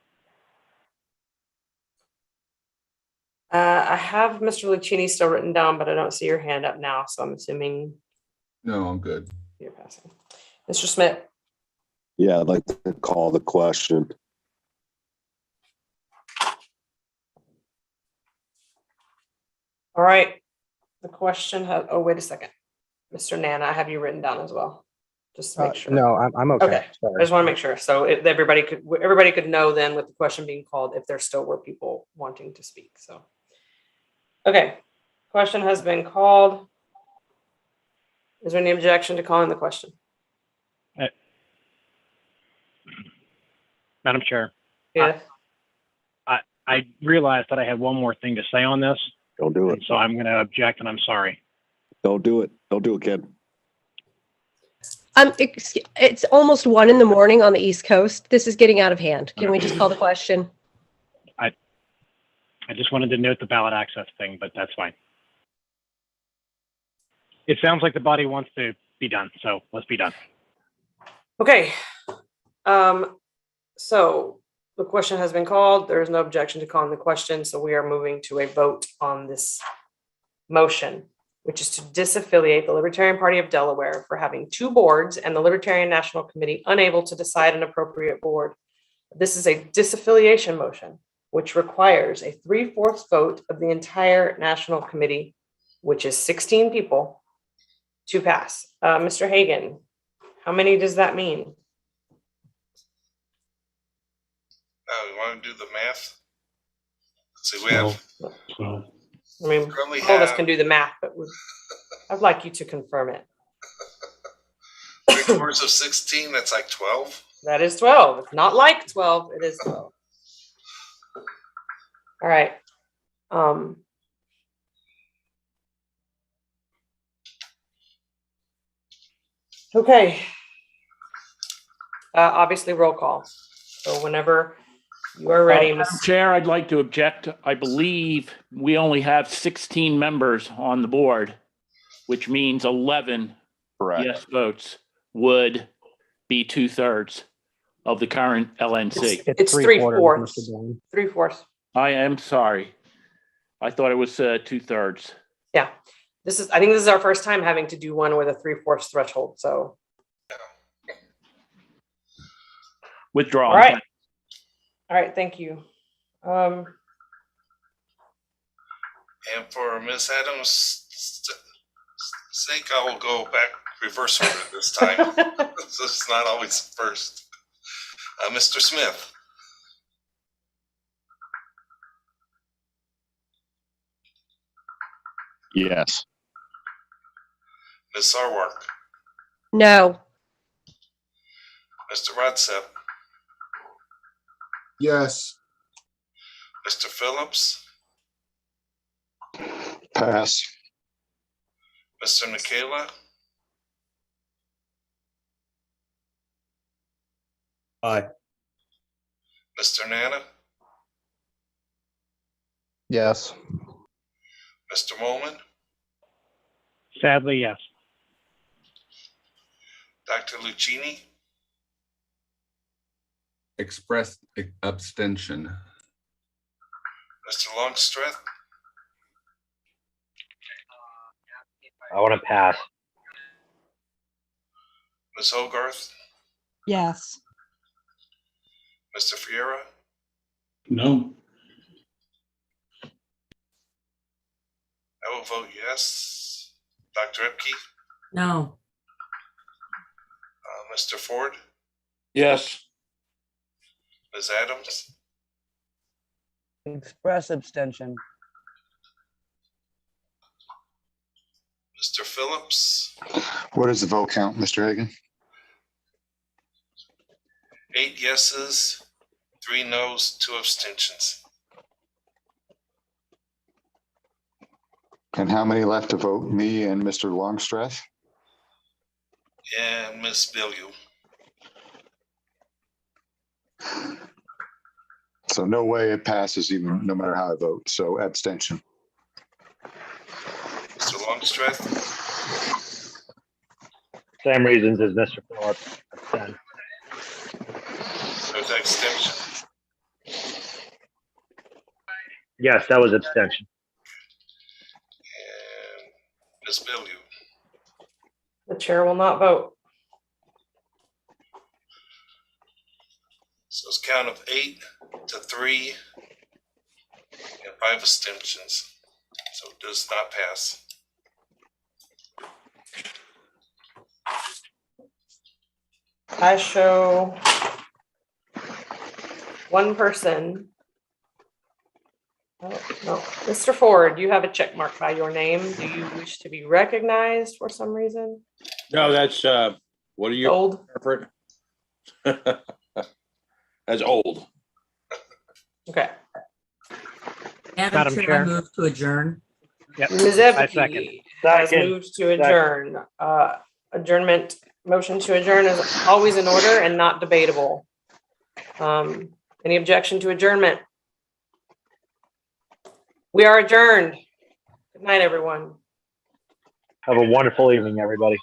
I have Mr. Lucchini still written down, but I don't see your hand up now, so I'm assuming No, I'm good. you're passing. Mr. Smith. Yeah, I'd like to call the question. All right. The question has, oh, wait a second. Mr. Nana, I have you written down as well. Just to make sure. No, I'm okay. Okay, Sorry. I just want to make sure. So everybody could know then with the question being called if there still were people wanting to speak. So, okay, question has been called. Is there any objection to calling the question? Madam Chair, Yes. I realized that I had one more thing to say on this. Don't do it. And so I'm going to object, and I'm sorry. Don't do it. Don't do it, kid. It's almost 1 a.m. on the East Coast. This is getting out of hand. Can we just call the question? I just wanted to note the ballot access thing, but that's fine. It sounds like the body wants to be done, so let's be done. Okay. So the question has been called. There is no objection to calling the question. So we are moving to a vote on this motion, which is to disaffiliate the Libertarian Party of Delaware for having 2 boards and the Libertarian National Committee unable to decide an appropriate board. This is a disaffiliation motion, which requires a 3/4 vote of the entire National Committee, which is 16 people, to pass. Mr. Hagan, how many does that mean? You want to do the math? Let's see, we have. I mean, Currently all of us have- can do the math, but I'd like you to confirm it. 3/4 of 16, that's like 12. That is 12. It's not like 12, it is 12. All right. Okay. Obviously roll call. So whenever you are ready, Madam Chair, I'd like to object. I believe we only have 16 members on the board, which means 11 yes votes would be 2/3 of the current LNC. It's 3/4. 3/4. I am sorry. I thought it was 2/3. Yeah. I think this is our first time having to do one with a 3/4 threshold. So Withdraw. all right. All right, thank you. And for Ms. Adams' sake, I will go back reverse order this time. So it's not always first. Mr. Smith. Yes. Ms. Sarwark. No. Mr. Rodsep. Yes. Mr. Phillips. Pass. Mr. Michaela. Aye. Mr. Nana. Yes. Mr. Molman. Sadly, yes. Dr. Lucchini. Express abstention. Mr. Longstreth. I want to pass. Ms. Hogarth. Yes. Mr. Fiera. No. I will vote yes. Dr. Epke. No. Mr. Ford. Yes. Ms. Adams. Express abstention. Mr. Phillips. What is the vote count, Mr. Hagan? 8 yeses, 3 noes, 2 abstentions. And how many left to vote? Me and Mr. Longstreth? And Ms. Bilyeu. So no way it passes even, no matter how I vote. So abstention. Mr. Longstreth. Same reasons as Mr. Phillips. Abstain. There's abstention. Yes, that was abstention. And Ms. Bilyeu. the chair will not vote. So it's count of 8-3 and 5 abstentions. So it does not pass. I show one person. Oh, no, Mr. Ford, you have a check mark by your name. Do you wish to be recognized for some reason? No, that's, what are you? Old. That's old. Okay. Madam Madam Chair, I Chair. move to adjourn. Yep. Ms. I second. Evke has moved to adjourn. Adjournment, motion to adjourn is always in order and not debatable. Any objection to adjournment? We are adjourned. Good night, everyone. Have a wonderful evening, everybody.